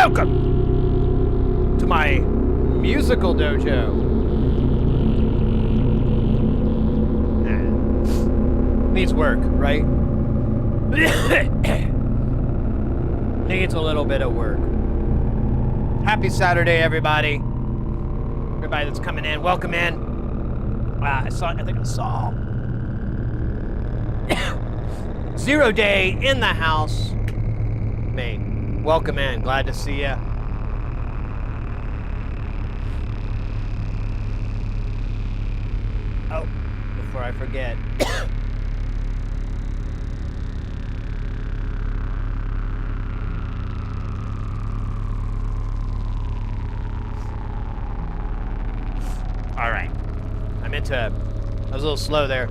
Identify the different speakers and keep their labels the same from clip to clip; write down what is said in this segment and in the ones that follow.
Speaker 1: Welcome to my musical dojo. Needs work, right? Needs a little bit of work. Happy Saturday, everybody. Everybody that's coming in, welcome in. I think I saw 0 Day in the house. Mate, welcome in. Glad to see ya. Oh, before I forget. All right, I was a little slow there.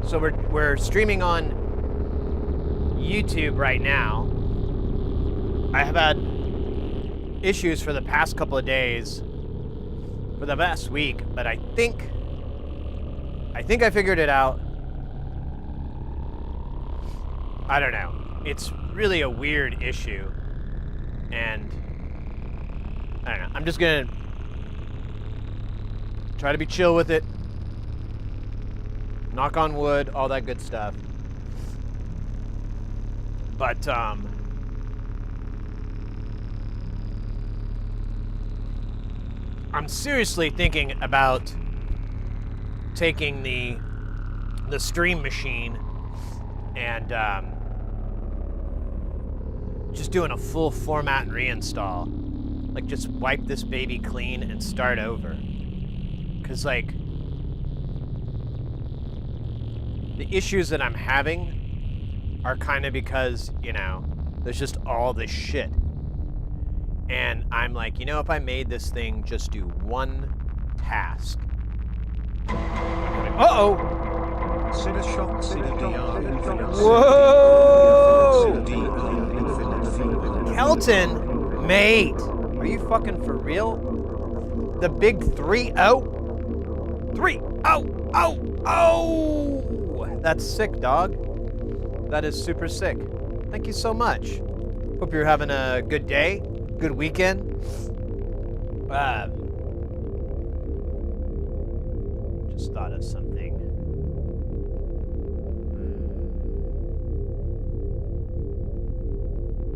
Speaker 1: So we're streaming on YouTube right now. I have had issues for the past couple of days, for the past week, but I think I figured it out. I don't know. It's really a weird issue, and I don't know. I'm just gonna try to be chill with it. Knock on wood, all that good stuff. But, I'm seriously thinking about taking the stream machine and, just doing a full format and reinstall. Like, just wipe this baby clean and start over. Because, like, the issues that I'm having are kind of because, you know, there's just all this shit. And I'm like, you know, if I made this thing just do one task. Uh-oh! Whoa! Kelton, mate, are you fucking for real? The big 3-0? 3-0! That's sick, dog. That is super sick. Thank you so much. Hope you're having a good day, good weekend. Just thought of something.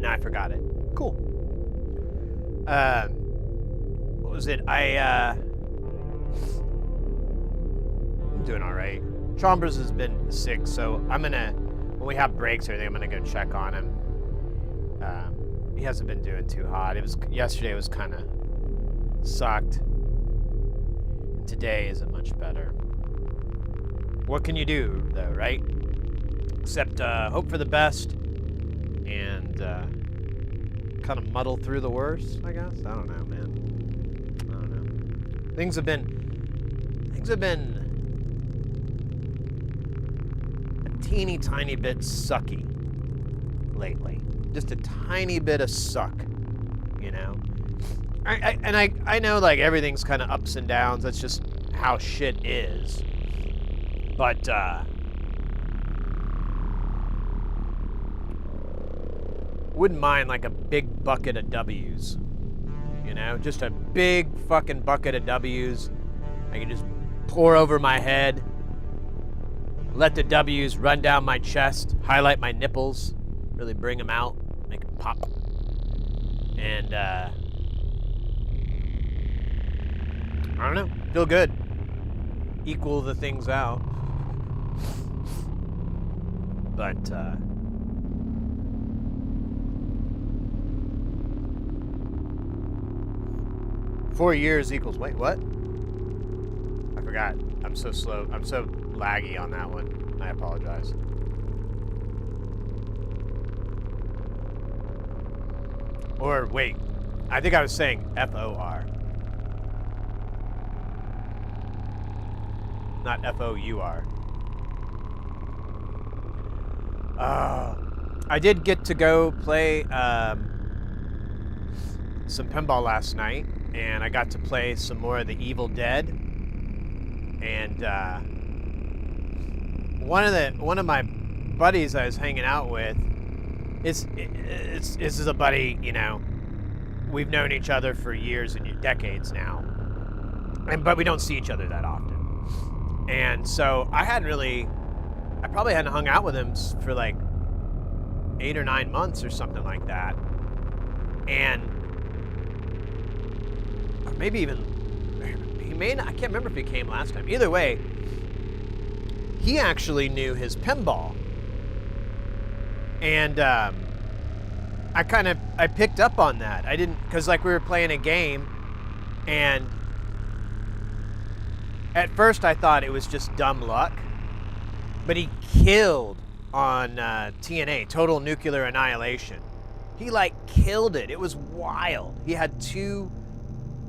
Speaker 1: No, I forgot it. Cool. What was it? I'm doing all right. Chambers has been sick, so when we have breaks or anything, I'm gonna go check on him. He hasn't been doing too hot. Yesterday was kind of sucked, and today isn't much better. What can you do, though, right? Except hope for the best and kind of muddle through the worst, I guess. I don't know, man. I don't know. Things have been teeny tiny bit sucky lately. Just a tiny bit of suck, you know? I know, like, everything's kind of ups and downs. That's just how shit is. But, wouldn't mind, like, a big bucket of W's. You know? Just a big fucking bucket of W's. I can just pour over my head. Let the W's run down my chest, highlight my nipples, really bring them out, make them pop. And, I don't know, feel good. Equal the things out. But, 4 years equals, wait, what? I forgot. I'm so slow. I'm so laggy on that one. I apologize. Or wait, I think I was saying F-O-R. Not F-O-U-R. I did get to go play some pinball last night, and I got to play some more of the Evil Dead. And one of my buddies I was hanging out with, this is a buddy, you know, we've known each other for years and decades now, but we don't see each other that often. And so I probably hadn't hung out with him for like 8 or 9 months or something like that. And or maybe even, I can't remember if he came last time. Either way, he actually knew his pinball. And I picked up on that. I didn't, because like we were playing a game, and at first I thought it was just dumb luck, but he killed on TNA, Total Nuclear Annihilation. He like killed it. It was wild. He had 2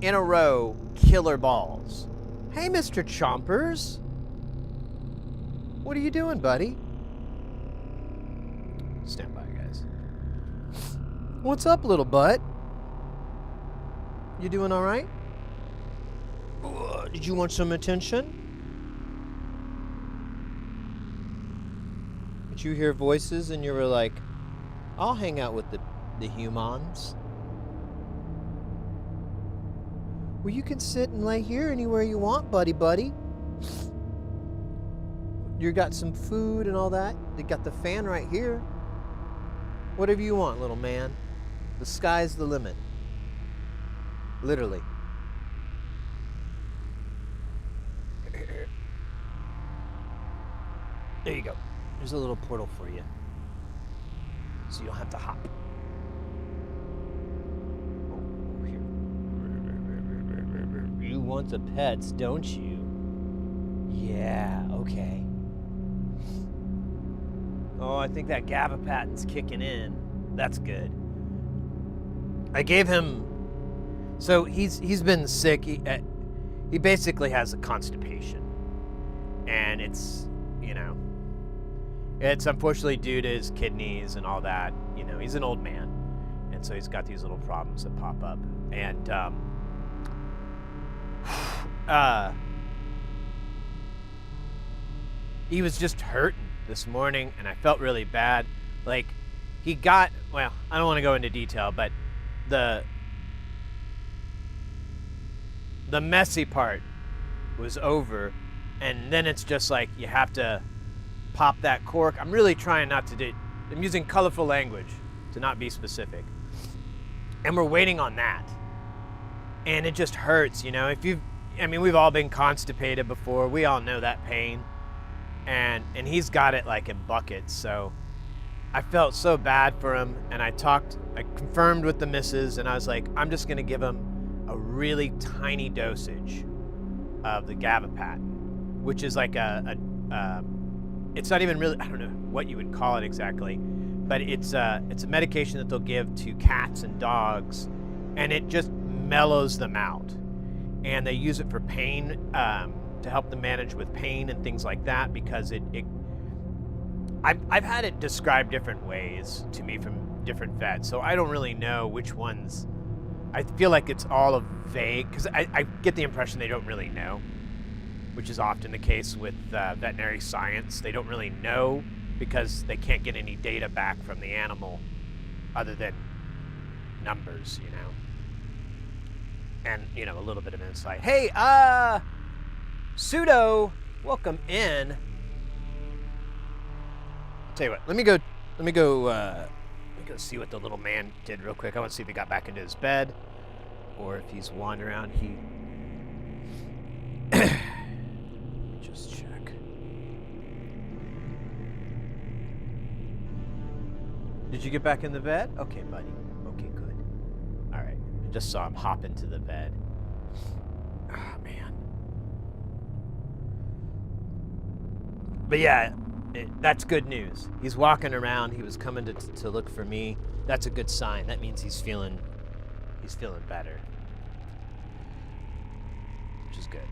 Speaker 1: in a row killer balls. Hey, Mr. Chompers. What are you doing, buddy? Stand by, guys. What's up, little butt? You doing all right? Did you want some attention? Did you hear voices and you were like, I'll hang out with the humans? Well, you can sit and lay here anywhere you want, buddy. You got some food and all that. They got the fan right here. Whatever you want, little man. The sky's the limit. Literally. There you go. There's a little portal for you. So you don't have to hop. Oh, here. You want the pets, don't you? Yeah, okay. Oh, I think that gabapat's kicking in. That's good. I gave him... So he's been sick. He basically has a constipation. And it's, it's unfortunately due to his kidneys and all that. He's an old man. And so he's got these little problems that pop up. And he was just hurting this morning, and I felt really bad. Like, he got, well, I don't want to go into detail, but the messy part was over, and then it's just like you have to pop that cork. I'm really trying not to do, I'm using colorful language to not be specific. And we're waiting on that. And it just hurts, we've all been constipated before. We all know that pain. And he's got it like in buckets, so I felt so bad for him, and I confirmed with the missus, and I was like, I'm just gonna give him a really tiny dosage of the Gabapat, which is like it's not even really, I don't know what you would call it exactly, but it's a medication that they'll give to cats and dogs, and it just mellows them out, and they use it for pain, to help them manage with pain and things like that, because I've had it described different ways to me from different vets, so I don't really know which ones. I feel like it's all a vague, because I get the impression they don't really know, which is often the case with veterinary science. They don't really know because they can't get any data back from the animal other than numbers, and a little bit of insight. Hey, Pseudo, welcome in. I'll tell you what, let me go see what the little man did real quick. I want to see if he got back into his bed or if he's wandering around. Just check. Did you get back in the bed? Okay, buddy. Okay, good. All right. I just saw him hop into the bed. Oh, man. But yeah, that's good news. He's walking around. He was coming to look for me. That's a good sign. That means he's feeling better, which is good.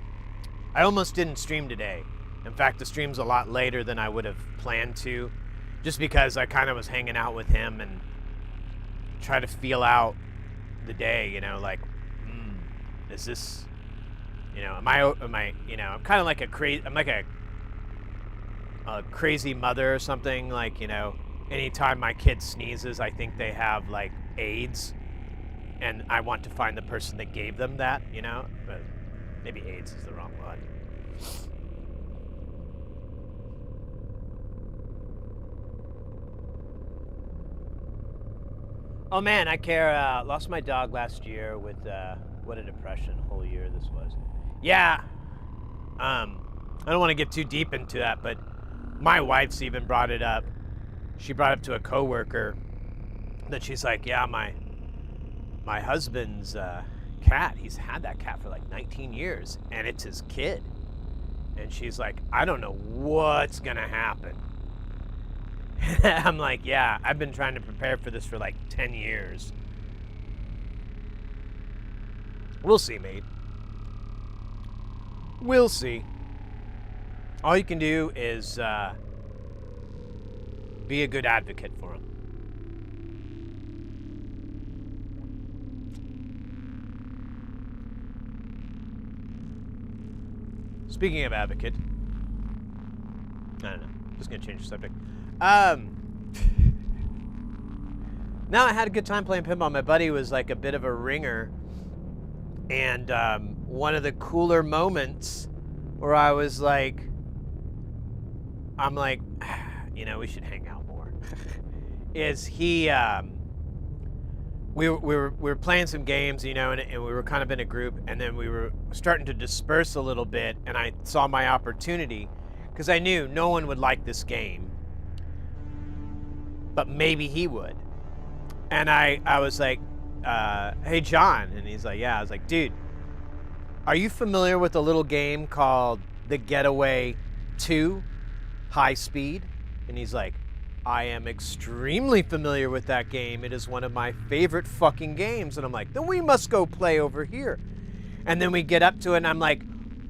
Speaker 1: I almost didn't stream today. In fact, the stream's a lot later than I would have planned to, just because I kind of was hanging out with him and try to feel out the day. Is this, am I, I'm kind of like I'm like a crazy mother or something, anytime my kid sneezes, I think they have like AIDS, and I want to find the person that gave them that, you know? But maybe AIDS is the wrong one. Oh man, I care. Lost my dog last year with what a depression whole year this was. Yeah. I don't want to get too deep into that, but my wife's even brought it up. She brought it to a coworker that she's like, yeah, my husband's cat. He's had that cat for like 19 years, and it's his kid. And she's like, I don't know what's gonna happen. I'm like, yeah, I've been trying to prepare for this for like 10 years. We'll see, mate. We'll see. All you can do is be a good advocate for him. Speaking of advocate, I don't know, just gonna change the subject. Now I had a good time playing pinball. My buddy was like a bit of a ringer, and one of the cooler moments where I was like, I'm like, you know, we should hang out more. Is he? We were playing some games, you know, and we were kind of in a group, and then we were starting to disperse a little bit, and I saw my opportunity because I knew no one would like this game, but maybe he would. And I was like, hey, John. And he's like, yeah. I was like, dude, are you familiar with a little game called The Getaway 2 High Speed? And he's like, I am extremely familiar with that game. It is one of my favorite fucking games. And I'm like, then we must go play over here. And then we get up to it, and I'm like,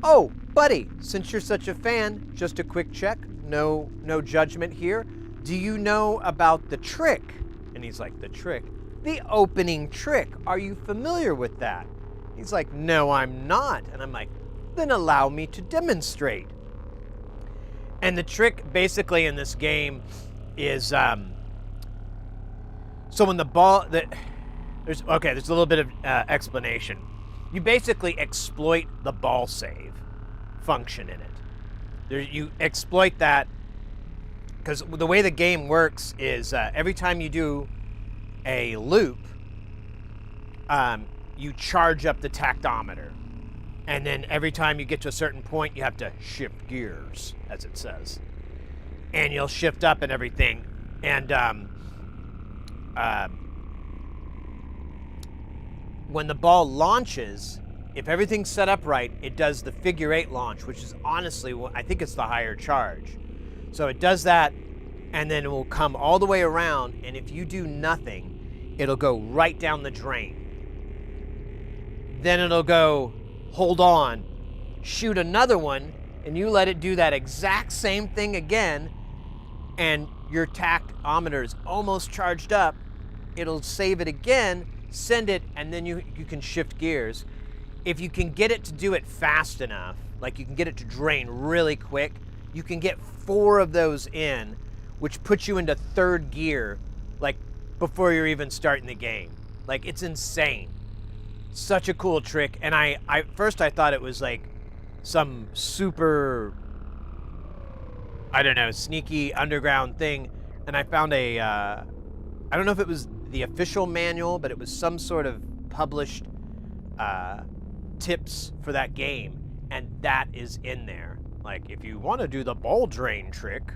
Speaker 1: oh, buddy, since you're such a fan, just a quick check. No judgment here. Do you know about the trick? And he's like, the trick? The opening trick. Are you familiar with that? He's like, no, I'm not. And I'm like, then allow me to demonstrate. And the trick basically in this game is, so when the ball, there's a little bit of explanation. You basically exploit the ball save function in it. You exploit that because the way the game works is every time you do a loop, you charge up the tactometer. And then every time you get to a certain point, you have to shift gears, as it says. And you'll shift up and everything. And when the ball launches, if everything's set up right, it does the figure 8 launch, which is honestly, I think it's the higher charge. So it does that, and then it will come all the way around, and if you do nothing, it'll go right down the drain. Then it'll go, hold on, shoot another one, and you let it do that exact same thing again, and your tactometer is almost charged up. It'll save it again, send it, and then you can shift gears. If you can get it to do it fast enough, like you can get it to drain really quick, you can get 4 of those in, which puts you into 3rd gear, like before you're even starting the game. Like, it's insane. Such a cool trick. And I first I thought it was like some super, I don't know, sneaky underground thing. And I found a, I don't know if it was the official manual, but it was some sort of published tips for that game. And that is in there. Like, if you want to do the ball drain trick.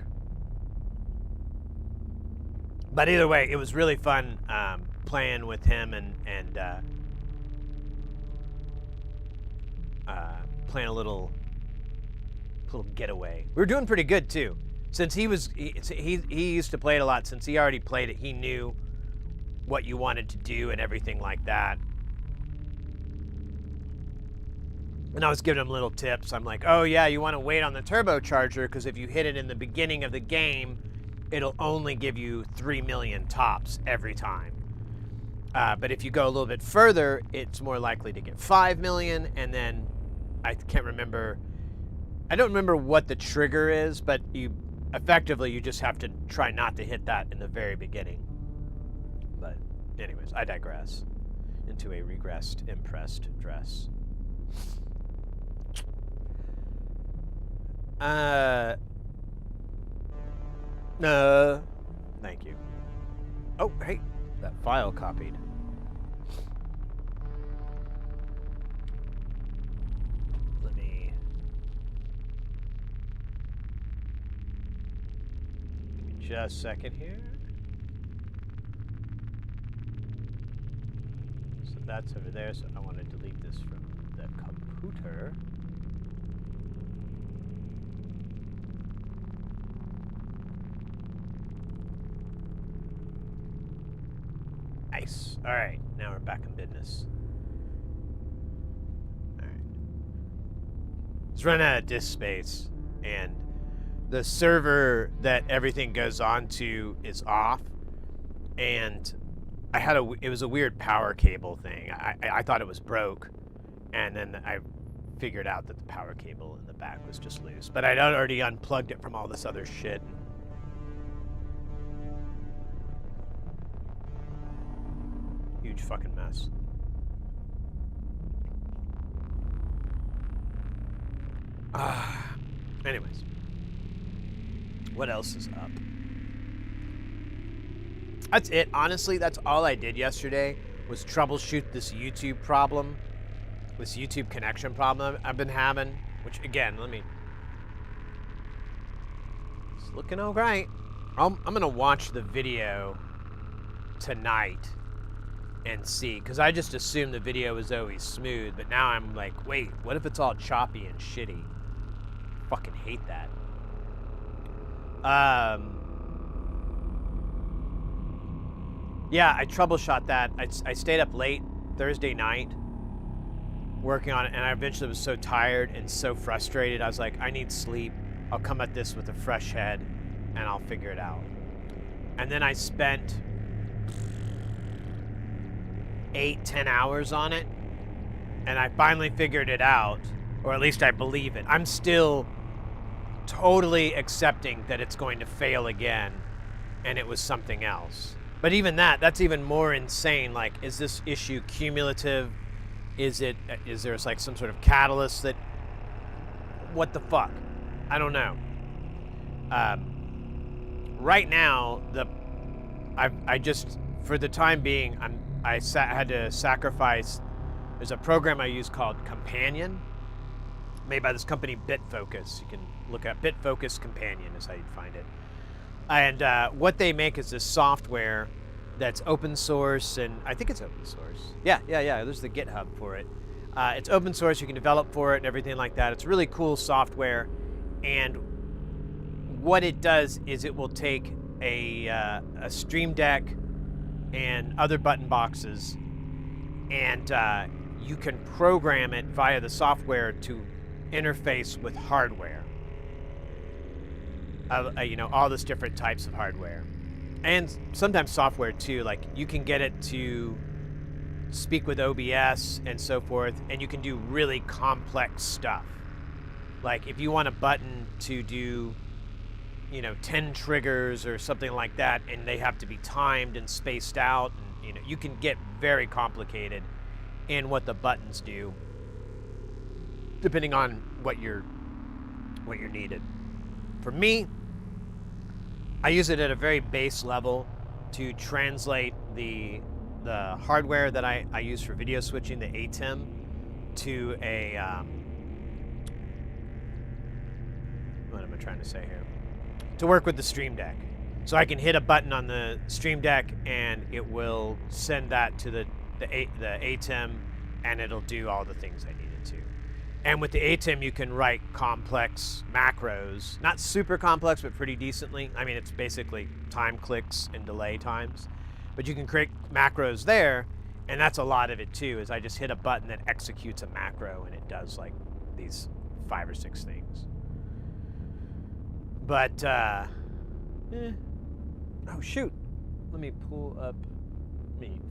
Speaker 1: But either way, it was really fun playing with him and playing a little getaway. We were doing pretty good too. Since he used to play it a lot, since he already played it, he knew what you wanted to do and everything like that. And I was giving him little tips. I'm like, oh yeah, you want to wait on the turbocharger because if you hit it in the beginning of the game, it'll only give you 3 million tops every time. But if you go a little bit further, it's more likely to get 5 million, and then I can't remember. I don't remember what the trigger is, but you just have to try not to hit that in the very beginning. But anyways, I digress. into a regressed, impressed dress. Thank you. Oh, hey, that file copied. Let me... Give me just a second here. So that's over there, so I want to delete this from the computer. Nice. All right, now we're back in business. All right. It's running out of disk space, and the server that everything goes on to is off, and it was a weird power cable thing. I thought it was broke, and then I figured out that the power cable in the back was just loose. But I'd already unplugged it from all this other shit. Huge fucking mess. Anyways. What else is up? That's it. Honestly, that's all I did yesterday was troubleshoot this YouTube problem. This YouTube connection problem I've been having. Which, again, it's looking all right. I'm going to watch the video tonight and see, because I just assumed the video was always smooth, but now I'm like, wait, what if it's all choppy and shitty? Fucking hate that. Yeah, I troubleshot that. I stayed up late Thursday night working on it, and I eventually was so tired and so frustrated. I was like, I need sleep. I'll come at this with a fresh head, and I'll figure it out. And then I spent 8-10 hours on it, and I finally figured it out, or at least I believe it. I'm still totally accepting that it's going to fail again, and it was something else. But even that's even more insane. Like, is this issue cumulative? Is there like some sort of catalyst that, what the fuck? I don't know. Right now, I just, for the time being, I had to sacrifice. There's a program I use called Companion, made by this company BitFocus. You can look at BitFocus Companion is how you'd find it. And what they make is this software that's open source, and I think it's open source. Yeah. There's the GitHub for it. It's open source. You can develop for it and everything like that. It's really cool software. And what it does is it will take a Stream Deck and other button boxes, and you can program it via the software to interface with hardware. All these different types of hardware, and sometimes software too. Like, you can get it to speak with OBS and so forth, and you can do really complex stuff. Like, if you want a button to do 10 triggers or something like that, and they have to be timed and spaced out, and you can get very complicated in what the buttons do, depending on what you're needed. For me, I use it at a very base level to translate the hardware that I use for video switching, the ATEM, to a what am I trying to say here? To work with the Stream Deck. So I can hit a button on the Stream Deck and it will send that to the ATEM, and it'll do all the things I need it to. And with the ATEM, you can write complex macros. Not super complex, but pretty decently. I mean, it's basically time clicks and delay times. But you can create macros there, and that's a lot of it too, is I just hit a button that executes a macro, and it does like these 5 or 6 things. But, oh shoot. Let me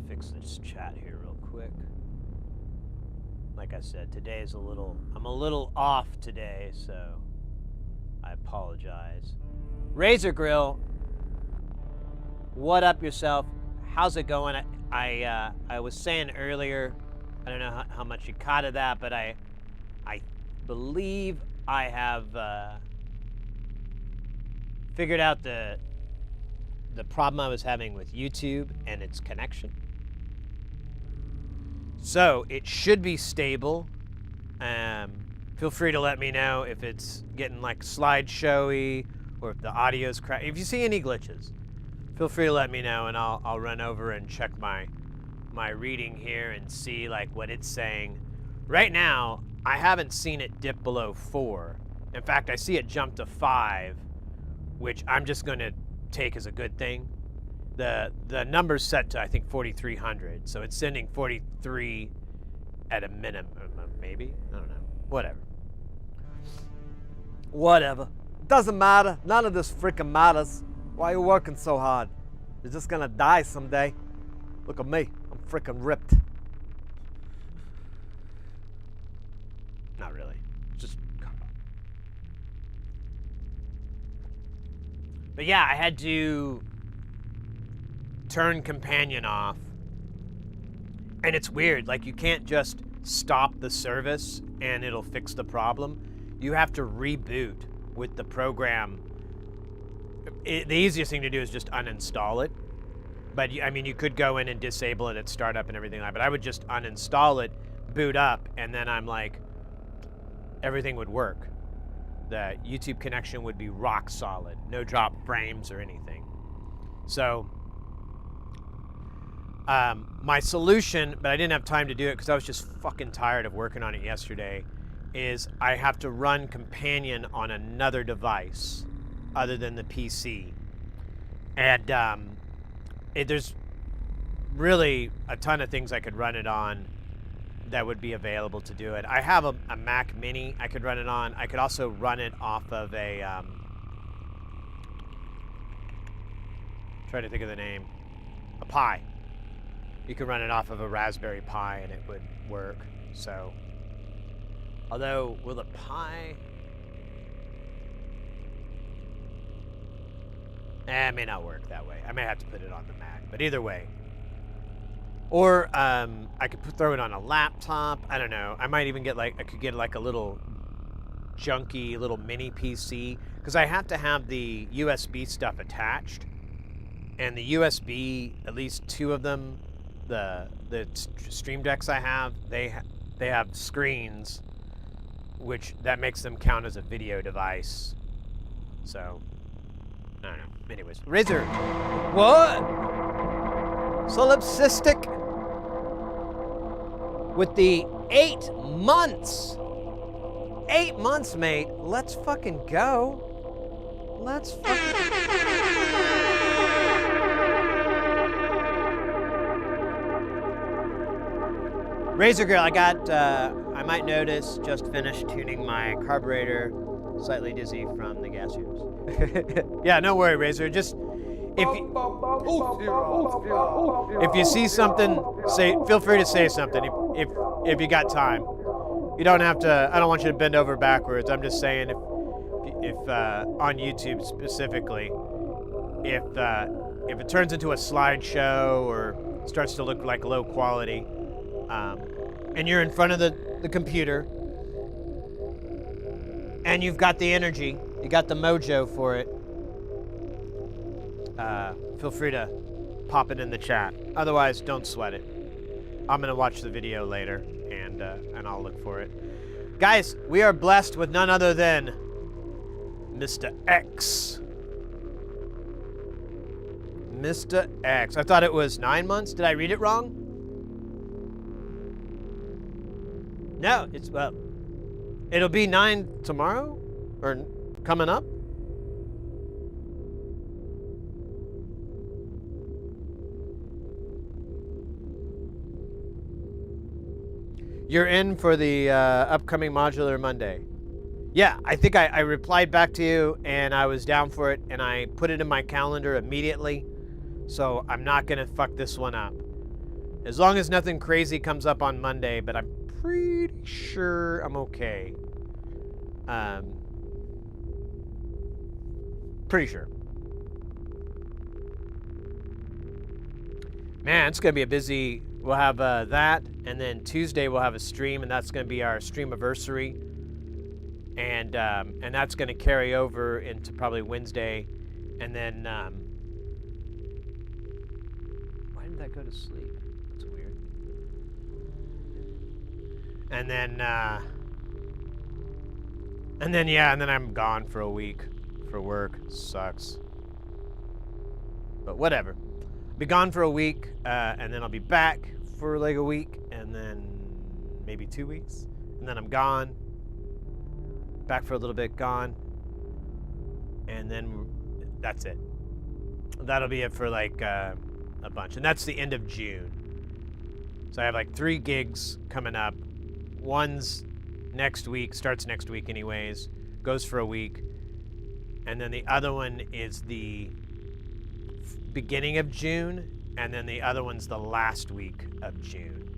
Speaker 1: fix this chat here real quick. Like I said, I'm a little off today, so I apologize. Razor Grill, what up yourself? How's it going? I was saying earlier, I don't know how much you caught of that, but I believe I have figured out the problem I was having with YouTube and its connection. So it should be stable. Feel free to let me know if it's getting like slideshowy or if the audio's crap. If you see any glitches, feel free to let me know, and I'll run over and check my reading here and see like what it's saying. Right now, I haven't seen it dip below 4. In fact, I see it jump to 5, which I'm just going to take as a good thing. The number's set to, I think, 4,300, so it's sending 43 at a minimum, maybe? I don't know. Whatever. Doesn't matter. None of this freaking matters. Why are you working so hard? You're just gonna die someday. Look at me. I'm freaking ripped. Not really. Just... But yeah, I had to turn companion off. And it's weird. Like, you can't just stop the service and it'll fix the problem. You have to reboot with the program. The easiest thing to do is just uninstall it. But I mean, you could go in and disable it at startup and everything like that. But I would just uninstall it, boot up, and then I'm like, everything would work. The YouTube connection would be rock solid, no drop frames or anything. So my solution, but I didn't have time to do it because I was just fucking tired of working on it yesterday, is I have to run Companion on another device other than the PC. And there's really a ton of things I could run it on that would be available to do it. I have a Mac Mini I could run it on. I could also run it off of a... trying to think of the name. A Pi. You could run it off of a Raspberry Pi and it would work. So, although, will the Pi... it may not work that way. I may have to put it on the Mac, but either way. Or I could throw it on a laptop. I don't know. I might even get I could get like a little junky little mini PC, because I have to have the USB stuff attached. And the USB, at least 2 of them, the Stream Decks I have, they have screens, which that makes them count as a video device. So, I don't know. Anyways, Razor. What? Solipsistic with the 8 months. 8 months, mate. Let's fucking go. Let's fucking... Razor Girl, I might notice, just finished tuning my carburetor. Slightly dizzy from the gas fumes. Yeah, no worry, Razor. Just if you see something, feel free to say something. If you got time, you don't have to. I don't want you to bend over backwards. I'm just saying if on YouTube specifically, if it turns into a slideshow or starts to look like low quality, and you're in front of the computer. And you've got the energy, you got the mojo for it, feel free to pop it in the chat. Otherwise, don't sweat it. I'm going to watch the video later, and I'll look for it. Guys, we are blessed with none other than Mr. X. Mr. X. I thought it was 9 months. Did I read it wrong? No, it's, well... It'll be 9 tomorrow? Or coming up? You're in for the upcoming Modular Monday. Yeah, I think I replied back to you, and I was down for it, and I put it in my calendar immediately, so I'm not going to fuck this one up. As long as nothing crazy comes up on Monday, but I'm pretty sure I'm okay. Pretty sure. Man, it's gonna be a busy. We'll have that, and then Tuesday we'll have a stream, and that's gonna be our streamiversary, and that's gonna carry over into probably Wednesday, and then why did that go to sleep? That's weird. And then yeah, and then I'm gone for a week for work. Sucks, but whatever. Be gone for a week, and then I'll be back for like a week, and then maybe 2 weeks, and then I'm gone. Back for a little bit, gone, and then that's it. That'll be it for like a bunch, and that's the end of June. So I have like 3 gigs coming up. One's next week, starts next week anyways, goes for a week, and then the other one is the beginning of June, and then the other one's the last week of June.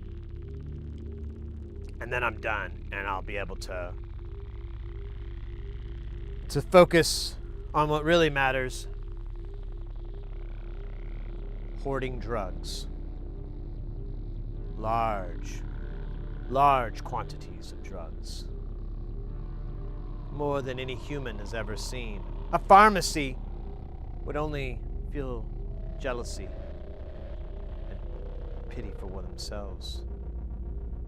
Speaker 1: And then I'm done, and I'll be able to focus on what really matters: hoarding drugs. Large quantities of drugs. More than any human has ever seen. A pharmacy would only feel jealousy and pity for one themselves.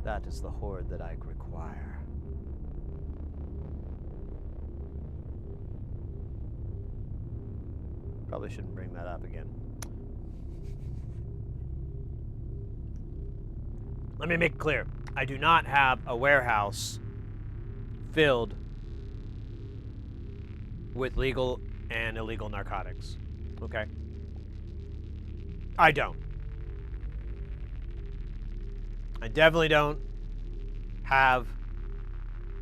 Speaker 1: That is the hoard that I require. Probably shouldn't bring that up again. Let me make it clear. I do not have a warehouse filled with legal and illegal narcotics. Okay? I don't. I definitely don't have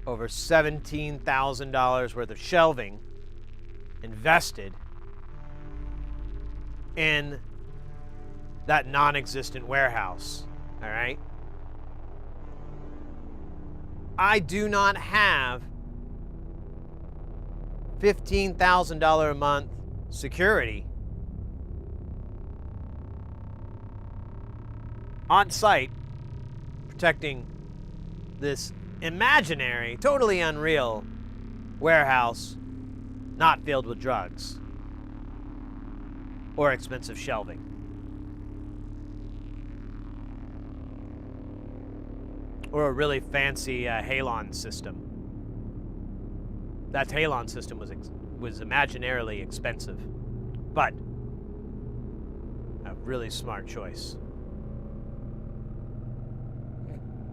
Speaker 1: over $17,000 worth of shelving invested in that non-existent warehouse. All right? I do not have $15,000 a month security on site protecting this imaginary, totally unreal warehouse not filled with drugs or expensive shelving. Or a really fancy halon system. That halon system was imaginarily expensive, but a really smart choice.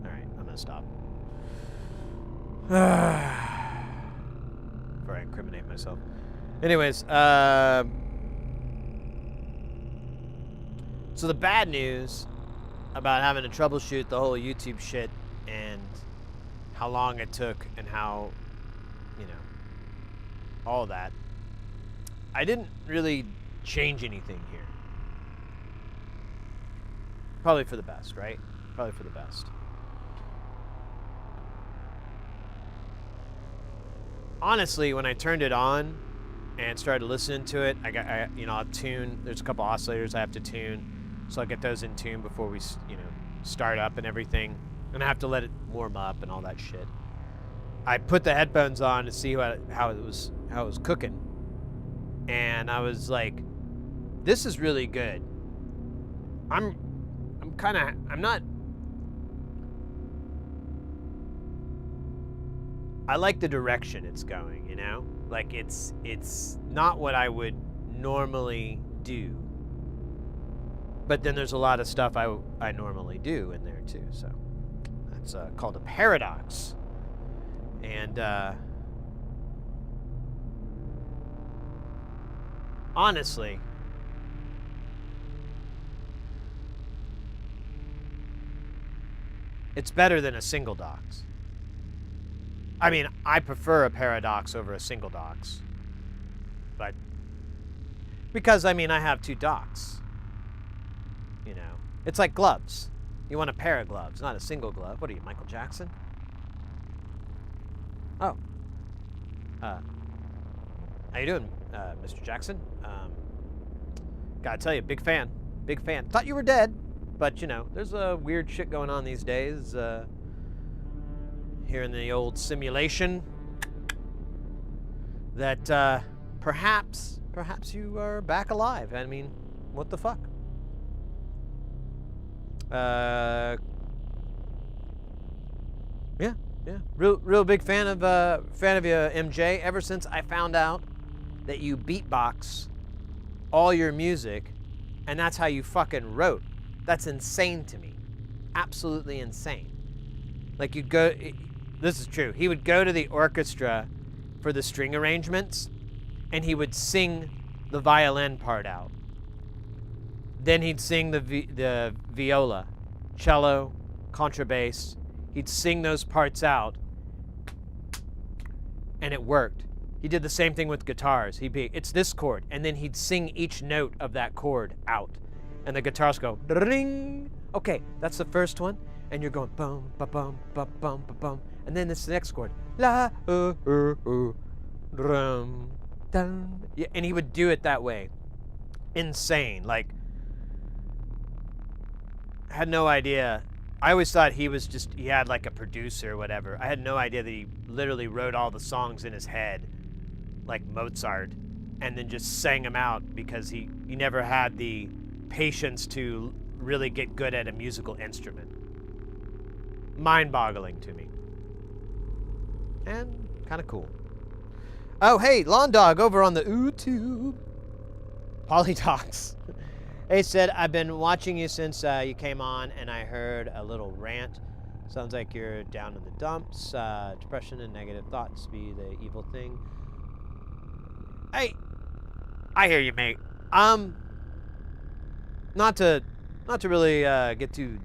Speaker 1: All right, I'm gonna stop before I incriminate myself. Anyways, so the bad news about having to troubleshoot the whole YouTube shit and how long it took and how, all that. I didn't really change anything here. Probably for the best, right? Probably for the best. Honestly, when I turned it on and started listening to it, I'll tune. There's a couple oscillators I have to tune, so I'll get those in tune before we, start up and everything. And I have to let it warm up and all that shit. I put the headphones on to see how it was cooking, and I was like, "This is really good." I like the direction it's going. Like it's not what I would normally do, but then there's a lot of stuff I normally do in there too. So that's called a paradox. And honestly, it's better than a single dox. I mean, I prefer a paradox over a single dox, but because I have 2 docs. It's like gloves. You want a pair of gloves, not a single glove. What are you, Michael Jackson? Oh. How you doing, Mr. Jackson? Gotta tell you, big fan. Big fan. Thought you were dead, but you know, there's a weird shit going on these days. Here in the old simulation. That perhaps you are back alive. I mean, what the fuck? Yeah. Real big fan of you, MJ. Ever since I found out that you beatbox all your music, and that's how you fucking wrote. That's insane to me. Absolutely insane. Like you'd go. This is true. He would go to the orchestra for the string arrangements, and he would sing the violin part out. Then he'd sing the viola, cello, contrabass. He'd sing those parts out, and it worked. He did the same thing with guitars. It's this chord, and then he'd sing each note of that chord out, and the guitars go ring. Okay, that's the first one, and you're going bum ba bum ba bum ba bum, and then this next chord la drum dun. Yeah, and he would do it that way. Insane. Like, I had no idea. I always thought he had like a producer or whatever. I had no idea that he literally wrote all the songs in his head, like Mozart, and then just sang them out because he never had the patience to really get good at a musical instrument. Mind-boggling to me. And kind of cool. Oh, hey, Lawn Dog over on the YouTube. Polytalks. Hey, said, I've been watching you since you came on, and I heard a little rant. Sounds like you're down in the dumps. Depression and negative thoughts be the evil thing. Hey, I hear you, mate. Not to really get too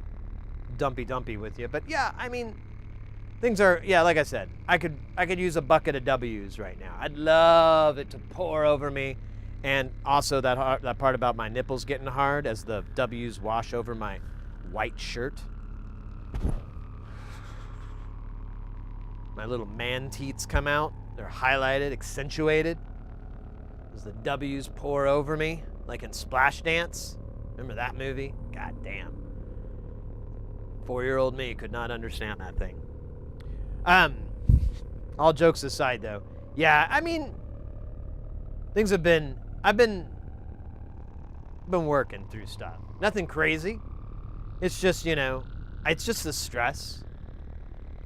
Speaker 1: dumpy with you, but yeah, I mean, things are, yeah, like I said, I could use a bucket of W's right now. I'd love it to pour over me. And also that part about my nipples getting hard as the W's wash over my white shirt. My little man teats come out. They're highlighted, accentuated. As the W's pour over me, like in Splash Dance. Remember that movie? God damn. 4-year-old me could not understand that thing. All jokes aside though. Yeah, I mean, things have been, I've been working through stuff. Nothing crazy. It's just, you know, it's just the stress.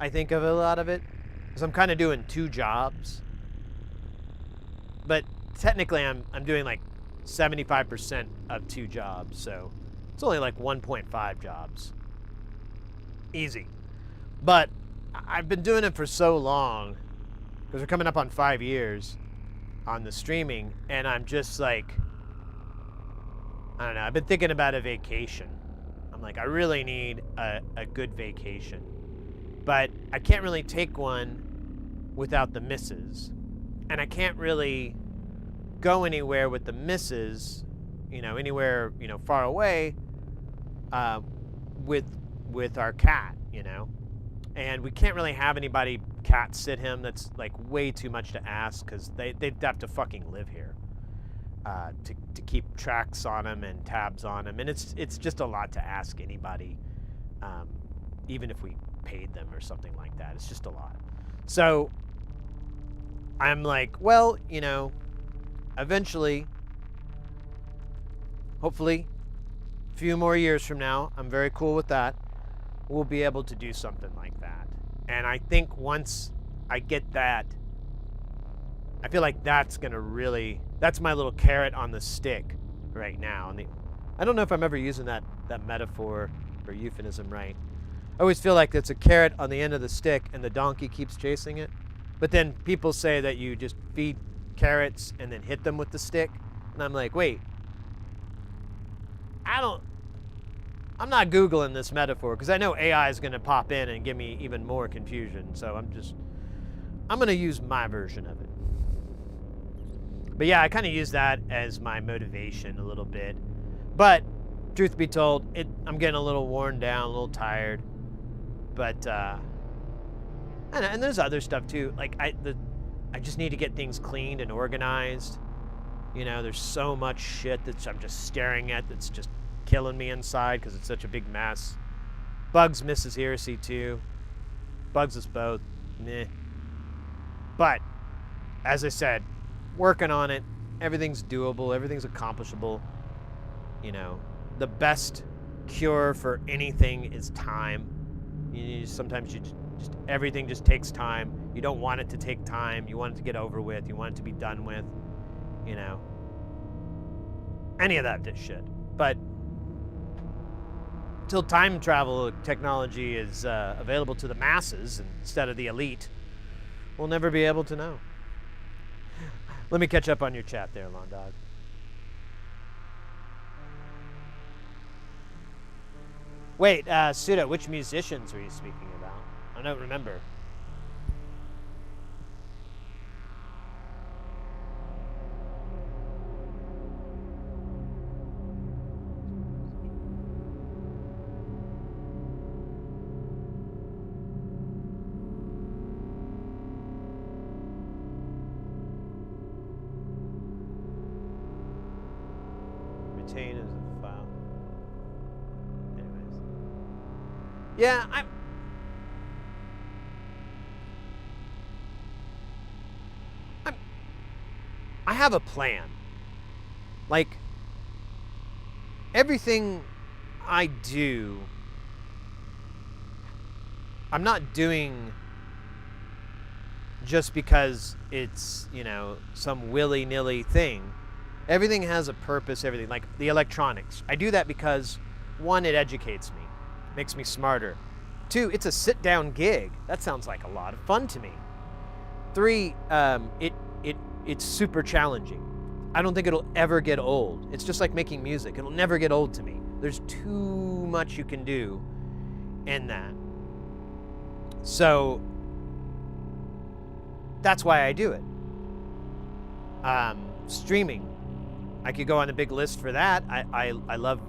Speaker 1: I think of a lot of it. Because I'm kind of doing 2 jobs. But technically I'm doing like 75% of 2 jobs. So it's only like 1.5 jobs. Easy. But I've been doing it for so long. Because we're coming up on 5 years on the streaming, and I'm just like, I don't know, I've been thinking about a vacation. I'm like, I really need a good vacation, but I can't really take one without the missus, and I can't really go anywhere with the missus, you know, anywhere, you know, far away, with our cat, you know, and we can't really have anybody cat sit him. That's like way too much to ask, because they'd have to fucking live here to keep tracks on him and tabs on him, and it's just a lot to ask anybody, even if we paid them or something like that. It's just a lot. So I'm like, well, you know, eventually, hopefully a few more years from now, I'm very cool with that, we'll be able to do something like that. And I think once I get that, I feel like that's gonna really, that's my little carrot on the stick right now. And I don't know if I'm ever using that metaphor or euphemism right. I always feel like it's a carrot on the end of the stick and the donkey keeps chasing it. But then people say that you just feed carrots and then hit them with the stick. And I'm like, wait, I'm not Googling this metaphor, because I know AI is going to pop in and give me even more confusion. So I'm going to use my version of it. But yeah, I kind of use that as my motivation a little bit. But truth be told, I'm getting a little worn down, a little tired. But and there's other stuff too. Like I just need to get things cleaned and organized. You know, there's so much shit that I'm just staring at that's just killing me inside because it's such a big mess. Bugs misses heresy too. Bugs us both. Meh. But, as I said, working on it. Everything's doable. Everything's accomplishable. You know, the best cure for anything is time. Sometimes everything just takes time. You don't want it to take time. You want it to get over with. You want it to be done with. You know, any of that shit. But till time travel technology is available to the masses instead of the elite, we'll never be able to know. Let me catch up on your chat there, Lawn Dog. Wait, Suda, which musicians were you speaking about? I don't remember. Retain as a file. Anyways. Yeah, I have a plan. Like, everything I do, I'm not doing just because it's, you know, some willy-nilly thing. Everything has a purpose, everything. Like the electronics. I do that because, one, it educates me. Makes me smarter. 2, it's a sit-down gig. That sounds like a lot of fun to me. 3, it's super challenging. I don't think it'll ever get old. It's just like making music. It'll never get old to me. There's too much you can do in that. So that's why I do it. Streaming. I could go on a big list for that. I love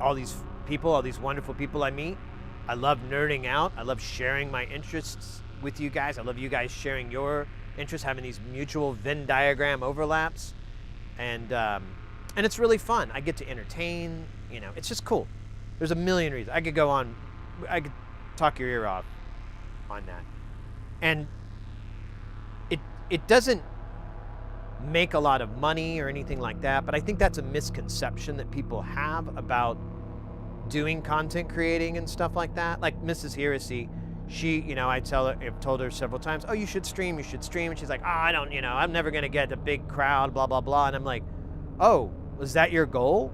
Speaker 1: all these people, all these wonderful people I meet. I love nerding out. I love sharing my interests with you guys. I love you guys sharing your interests, having these mutual Venn diagram overlaps. And it's really fun. I get to entertain, you know, it's just cool. There's a million reasons. I could talk your ear off on that. And it doesn't make a lot of money or anything like that, but I think that's a misconception that people have about doing content creating and stuff like that. Like Mrs. Heresy, she, you know, I've told her several times, oh, you should stream. And she's like, oh, I don't, you know, I'm never going to get a big crowd, blah, blah, blah. And I'm like, oh, was that your goal?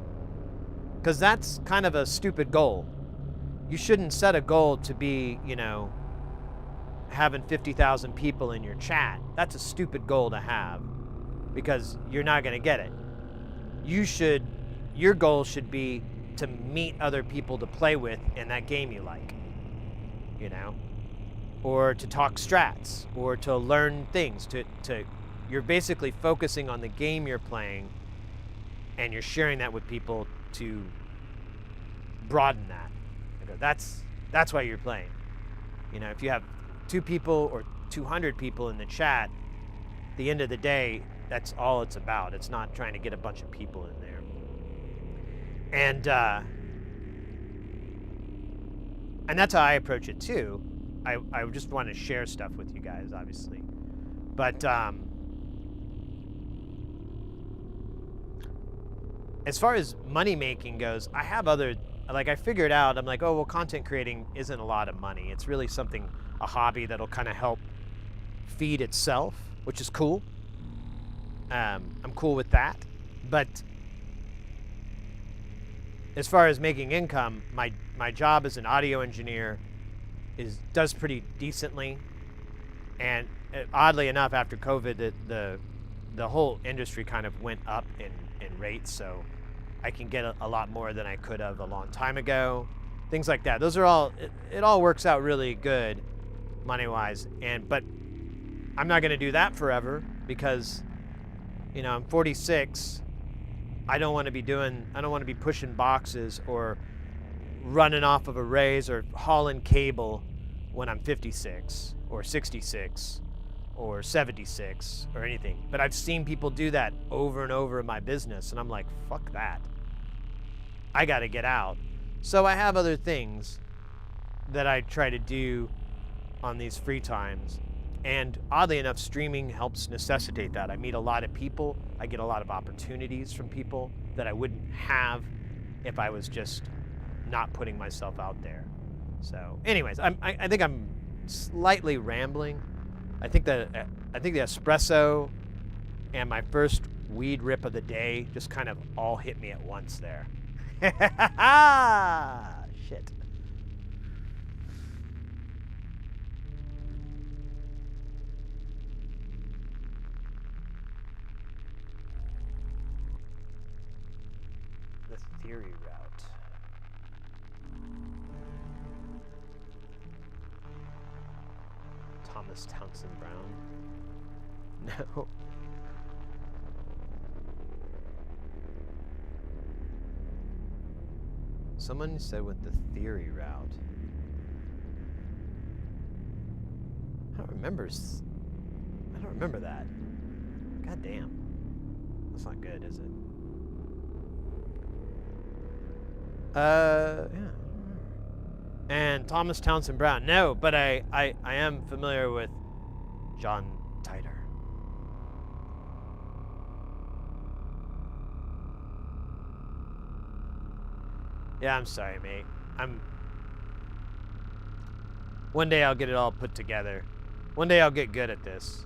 Speaker 1: Because that's kind of a stupid goal. You shouldn't set a goal to be, you know, having 50,000 people in your chat. That's a stupid goal to have because you're not going to get it. Your goal should be to meet other people to play with in that game you like, you know, or to talk strats, or to learn things. You're basically focusing on the game you're playing, and you're sharing that with people to broaden that. That's why you're playing. You know, if you have 2 people or 200 people in the chat, at the end of the day, that's all it's about. It's not trying to get a bunch of people in there. And that's how I approach it too. I just want to share stuff with you guys, obviously. But as far as money making goes, I have I figured out, I'm like, oh, well, content creating isn't a lot of money. It's really a hobby that'll kind of help feed itself, which is cool. I'm cool with that. But as far as making income, my job as an audio engineer does pretty decently. And oddly enough, after COVID, the whole industry kind of went up in rates, so I can get a lot more than I could have a long time ago. Things like that. Those are all, it all works out really good money-wise. But I'm not going to do that forever because, you know, I'm 46. I don't want to be pushing boxes or running off of arrays or hauling cable when I'm 56 or 66 or 76 or anything. But I've seen people do that over and over in my business, and I'm like, fuck that. I got to get out. So I have other things that I try to do on these free times. And oddly enough, streaming helps necessitate that. I meet a lot of people. I get a lot of opportunities from people that I wouldn't have if I was just not putting myself out there. So anyways, I think I'm slightly rambling. I think the espresso and my first weed rip of the day just kind of all hit me at once there. Shit. The theory route. Thomas Townsend Brown. No. Someone said with the theory route. I don't remember that. God damn. That's not good, is it? Yeah. And Thomas Townsend Brown. No, but I am familiar with John Titor. Yeah, I'm sorry, mate. One day I'll get it all put together. One day I'll get good at this.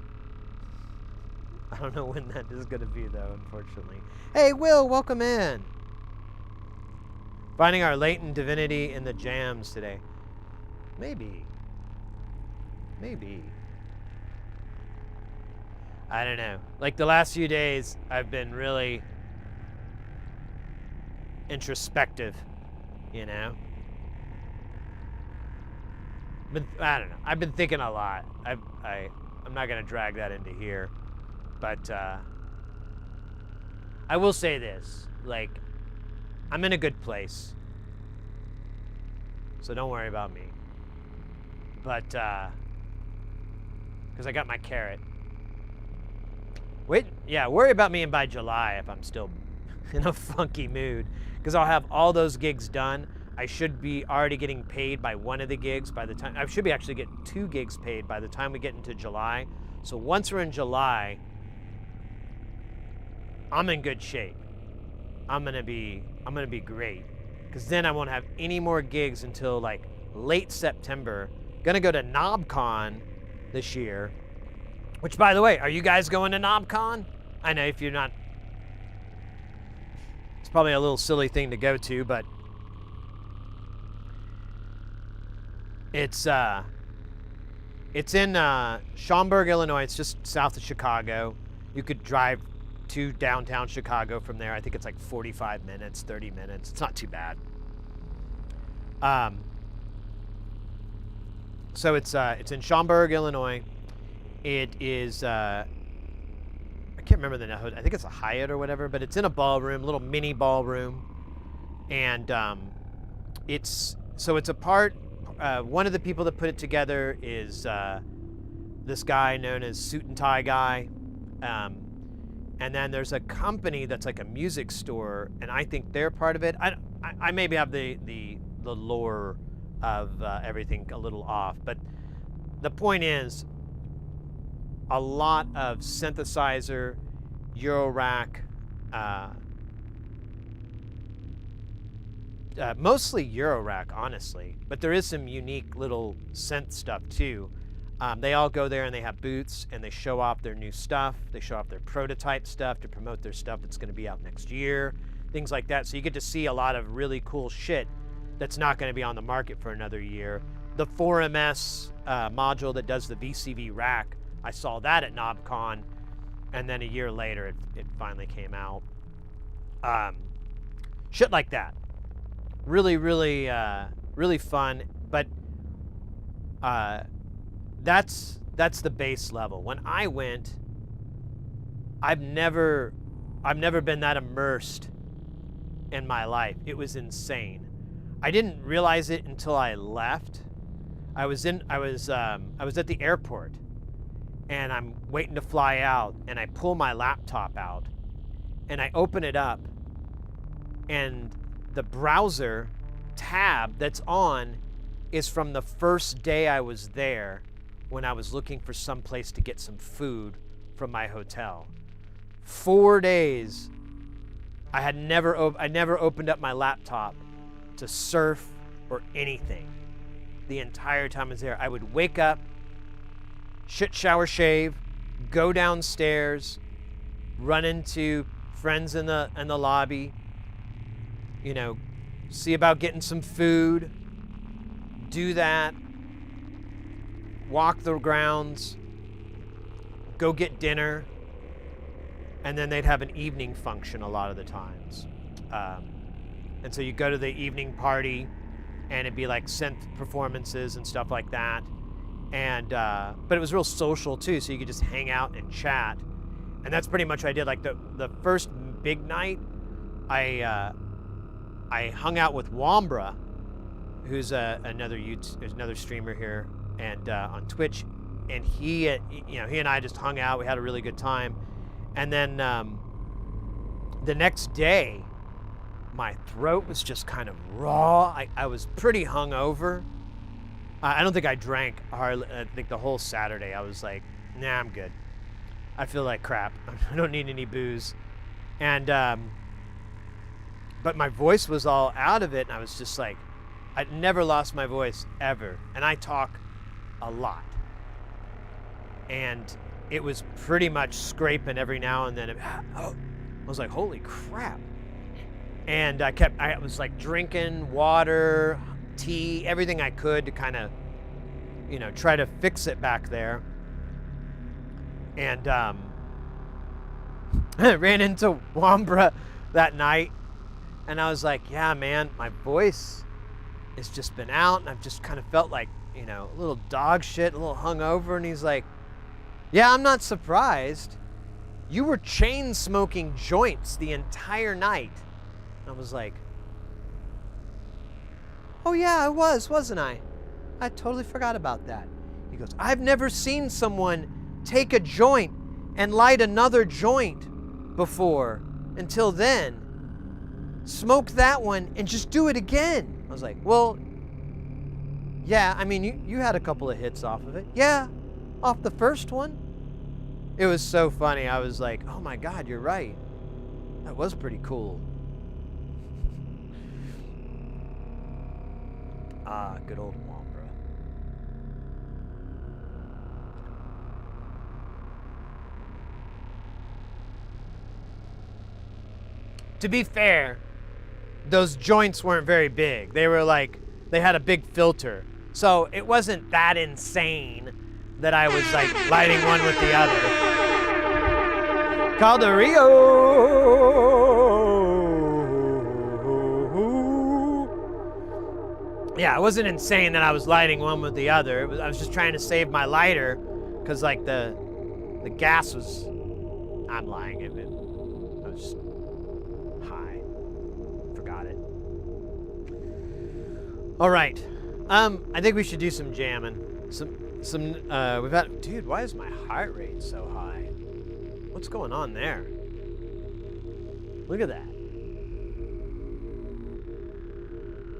Speaker 1: I don't know when that is going to be, though, unfortunately. Hey, Will, welcome in. Finding our latent divinity in the Jamz today. Maybe. I don't know. Like the last few days, I've been really introspective, you know? But I don't know. I've been thinking a lot. I'm not going to drag that into here. But I will say this. Like, I'm in a good place. So don't worry about me. But, because I got my carrot. Wait, yeah, worry about me by July if I'm still in a funky mood. Because I'll have all those gigs done. I should be already getting paid by one of the gigs by the time, I should be actually getting 2 gigs paid by the time we get into July. So once we're in July, I'm in good shape. I'm gonna be great. Because then I won't have any more gigs until like late September. Gonna go to KnobCon this year. Which, by the way, are you guys going to KnobCon? I know if you're not, it's probably a little silly thing to go to, but it's in Schaumburg, Illinois. It's just south of Chicago. You could drive to downtown Chicago from there. I think it's like 45 minutes, 30 minutes. It's not too bad. So it's in Schaumburg, Illinois. It is, I can't remember the name. I think it's a Hyatt or whatever, but it's in a ballroom, little mini ballroom. And it's a part, one of the people that put it together is this guy known as Suit and Tie Guy. And then there's a company that's like a music store, and I think they're part of it. I maybe have the lore of everything a little off, but the point is, a lot of synthesizer, eurorack, mostly eurorack, honestly, but there is some unique little synth stuff too. They all go there and they have booths and they show off their new stuff. They show off their prototype stuff to promote their stuff that's going to be out next year, things like that. So you get to see a lot of really cool shit that's not going to be on the market for another year. The 4MS module that does the VCV rack, I saw that at KnobCon, and then a year later it finally came out. Shit like that. Really, really, really fun, but that's the base level. When I went, I've never been that immersed in my life. It was insane. I didn't realize it until I left. I was at the airport, and I'm waiting to fly out, and I pull my laptop out, and I open it up, and the browser tab that's on is from the first day I was there when I was looking for some place to get some food from my hotel. 4 days I never opened up my laptop to surf or anything. The entire time I was there, I would wake up, shit, shower, shave, go downstairs, run into friends in the lobby, you know, see about getting some food, do that, walk the grounds, go get dinner, and then they'd have an evening function a lot of the times. And so you go to the evening party, and it'd be like synth performances and stuff like that. And but it was real social too, so you could just hang out and chat. And that's pretty much what I did. Like the first big night, I hung out with Wambra, who's another streamer here and on Twitch, and he and I just hung out. We had a really good time. And then the next day, my throat was just kind of raw. I was pretty hungover. I don't think I drank hardly. I think the whole Saturday I was like, nah, I'm good. I feel like crap. I don't need any booze. And but my voice was all out of it, and I was just like, I'd never lost my voice ever, and I talk a lot. And it was pretty much scraping every now and then. I was like, holy crap. And I was like drinking water, tea, everything I could to kind of, try to fix it back there. And I ran into Wambra that night, and I was like, yeah, man, my voice has just been out, and I've just kind of felt like, a little dog shit, a little hungover. And he's like, yeah, I'm not surprised. You were chain smoking joints the entire night. I was like, oh yeah, I wasn't I? I totally forgot about that. He goes, I've never seen someone take a joint and light another joint before until then. Smoke that one and just do it again. I was like, well, yeah, I mean, you had a couple of hits off of it. Yeah, off the first one. It was so funny. I was like, oh my God, you're right. That was pretty cool. Ah, good old Wambra. To be fair, those joints weren't very big. They were like, they had a big filter. So it wasn't that insane that I was like lighting one with the other. Calderillo! Yeah, it wasn't insane that I was lighting one with the other. I was just trying to save my lighter because like the gas was, I'm lying, I was just high. Forgot it. All right. I think we should do some jamming. We've had, dude, why is my heart rate so high? What's going on there? Look at that.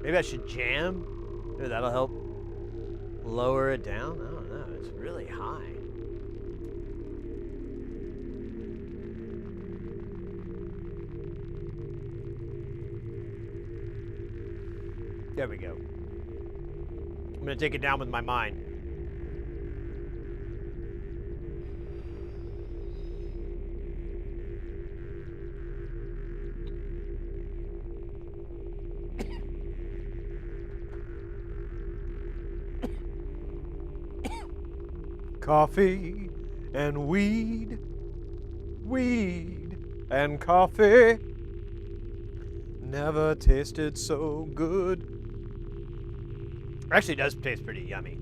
Speaker 1: Maybe I should jam? Maybe that'll help lower it down? I don't know. It's really high. There we go. I'm going to take it down with my mind. Coffee and weed, weed and coffee. Never tasted so good. Actually, it does taste pretty yummy.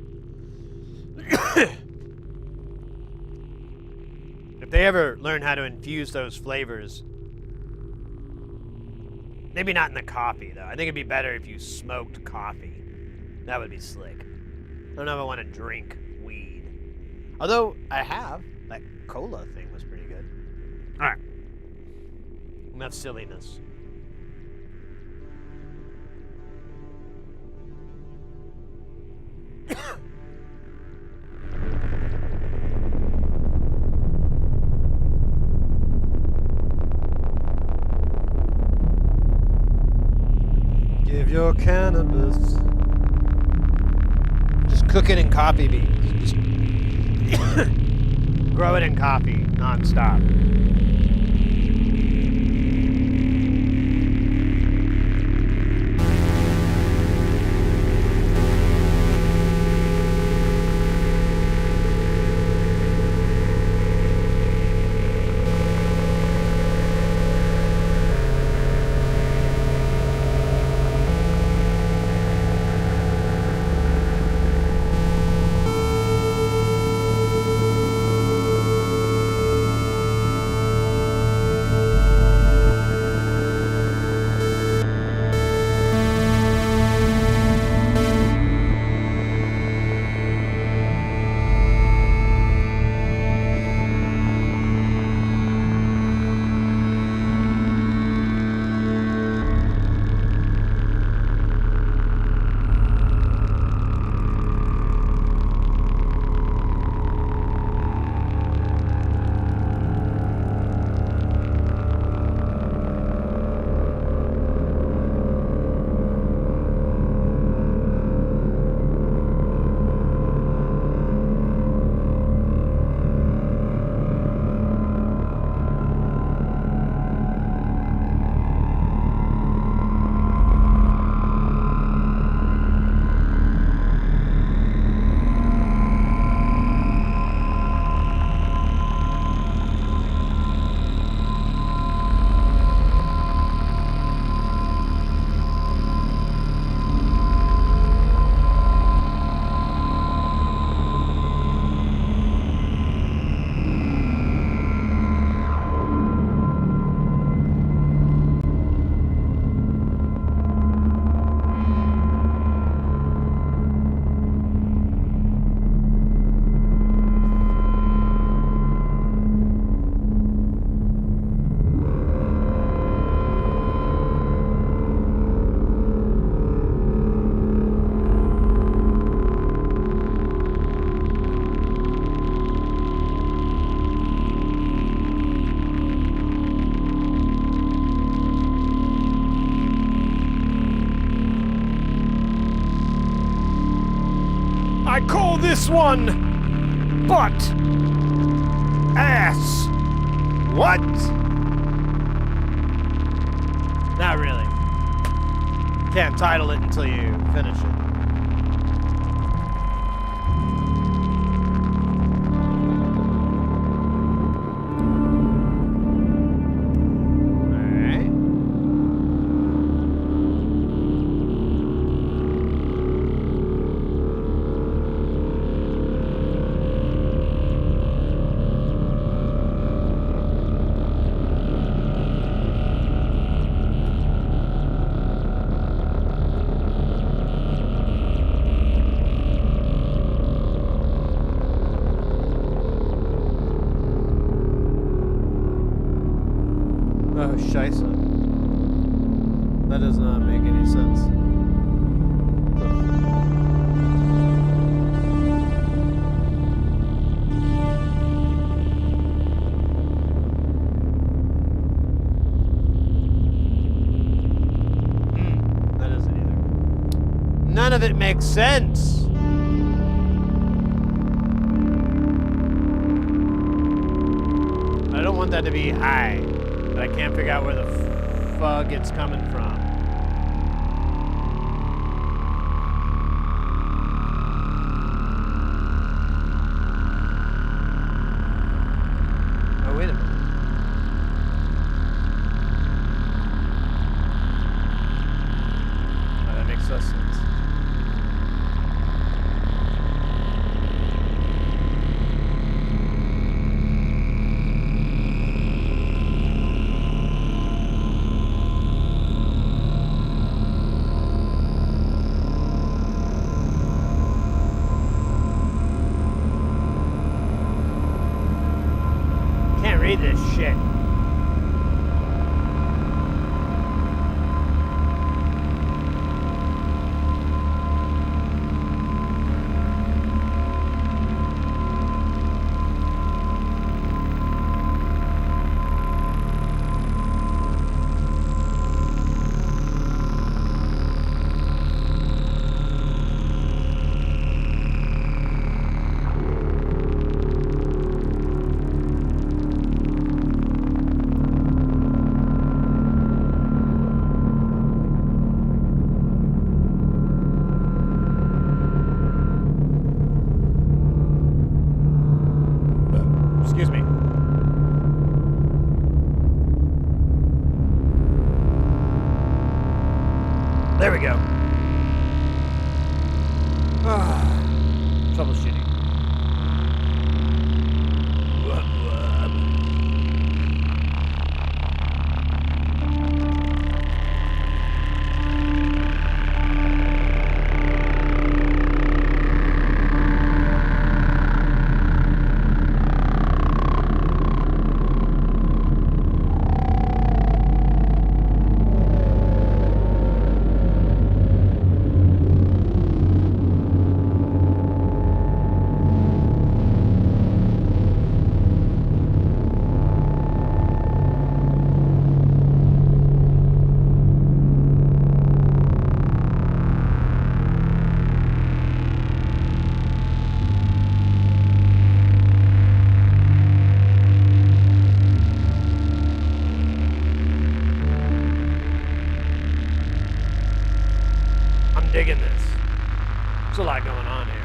Speaker 1: If they ever learn how to infuse those flavors, maybe not in the coffee though. I think it'd be better if you smoked coffee. That would be slick. I don't know if I want to drink weed. Although I have. That cola thing was pretty good. All right. Enough silliness. your cannabis. Just cook it in coffee beans. Just grow it in coffee non-stop. I call this one butt ass. What? Not really. Can't title it until you finish it. Oh, scheisse. That does not make any sense. That doesn't either. None of it makes sense. I don't want that to be high. But I can't figure out where the fuck it's coming from. Oh, wait a minute. Oh, that makes less sense. Read this shit. troubleshooting. Digging this. There's a lot going on here.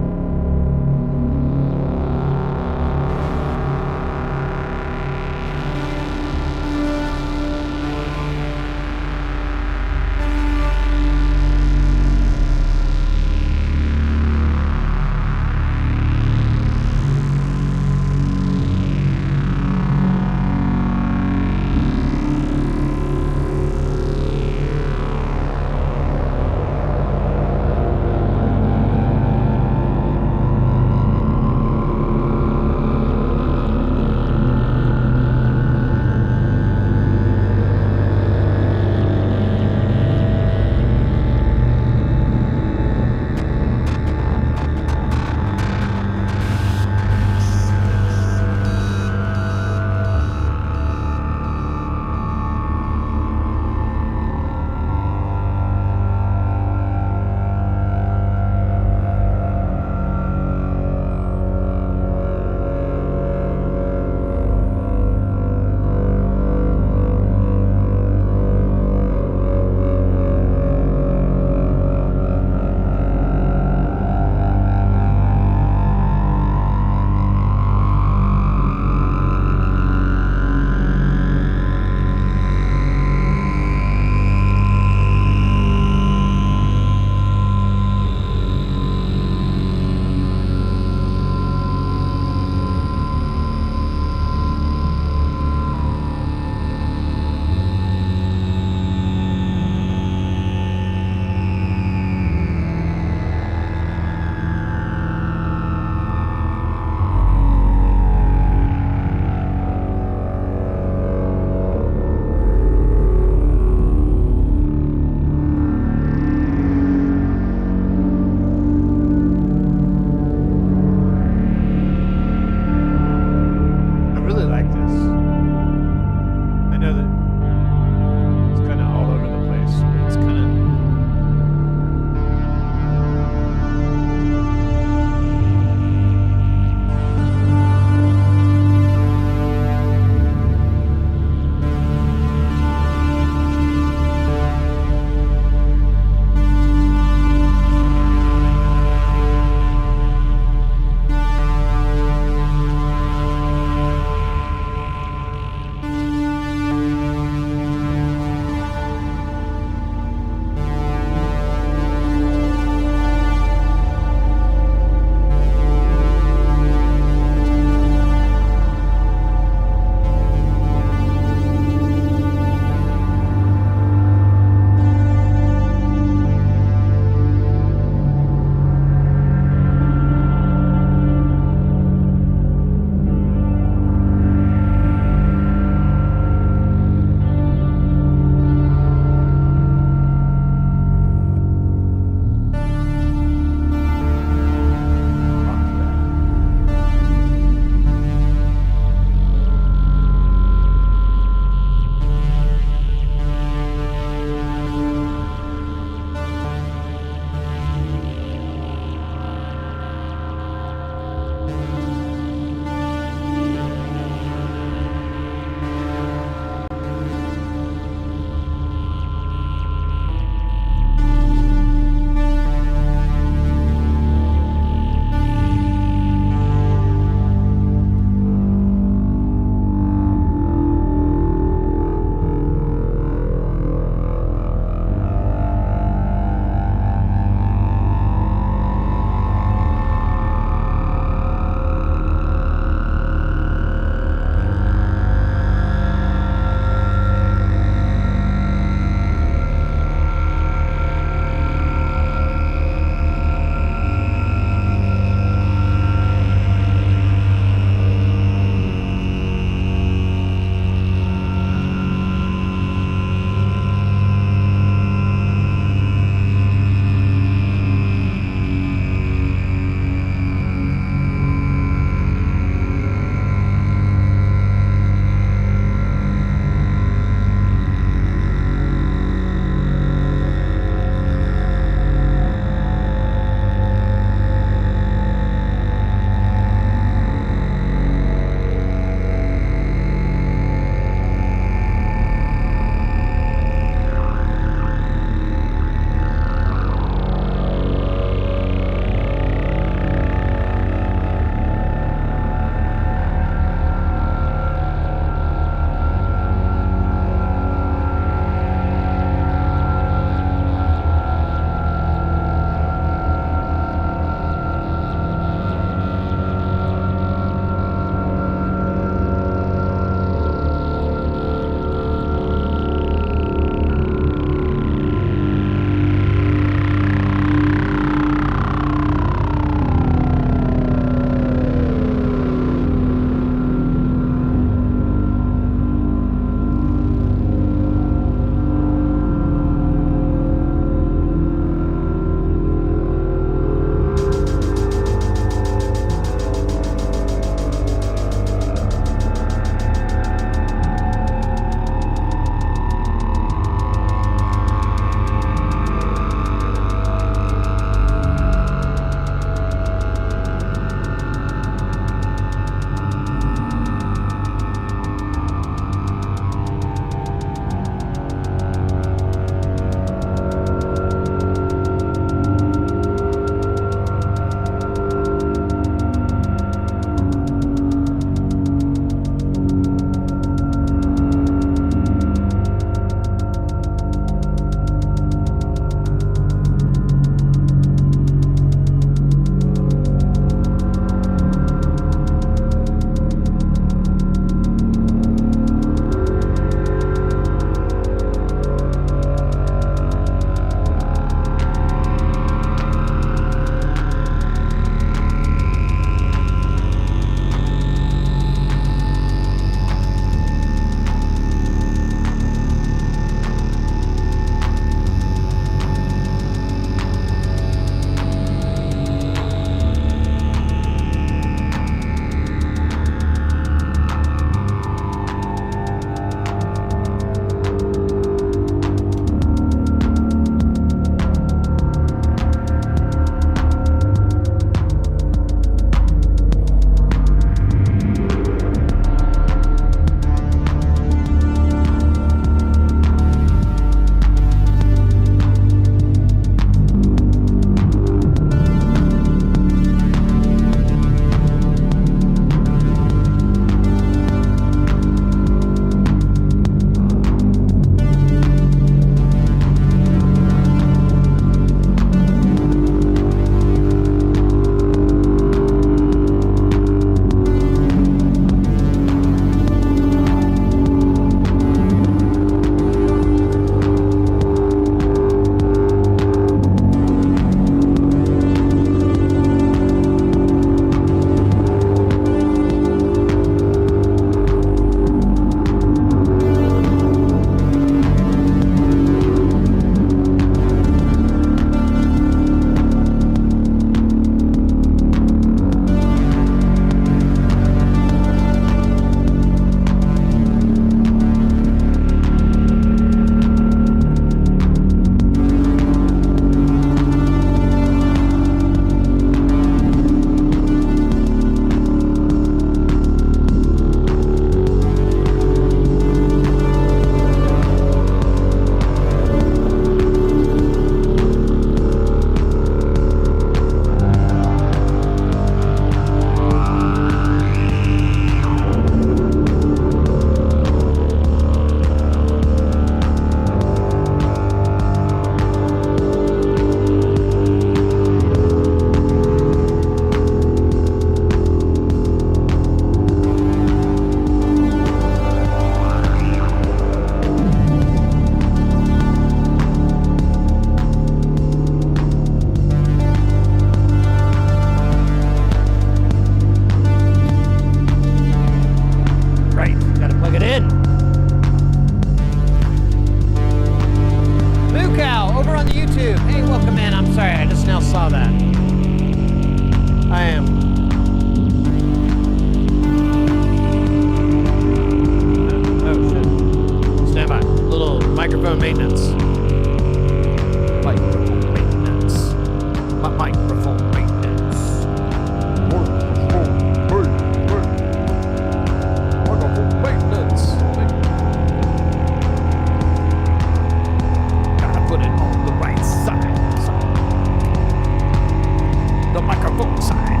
Speaker 1: microphone side.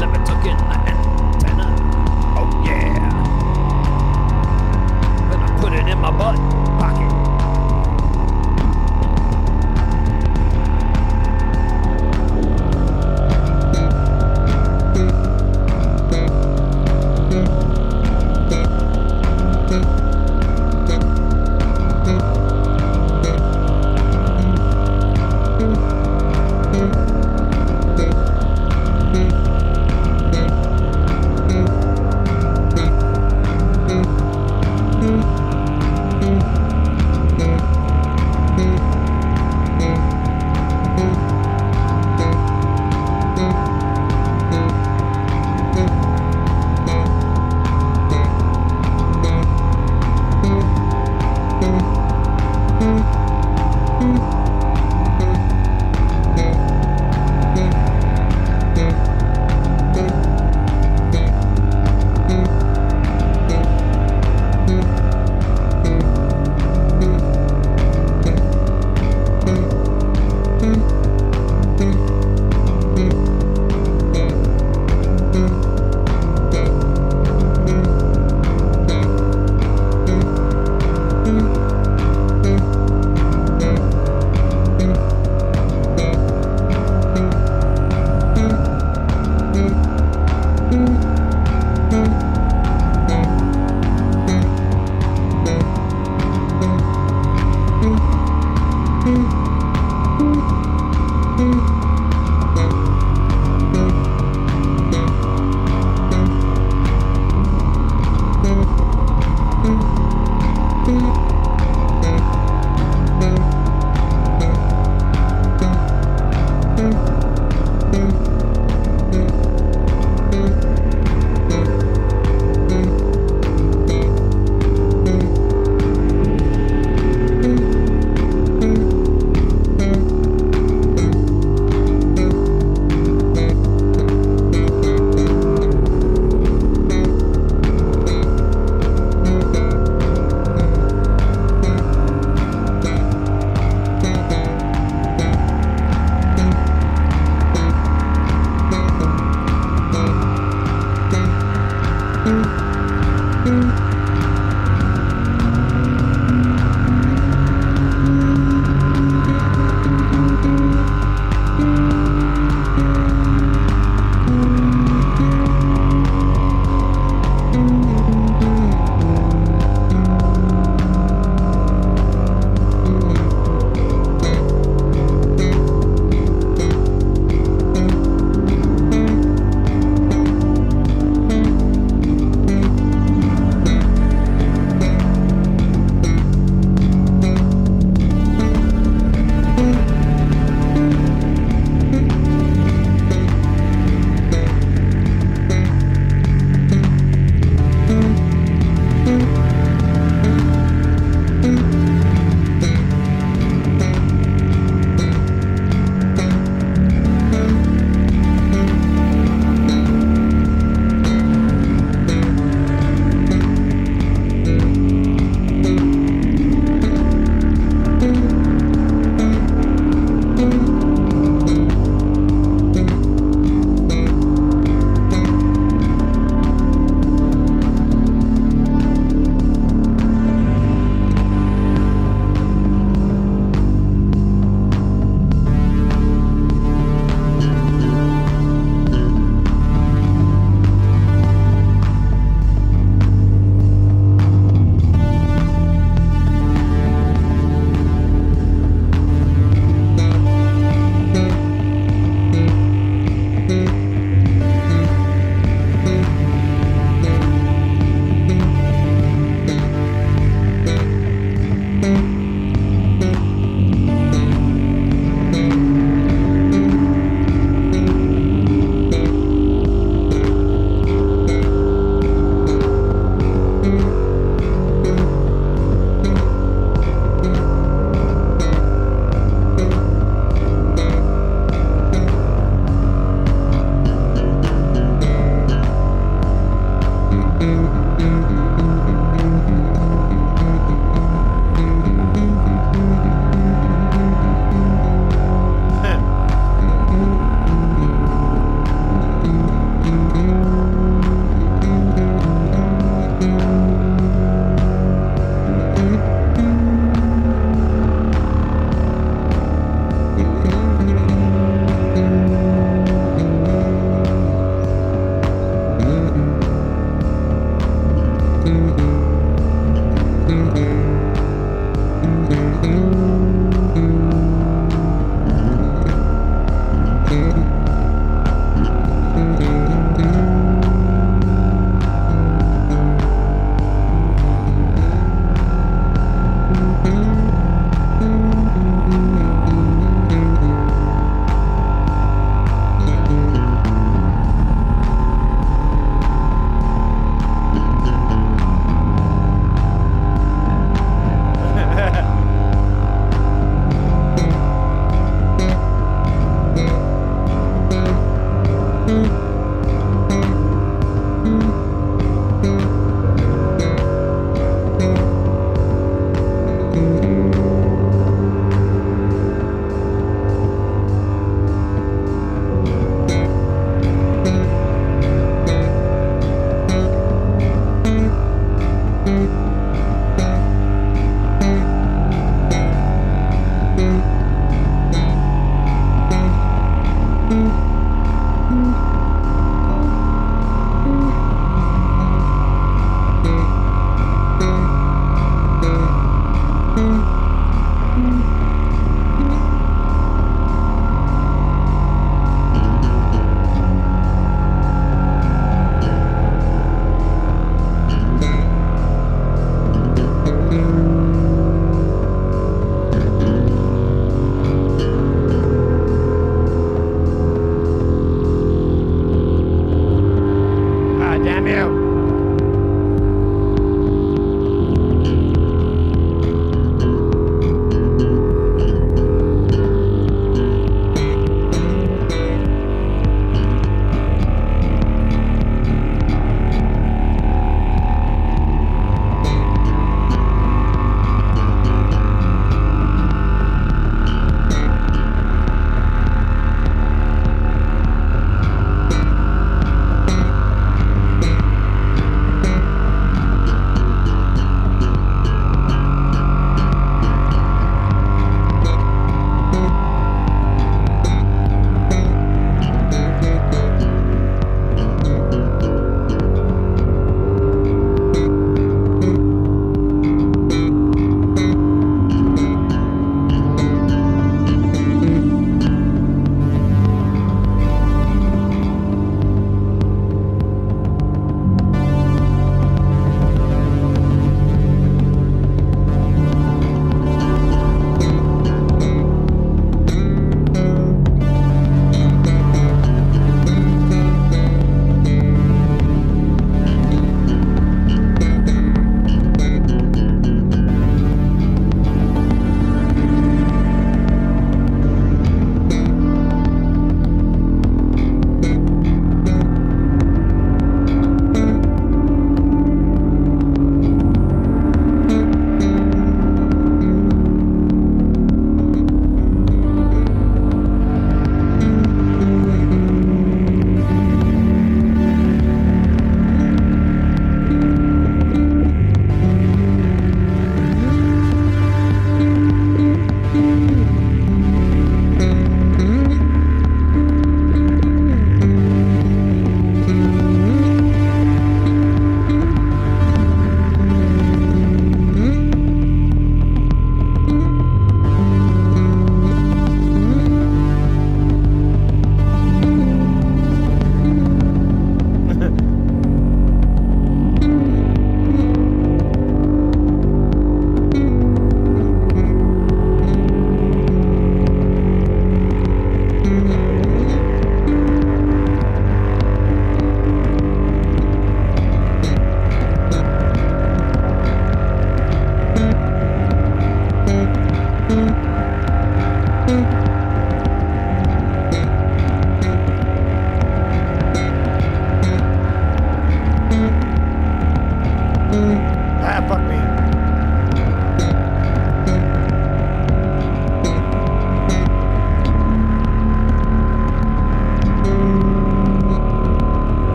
Speaker 1: Let me tuck in the antenna. Oh yeah. Then I put it in my butt pocket.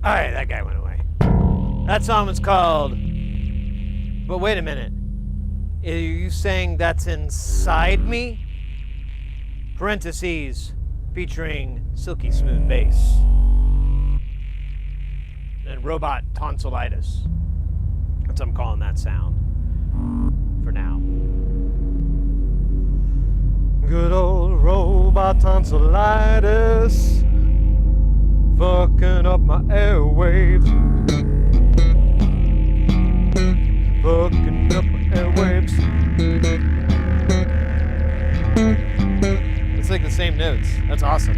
Speaker 1: Alright, that guy went away. That song was called... But wait a minute. Are you saying that's inside me? Parentheses, featuring silky smooth bass. And robot tonsillitis. That's what I'm calling that sound. For now. Good old robot tonsillitis. Fucking up my airwaves. Fucking up my airwaves. It's like the same notes. That's awesome.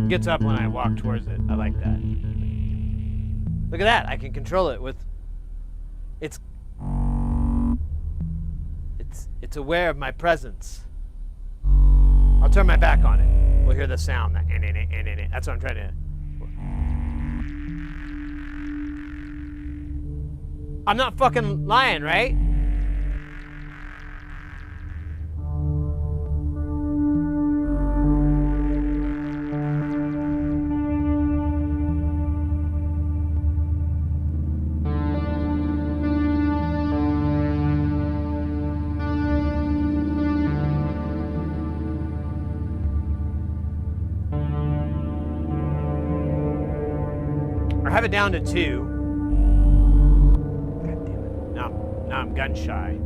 Speaker 1: Gets up when I walk towards it. I like that. Look at that. I can control it with it's aware of my presence. I'll turn my back on it. We'll hear the sound. That's what I'm trying to. I'm not fucking lying, right? I have it down to 2. God damn it. Now I'm gun shy.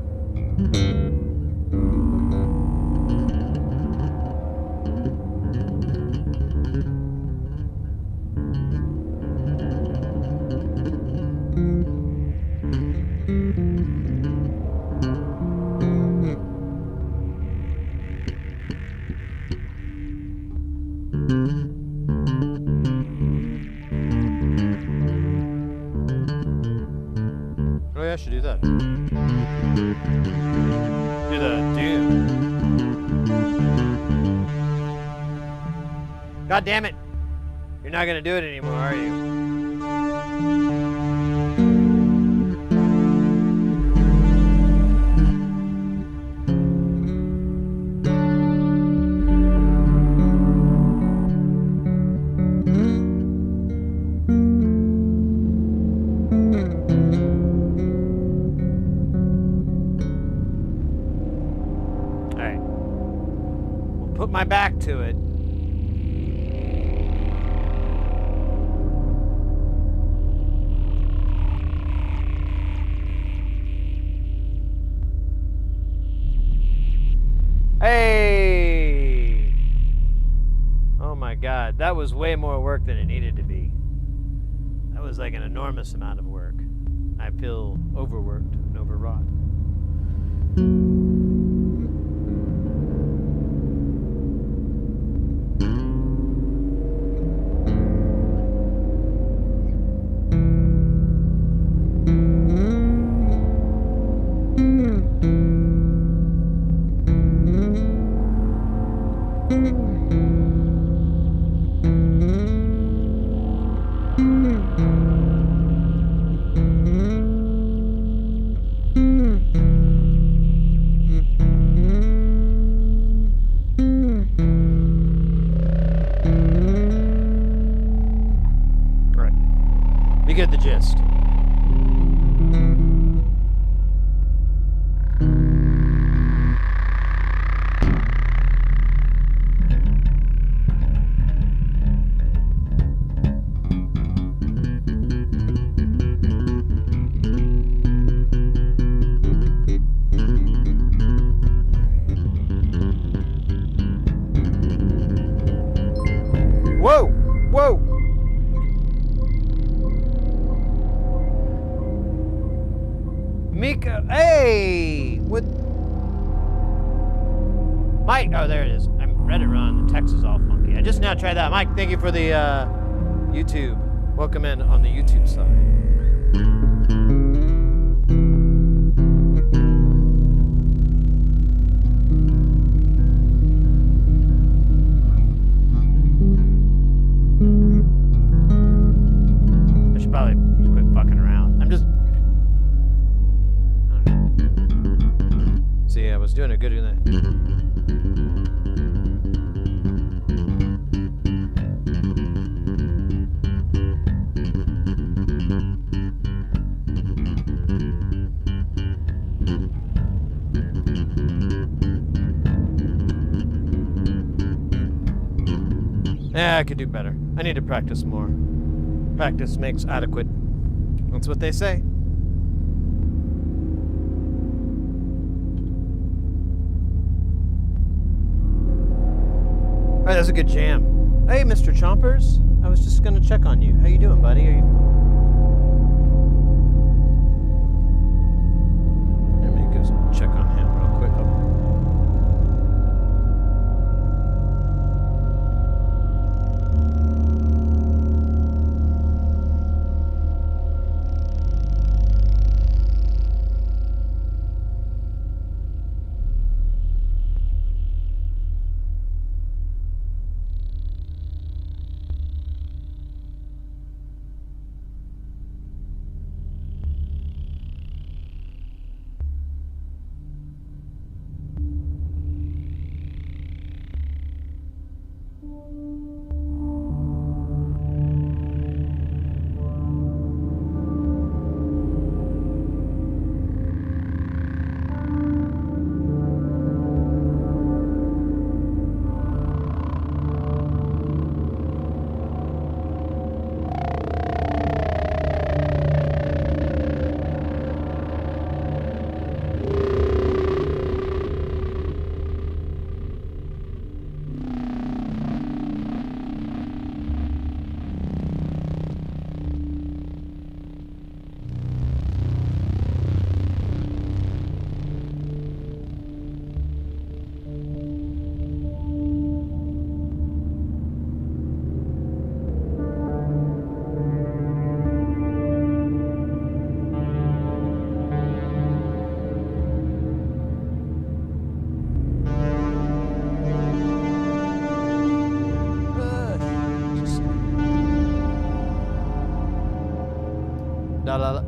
Speaker 1: Oh yeah, I should do that. Do the doom. God damn it. You're not gonna do it anymore, are you? Put my back to it. Hey! Oh my God, that was way more work than it needed to be. That was like an enormous amount of work. I feel overworked and overwrought. You get the gist. Whoa! Whoa! Mika, hey! What? Mike, oh, there it is. I read it wrong. The text is all funky. I just now tried that. Mike, thank you for the YouTube. Welcome in on the YouTube side. I should probably quit fucking around. I was doing a good in it. Yeah, I could do better. I need to practice more. Practice makes adequate. That's what they say. Alright, that's a good jam. Hey, Mr. Chompers. I was just gonna check on you. How you doing, buddy? Are you... Let me go check on him real quick.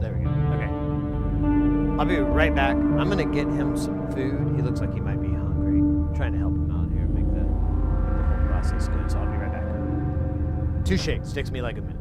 Speaker 1: There we go. Okay. I'll be right back. I'm gonna get him some food. He looks like he might be hungry. I'm trying to help him out here, make the whole process good. So I'll be right back. 2 shakes. Takes me like a minute.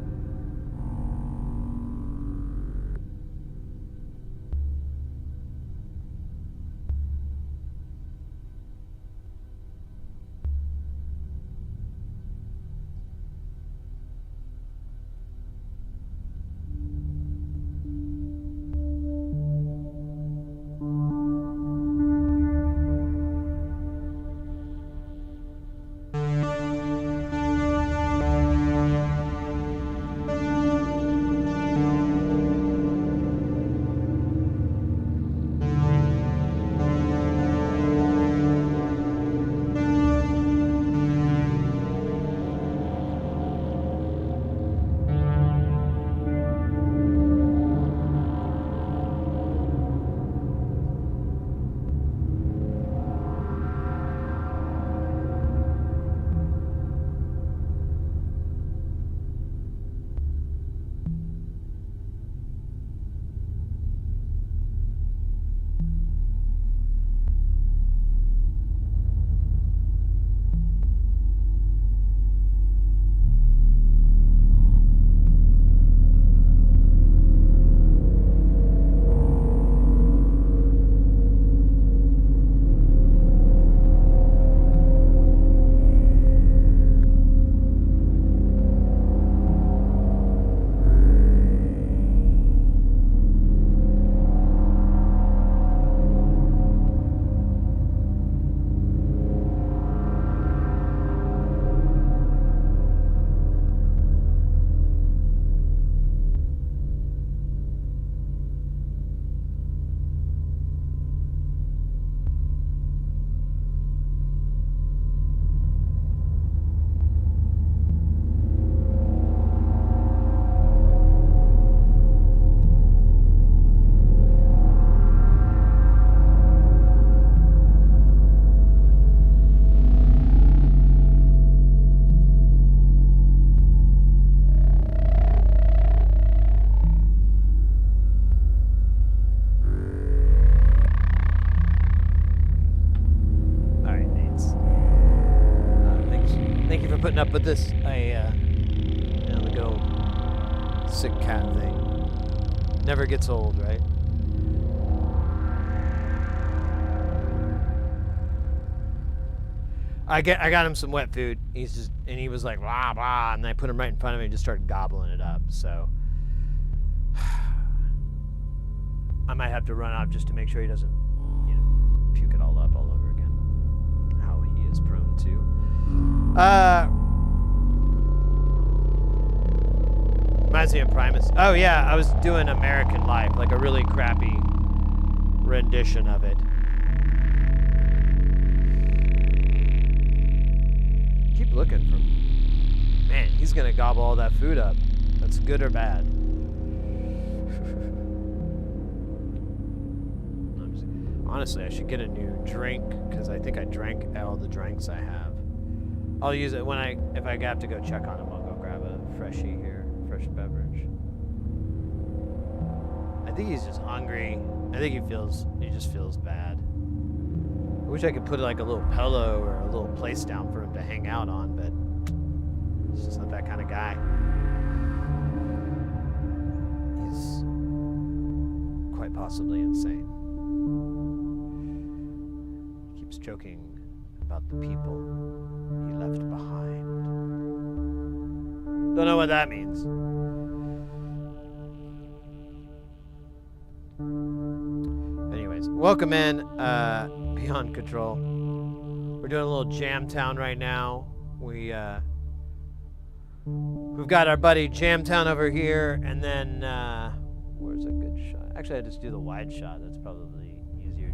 Speaker 1: up with this. The good old sick cat thing. Never gets old, right? I got him some wet food. He was like blah blah, and I put him right in front of me and just started gobbling it up. So I might have to run out just to make sure he doesn't, puke it all up all over again. How he is prone to. Reminds me of Primus. Oh yeah, I was doing American Life, like a really crappy rendition of it. Keep looking for. Man, he's gonna gobble all that food up. That's good or bad. Honestly, I should get a new drink because I think I drank all the drinks I have. I'll use it if I have to go check on him. I'll go grab a freshie here, fresh beverage. I think he's just hungry. I think he just feels bad. I wish I could put like a little pillow or a little place down for him to hang out on, but he's just not that kind of guy. He's quite possibly insane. He keeps joking about the people he left behind. Don't know what that means. Anyways, welcome in Beyond Control. We're doing a little Jamtown right now. We've got our buddy Jamtown over here, and then where's a good shot? Actually, I just do the wide shot. That's probably easier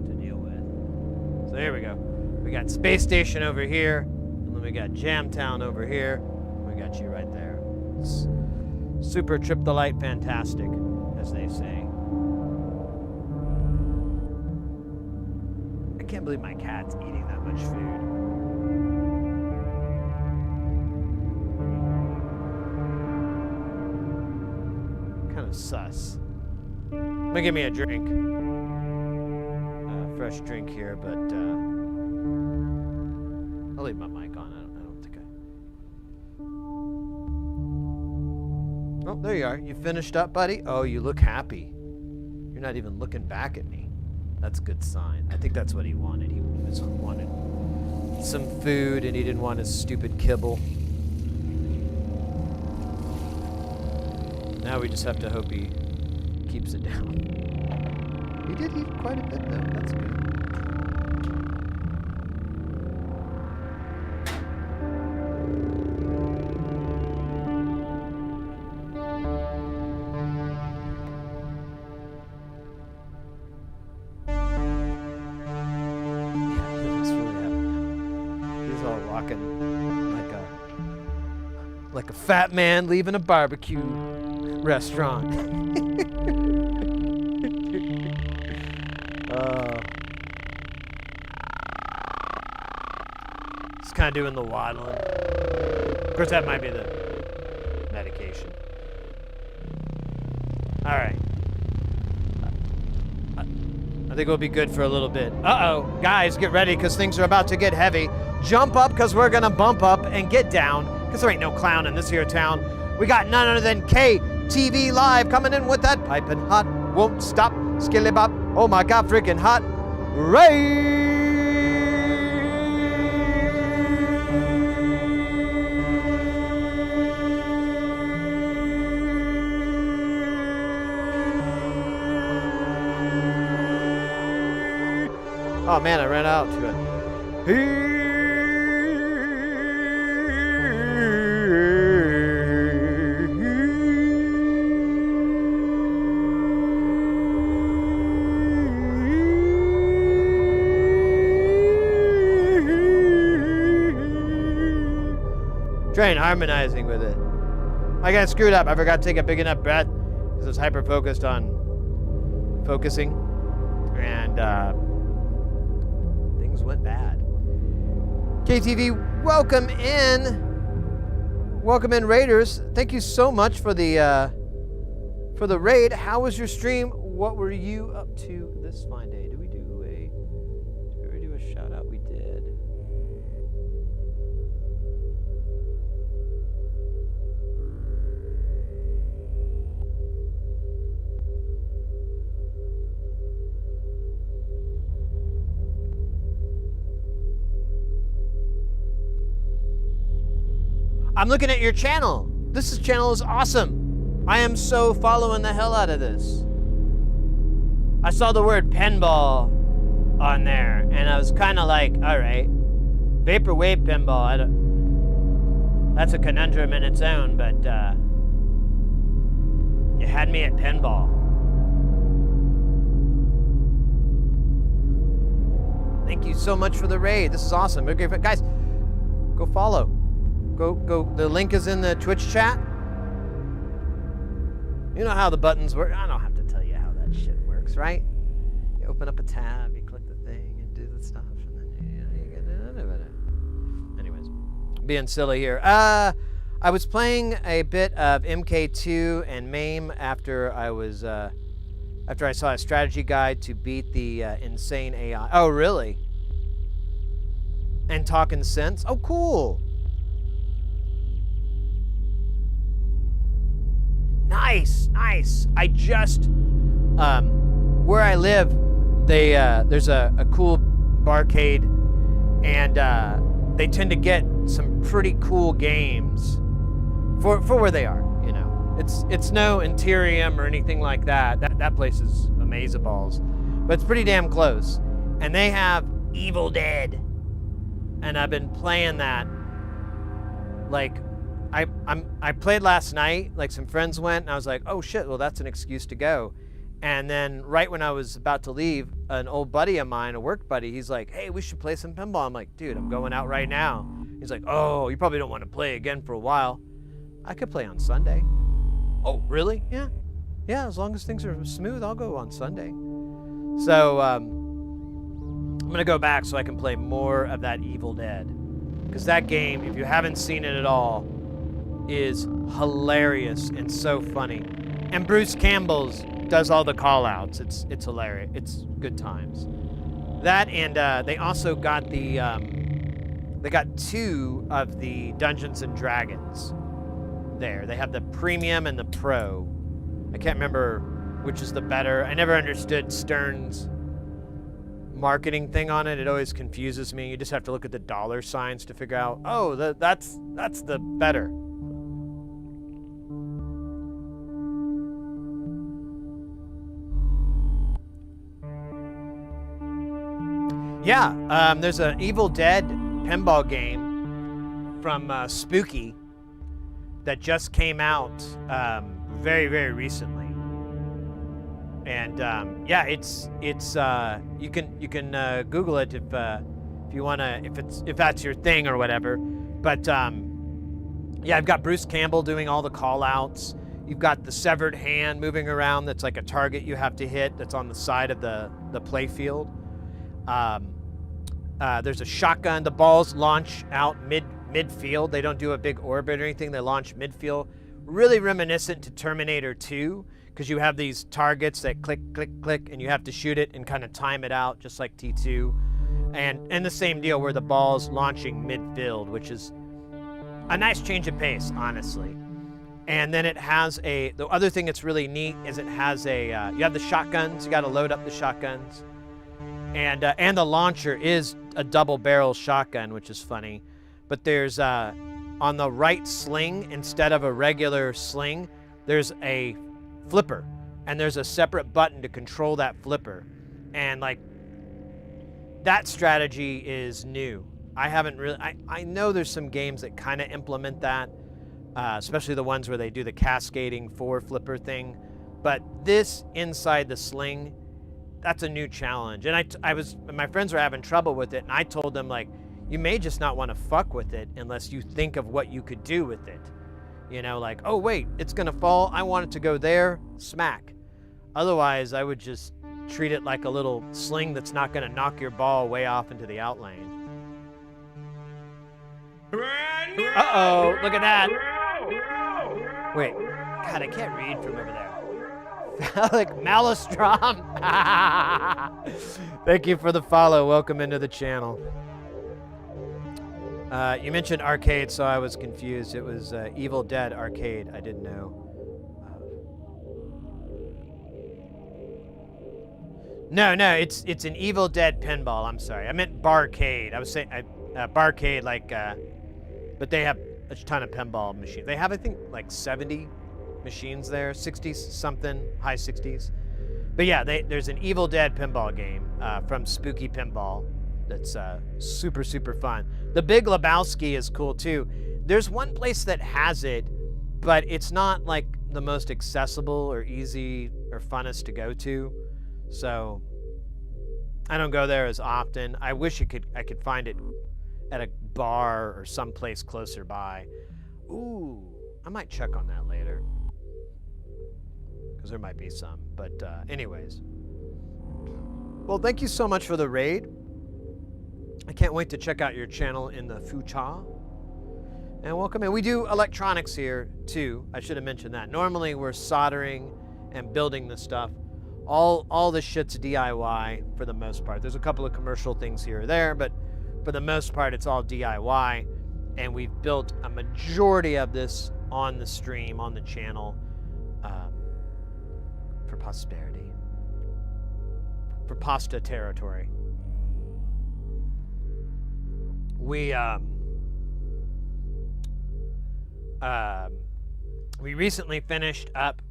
Speaker 1: to deal with. So here we go. We got Spacestation over here, and then we got Jamtown over here. We got you right there. It's super trip the light fantastic, as they say. I can't believe my cat's eating that much food. Kind of sus. I'm gonna give me a drink. Fresh drink here, but I'll leave my mic on. I don't think I... Oh, there you are. You finished up, buddy? Oh, you look happy. You're not even looking back at me. That's a good sign. I think that's what he wanted. He wanted some food, and he didn't want his stupid kibble. Now we just have to hope he keeps it down. He did eat quite a bit, though. That's good. Like a fat man leaving a barbecue restaurant. Just kind of doing the waddling. Of course, that might be the medication. All right. I think we'll be good for a little bit. Uh-oh. Guys, get ready, because things are about to get heavy. Jump up, because we're going to bump up, and get down, because there ain't no clown in this here town. We got none other than KTV Live coming in with that piping hot, won't stop, skilly bop, oh my god, freaking hot, Ray! Oh man, I ran out to it. Trying harmonizing with it. I got screwed up. I forgot to take a big enough breath because I was hyper focused on focusing, and things went bad. KTV, welcome in, Raiders. Thank you so much for the raid. How was your stream? What were you up to this fine day? Did we do a shout out? We did. I'm looking at your channel. This channel is awesome. I am so following the hell out of this. I saw the word pinball on there, and I was kind of like, all right, vaporwave pinball. That's a conundrum in its own, but you had me at pinball. Thank you so much for the raid. This is awesome. Okay, guys, go follow. Go. The link is in the Twitch chat. You know how the buttons work. I don't have to tell you how that shit works, right? You open up a tab, you click the thing, and do the stuff, and then you get it. Anyways, being silly here. I was playing a bit of MK2 and MAME after I saw a strategy guide to beat the insane AI. Oh, really? And talking synths? Oh, cool. Nice. I just, where I live, there's a cool barcade, and they tend to get some pretty cool games for where they are. You know, it's no Interium or anything like that. That place is amazeballs, but it's pretty damn close. And they have Evil Dead, and I've been playing that. Like, I played last night. Like, some friends went, and I was like, oh shit, well that's an excuse to go. And then right when I was about to leave, an old buddy of mine, a work buddy, he's like, hey, we should play some pinball. I'm like, dude, I'm going out right now. He's like, oh, you probably don't want to play again for a while. I could play on Sunday. Oh, really? Yeah, as long as things are smooth, I'll go on Sunday. So I'm gonna go back so I can play more of that Evil Dead, because that game, if you haven't seen it at all, is hilarious and so funny. And Bruce Campbell's does all the call-outs. It's hilarious. It's good times. That, and they also got the they got 2 of the Dungeons and Dragons there. They have the Premium and the Pro. I can't remember which is the better. I never understood Stern's marketing thing on it. It always confuses me. You just have to look at the dollar signs to figure out, oh, that's the better. Yeah, there's an Evil Dead pinball game from Spooky that just came out very, very recently, and yeah, it's you can Google it if you wanna, if that's your thing or whatever. But yeah, I've got Bruce Campbell doing all the call outs. You've got the severed hand moving around that's like a target you have to hit that's on the side of the play field. There's a shotgun. The balls launch out midfield. They don't do a big orbit or anything. They launch midfield. Really reminiscent to Terminator 2, because you have these targets that click, click, click, and you have to shoot it and kind of time it out, just like T2. And the same deal where the ball's launching midfield, which is a nice change of pace, honestly. And then it has the other thing that's really neat is it has you have the shotguns. You got to load up the shotguns. And the launcher is a double barrel shotgun, which is funny. But there's on the right sling, instead of a regular sling, there's a flipper, and there's a separate button to control that flipper. And like, that strategy is new. I haven't really, I know there's some games that kind of implement that, especially the ones where they do the cascading 4 flipper thing. But this inside the sling, that's a new challenge. And my friends were having trouble with it, and I told them, like, you may just not want to fuck with it unless you think of what you could do with it. You know, like, oh wait, it's gonna fall, I want it to go there, smack. Otherwise, I would just treat it like a little sling that's not gonna knock your ball way off into the out lane. Uh-oh, look at that. Wait, God, I can't read from over there. Like Malistrom. Thank you for the follow. Welcome into the channel. You mentioned arcade, so I was confused. It was Evil Dead arcade. I didn't know. No, it's an Evil Dead pinball. I'm sorry. I meant barcade. I was saying barcade, like, but they have a ton of pinball machines. They have, I think, like 70 machines there, 60 something, high 60s. But yeah, there's an Evil Dead pinball game from Spooky Pinball that's super, super fun. The Big Lebowski is cool too. There's one place that has it, but it's not like the most accessible or easy or funnest to go to. So I don't go there as often. I wish I could find it at a bar or someplace closer by. Ooh, I might check on that later, because there might be some. But anyways. Well, thank you so much for the raid. I can't wait to check out your channel in the future. And welcome in. We do electronics here too. I should have mentioned that. Normally we're soldering and building the stuff. All the shit's DIY for the most part. There's a couple of commercial things here or there, but for the most part it's all DIY. And we've built a majority of this on the stream, on the channel, for prosperity. For pasta territory. We recently finished up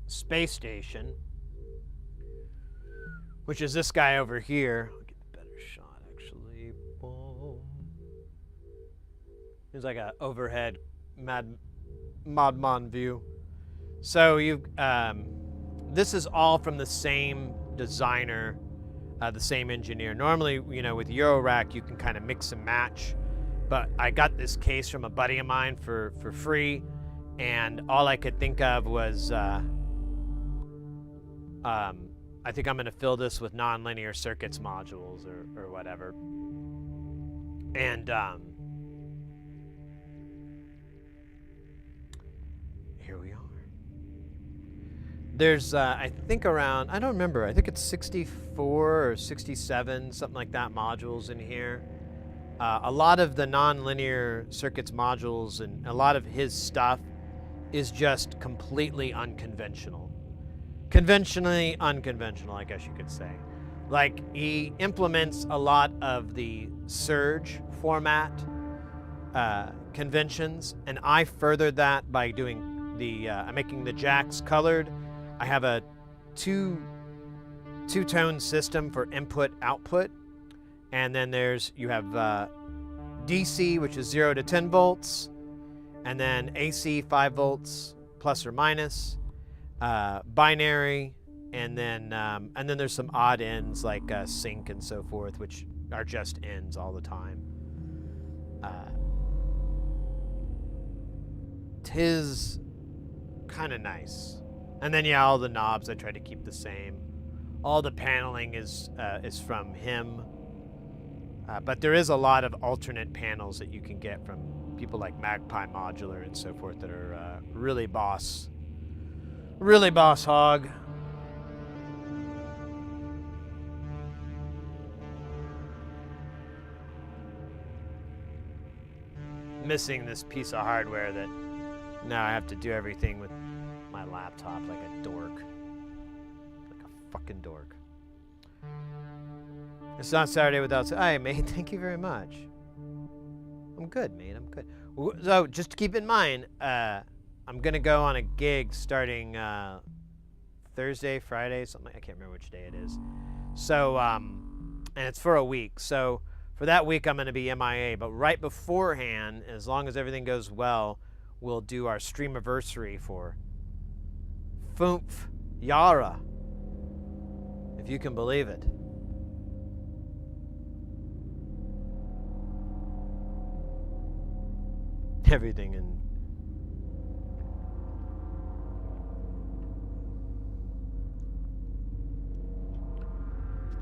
Speaker 1: Spacestation, which is this guy over here. I'll get a better shot, actually. Boom. It's like an overhead Modmon view. So this is all from the same designer, the same engineer. Normally, with eurorack, you can kind of mix and match. But I got this case from a buddy of mine for free, and all I could think of was, I think I'm going to fill this with nonlinear circuits modules or whatever. And here we are. There's, I think around, I don't remember, I think it's 64 or 67, something like that, modules in here. A lot of the nonlinear circuits modules and a lot of his stuff is just completely unconventional. Conventionally unconventional, I guess you could say. Like, he implements a lot of the surge format conventions, and I furthered that by doing I'm making the jacks colored. I have a two-tone system for input-output. And then you have DC, which is 0 to 10 volts, and then AC 5 volts plus or minus, binary, and then there's some odd ends like sync and so forth, which are just ends all the time. Tis kind of nice. And then all the knobs I try to keep the same. All the paneling is from him. But there is a lot of alternate panels that you can get from people like Magpie Modular and so forth that are really boss hog. Missing this piece of hardware that now I have to do everything with my laptop like a dork. Like a fucking dork. It's not Saturday without... Hey, mate, thank you very much. I'm good, mate, I'm good. So, just to keep in mind, I'm going to go on a gig starting Thursday, Friday, something I can't remember which day it is. So, and it's for a week. So, for that week, I'm going to be MIA. But right beforehand, as long as everything goes well, we'll do our streamiversary for Foomf Yara. If you can believe it. Everything in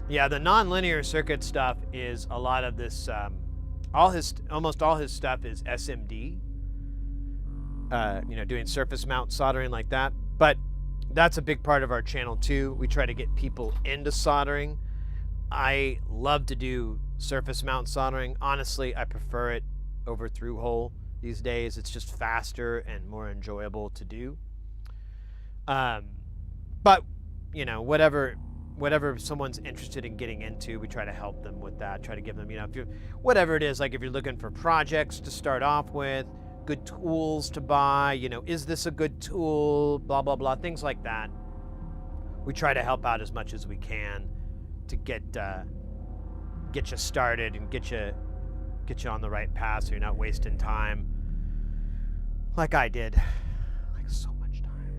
Speaker 1: the nonlinear circuit stuff is a lot of this. Almost all his stuff is SMD. Doing surface mount soldering like that. But that's a big part of our channel too. We try to get people into soldering. I love to do surface mount soldering. Honestly, I prefer it over through hole. These days, it's just faster and more enjoyable to do. But whatever someone's interested in getting into, we try to help them with that. Try to give them, whatever it is. Like if you're looking for projects to start off with, good tools to buy, you know, is this a good tool, blah, blah, blah, things like that. We try to help out as much as we can to get you started and get you on the right path so you're not wasting time like I did. Like so much time.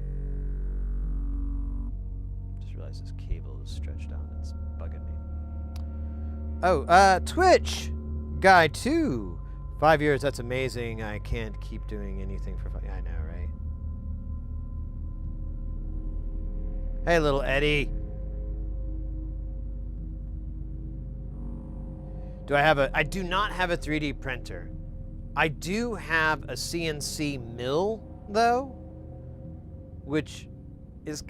Speaker 1: Just realized this cable is stretched out and it's bugging me. Oh, Twitch guy 2. 5 years, that's amazing. I can't keep doing anything for 5. Yeah, I know, right? Hey, little Eddie. I do not have a 3D printer. I do have a CNC mill, though, which is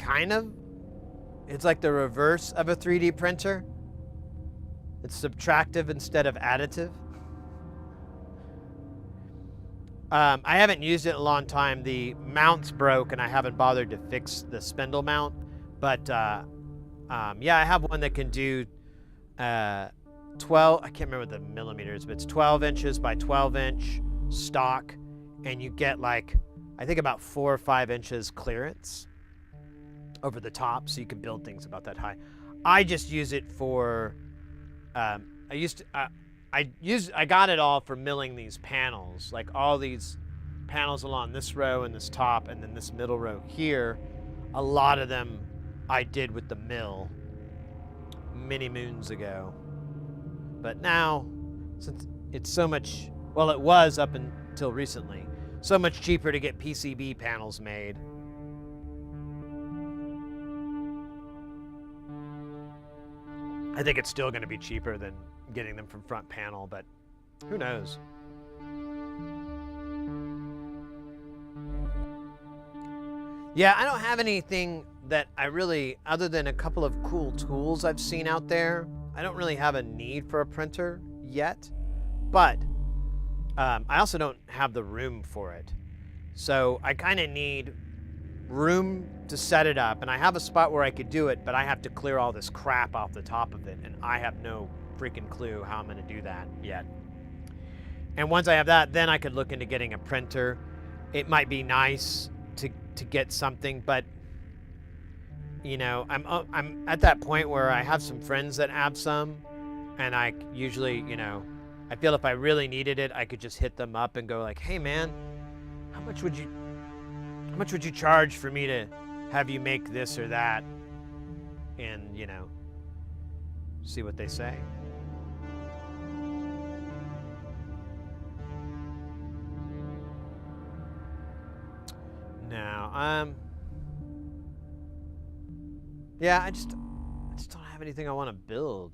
Speaker 1: it's like the reverse of a 3D printer. It's subtractive instead of additive. I haven't used it in a long time. The mount's broke and I haven't bothered to fix the spindle mount. But yeah, I have one that can do 12, I can't remember the millimeters, but it's 12 inches by 12 inch stock. And you get like, I think about 4 or 5 inches clearance over the top. So you can build things about that high. I just use it for, I got it all for milling these panels, like all these panels along this row and this top and then this middle row here. A lot of them I did with the mill many moons ago. But now, since it's so much, well, it was up until recently, so much cheaper to get PCB panels made. I think it's still going to be cheaper than getting them from front panel, but who knows? Yeah, I don't have anything that I really, other than a couple of cool tools I've seen out there, I don't really have a need for a printer yet, but I also don't have the room for it. So I kind of need room to set it up, and I have a spot where I could do it, but I have to clear all this crap off the top of it, and I have no freaking clue how I'm going to do that yet. And once I have that, then I could look into getting a printer. It might be nice to get something, but you know, I'm at that point where I have some friends that have some, and I usually, you know, I feel if I really needed it, I could just hit them up and go like, hey man, how much would you charge for me to have you make this or that? And, you know, see what they say. Now, yeah, I just don't have anything I want to build.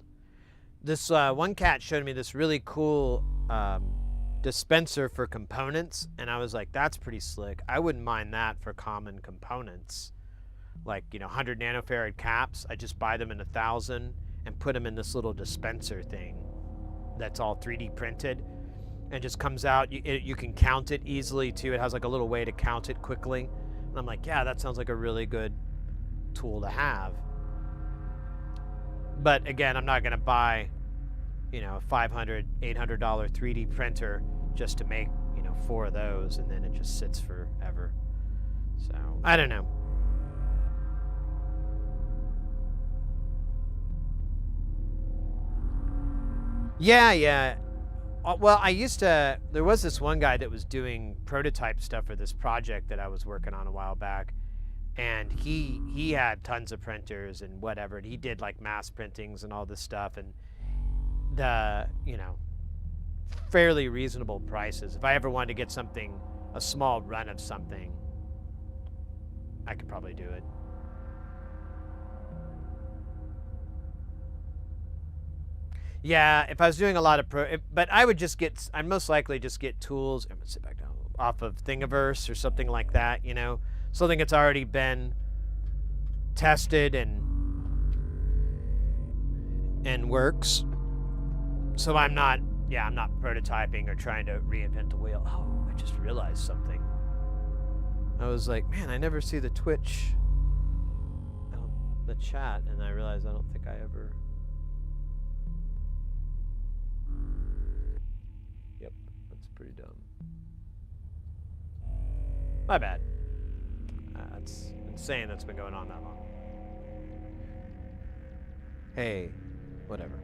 Speaker 1: This one cat showed me this really cool dispenser for components, and I was like, that's pretty slick. I wouldn't mind that for common components, like, you know, 100 nanofarad caps. I just buy them in 1,000 and put them in this little dispenser thing that's all 3D printed and just comes out. You can count it easily too. It has like a little way to count it quickly, and I'm like, yeah, that sounds like a really good tool to have. But again, I'm not going to buy, you know, a $500, $800 3D printer just to make, you know, 4 of those, and then it just sits forever. So, I don't know. Yeah. Well, there was this one guy that was doing prototype stuff for this project that I was working on a while back. And he had tons of printers and whatever, and he did like mass printings and all this stuff, and you know, fairly reasonable prices. If I ever wanted to get something, a small run of something, I could probably do it. Yeah, if I was doing a lot of but I'd most likely just get tools. I'm gonna sit back down off of Thingiverse or something like that, you know. Something that's already been tested and works. So I'm not prototyping or trying to reinvent the wheel. Oh, I just realized something. I was like, man, I never see the Twitch, the chat, and I realized I don't think I ever. Yep, that's pretty dumb. My bad. That's insane that's been going on that long. Hey, whatever.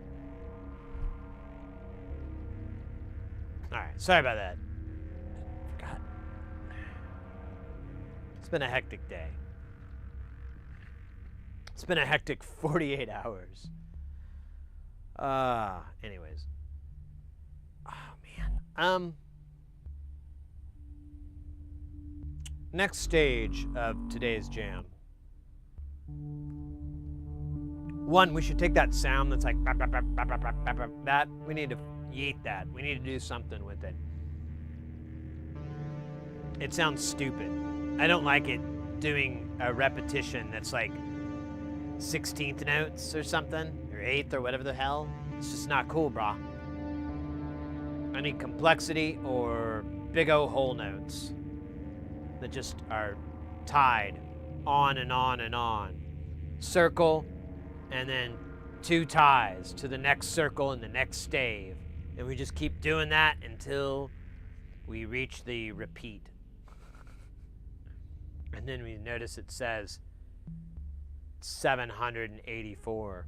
Speaker 1: Alright, sorry about that. Forgot. It's been a hectic day. It's been a hectic 48 hours. Anyways. Oh, man. Next stage of today's jam. One, we should take that sound that's like that. We need to yeet that. We need to do something with it. It sounds stupid. I don't like it doing a repetition that's like 16th notes or something, or 8th or whatever the hell. It's just not cool, brah. I need complexity or big O whole notes that just are tied on and on and on. Circle, and then 2 ties to the next circle and the next stave. And we just keep doing that until we reach the repeat. And then we notice it says 784.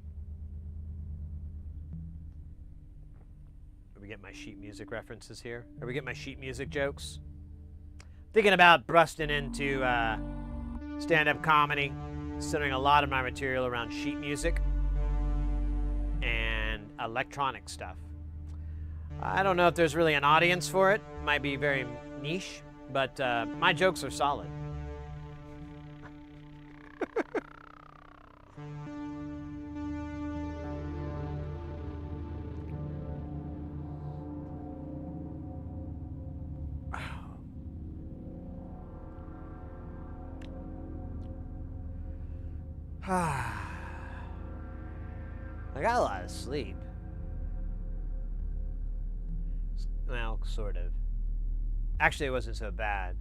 Speaker 1: Are we getting my sheet music references here? Are we getting my sheet music jokes? Thinking about busting into stand-up comedy, centering a lot of my material around sheet music and electronic stuff. I don't know if there's really an audience for it. Might be very niche, but my jokes are solid. I got a lot of sleep. Well, sort of. Actually, it wasn't so bad.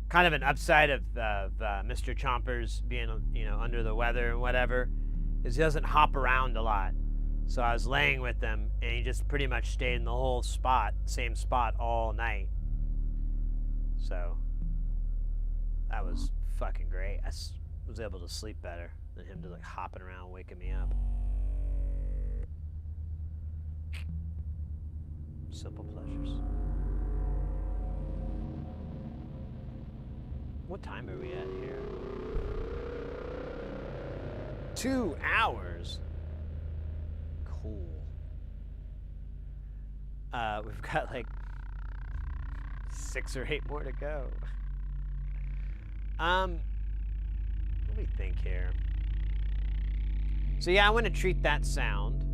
Speaker 1: Kind of an upside of Mr. Chompers being, under the weather and whatever, is he doesn't hop around a lot. So I was laying with him, and he just pretty much stayed in the whole spot, same spot all night. So that was fucking great. I was able to sleep better than him just like hopping around, waking me up. Simple pleasures. What time are we at here? 2 hours. Cool. We've got like 6 or 8 more to go. Let me think here. So yeah, I want to treat that sound.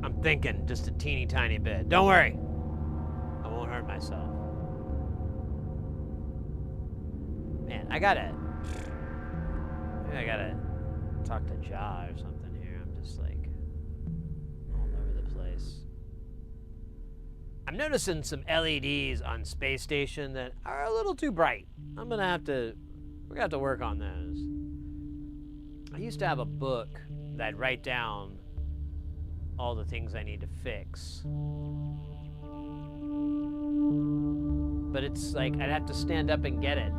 Speaker 1: I'm thinking just a teeny tiny bit. Don't worry. I won't hurt myself. Man, I gotta talk to Ja or something here. I'm just like all over the place. I'm noticing some LEDs on Spacestation that are a little too bright. We're gonna have to work on those. I used to have a book that I'd write down all the things I need to fix. But it's like I'd have to stand up and get it.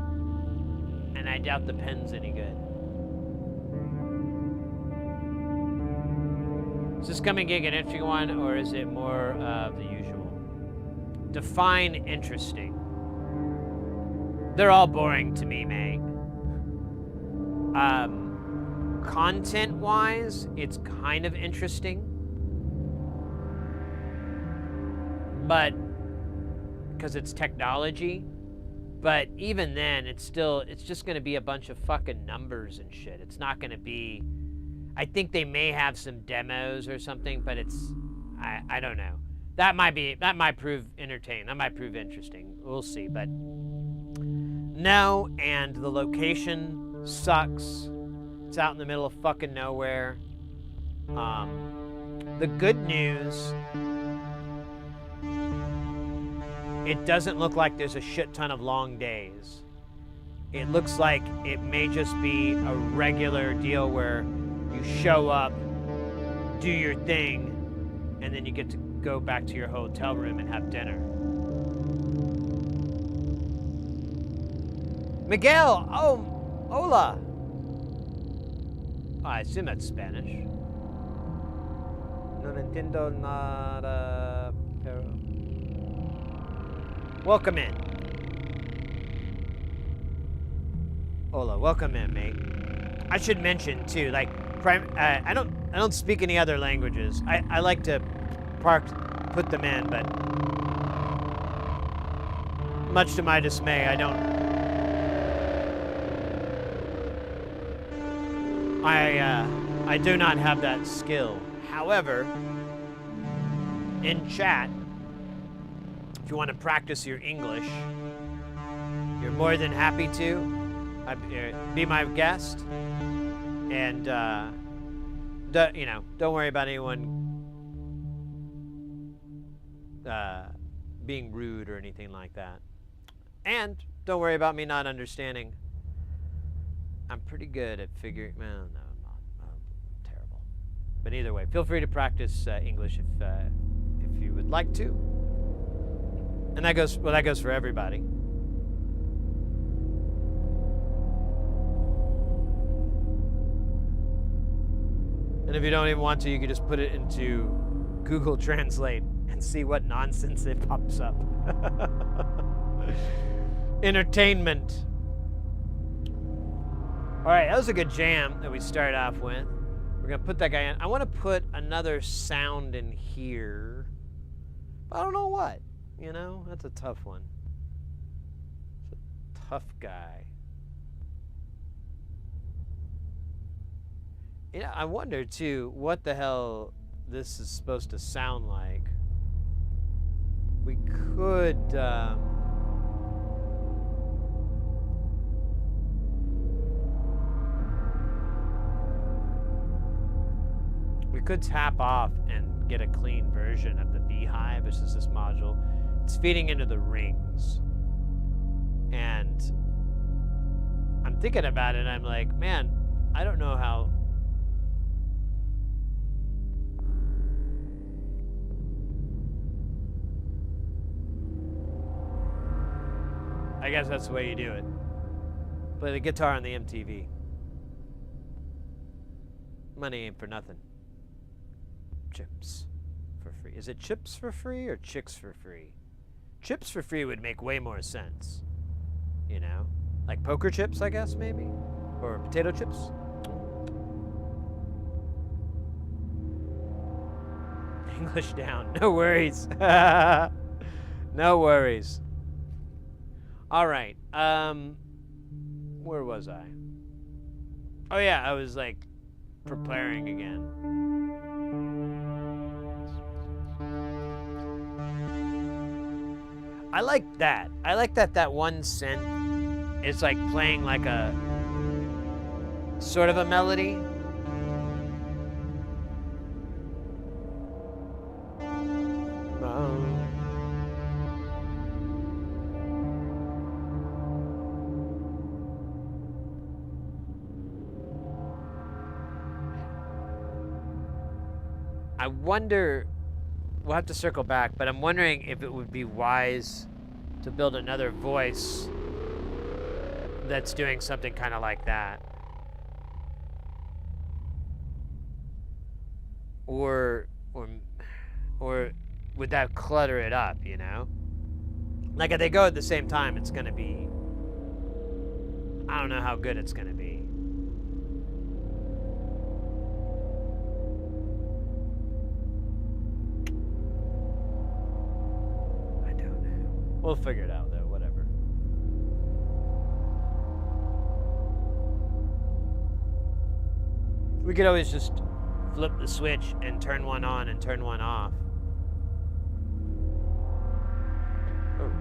Speaker 1: And I doubt the pen's any good. Is this coming gig an interesting one, or is it more of the usual? Define interesting. They're all boring to me, May. Content-wise, it's kind of interesting. But, because it's technology. But even then, it's just going to be a bunch of fucking numbers and shit. It's not going to be, I think they may have some demos or something, but I don't know. That might prove entertaining. That might prove interesting. We'll see, but no, and the location sucks. It's out in the middle of fucking nowhere. The good news, it doesn't look like there's a shit ton of long days. It looks like it may just be a regular deal where you show up, do your thing, and then you get to go back to your hotel room and have dinner. Miguel! Oh, hola! I assume that's Spanish. No entiendo nada, pero... Welcome in. Hola, welcome in, mate. I should mention too, like, I don't speak any other languages. I like to put them in, but much to my dismay, I don't. I do not have that skill. However, in chat, if you want to practice your English, you're more than happy to. Be my guest, and you know, don't worry about anyone being rude or anything like that, and don't worry about me not understanding. I'm pretty good at figuring. Well, no, I'm not. I'm terrible. But either way, feel free to practice English if you would like to, and that goes for everybody. And if you don't even want to, you can just put it into Google Translate and see what nonsense it pops up. Entertainment. All right, that was a good jam that we started off with. We're going to put that guy in. I want to put another sound in here. I don't know what. You know, that's a tough one. It's a tough guy. You know, I wonder, too, what the hell this is supposed to sound like. We could... we could tap off and get a clean version of the beehive. This is this module. It's feeding into the rings. And I'm thinking about it, and I'm like, man, I don't know how... I guess that's the way you do it. Play the guitar on the MTV. Money ain't for nothing. Chips for free. Is it chips for free or chicks for free? Chips for free would make way more sense. You know? Like poker chips, I guess, maybe? Or potato chips? English down. No worries. No worries. All right. Where was I? Oh yeah, I was like preparing again. I like that. I like that one synth is like playing like a sort of a melody. I wonder, we'll have to circle back, but I'm wondering if it would be wise to build another voice that's doing something kind of like that. Or would that clutter it up, you know? Like if they go at the same time, it's gonna be, I don't know how good it's gonna be. We'll figure it out, though. Whatever. We could always just flip the switch and turn one on and turn one off. Oh.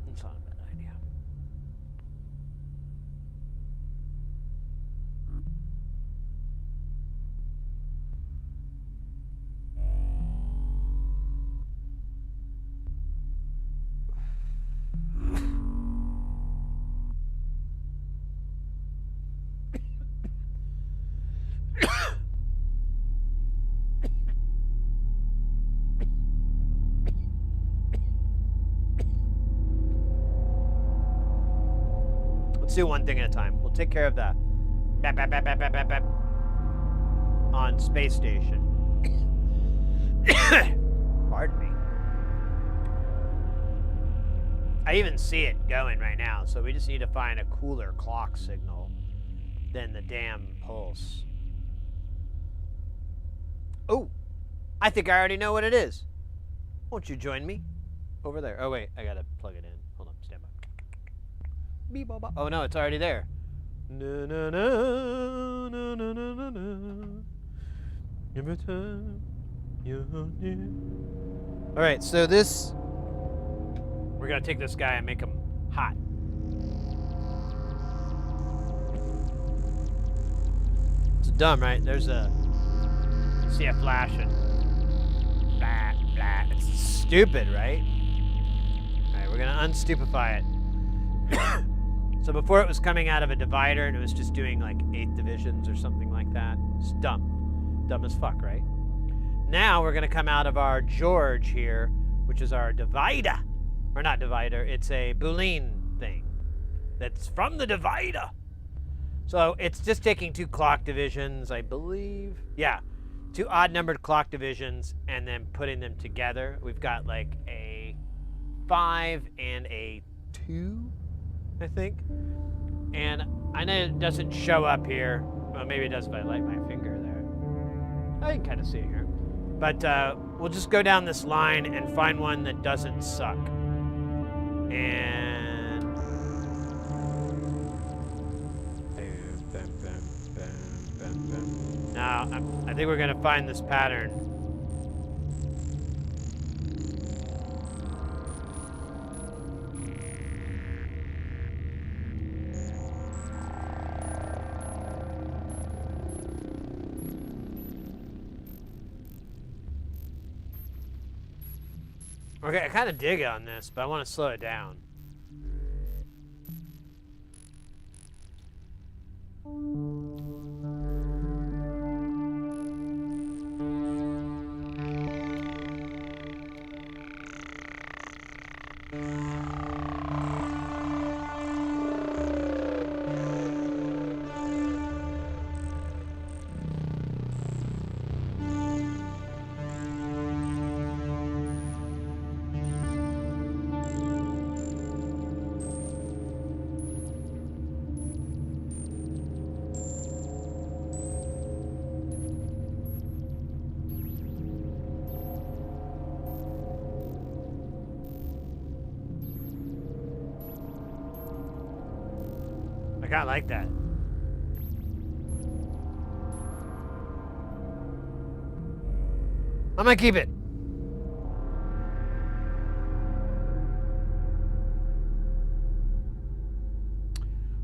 Speaker 1: That's not a bad idea. Let's do one thing at a time. We'll take care of the bap, bap, bap, bap, bap, bap, bap on Space Station. Pardon me. I even see it going right now, so we just need to find a cooler clock signal than the damn pulse. Oh, I think I already know what it is. Won't you join me? Over there. Oh, wait, I gotta plug it in. Hold on, stand by. Oh, no, it's already there. Na, na, na, na, na, na, na. Every time you're near. All right, so this, we're gonna take this guy and make him hot. It's dumb, right? There's a, see a flashing. Blah, blah. It's stupid, right? All right, we're gonna unstupefy it. So before it was coming out of a divider and it was just doing like 8 divisions or something like that. It's dumb. Dumb as fuck, right? Now we're gonna come out of our George here, which is our divider. Or not divider, it's a Boolean thing. That's from the divider. So it's just taking 2 clock divisions, I believe. Yeah, 2 odd-numbered clock divisions and then putting them together. We've got like a 5 and a 2, I think. And I know it doesn't show up here. Well, maybe it does if I light my finger there. I can kind of see it here. But we'll just go down this line and find one that doesn't suck. And now I think we're gonna find this pattern. Okay, I kind of dig on this, but I want to slow it down. I kind of like that. I'm gonna keep it.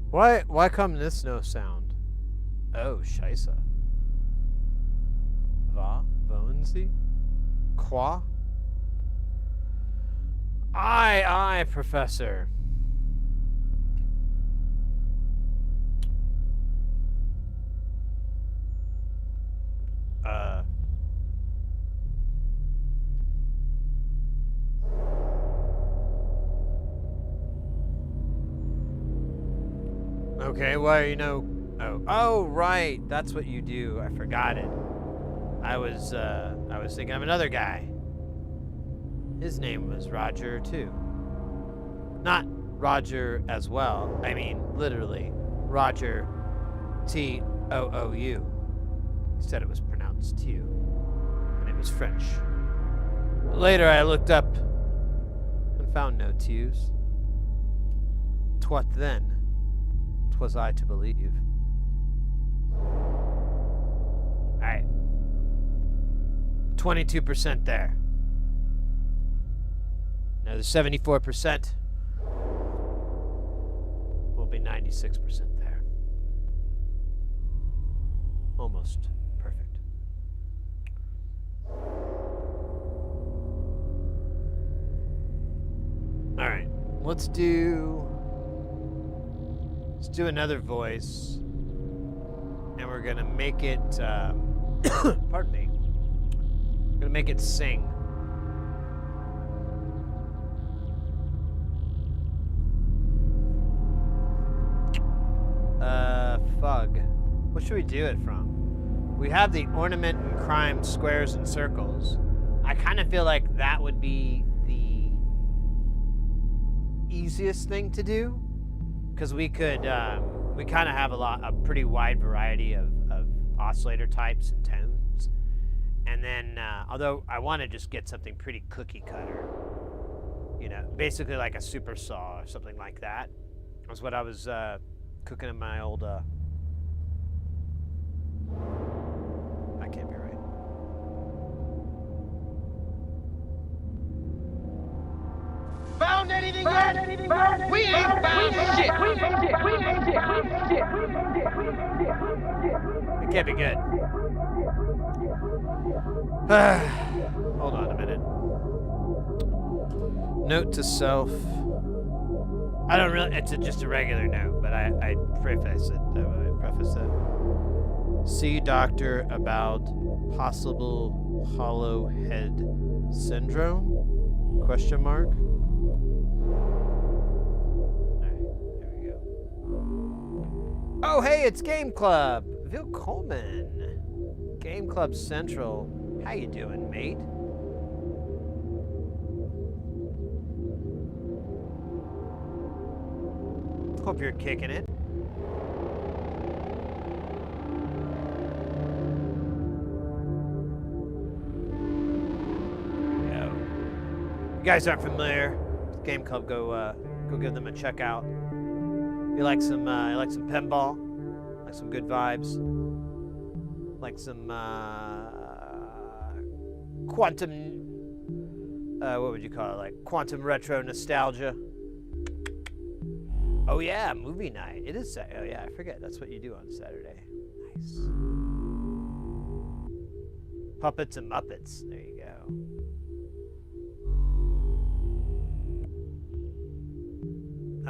Speaker 1: Why come this no sound? Oh, scheisse. Va? Vonzi? Qua? Aye, Professor. Okay, why oh right, that's what you do. I forgot it. I was thinking of another guy. His name was Roger too. Not Roger as well. I mean literally Roger Toou. He said it was pronounced Tew. And it was French. But later I looked up and found no Tews. Twat then? Was I to believe? Alright. 22% there. Now the 74% will be 96% there. Almost perfect. Alright. Let's do another voice, and we're gonna make it, pardon me, we're gonna make it sing. What should we do it from? We have the ornament and crime squares and circles. I kind of feel like that would be the easiest thing to do, because we could, we kind of have a pretty wide variety of oscillator types and tones. And then, although I want to just get something pretty cookie cutter, you know, basically like a super saw or something like that. Was what I was cooking in my old. That can't be right.
Speaker 2: Found anything yet? We ain't found shit.
Speaker 1: It can't be good. Hold on a minute. Note to self. I don't really, it's just a regular note, but I preface it that way. Preface it. See doctor about possible hollow head syndrome? Question mark. Alright, there we go. Oh, hey, it's Game Club. Vil Coleman. Game Club Central. How you doing, mate? Hope you're kicking it. There we go. If you guys aren't familiar with Game Club, go give them a check out. If you like some pinball, like some good vibes, like some quantum, what would you call it? Like quantum retro nostalgia. Oh yeah, movie night. It is. Oh yeah, I forget. That's what you do on Saturday. Nice. Puppets and Muppets. There you go.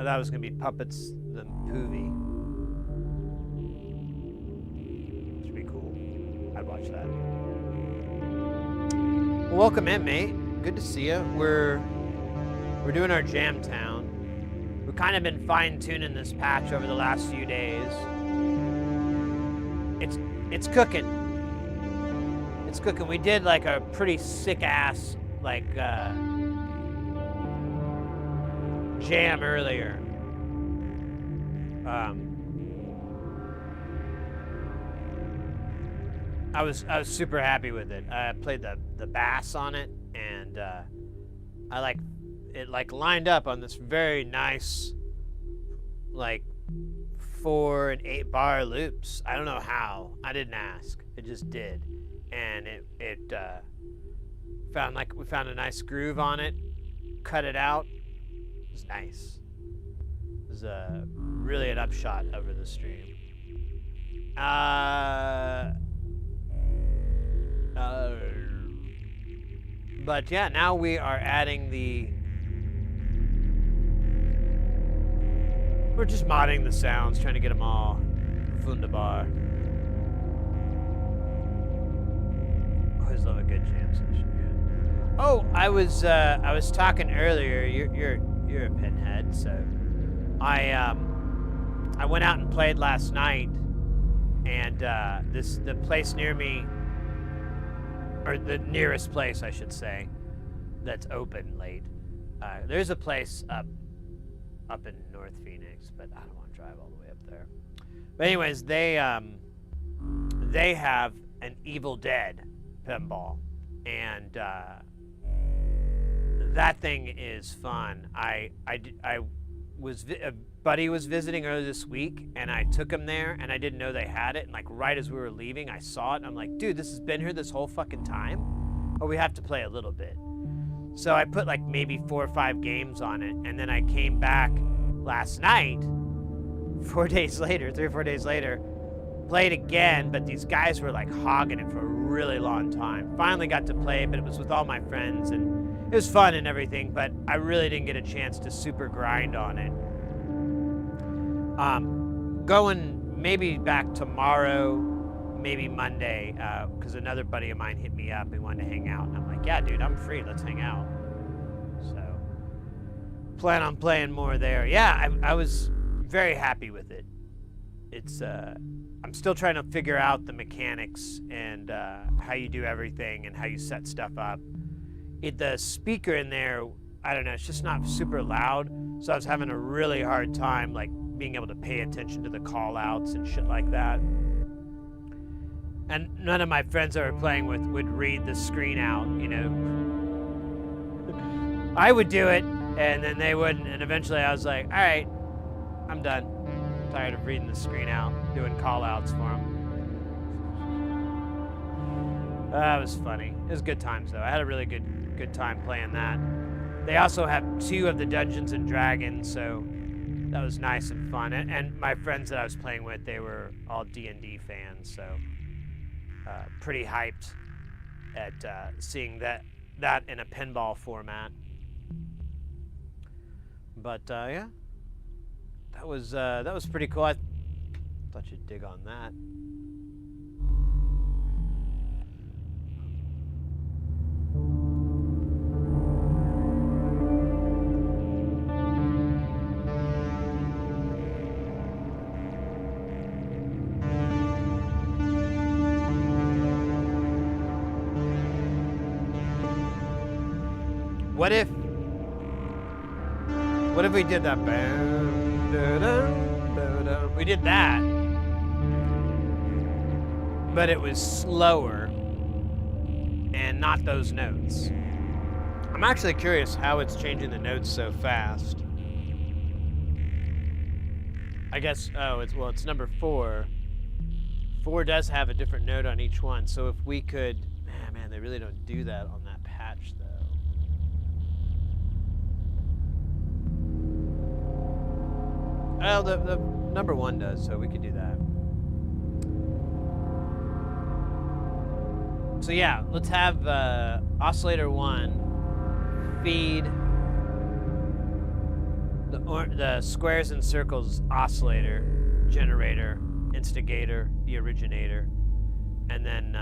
Speaker 1: I thought it was gonna be Puppets the movie. Should be cool. I'd watch that. Well, welcome in, mate. Good to see you. We're doing our Jamtown. We've kind of been fine-tuning this patch over the last few days. It's cooking. It's cooking. We did like a pretty sick-ass like jam earlier. I was super happy with it. I played the bass on it, and I like. It like lined up on this very nice like 4 and 8 bar loops. I don't know how. I didn't ask. It just did. And we found a nice groove on it, cut it out. It was nice. It was really an upshot over the stream. But yeah, now we are adding we're just modding the sounds, trying to get them all wunderbar. Always love a good jam session. Oh, I was talking earlier. You're a pinhead, so I went out and played last night, and the place near me, or the nearest place I should say, that's open late. There's a place up in North Phoenix, but I don't want to drive all the way up there. But anyways, they have an Evil Dead pinball, and that thing is fun. A buddy was visiting earlier this week, and I took him there, and I didn't know they had it, and like right as we were leaving, I saw it, and I'm like, dude, this has been here this whole fucking time? Or we have to play a little bit. So I put like maybe 4 or 5 games on it, and then I came back last night, 3 or 4 days later, played again, but these guys were like hogging it for a really long time. Finally got to play it, but it was with all my friends, and it was fun and everything, but I really didn't get a chance to super grind on it. Going maybe back tomorrow, maybe Monday, because another buddy of mine hit me up and wanted to hang out, and I'm like, yeah, dude, I'm free, let's hang out. So, plan on playing more there. Yeah, I was very happy with it. It's I'm still trying to figure out the mechanics and how you do everything and how you set stuff up. The speaker in there, I don't know, it's just not super loud, so I was having a really hard time like being able to pay attention to the call outs and shit like that. And none of my friends I were playing with would read the screen out, you know. I would do it, and then they wouldn't, and eventually I was like, all right, I'm done. I'm tired of reading the screen out, doing call outs for them. That was funny. It was good times though. I had a really good time playing that. They also have 2 of the Dungeons and Dragons, so that was nice and fun. And my friends that I was playing with, they were all D&D fans, so pretty hyped at seeing that in a pinball format. But yeah, that was pretty cool. I thought you'd dig on that. What if we did that? We did that, but it was slower and not those notes. I'm actually curious how it's changing the notes so fast. I guess, it's number 4. 4 does have a different note on each one, so if we could, man, they really don't do that on that patch though. Well, the number 1 does, so we could do that. So yeah, let's have oscillator 1 feed the squares and circles oscillator, generator, instigator, the originator, and then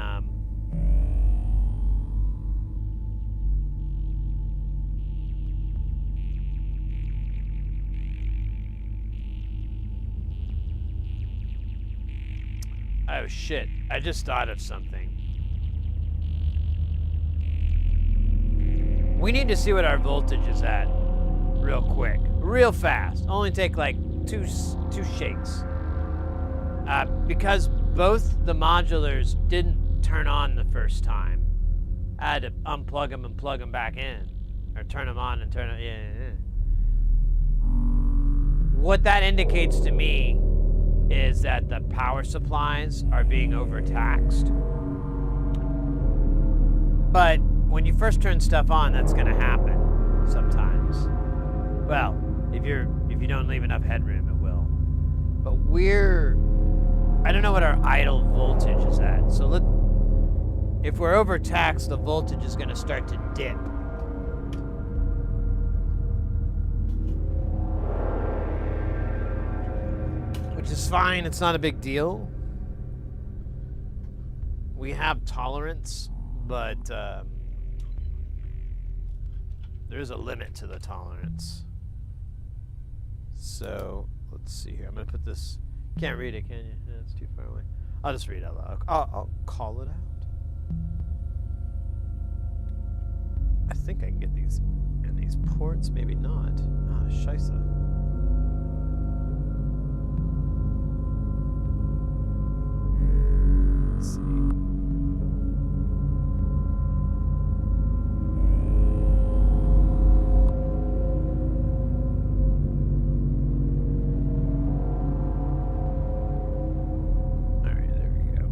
Speaker 1: oh shit, I just thought of something. We need to see what our voltage is at real quick, real fast. Only take like two shakes. Because both the modulars didn't turn on the first time. I had to unplug them and plug them back in. Or turn them on and turn them, yeah. What that indicates to me is that the power supplies are being overtaxed. But when you first turn stuff on, that's going to happen sometimes. Well, if you don't leave enough headroom, it will. But I don't know what our idle voltage is at. So if we're overtaxed, the voltage is going to start to dip. Which is fine, it's not a big deal. We have tolerance, but there's a limit to the tolerance. So, let's see here. I'm gonna put this, can't read it, can you? Yeah, it's too far away. I'll just read it out loud. I'll call it out. I think I can get these in these ports, maybe not. Ah, scheisse. Let's see. All right, there we go.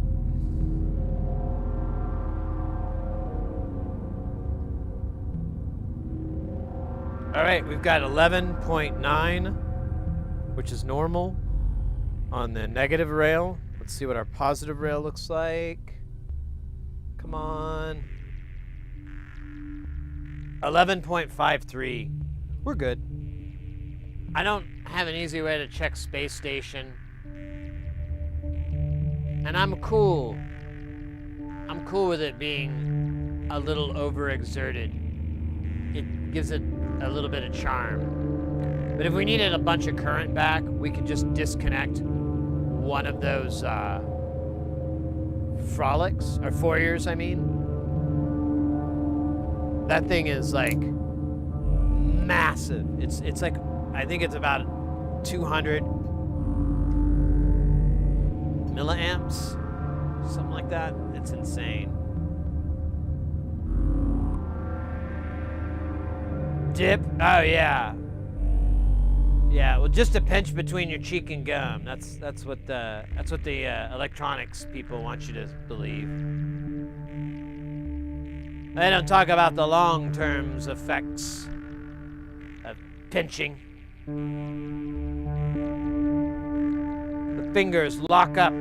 Speaker 1: All right, we've got 11.9, which is normal on the negative rail. Let's see what our positive rail looks like. Come on. 11.53. We're good. I don't have an easy way to check Spacestation. And I'm cool. I'm cool with it being a little overexerted. It gives it a little bit of charm. But if we needed a bunch of current back, we could just disconnect one of those frolics, or foyers, I mean. That thing is like massive. It's like, I think it's about 200 milliamps, something like that. It's insane. Dip? Oh yeah. Yeah, well, just a pinch between your cheek and gum. That's what the electronics people want you to believe. They don't talk about the long-term effects of pinching. The fingers lock up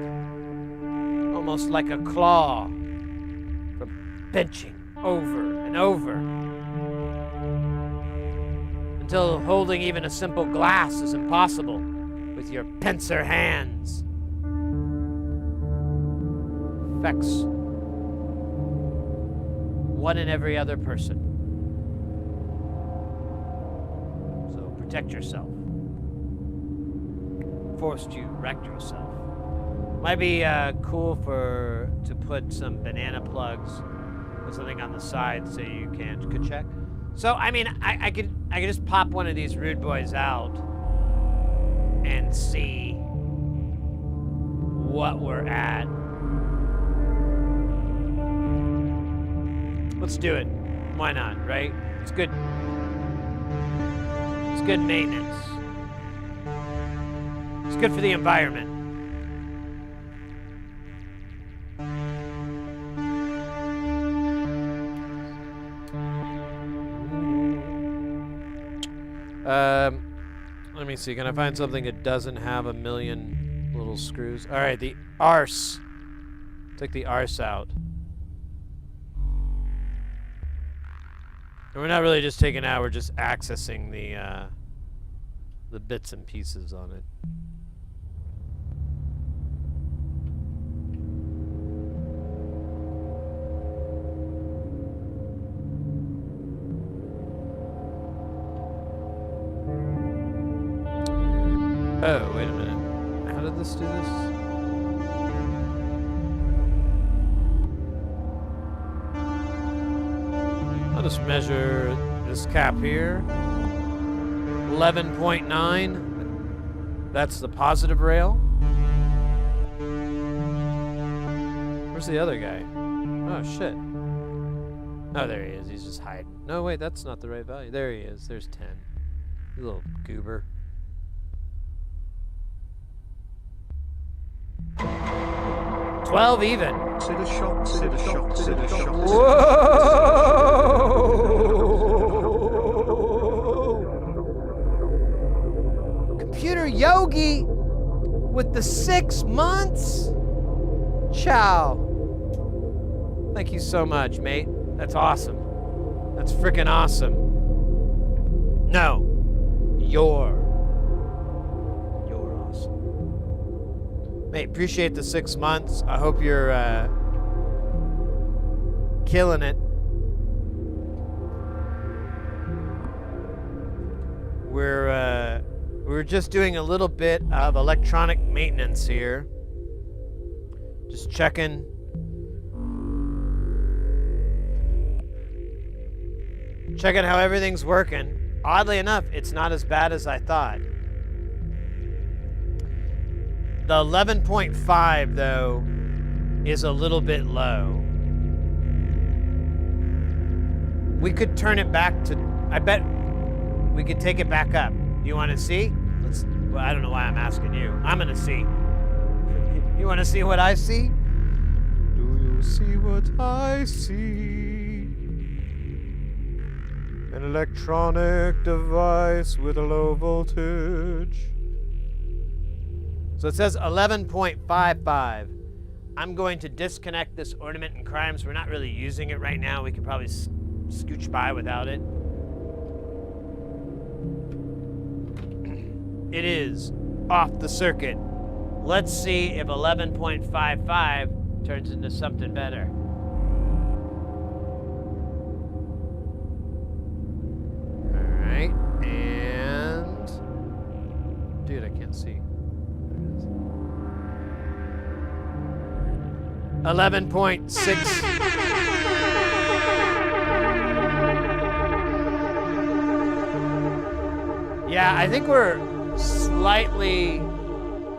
Speaker 1: almost like a claw from pinching over and over until holding even a simple glass is impossible with your pincer hands. Affects one in every other person. So protect yourself. Forced you wrecked yourself. Might be cool to put some banana plugs or something on the side so you could check. So I mean, I could just pop one of these rude boys out and see what we're at. Let's do it. Why not, right? It's good. It's good maintenance. It's good for the environment. Let me see. Can I find something that doesn't have a million little screws? All right, the arse. Take the arse out. And we're not really just taking it out, we're just accessing the bits and pieces on it. Oh, wait a minute. How did this do this? I'll just measure this cap here. 11.9. That's the positive rail. Where's the other guy? Oh, shit. Oh, there he is. He's just hiding. No, wait, that's not the right value. There he is. There's 10. You little goober. 12 even.
Speaker 3: Consider shock, consider shock, consider shock.
Speaker 1: Whoa! Computer Yogi with the 6 months? Ciao. Thank you so much, mate. That's awesome. That's freaking awesome. No. You're awesome. Mate, appreciate the 6 months. I hope you're killing it. We're just doing a little bit of electronic maintenance here. Just checking. Checking how everything's working. Oddly enough, it's not as bad as I thought. The 11.5, though, is a little bit low. We could turn it back to... I bet we could take it back up. You want to see? Well, I don't know why I'm asking you. I'm going to see. You want to see what I see? Do you see what I see? An electronic device with a low voltage. So it says 11.55. I'm going to disconnect this ornament and crimes. We're not really using it right now. We could probably scooch by without it. It is off the circuit. Let's see if 11.55 turns into something better. All right, and dude, I can't see. There it is. 11.6. Yeah, I think we're slightly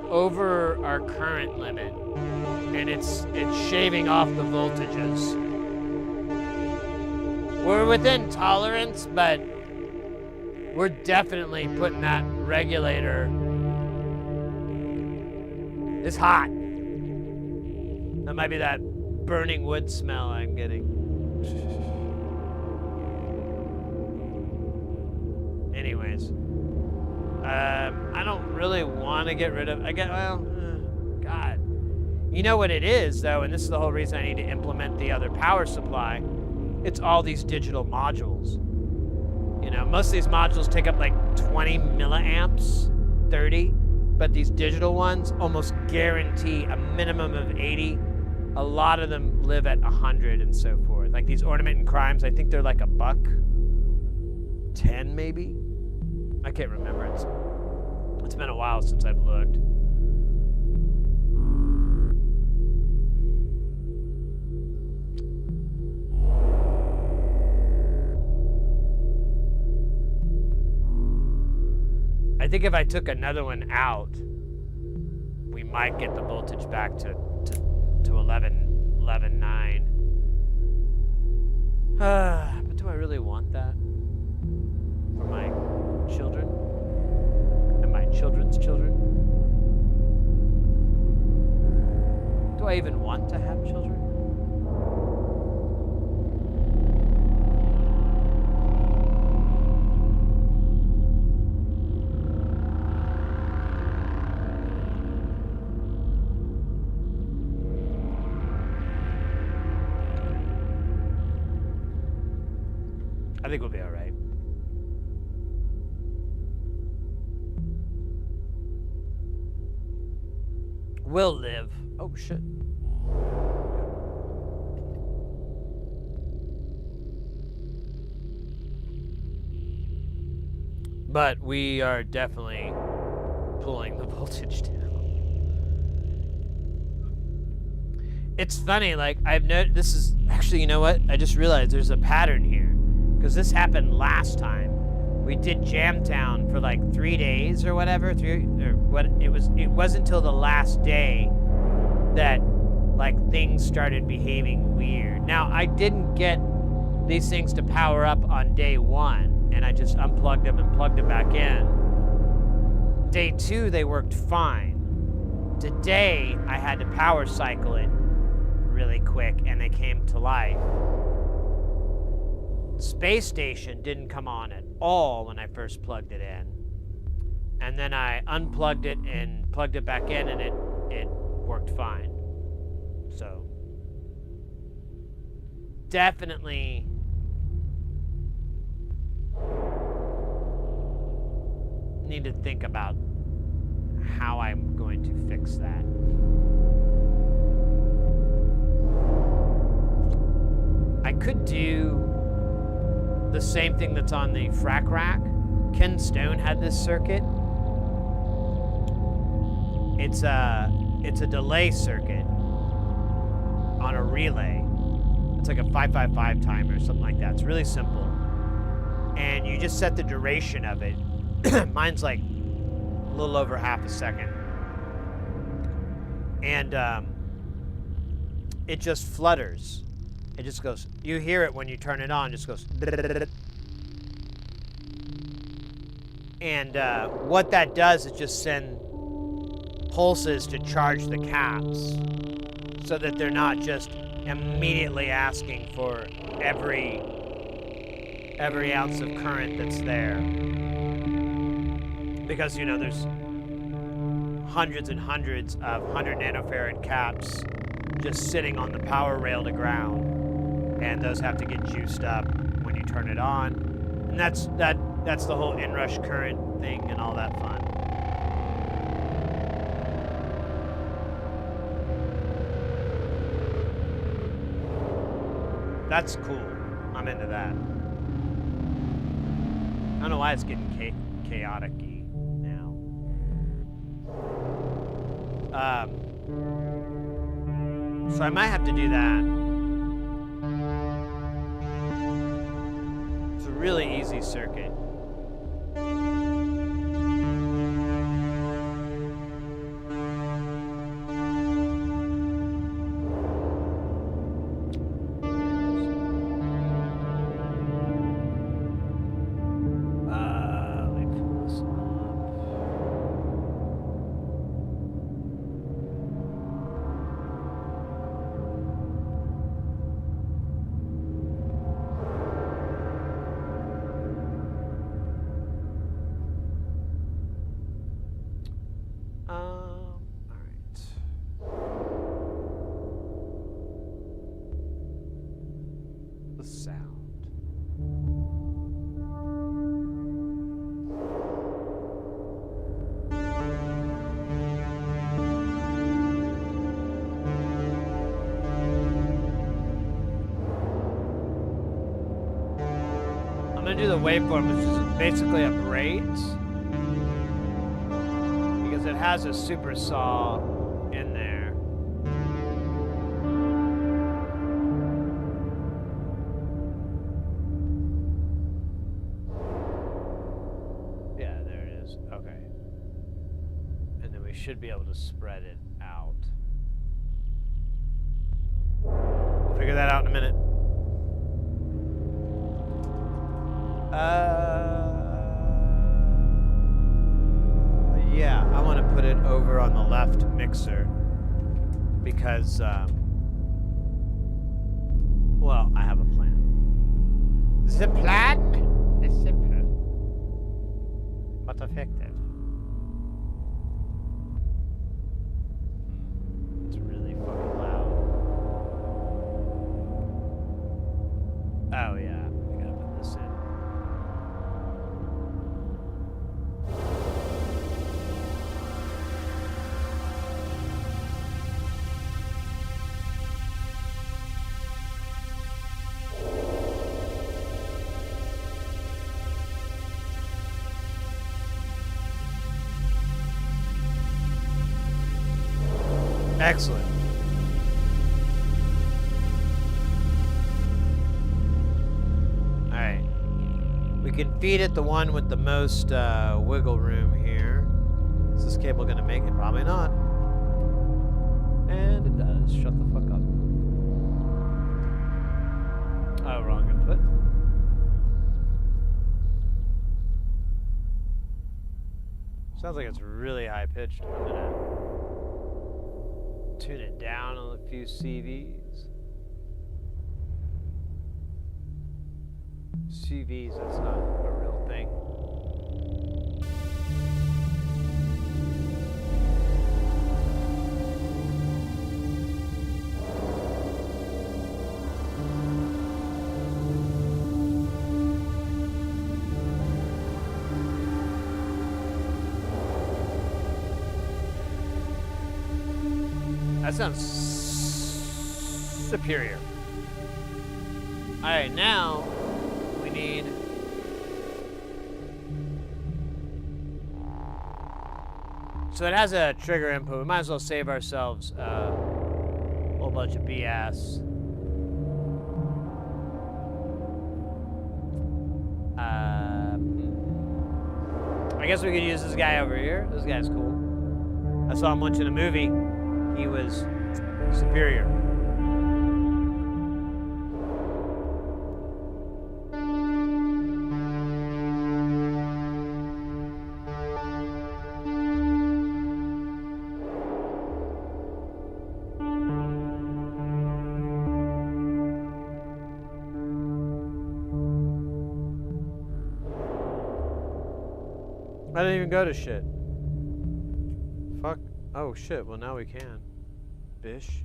Speaker 1: over our current limit, and it's shaving off the voltages. We're within tolerance, but we're definitely putting that regulator. It's hot. That might be that burning wood smell I'm getting. Anyways, I don't really want to get rid of. God, you know what it is though, and this is the whole reason I need to implement the other power supply. It's all these digital modules. You know, most of these modules take up like 20 milliamps, 30, but these digital ones almost guarantee a minimum of 80. A lot of them live at 100 and so forth. Like these Ornament and Crimes, I think they're like $1.10 maybe. I can't remember. It's been a while since I've looked. I think if I took another one out, we might get the voltage back to 11.9. But do I really want that for my children and my children's children? Do I even want to have children? I think we'll be all right. We'll live. Oh, shit. But we are definitely pulling the voltage down. It's funny, like, I've noticed, this is, actually, you know what? I just realized there's a pattern here. Because this happened last time. We did Jamtown for like 3 days or whatever. It wasn't until the last day that like things started behaving weird. Now I didn't get these things to power up on day 1, and I just unplugged them and plugged them back in. Day 2 they worked fine. Today I had to power cycle it really quick and they came to life. Spacestation didn't come on at all when I first plugged it in. And then I unplugged it and plugged it back in and it worked fine. So definitely need to think about how I'm going to fix that. I could do the same thing that's on the frac rack. Ken Stone had this circuit. It's a delay circuit on a relay. It's like a 555 timer or something like that. It's really simple. And you just set the duration of it. Mine's like a little over half a second. And it just flutters. It just goes, you hear it when you turn it on, it just goes. And what that does is just send pulses to charge the caps so that they're not just immediately asking for every ounce of current that's there. Because, you know, there's hundreds and hundreds of 100 nanofarad caps just sitting on the power rail to ground. And those have to get juiced up when you turn it on. And that's the whole inrush current thing and all that fun. That's cool. I'm into that. I don't know why it's getting chaotic-y now. So I might have to do that. It's a really easy circuit. Do the waveform, which is basically a braids, because it has a super saw in there. Yeah, there it is. Okay. And then we should be able to spread it out. We'll figure that out in a minute. Yeah, I want to put it over on the left mixer because, well, I have a plan. The plan is simple, but effective. It's really fucking loud. Oh, yeah, we gotta put this in. Excellent. All right. We can feed it the one with the most wiggle room here. Is this cable going to make it? Probably not. And it does. Shut the fuck up. Oh, wrong input. Sounds like it's really high pitched. I'm going to tune it down on a few CVs. CVs, that's not a real thing. That sounds superior. All right, now we need so it has a trigger input. We might as well save ourselves a whole bunch of BS. I guess we could use this guy over here. This guy's cool. I saw him once in a movie. He was superior. I didn't even go to shit. Fuck. Oh shit, well now we can. Bish.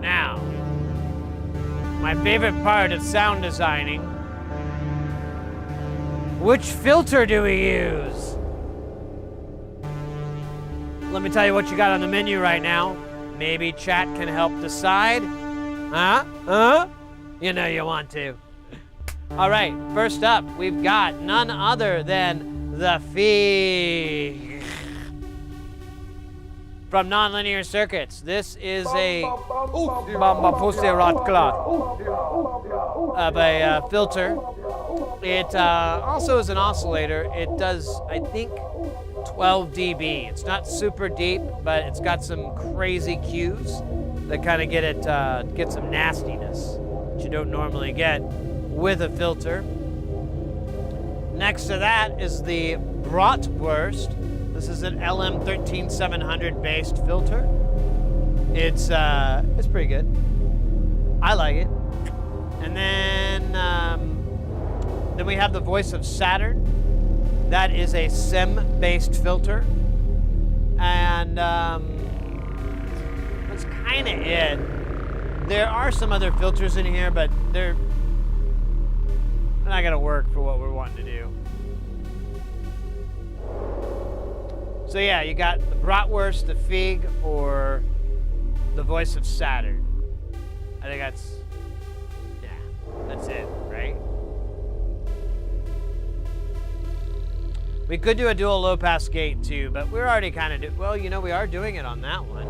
Speaker 1: Now, my favorite part of sound designing. Which filter do we use? Let me tell you what you got on the menu right now. Maybe chat can help decide. Huh? Huh? You know you want to. All right, first up, we've got none other than the Fig from Nonlinear Circuits. This is a of a filter. It also is an oscillator. It does, I think, 12 dB. It's not super deep, but it's got some crazy cues that kind of get some nastiness that you don't normally get with a filter. Next to that is the Bratwurst. This is an LM13700 based filter. It's pretty good. I like it. And then we have the Voice of Saturn. That is a SIM-based filter. And that's kind of it. There are some other filters in here, but they're not going to work for what we're wanting to do. So yeah, you got the Bratwurst, the Fig, or the Voice of Saturn. I think that's it, right? We could do a dual low-pass gate too, but we're already kind of well, you know, we are doing it on that one.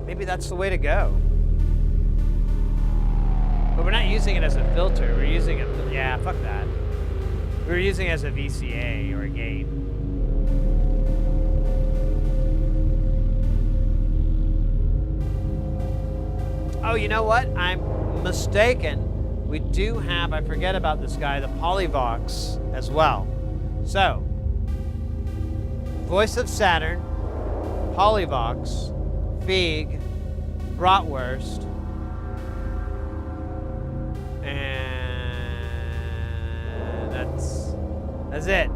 Speaker 1: Maybe that's the way to go. But we're not using it as a filter. We're using it, yeah, fuck that. We're using it as a VCA or a gate. Oh, you know what? I'm mistaken. We do have, I forget about this guy, the Polyvox as well. So, Voice of Saturn, Polyvox, Fig, Bratwurst, and that's it.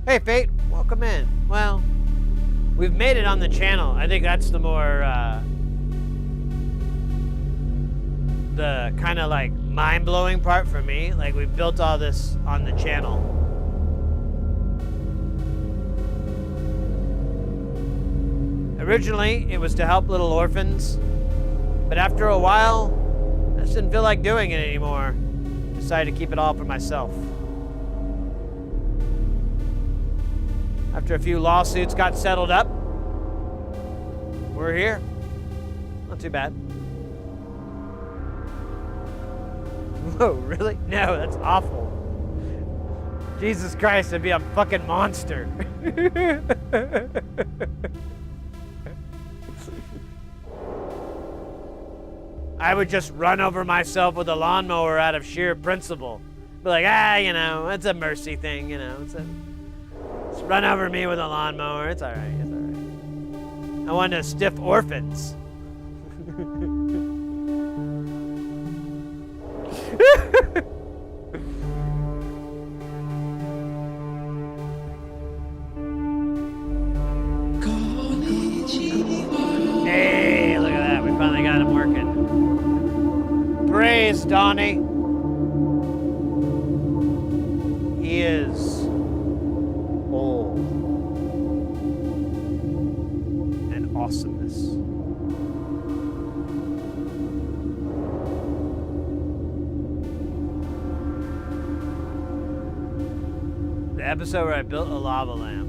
Speaker 1: Hey, Fate, welcome in. Well, we've made it on the channel. I think that's the more, the kind of like mind-blowing part for me. Like, we built all this on the channel. Originally, it was to help little orphans, but after a while, I just didn't feel like doing it anymore. Decided to keep it all for myself. After a few lawsuits got settled up, we're here. Not too bad. Whoa, really? No, that's awful. Jesus Christ, I'd be a fucking monster. I would just run over myself with a lawnmower out of sheer principle. Be like, you know, it's a mercy thing, you know. Just run over me with a lawnmower. It's all right. It's all right. I want to stiff orphans. Hey, look at that. We finally got him working. Praise Donnie. He is all and awesomeness. The episode where I built a lava lamp.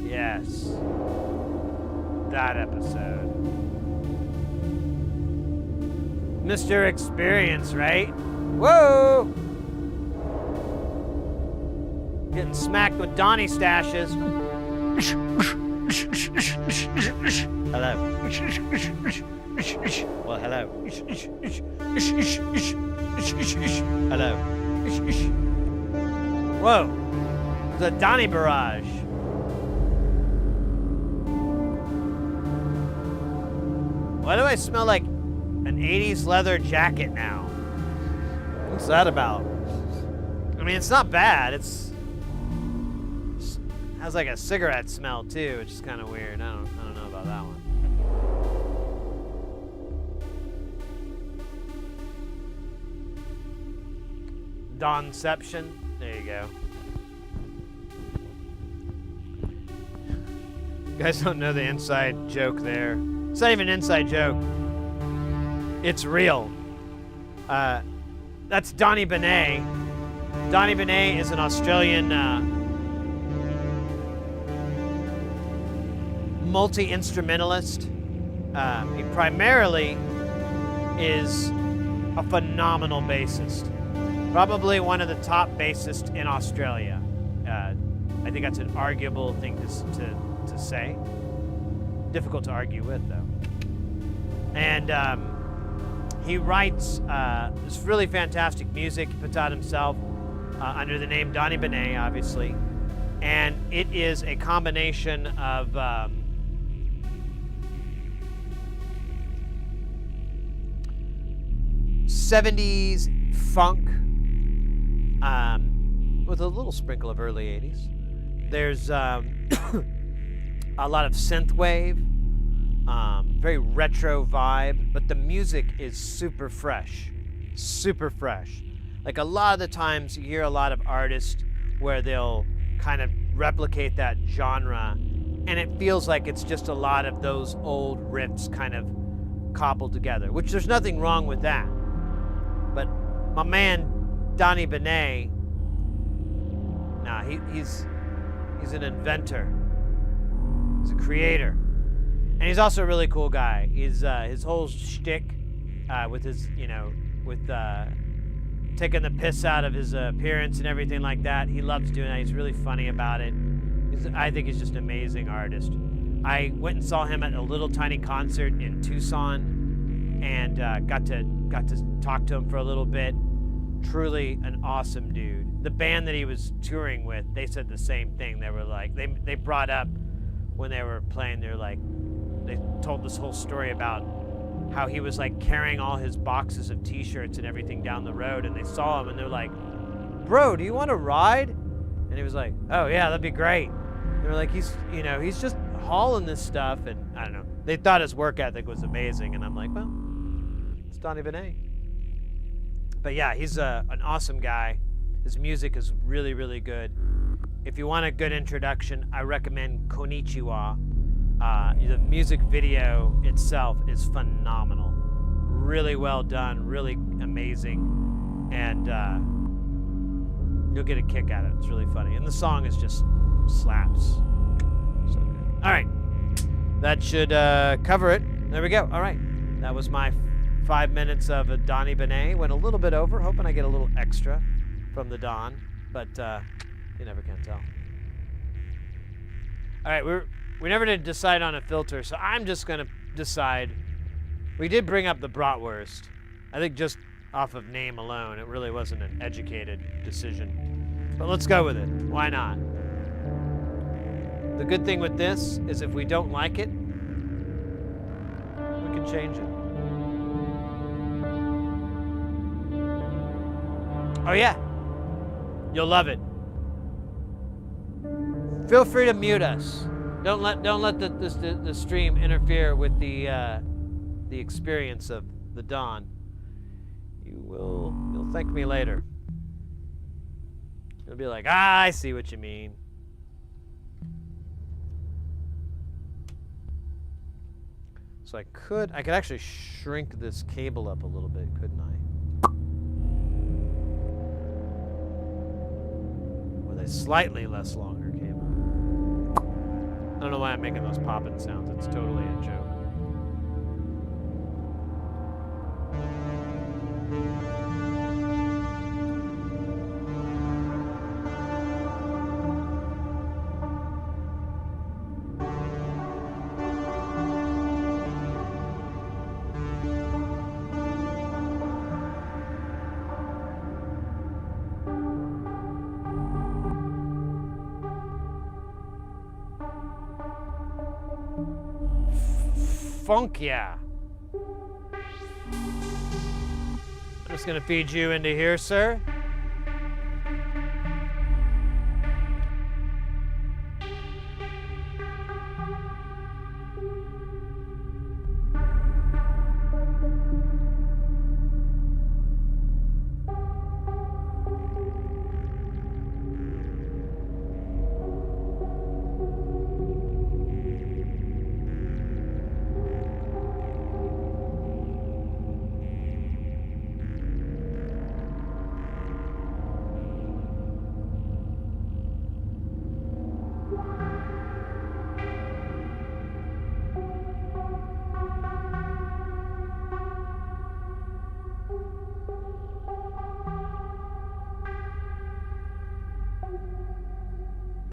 Speaker 1: Yes. That episode. Mr. Experience, right? Whoa! Getting smacked with Donnie stashes. Hello. Well, hello. Hello. Whoa. It's a Donnie barrage. Why do I smell like an 80s leather jacket now? What's that about? I mean, it's not bad. It has like a cigarette smell too, which is kind of weird. I don't know about that one. Donception. There you go. You guys don't know the inside joke there. It's not even an inside joke. It's real. That's Donny Benet. Donny Benet is an Australian multi-instrumentalist. He primarily is a phenomenal bassist. Probably one of the top bassists in Australia. I think that's an arguable thing to say. Difficult to argue with, though. And he writes this really fantastic music. He puts out himself under the name Donny Benet, obviously. And it is a combination of 70s funk with a little sprinkle of early 80s. There's a lot of synthwave, very retro vibe, but the music is super fresh, super fresh. Like a lot of the times you hear a lot of artists where they'll kind of replicate that genre, and it feels like it's just a lot of those old riffs kind of cobbled together, which there's nothing wrong with that. But my man, Donny Benet, he's an inventor. He's a creator. And he's also a really cool guy. He's his whole shtick with his, with taking the piss out of his appearance and everything like that. He loves doing that. He's really funny about it. I think he's just an amazing artist. I went and saw him at a little tiny concert in Tucson and got to talk to him for a little bit. Truly an awesome dude. The band that he was touring with, they said the same thing. They were like, they brought up when they were playing, they told this whole story about how he was like carrying all his boxes of t-shirts and everything down the road, and they saw him and they're like, bro, do you want to ride? And he was like, oh yeah, that'd be great. They were like, he's just hauling this stuff, and I don't know. They thought his work ethic was amazing, and I'm like, well, it's Donny Benet. But yeah, he's an awesome guy. His music is really, really good. If you want a good introduction, I recommend Konnichiwa. The music video itself is phenomenal. Really well done, really amazing, and you'll get a kick out of it. It's really funny. And the song is just slaps. So good. All right, that should cover it. There we go. All right, that was my 5 minutes of a Donny Benet. Went a little bit over, hoping I get a little extra from the Don, but you never can tell. All right, we never did decide on a filter, so I'm just gonna decide. We did bring up the bratwurst. I think just off of name alone, it really wasn't an educated decision. But let's go with it. Why not? The good thing with this is if we don't like it, we can change it. Oh yeah, you'll love it. Feel free to mute us. Don't let the stream interfere with the experience of the Don. You'll thank me later. You'll be like, I see what you mean. So I could actually shrink this cable up a little bit, couldn't I? With a slightly less longer cable. I don't know why I'm making those popping sounds. It's totally a joke. Funk, yeah. I'm just gonna feed you into here, sir.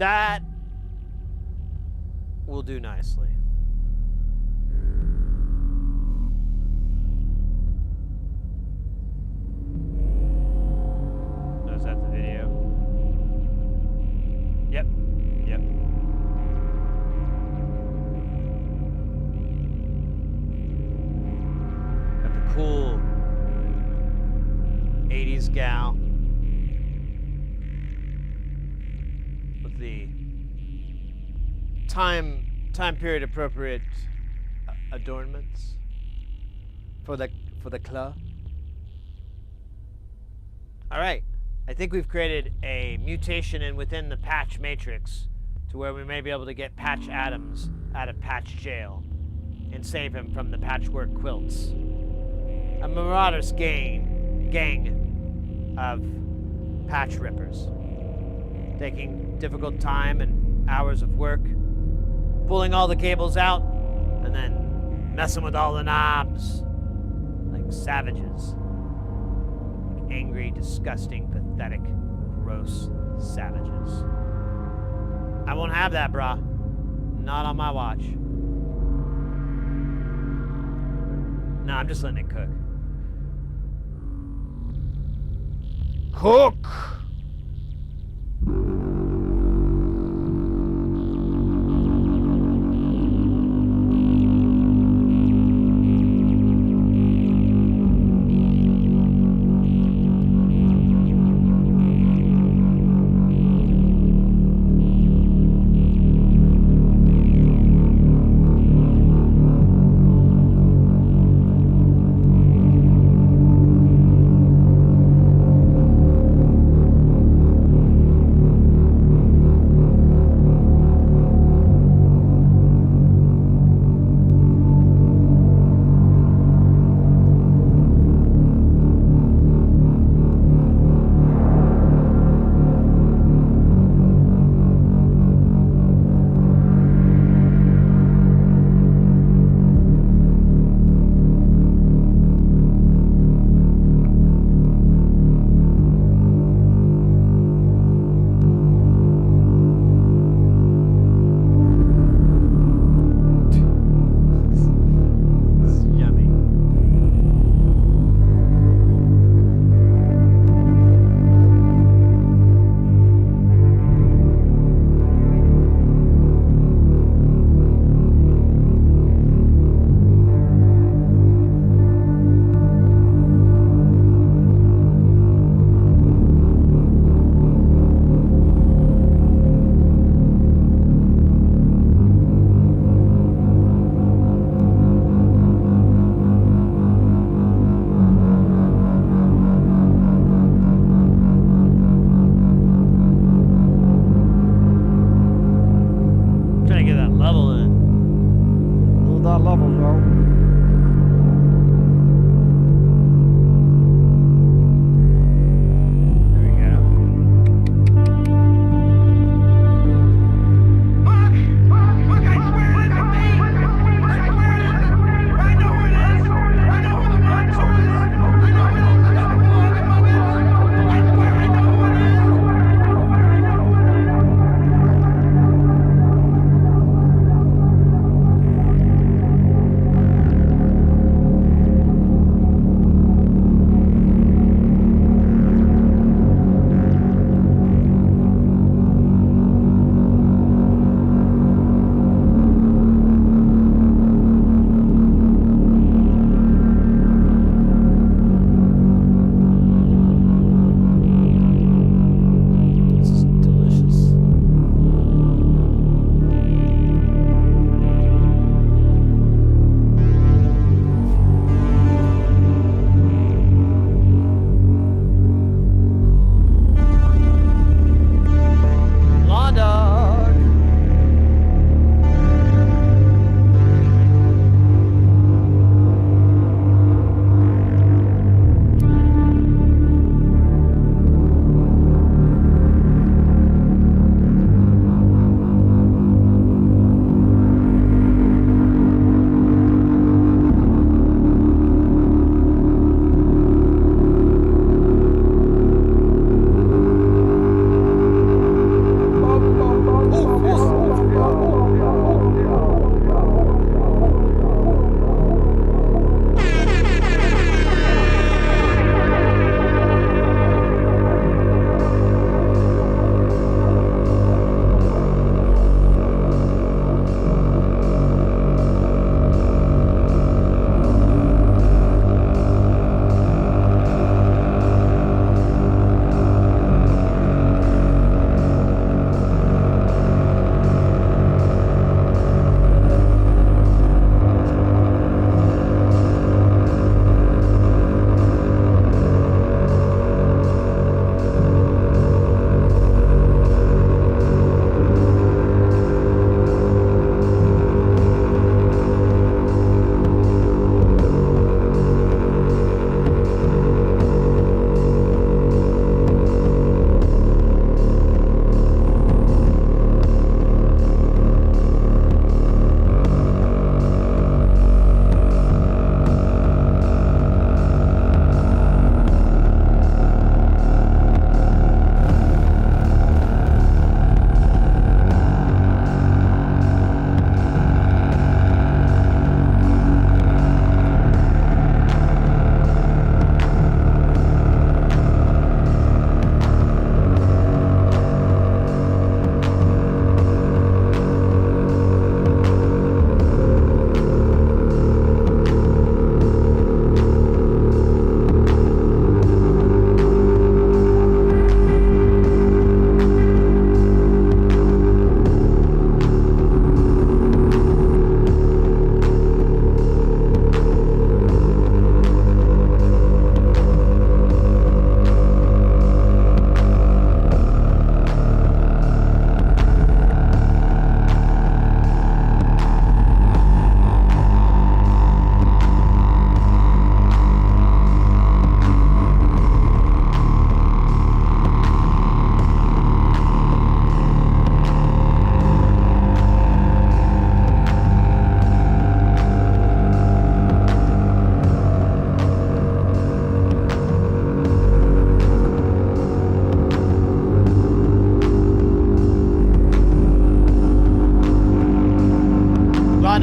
Speaker 1: That will do nicely. Oh, is that the video? Yep. Yep. Got the cool 80s gal with the time period appropriate adornments for the club. All right, I think we've created a mutation within the patch matrix to where we may be able to get Patch Adams out of Patch Jail and save him from the patchwork quilts. A Marauders gang of patch rippers, taking difficult time and hours of work, pulling all the cables out, and then messing with all the knobs like savages. Like angry, disgusting, pathetic, gross savages. I won't have that, brah. Not on my watch. No, I'm just letting it cook. Cook!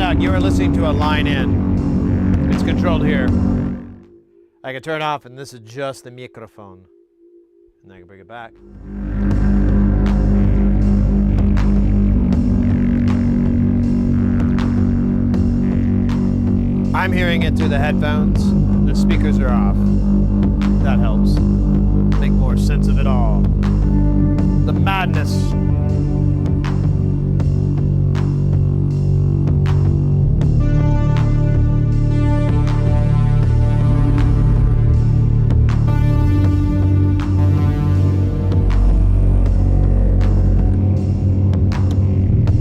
Speaker 1: Doug, you are listening to a line in. It's controlled here. I can turn off, and this is just the microphone. And I can bring it back. I'm hearing it through the headphones. The speakers are off. That helps make more sense of it all. The madness.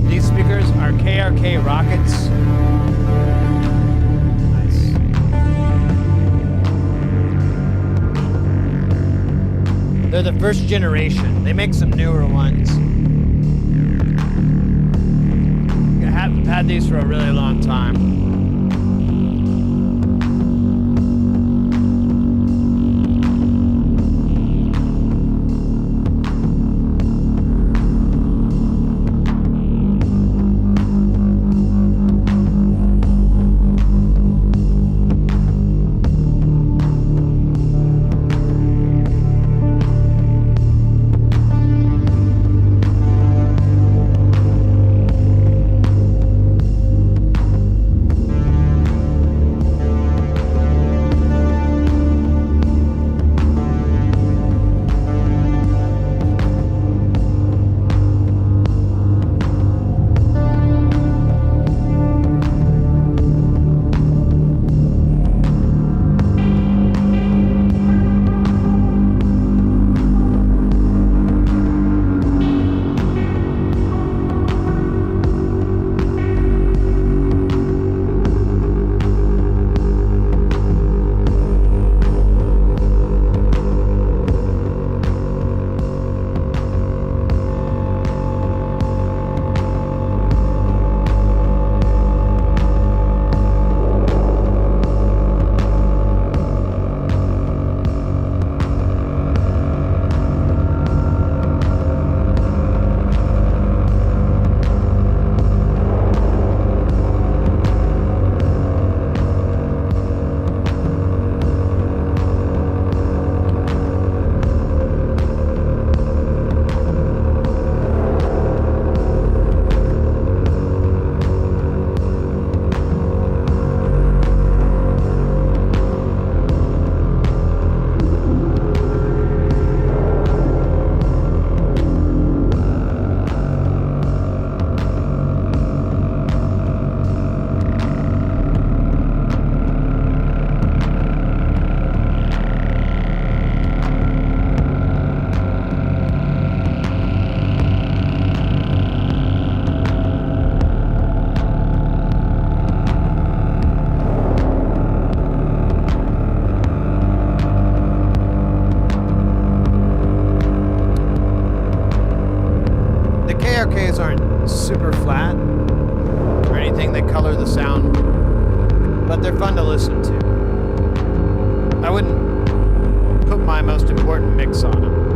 Speaker 1: These speakers are KRK Rockets. They're the first generation. They make some newer ones. I've had these for a really long time. KRKs aren't super flat or anything that color the sound, but they're fun to listen to. I wouldn't put my most important mix on them.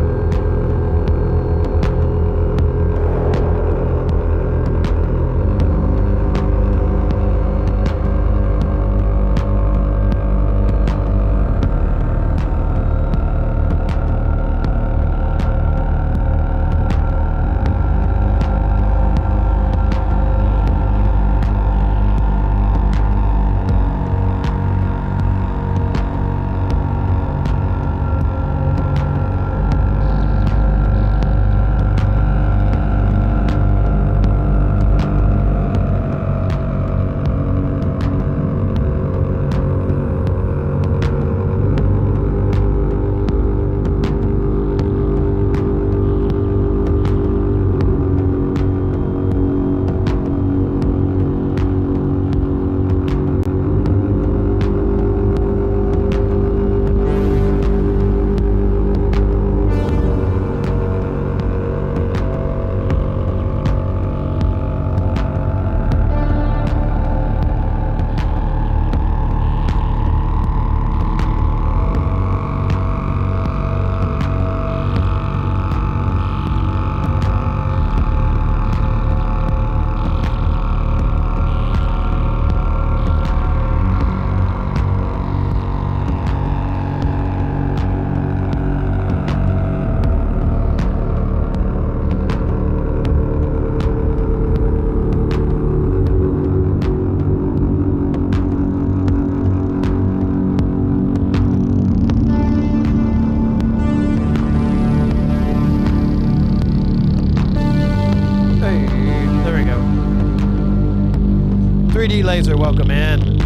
Speaker 1: Laser, welcome in.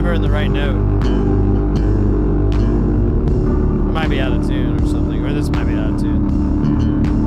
Speaker 1: never in the right note. It might be out of tune or something, or this might be out of tune.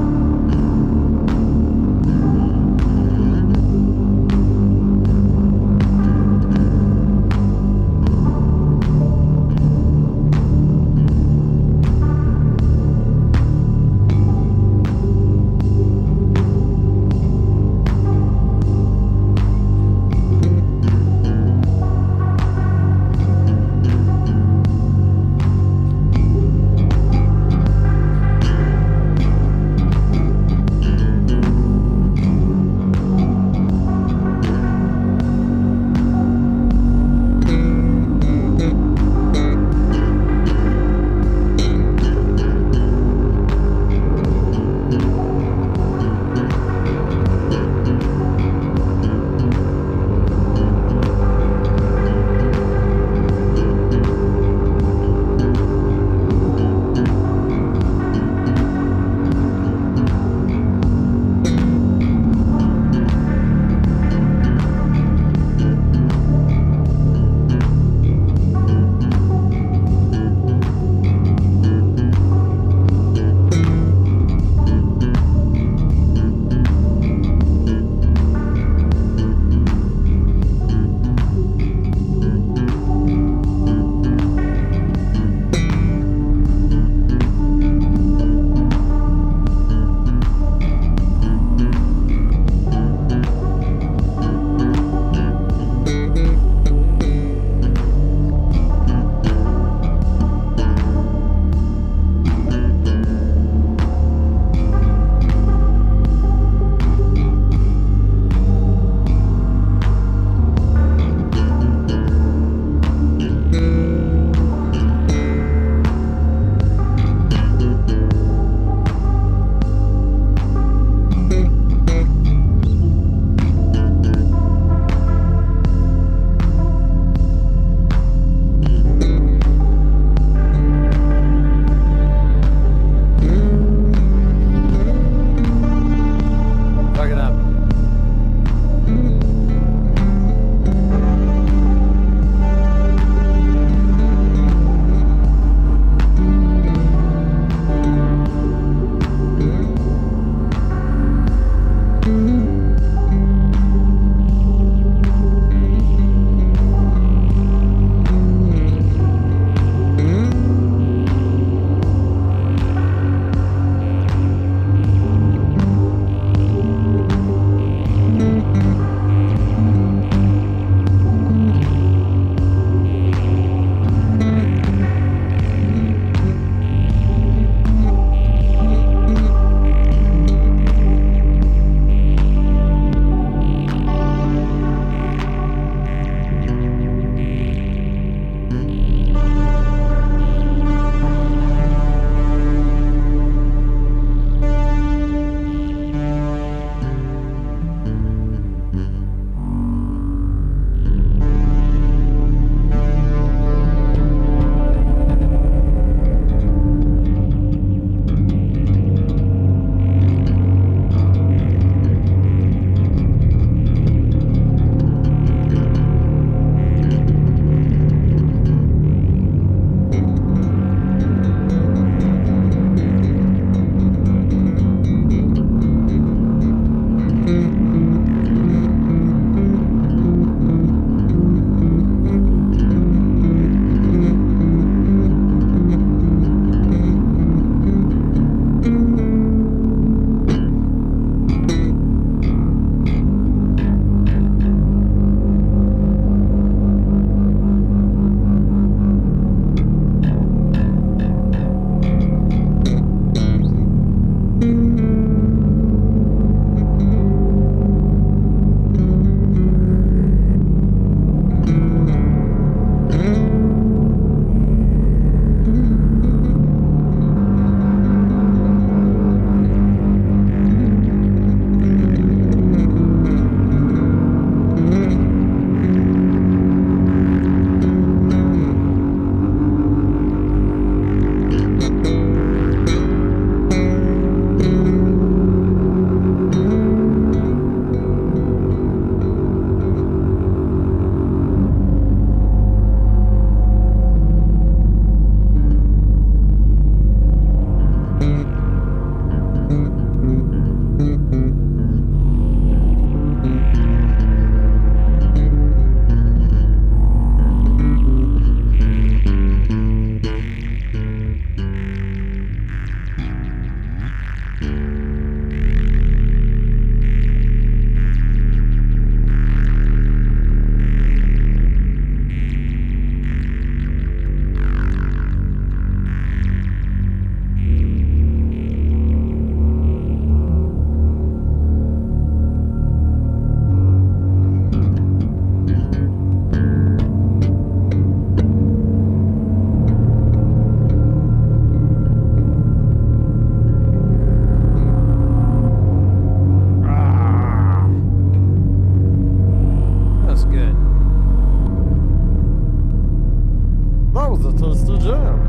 Speaker 4: Jam.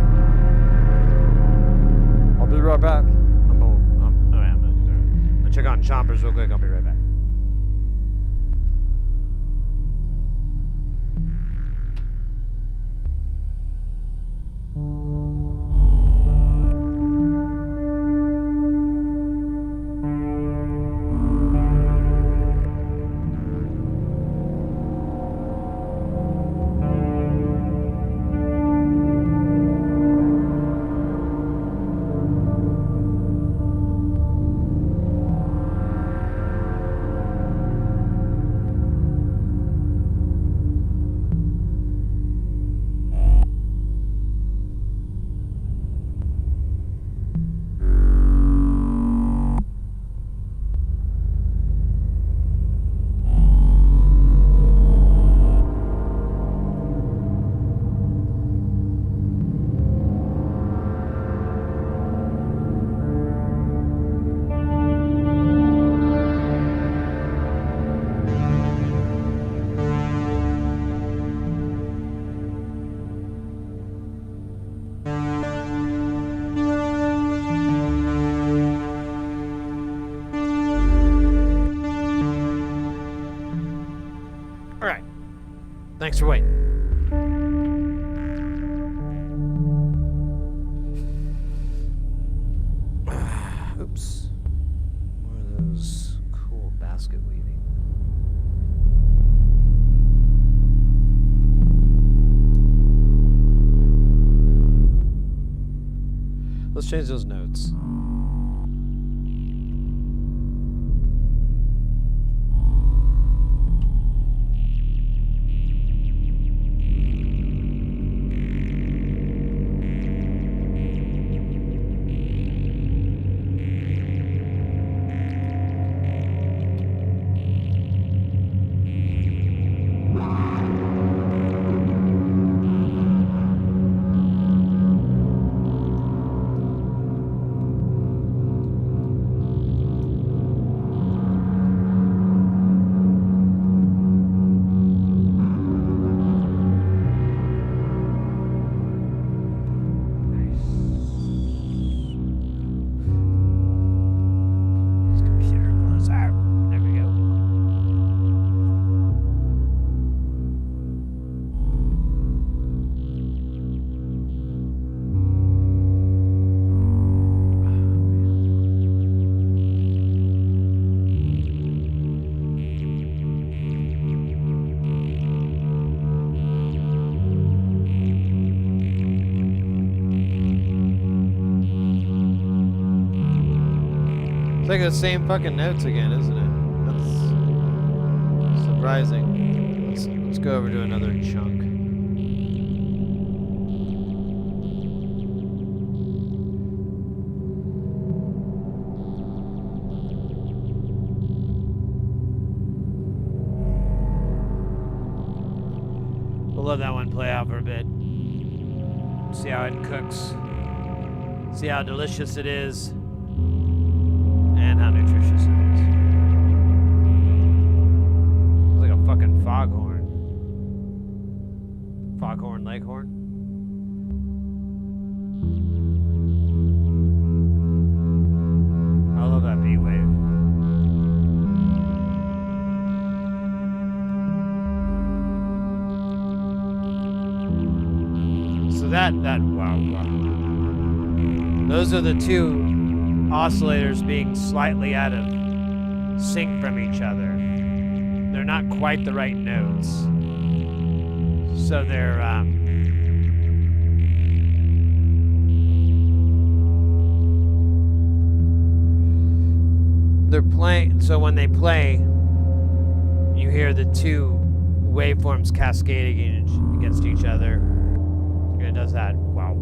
Speaker 4: I'll be right back.
Speaker 1: I'll check on Chompers real quick. I'll be right back. Thanks for waiting. Oops. More of those cool basket weaving. Let's change those notes. It's like the same fucking notes again, isn't it? That's surprising. Let's go over to another chunk. We'll let that one play out for a bit. See how it cooks. See how delicious it is. And how nutritious it is. It's like a fucking foghorn. Foghorn, leghorn. I love that beat wave. So that wow. Those are the two oscillators being slightly out of sync from each other. They're not quite the right notes. So they're playing, so when they play, you hear the two waveforms cascading against each other. And it does that wow.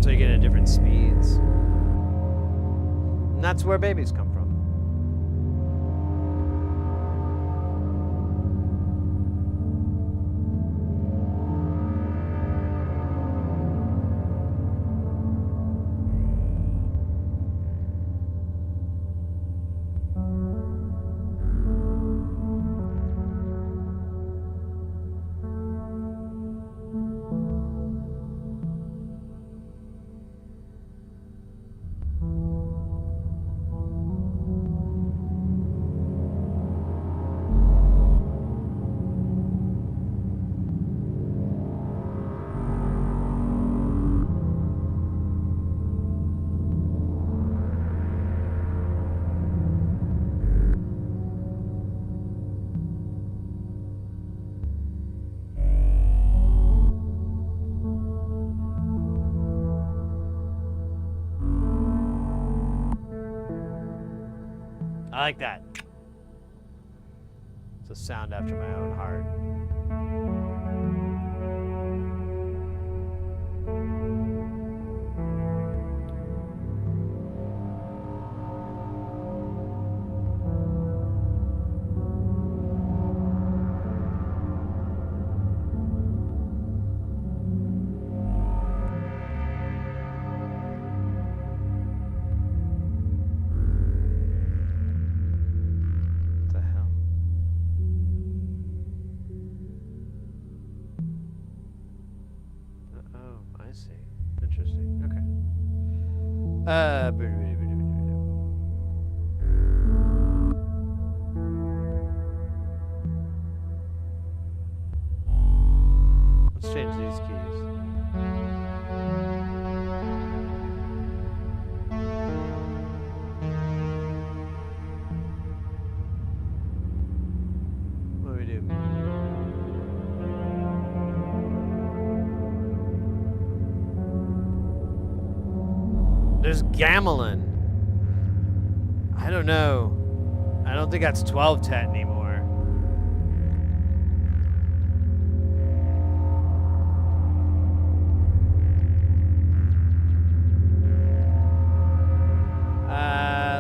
Speaker 1: So you get at different speeds. And that's where babies come from. I like that. It's a sound after my own heart. Let's change these keys. What do we do? There's gamelin. I don't know. I don't think that's 12-10 anymore.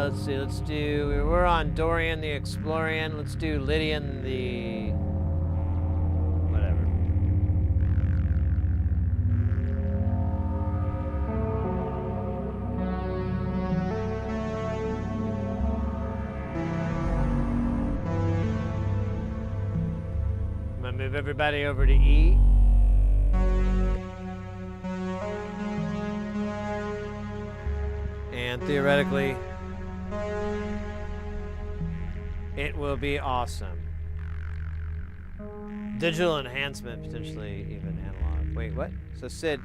Speaker 1: Let's see. Let's do. We're on Dorian the Explorian. Let's do Lydian the. Whatever. I'm gonna move everybody over to E. And theoretically, it will be awesome. Digital enhancement, potentially even analog. Wait, what? So Sid,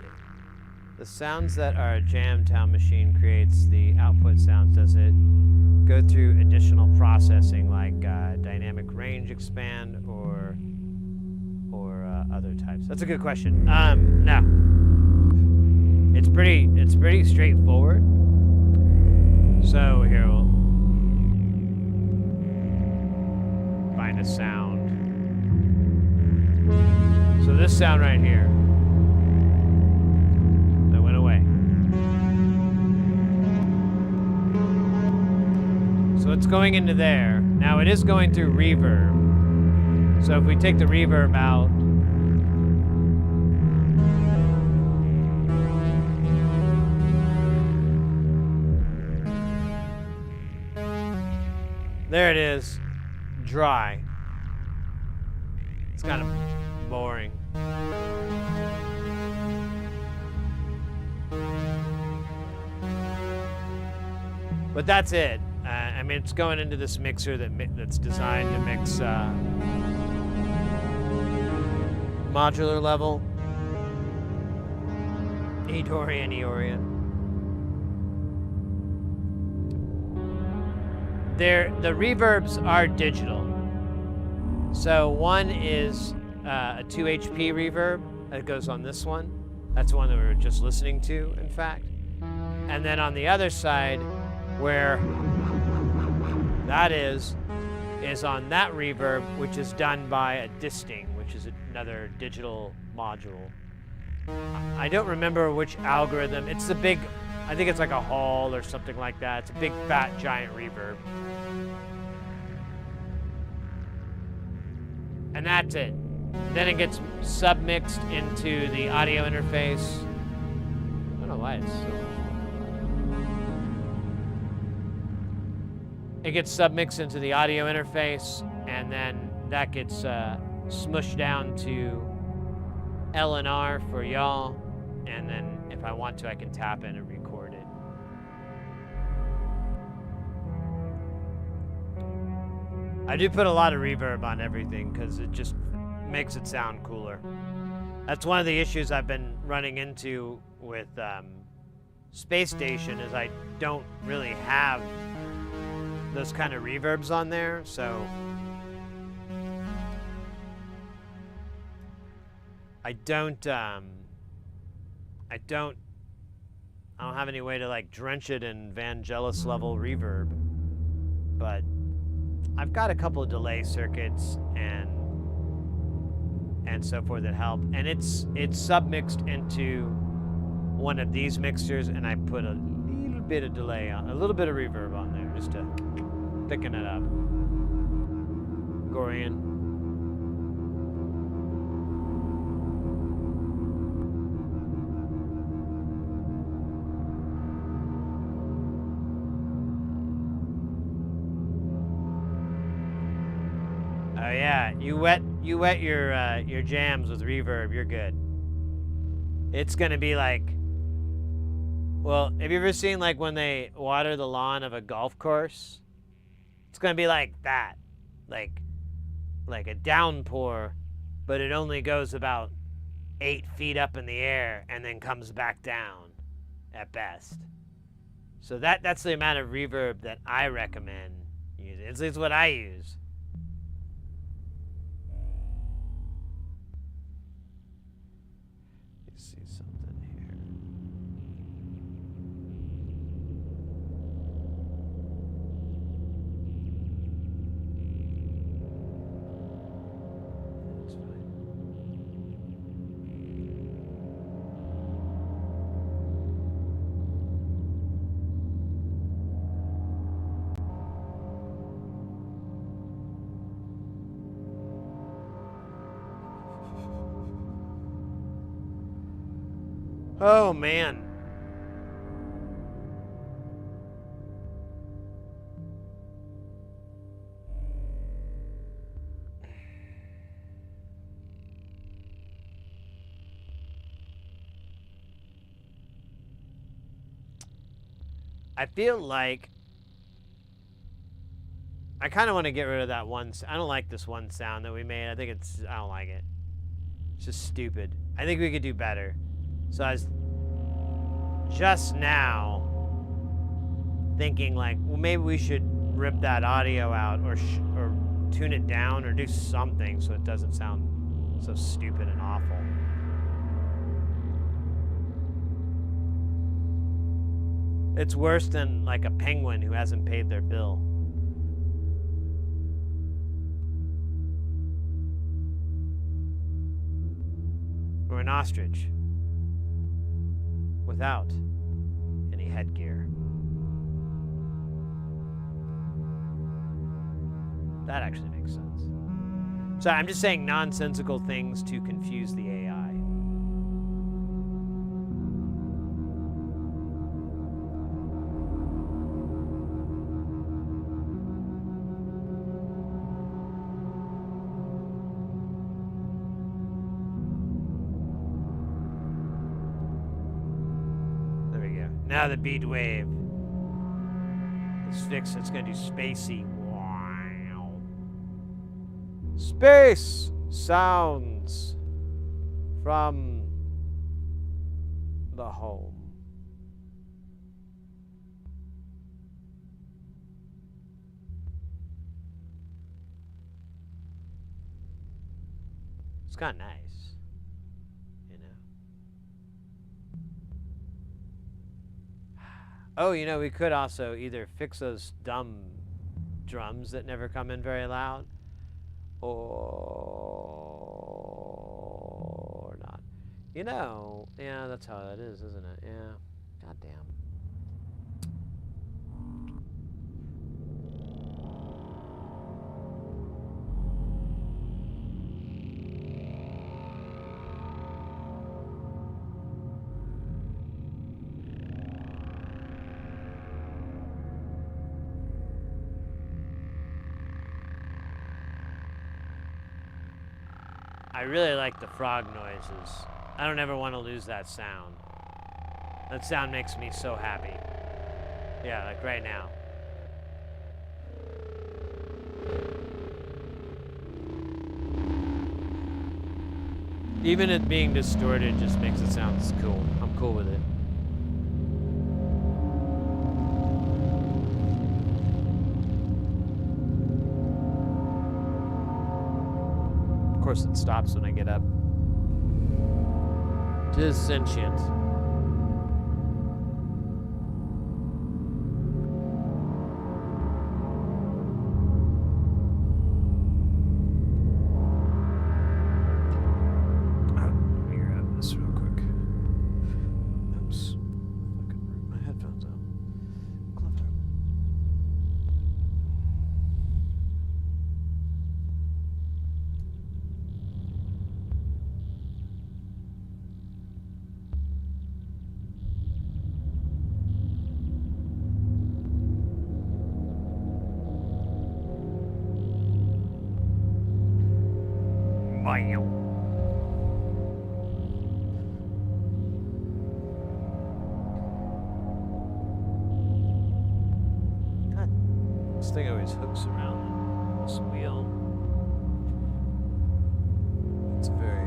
Speaker 1: the sounds that our Jamtown machine creates, the output sounds, does it go through additional processing like dynamic range expand or other types? That's a good question. No. It's pretty straightforward. So here we'll find a sound. So this sound right here, that went away. So it's going into there. Now it is going through reverb. So if we take the reverb out, there it is, dry. It's kind of boring. But that's it. I mean, it's going into this mixer that's designed to mix modular level, E-Dorian, E-Orian. The reverbs are digital. So one is a 2 HP reverb that goes on this one. That's the one that we were just listening to, in fact. And then on the other side, where that is on that reverb, which is done by a Disting, which is another digital module. I don't remember which algorithm. It's the big, I think it's like a Hall or something like that. It's a big, fat, giant reverb. And that's it. Then it gets submixed into the audio interface. I don't know why it's so much. It gets submixed into the audio interface, and then that gets smushed down to L and R for y'all. And then if I want to, I can tap in and record it. I do put a lot of reverb on everything because it just makes it sound cooler. That's one of the issues I've been running into with Spacestation is I don't really have those kind of reverbs on there, so I don't have any way to like drench it in Vangelis level reverb, but I've got a couple of delay circuits and so forth that help, and it's submixed into one of these mixers, and I put a little bit of delay on, a little bit of reverb on there just to thicken it up. Gorian. Oh yeah, you wet your Jamz with reverb, you're good. It's gonna be like, well, have you ever seen like when they water the lawn of a golf course? It's gonna be like that, like a downpour, but it only goes about 8 feet up in the air and then comes back down at best. So that's the amount of reverb that I recommend using. It's what I use. See something here. That's fine. Oh, man. I feel like I kind of want to get rid of that one. I don't like this one sound that we made. I don't like it. It's just stupid. I think we could do better. So I was just now thinking like, well, maybe we should rip that audio out or tune it down or do something so it doesn't sound so stupid and awful. It's worse than like a penguin who hasn't paid their bill. Or an ostrich. Without any headgear. That actually makes sense. So I'm just saying nonsensical things to confuse the AI. Now the beat wave. Let's fix it. It's gonna do spacey. Wow. Space sounds from the home. It's kind of nice, you know. Oh, you know, we could also either fix those dumb drums that never come in very loud, or not. You know, yeah, that's how that is, isn't it? Yeah. God damn. I really like the frog noises. I don't ever want to lose that sound. That sound makes me so happy. Yeah, like right now. Even it being distorted just makes it sound cool. I'm cool with it. Of course it stops when I get up. Tis sentient. God, this thing always hooks around this wheel. It's very...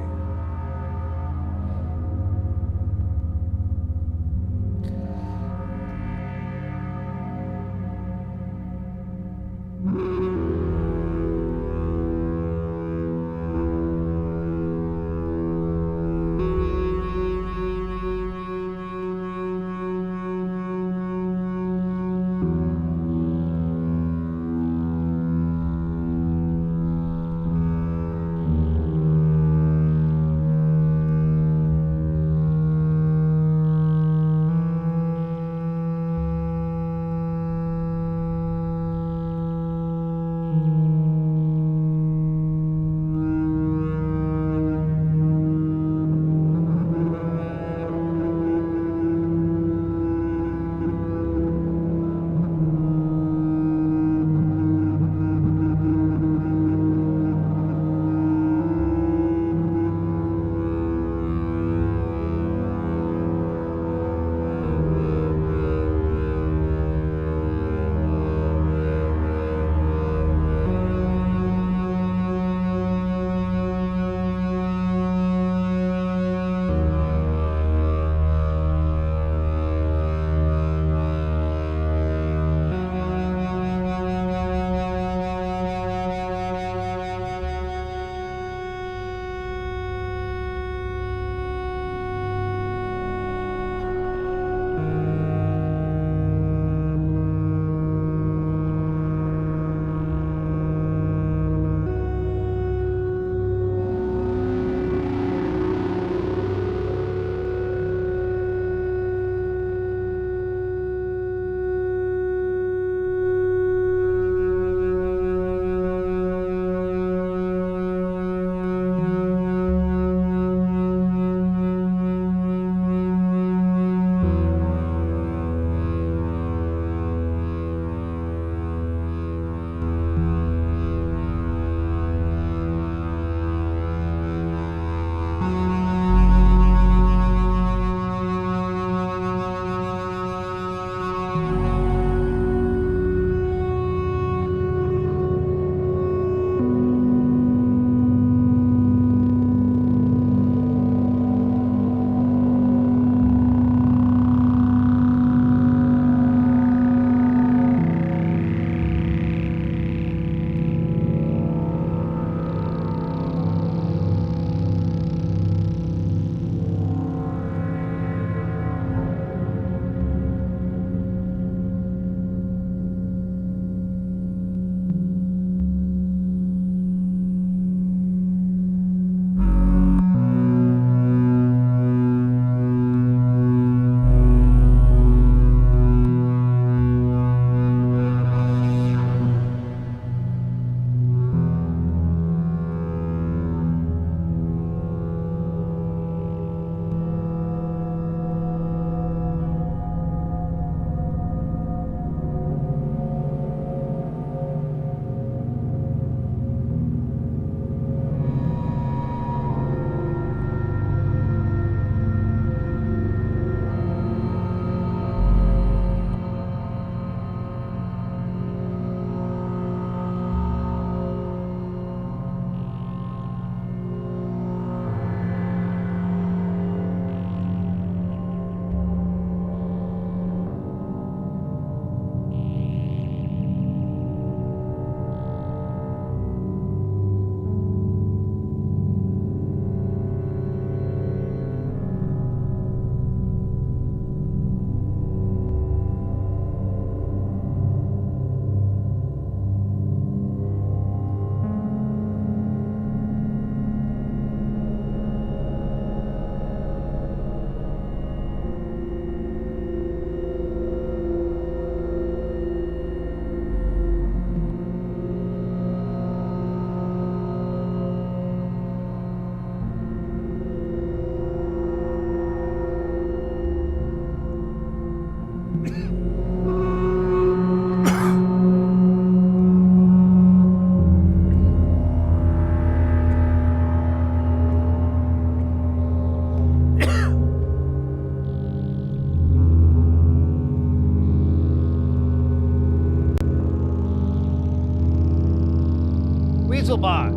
Speaker 4: mailbox.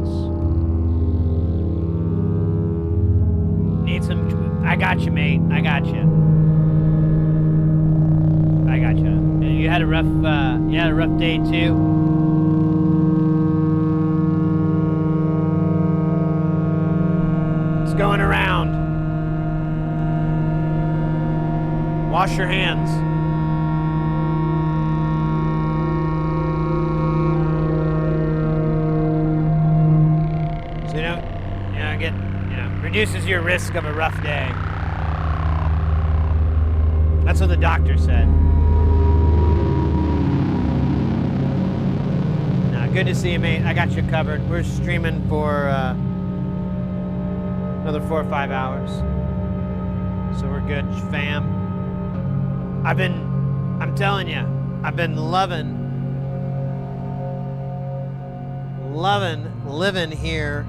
Speaker 4: Need some... I got you, mate. I got you. I got you. You had a rough day too. It's going around. Wash your hands. So reduces your risk of a rough day. That's what the doctor said. Good to see you, mate. I got you covered. We're streaming for another 4 or 5 hours. So we're good, fam. I'm telling you, I've been loving living here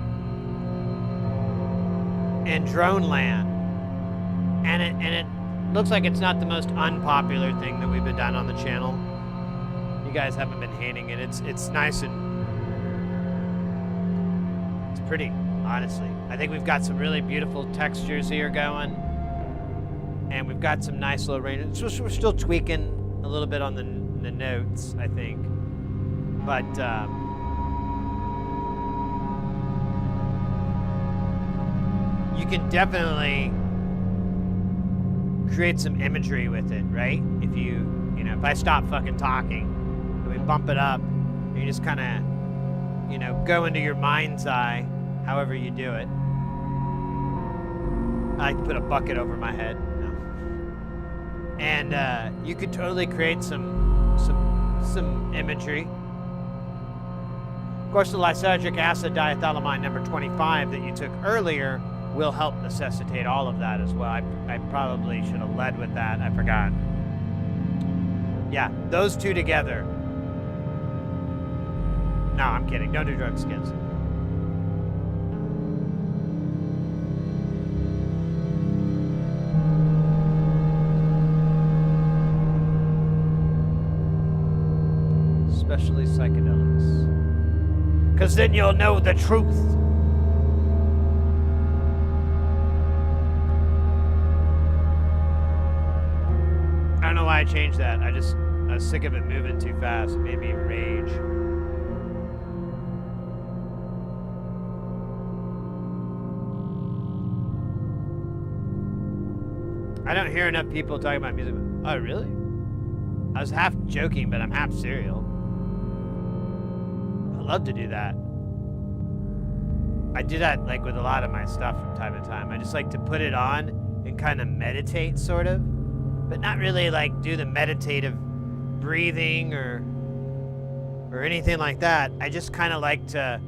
Speaker 4: in drone land. And it looks like it's not the most unpopular thing that we've been done on the channel. You guys haven't been hating it. It's nice and it's pretty, honestly. I think we've got some really beautiful textures here going, and we've got some nice little range. We're still tweaking a little bit on the notes, I think, but you can definitely create some imagery with it, right? If if I stop fucking talking, we bump it up, and you just kind of, go into your mind's eye, however you do it. I like to put a bucket over my head. No. And you could totally create some imagery. Of course, the lysergic acid diethylamine number 25 that you took earlier will help necessitate all of that as well. I probably should have led with that. I forgot. Yeah, those two together. No, I'm kidding. Don't do drugs, kids. Especially psychedelics. Because then you'll know the truth. I don't know why I changed that. I was sick of it moving too fast. It made me rage. I don't hear enough people talking about music. Oh, really? I was half joking, but I'm half serial. I love to do that. I do that like with a lot of my stuff from time to time. I just like to put it on and kind of meditate, sort of, but not really like do the meditative breathing or anything like that. I just kind of like to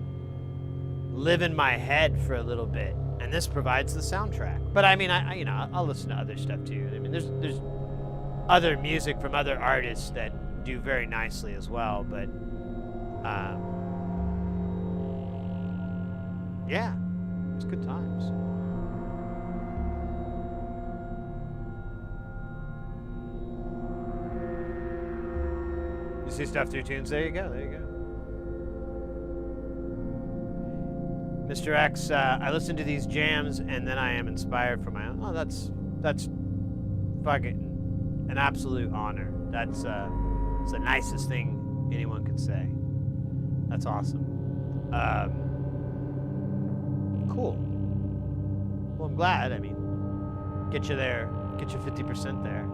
Speaker 4: live in my head for a little bit, and this provides the soundtrack. But I mean, I'll listen to other stuff too. I mean, there's other music from other artists that do very nicely as well. But yeah, it's good times. You see stuff through tunes? There you go. There you go. Mr. X, I listen to these jams and then I am inspired for my own. Oh, that's fucking an absolute honor. It's the nicest thing anyone could say. That's awesome. Cool. Well, I'm glad. I mean, get you there. Get you 50% there.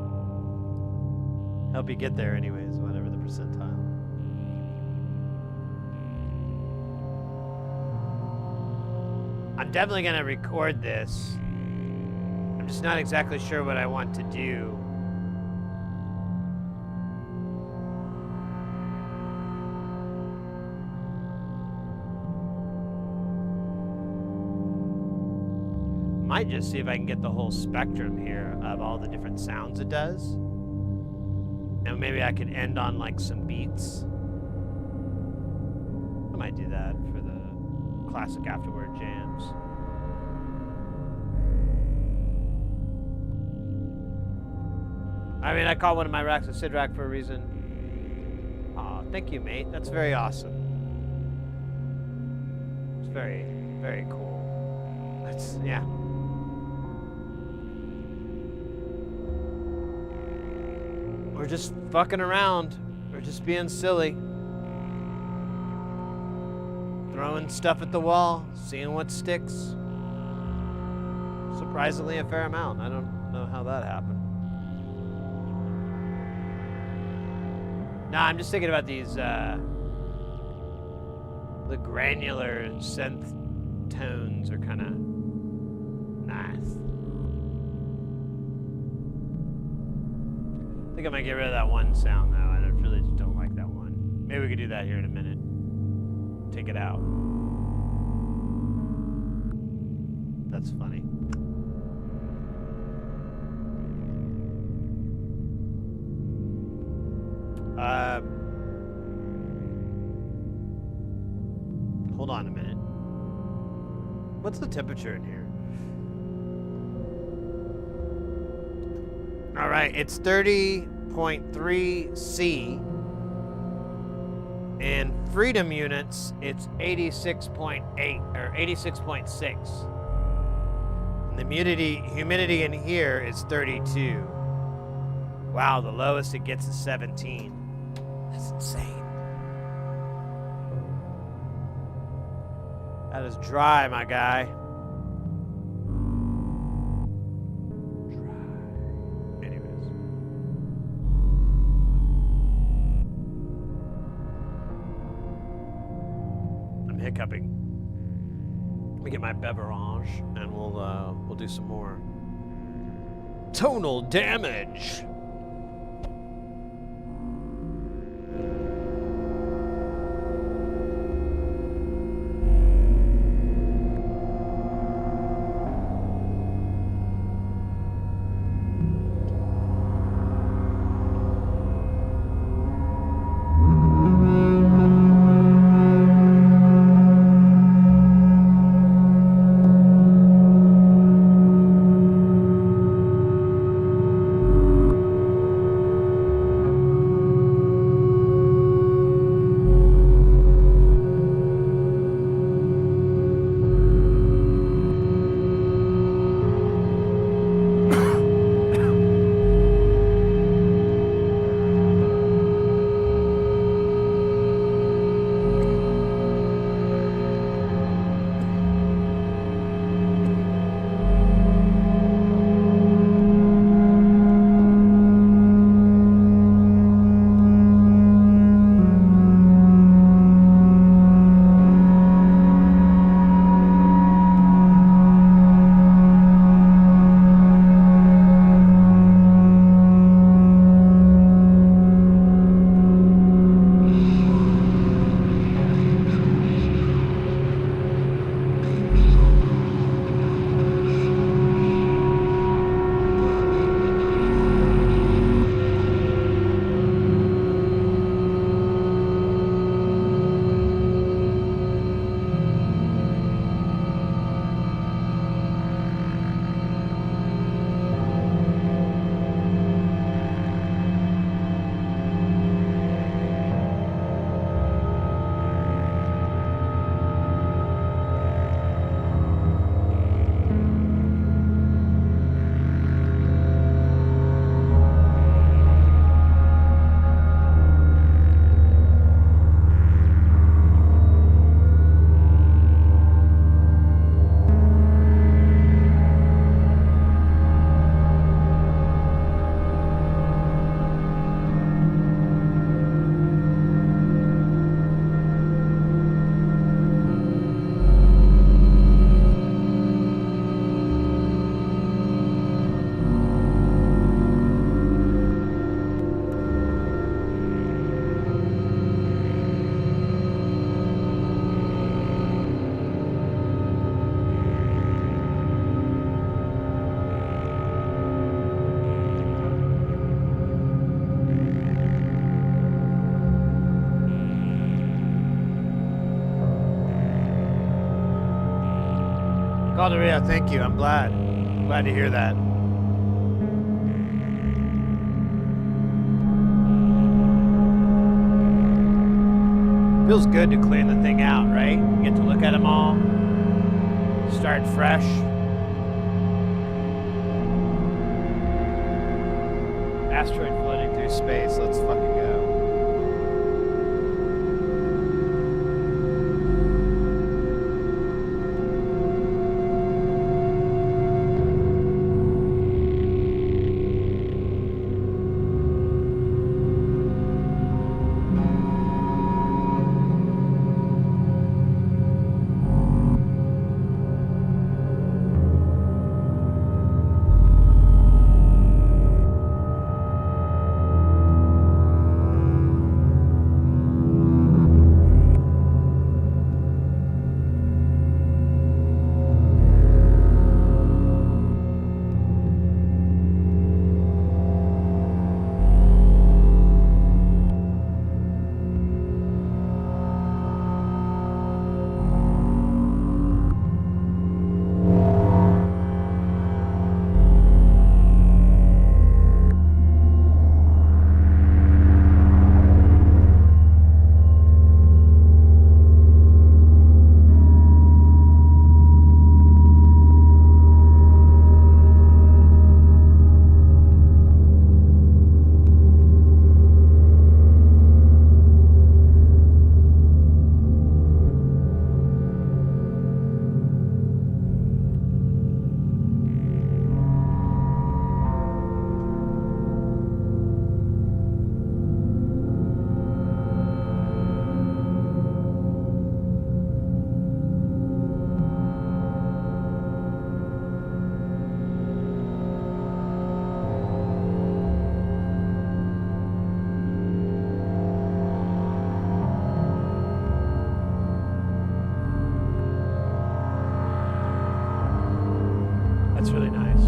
Speaker 4: Help you get there anyways, whatever the percentile. I'm definitely going to record this. I'm just not exactly sure what I want to do. Might just see if I can get the whole spectrum here of all the different sounds it does. And maybe I could end on like some beats. I might do that for the classic afterword jams. I mean, I call one of my racks a Sid rack for a reason. Aw, thank you, mate. That's very awesome. very, very cool. That's, yeah. We're just fucking around. We're just being silly. Throwing stuff at the wall, seeing what sticks. Surprisingly a fair amount. I don't know how that happened. Nah, I'm just thinking about these, the granular synth tones are kind of nice. I think I might get rid of that one sound, though. I really just don't like that one. Maybe we could do that here in a minute. Take it out. That's funny. Hold on a minute. What's the temperature in here? All right, it's 30.3 C. In freedom units, it's 86.8 or 86.6. And the humidity in here is 32. Wow, the lowest it gets is 17. That's insane. That is dry, my guy. Dry. Anyways. I'm hiccuping. Let me get my beverage, and we'll do some more tonal damage. Calderia, thank you. I'm glad. Glad to hear that. Feels good to clean the thing out, right? You get to look at them all. Start fresh. Asteroid floating through space. Let's fucking go. That's really nice.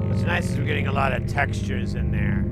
Speaker 4: What's nice is we're getting a lot of textures in there.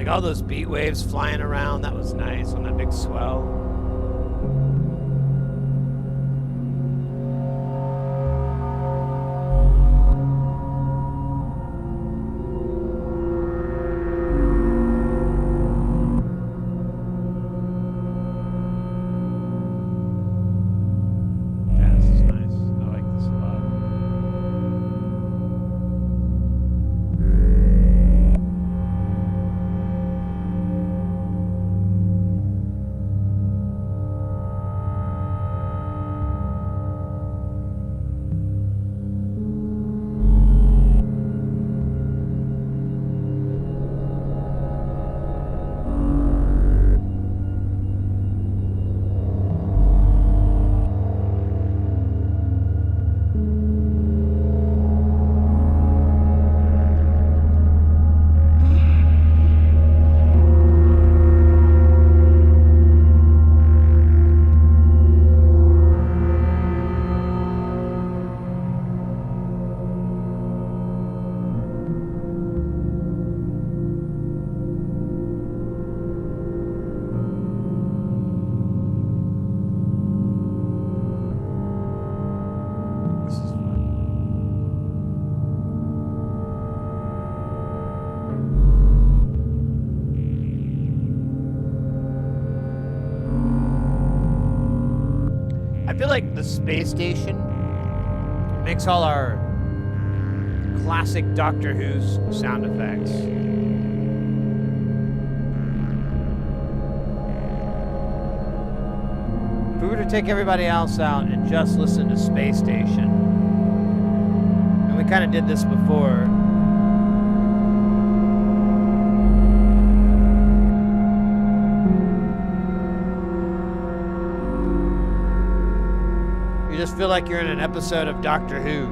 Speaker 4: All those beat waves flying around, that was nice on that big swell. feel like the space station makes all our classic Doctor Who's sound effects. If we were to take everybody else out and just listen to Space Station, and we kind of did this before. You just feel like you're in an episode of Doctor Who.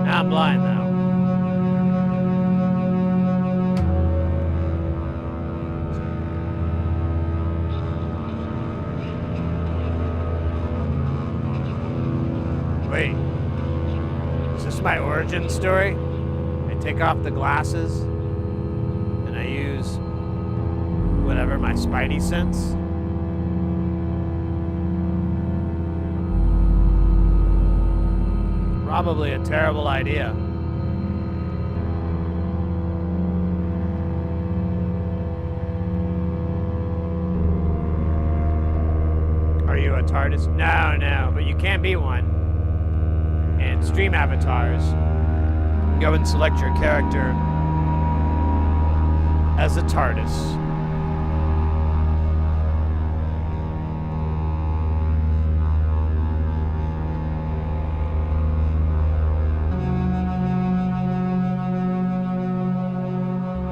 Speaker 4: I'm blind though. Wait, is this my origin story? I take off the glasses and I use whatever my spidey sense. Probably a terrible idea. Are you a TARDIS? No, but you can be one. And stream avatars. Go and select your character as a TARDIS.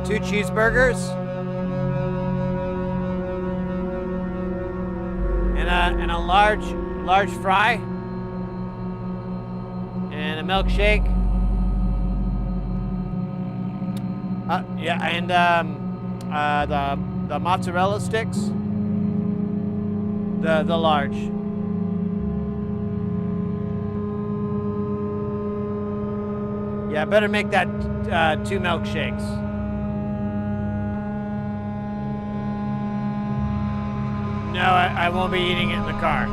Speaker 4: Two cheeseburgers and a large fry and a milkshake. Yeah, and the mozzarella sticks. The large. Yeah, better make that 2 milkshakes. No, I won't be eating it in the car.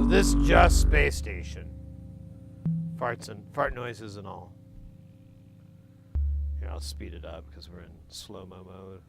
Speaker 4: This just Space Station. Farts and fart noises and all. Here, I'll speed it up because we're in slow-mo mode.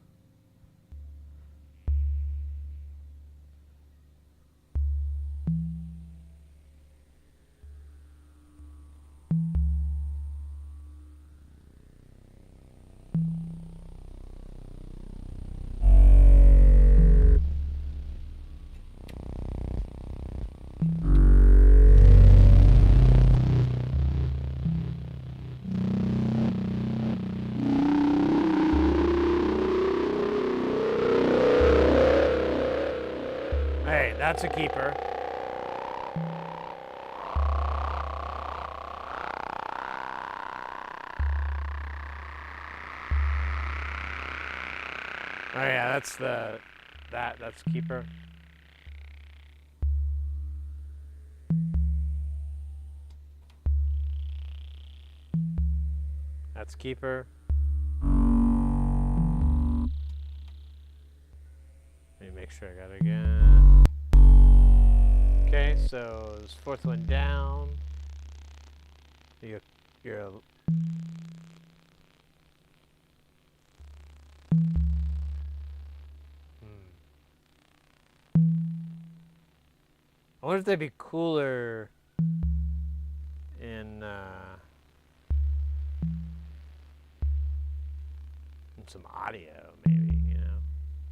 Speaker 4: That's a keeper. Oh yeah, that's keeper. That's keeper. Let me make sure I got it again. Okay, so this fourth one down. You're I wonder if they'd be cooler in some audio, maybe, you know?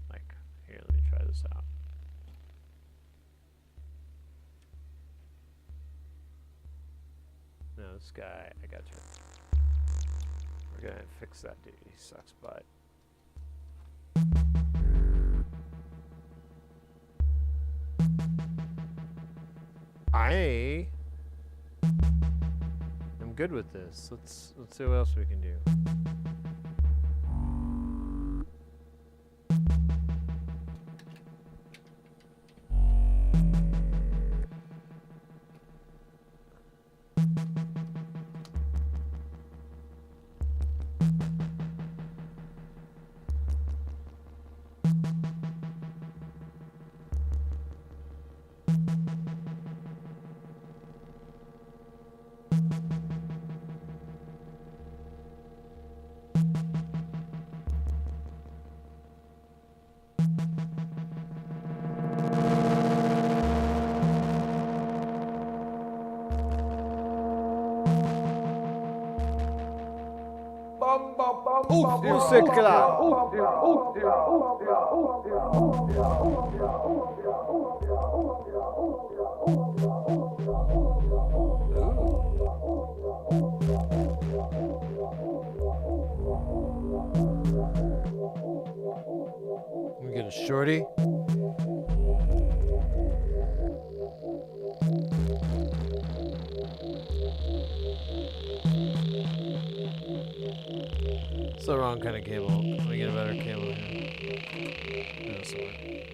Speaker 4: Like, here, let me try this out. No, this guy, I got you. We're gonna fix that dude, he sucks butt.
Speaker 1: I am good with this. Let's see what else we can do. We get a shorty. It's the wrong kind of cable. Let me get a better cable here. No, sorry.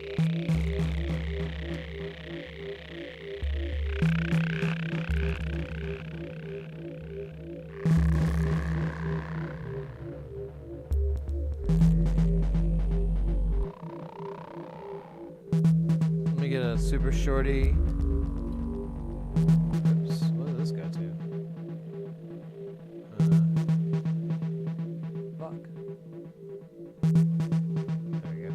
Speaker 1: Let me get a super shorty. Oops, what did this go to? Fuck. There we go.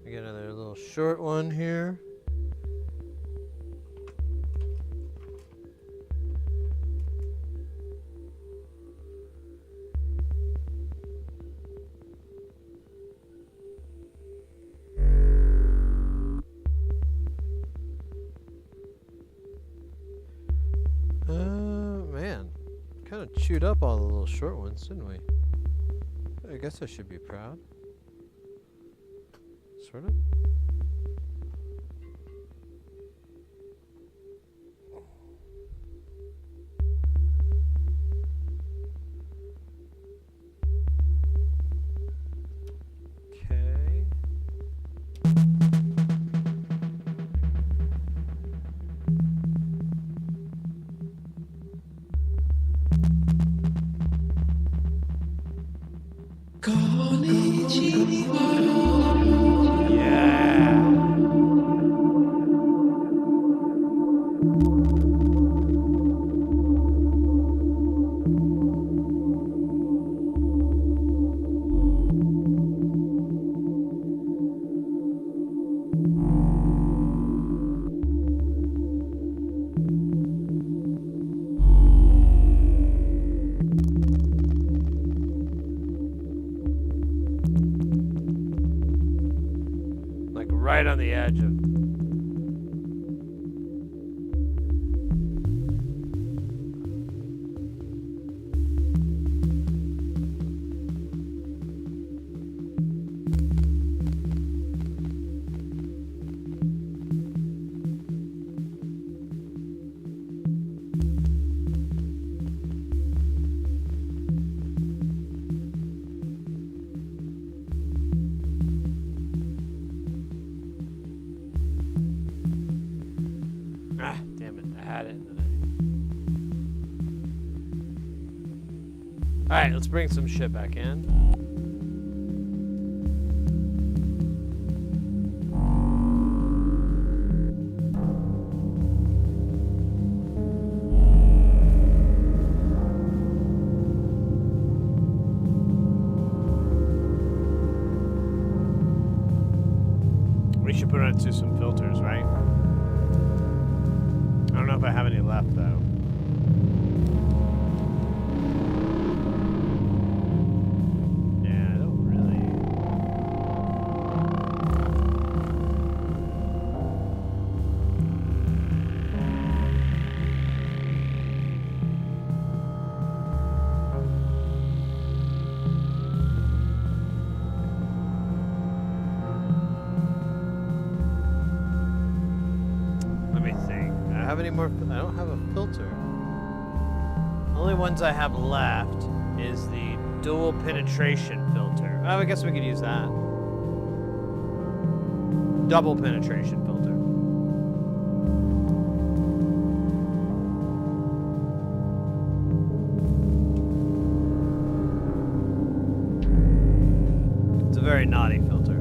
Speaker 1: We get another little short one here. Man, kind of chewed up all the little short ones, didn't we? I guess I should be proud. Sort of. Okay. Yeah. Like right on the edge of. Ah, damn it. I had it. Alright, let's bring some shit back in. We should put it into some filters, right? I don't know if I have any left, though. Yeah, I don't really. any more? I don't have a filter. Only ones I have left is the dual penetration filter. Oh, I guess we could use that. Double penetration filter. It's a very naughty filter.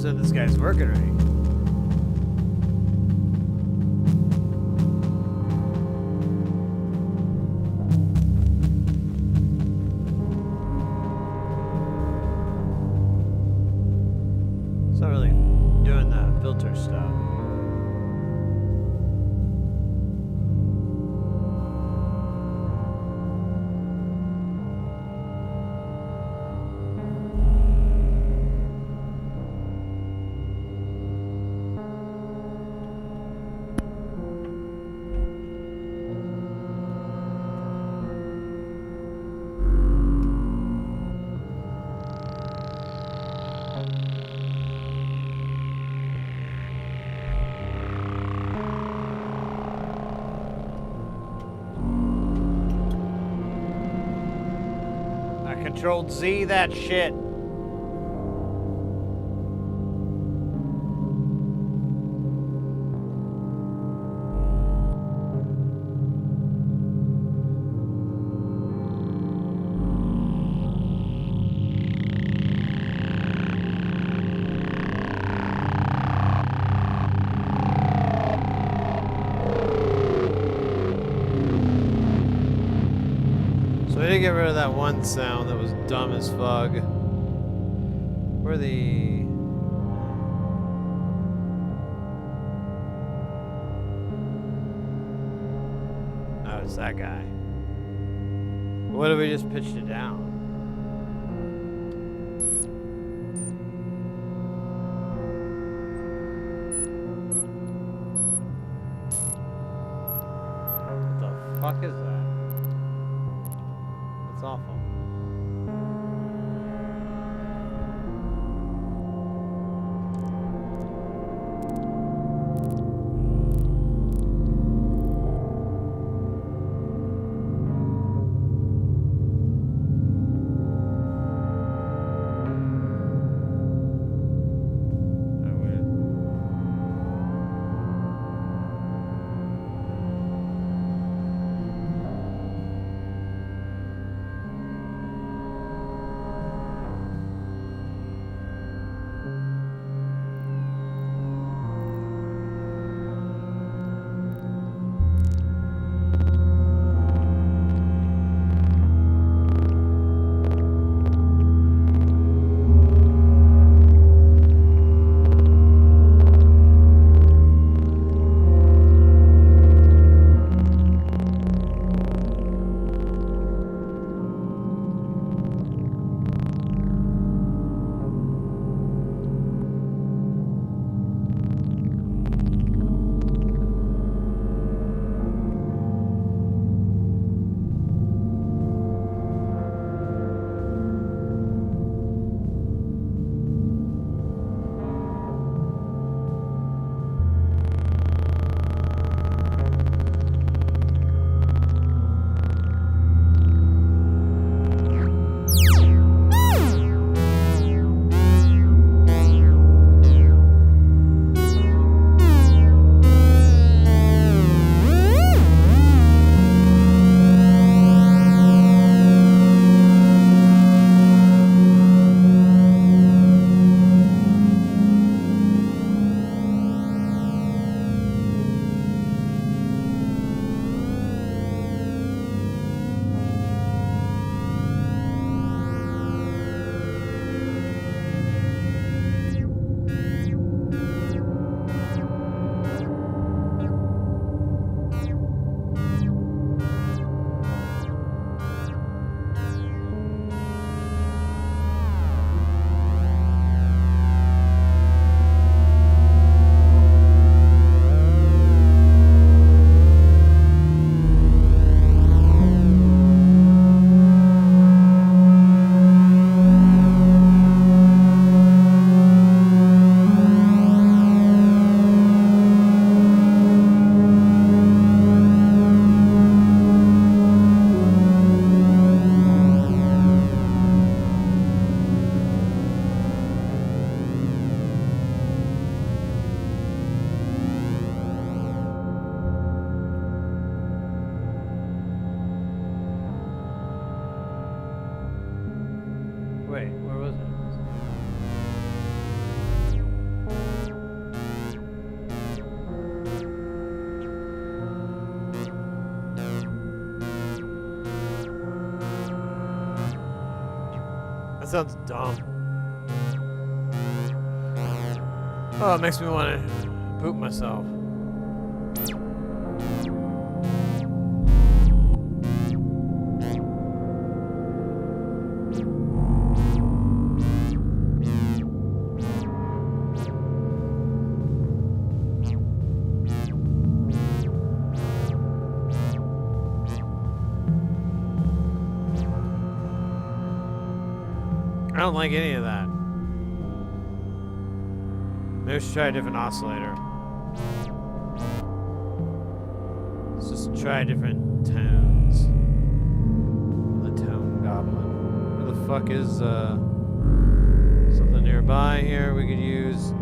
Speaker 1: This guy's working right. It's not really doing the filter stuff. Control Z that shit. So we did get rid of that one sound that was dumb as fuck. Where the... Oh, it's that guy. What if we just pitched it down? What the fuck is that? That's awful. That sounds dumb. Oh, it makes me want to poop myself. I don't like any of that. Maybe we should try a different oscillator. Let's just try different tones. The tone goblin. Where the fuck is something nearby here? We could use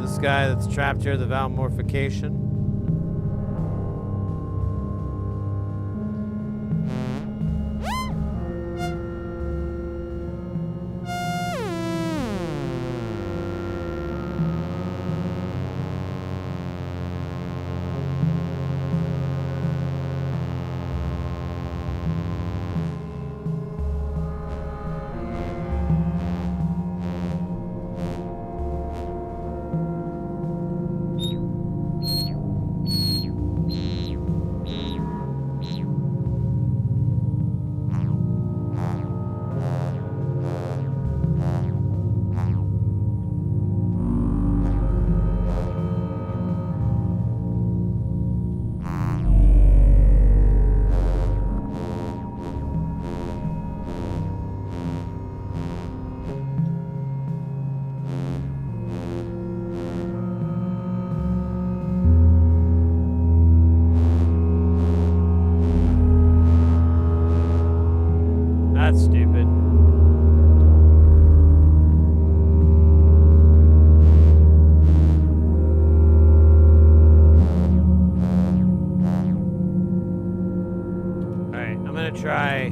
Speaker 1: this guy that's trapped here, the valmorphication. That's stupid. Alright, I'm gonna try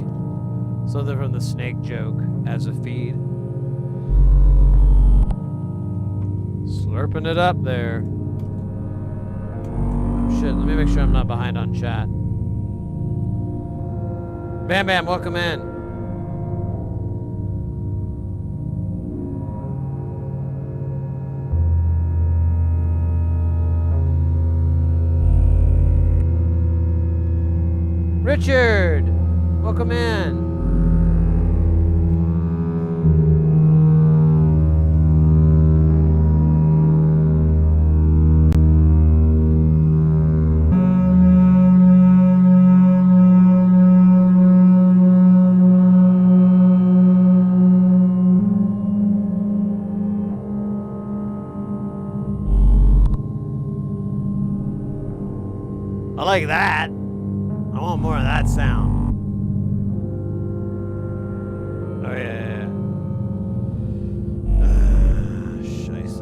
Speaker 1: something from the snake joke as a feed. Slurping it up there. Oh shit, let me make sure I'm not behind on chat. Bam Bam, welcome in. Richard, welcome in. I like that. I want more of that sound. Oh yeah. Scheisse.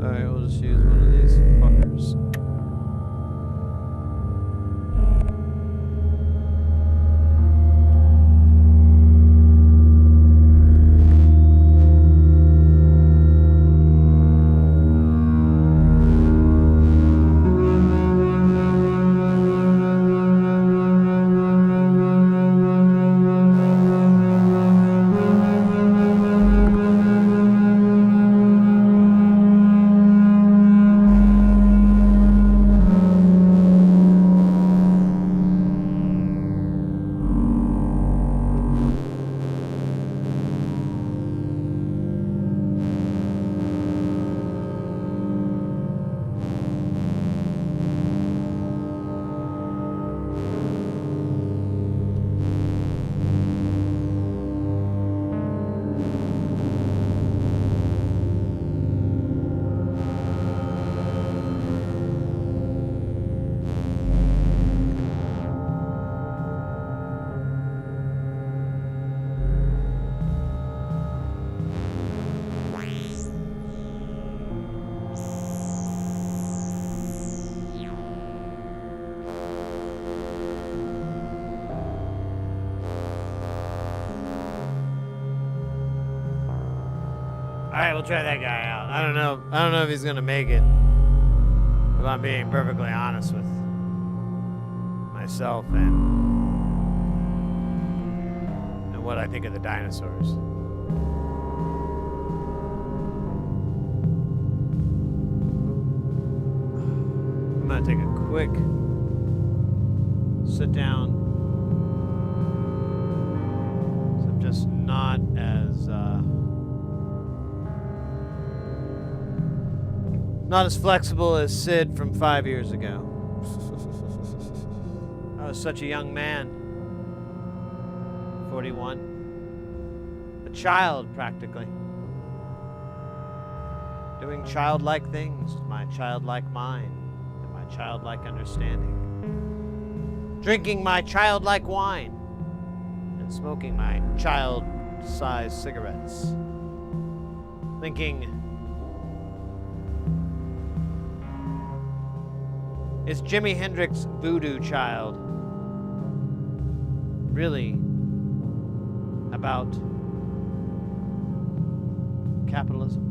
Speaker 1: Alright, we'll just use one of these fuckers. Alright, we'll try that guy out. I don't know if he's gonna make it. If I'm being perfectly honest with myself and what I think of the dinosaurs. I'm gonna take a quick sit down. So I'm just not as flexible as Sid from 5 years ago. I was such a young man. 41. A child, practically. Doing childlike things to my childlike mind and my childlike understanding. Drinking my childlike wine and smoking my child-sized cigarettes. Thinking, is Jimi Hendrix Voodoo Child really about capitalism?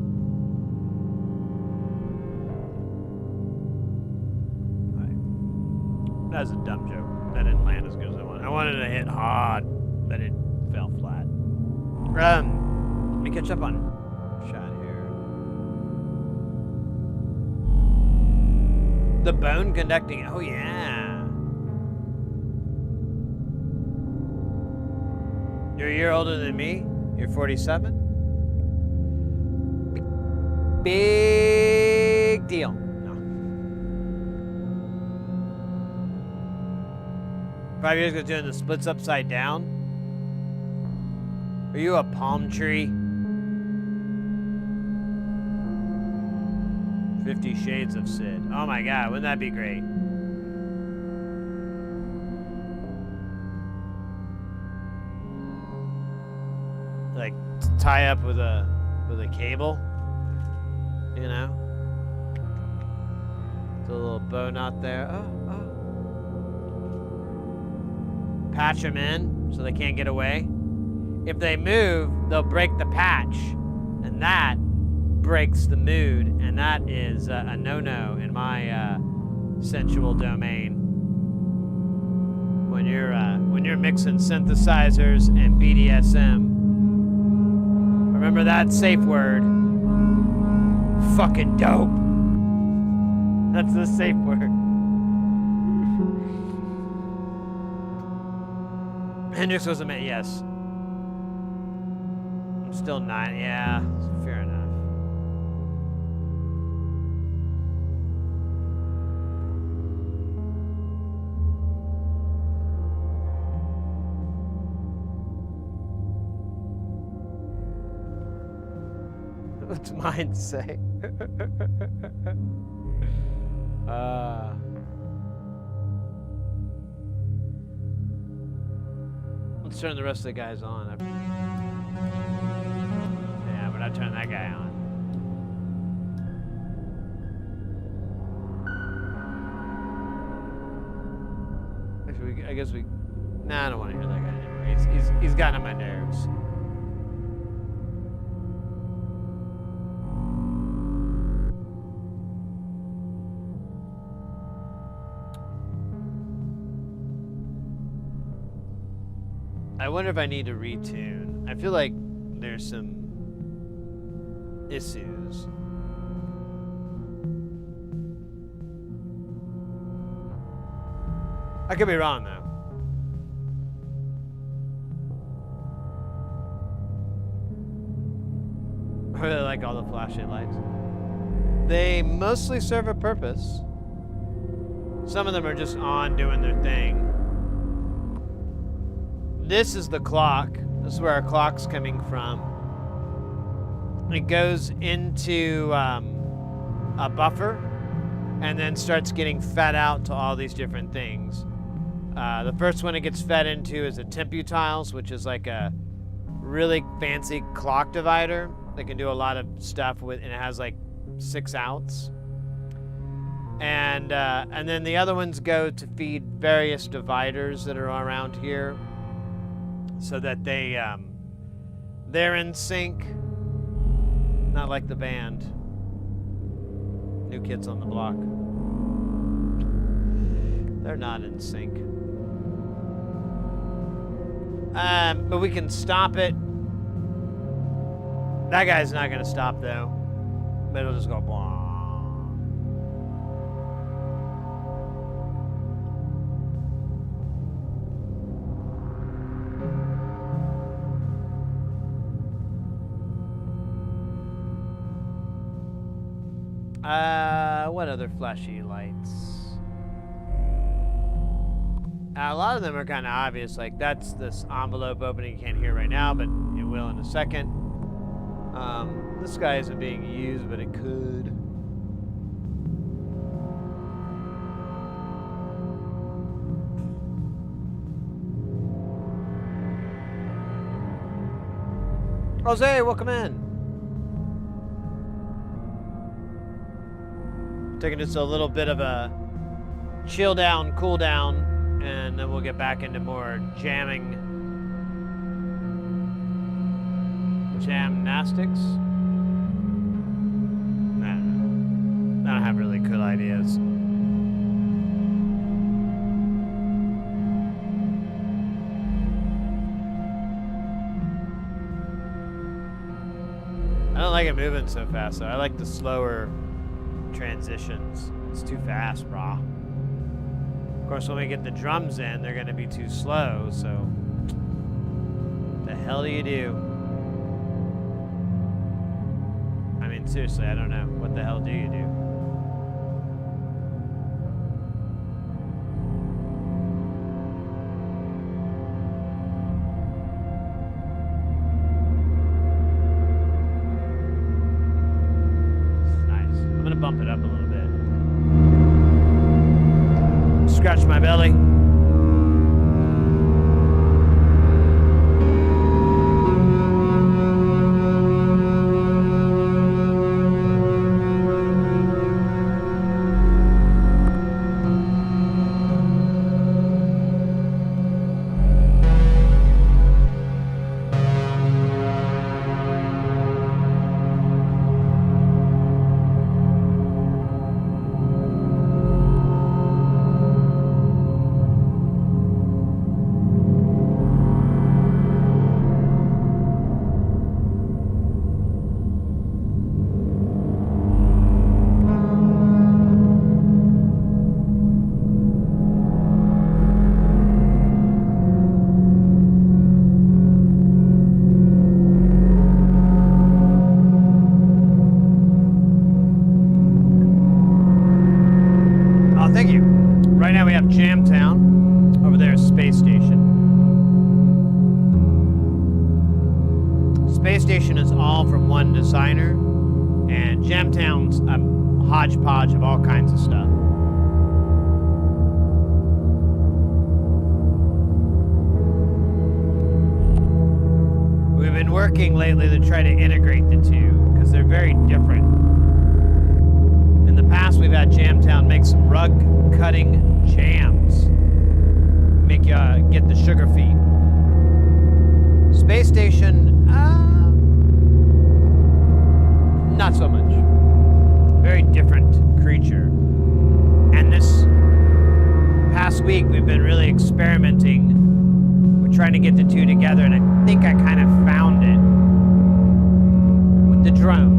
Speaker 1: Right. That was a dumb joke. That didn't land as good as I wanted. I wanted to hit hard, but it fell flat. Let me catch up on shot here. The bone conducting. Oh yeah. You're a year older than me. You're 47. Big deal. No. 5 years ago, doing the splits upside down. Are you a palm tree? 50 Shades of Sid. Oh my God, wouldn't that be great? Like tie up with a cable, you know? With a little bow knot there. Oh. Patch them in so they can't get away. If they move, they'll break the patch, and that breaks the mood, and that is a no-no in my sensual domain. When you're mixing synthesizers and BDSM, remember that safe word. Fucking dope. That's the safe word. Hendrix was a man, yes. I'm still 9, yeah, fair enough. What's mine say? Let's turn the rest of the guys on. Yeah, but I turn that guy on. Actually, I guess we. Nah, I don't want to hear that guy anymore. He's gotten on my nerves. I wonder if I need to retune. I feel like there's some issues. I could be wrong though. I really like all the flashing lights. They mostly serve a purpose. Some of them are just on doing their thing. This is the clock. This is where our clock's coming from. It goes into a buffer and then starts getting fed out to all these different things. The first one it gets fed into is a Temputiles, which is like a really fancy clock divider that can do a lot of stuff with, and it has like 6 outs. And then the other ones go to feed various dividers that are around here, so that they're in sync, not like the band New Kids on the Block. They're not in sync. But we can stop it. That guy's not gonna stop though. But it'll just go blah. What other flashy lights? A lot of them are kind of obvious, like that's this envelope opening you can't hear right now, but it will in a second. This guy isn't being used, but it could. Jose, welcome in. Taking just a little bit of a chill down, cool down, and then we'll get back into more jamming. Jamnastics? I don't know. I don't have really cool ideas. I don't like it moving so fast, though. I like the slower transitions. It's too fast, brah. Of course, when we get the drums in, they're gonna be too slow, so what the hell do you do? I mean, seriously, I don't know. What the hell do you do? Bump it up a little bit. Scratch my belly. Thank you. Right now we have Jamtown. Over there is Spacestation. Spacestation is all from one designer, and Jamtown's a hodgepodge of all kinds of stuff. We've been working lately to try to integrate the two, because they're very different. In the past, we've had Jamtown make some rug cutting jams. Make you get the sugar feet. Space Station, not so much. Very different creature. And this past week, we've been really experimenting. We're trying to get the two together, and I think I kind of found it with the drone.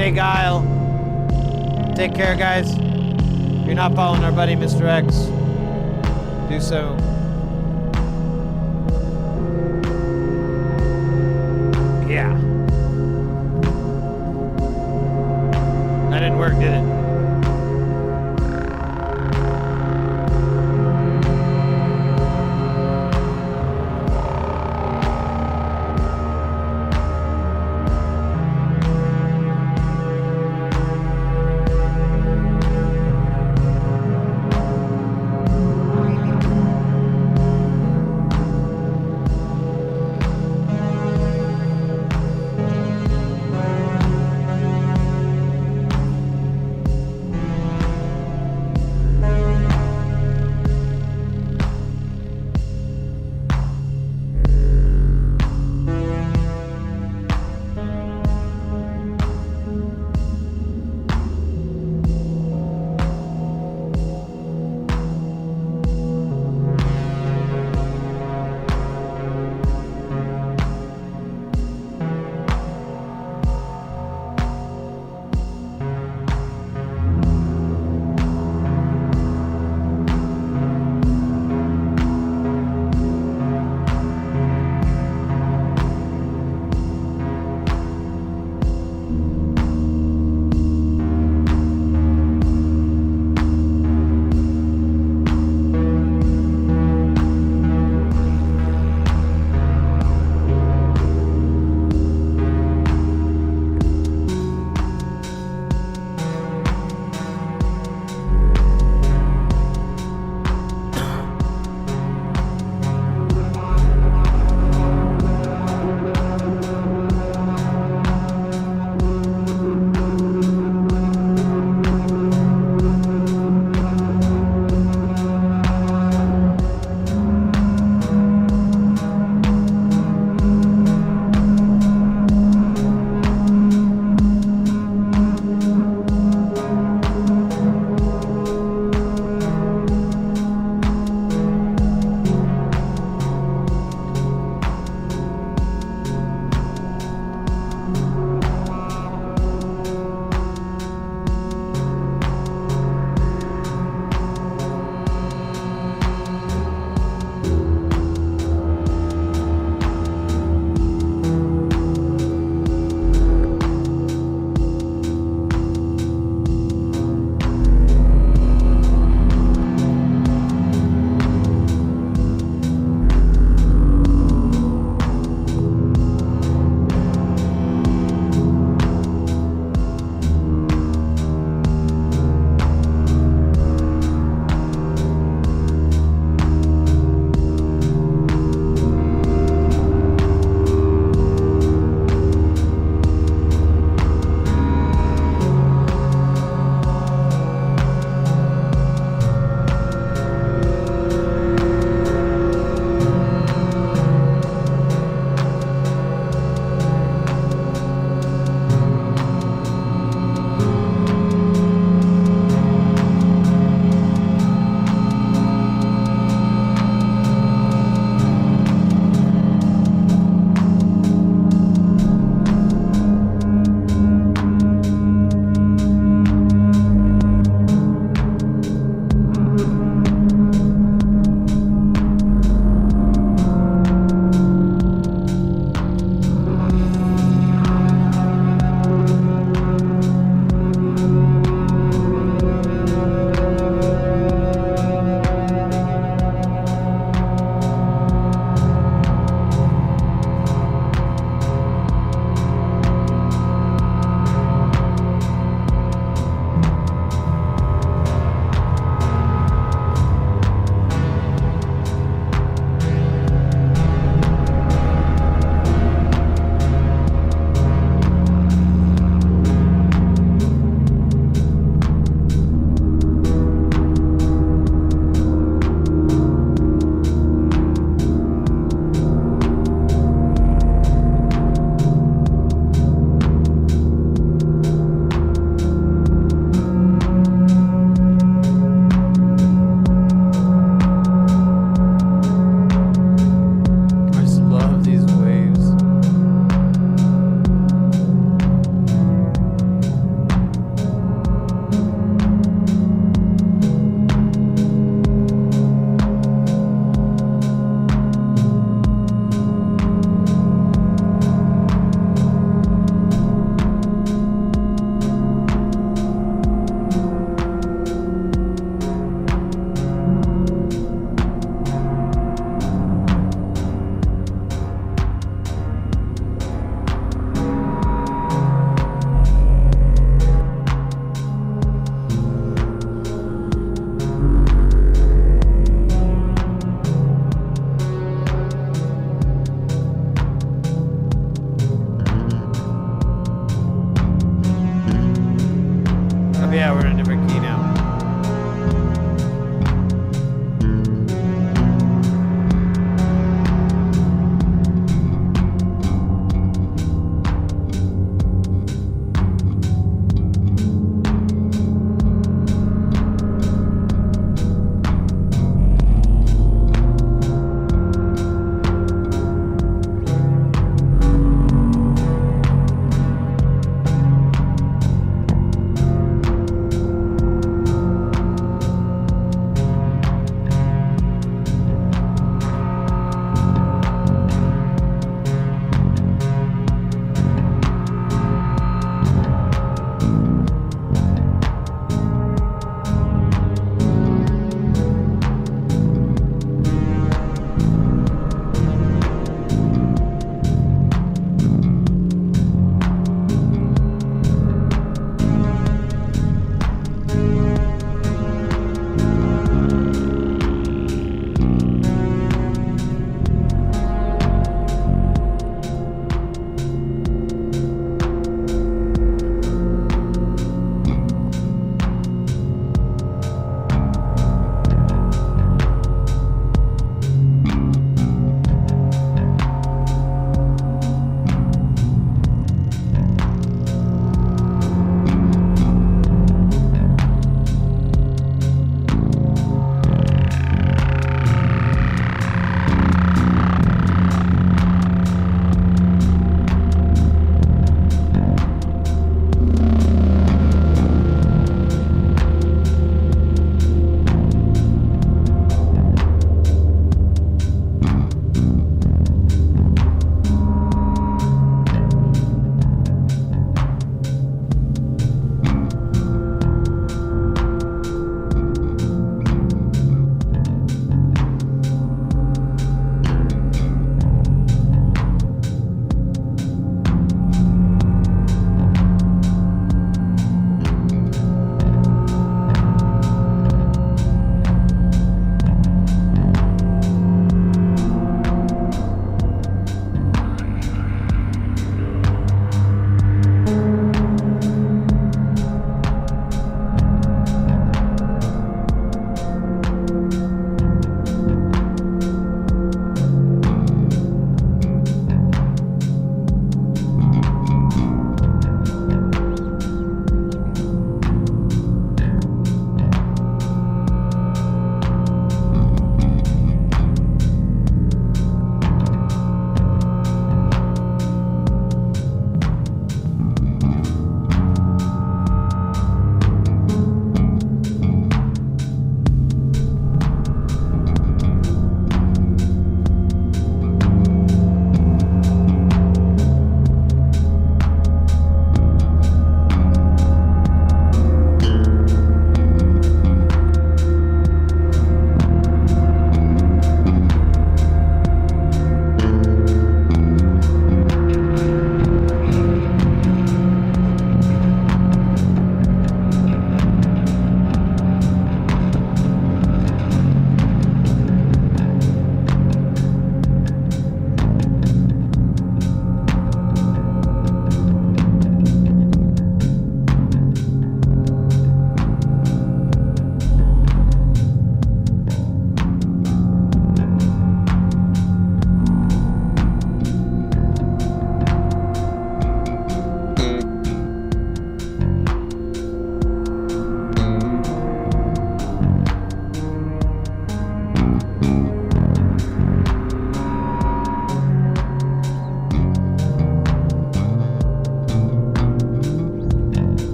Speaker 4: Stay guile. Take care, guys. If you're not following our buddy Mr. X, do so. Yeah. That didn't work, did it?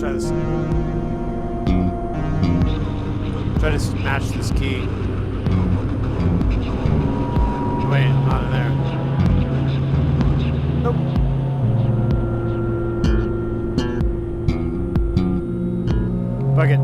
Speaker 1: try this. Try to match this key. Wait, not in there. Nope. Fuck it.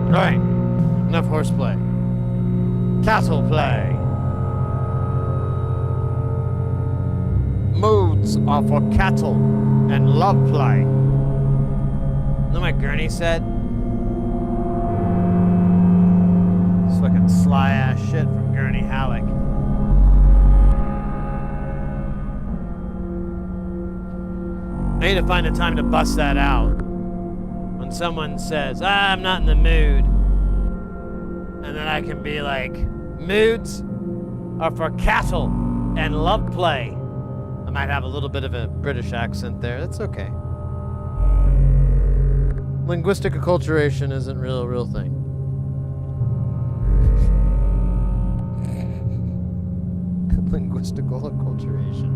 Speaker 1: Right. Enough horseplay. Cattle play. Modes are for cattle and love play. You know what Gurney said? It's fucking sly ass shit from Gurney Halleck. I need to find a time to bust that out. When someone says, I'm not in the mood, and then I can be like, moods are for cattle and love play. I might have a little bit of a British accent there. That's okay. Linguistic acculturation isn't a real thing. Linguistical acculturation.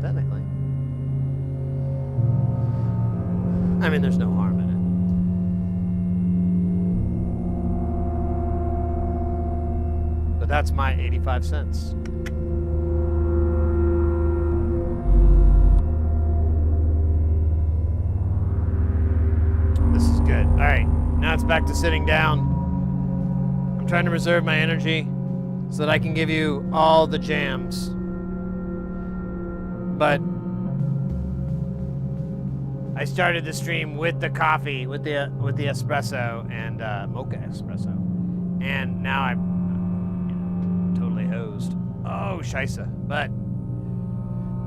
Speaker 1: Technically. I mean, there's no harm in it. But that's my 85 cents. This is good. All right, now it's back to sitting down. I'm trying to reserve my energy so that I can give you all the jams. But I started the stream with the coffee, with the espresso and mocha espresso, and now I'm totally hosed. Oh, scheisse! But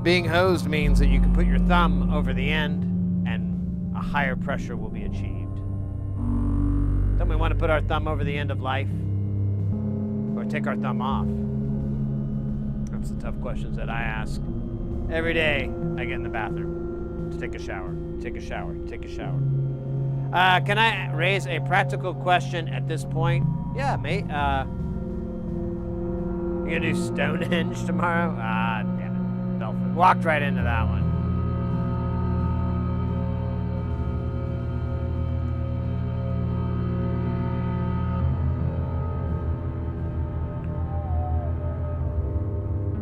Speaker 1: being hosed means that you can put your thumb over the end, and a higher pressure will be achieved. Don't we want to put our thumb over the end of life, or take our thumb off? That's the tough questions that I ask every day. I get in the bathroom to take a shower. Take a shower. Take a shower. Can I raise a practical question at this point? Yeah, mate. You gonna do Stonehenge tomorrow? Ah, damn it. Belford. Walked right into that one.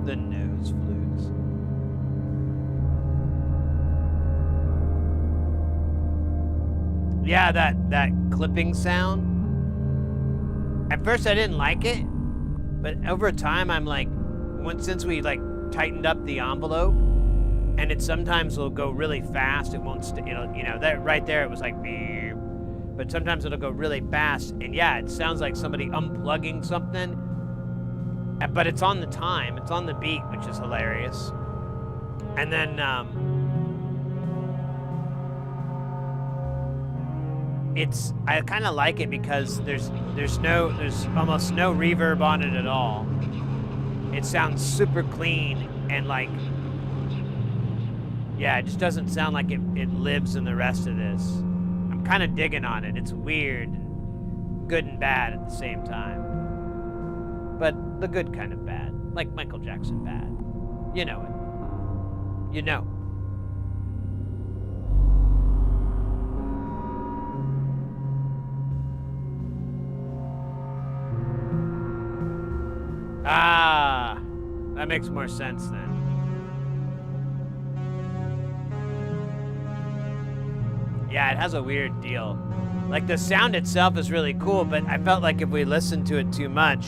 Speaker 1: The nose flutes. Yeah, that clipping sound. At first I didn't like it, but over time I'm like, since we like tightened up the envelope, and it sometimes will go really fast. It won't. It'll, that right there it was like, beep, but sometimes it'll go really fast, and yeah, it sounds like somebody unplugging something. But it's on the time, it's on the beat, which is hilarious. And then I kind of like it because there's almost no reverb on it at all. It sounds super clean and like, yeah, it just doesn't sound like it lives in the rest of this. I'm kind of digging on it. It's weird, good and bad at the same time. But the good kind of bad, like Michael Jackson bad. You know it. You know. Ah, that makes more sense then. Yeah, it has a weird deal. Like the sound itself is really cool, but I felt like if we listened to it too much,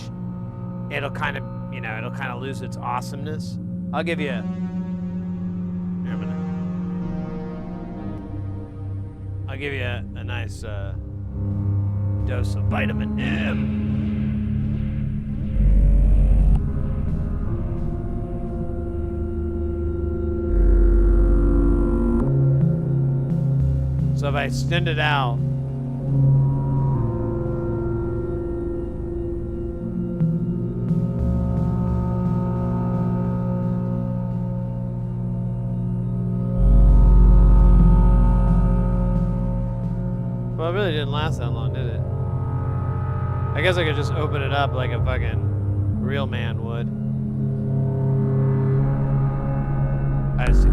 Speaker 1: it'll kind of, it'll kind of lose its awesomeness. I'll give you a...
Speaker 4: I'll give you a nice dose of vitamin M. So if I extend it out, well, it really didn't last that long, did it? I guess I could just open it up like a fucking real man would. I see.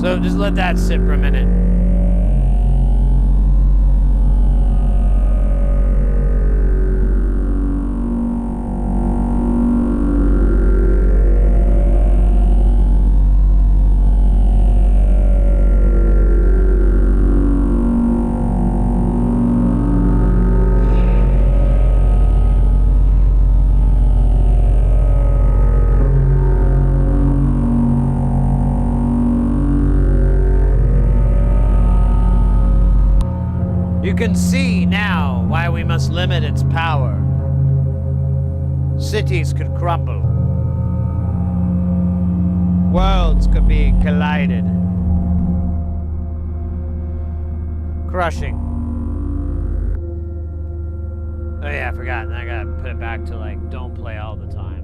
Speaker 4: So just let that sit for a minute. You can see now why we must limit its power. Cities could crumble. Worlds could be collided. Crushing. Oh yeah, I forgot. I gotta put it back to like, don't play all the time.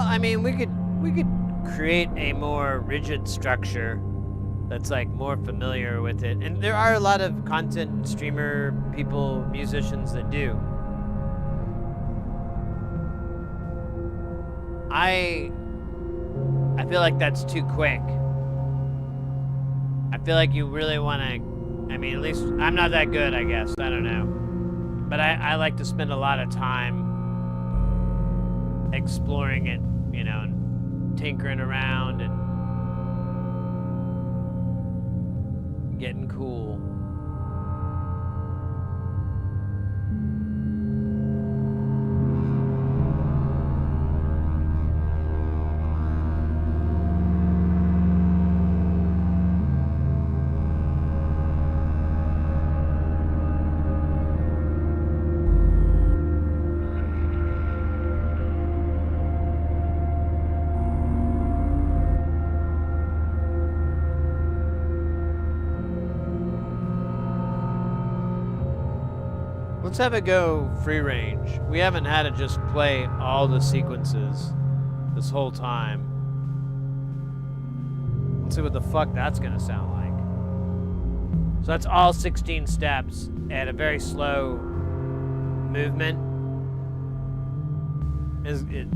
Speaker 4: I mean, we could create a more rigid structure that's like more familiar with it. And there are a lot of content streamer people, musicians that do. I feel like that's too quick. I feel like you really want to, I mean, at least I'm not that good, I guess. I don't know. But I like to spend a lot of time exploring it, you know, and tinkering around and getting cool. Let's have it go free range. We haven't had it just play all the sequences this whole time. Let's see what the fuck that's gonna sound like. So that's all 16 steps at a very slow movement.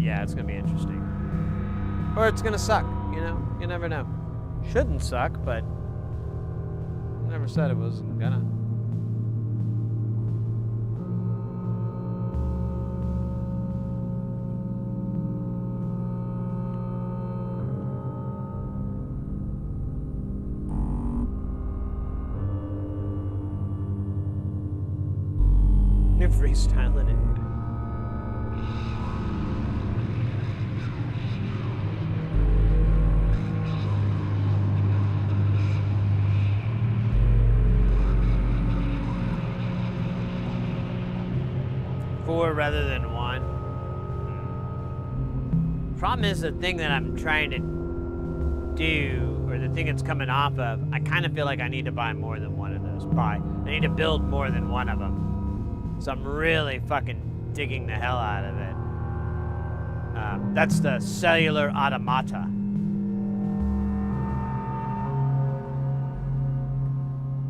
Speaker 4: Yeah, it's gonna be interesting. Or it's gonna suck, you know? You never know. Shouldn't suck, but I never said it wasn't gonna. You're freestyling it. Four rather than one. Problem is the thing that I'm trying to do, or the thing it's coming off of, I kind of feel like I need to buy more than one of those. I need to build more than one of them. So I'm really fucking digging the hell out of it. That's the cellular automata.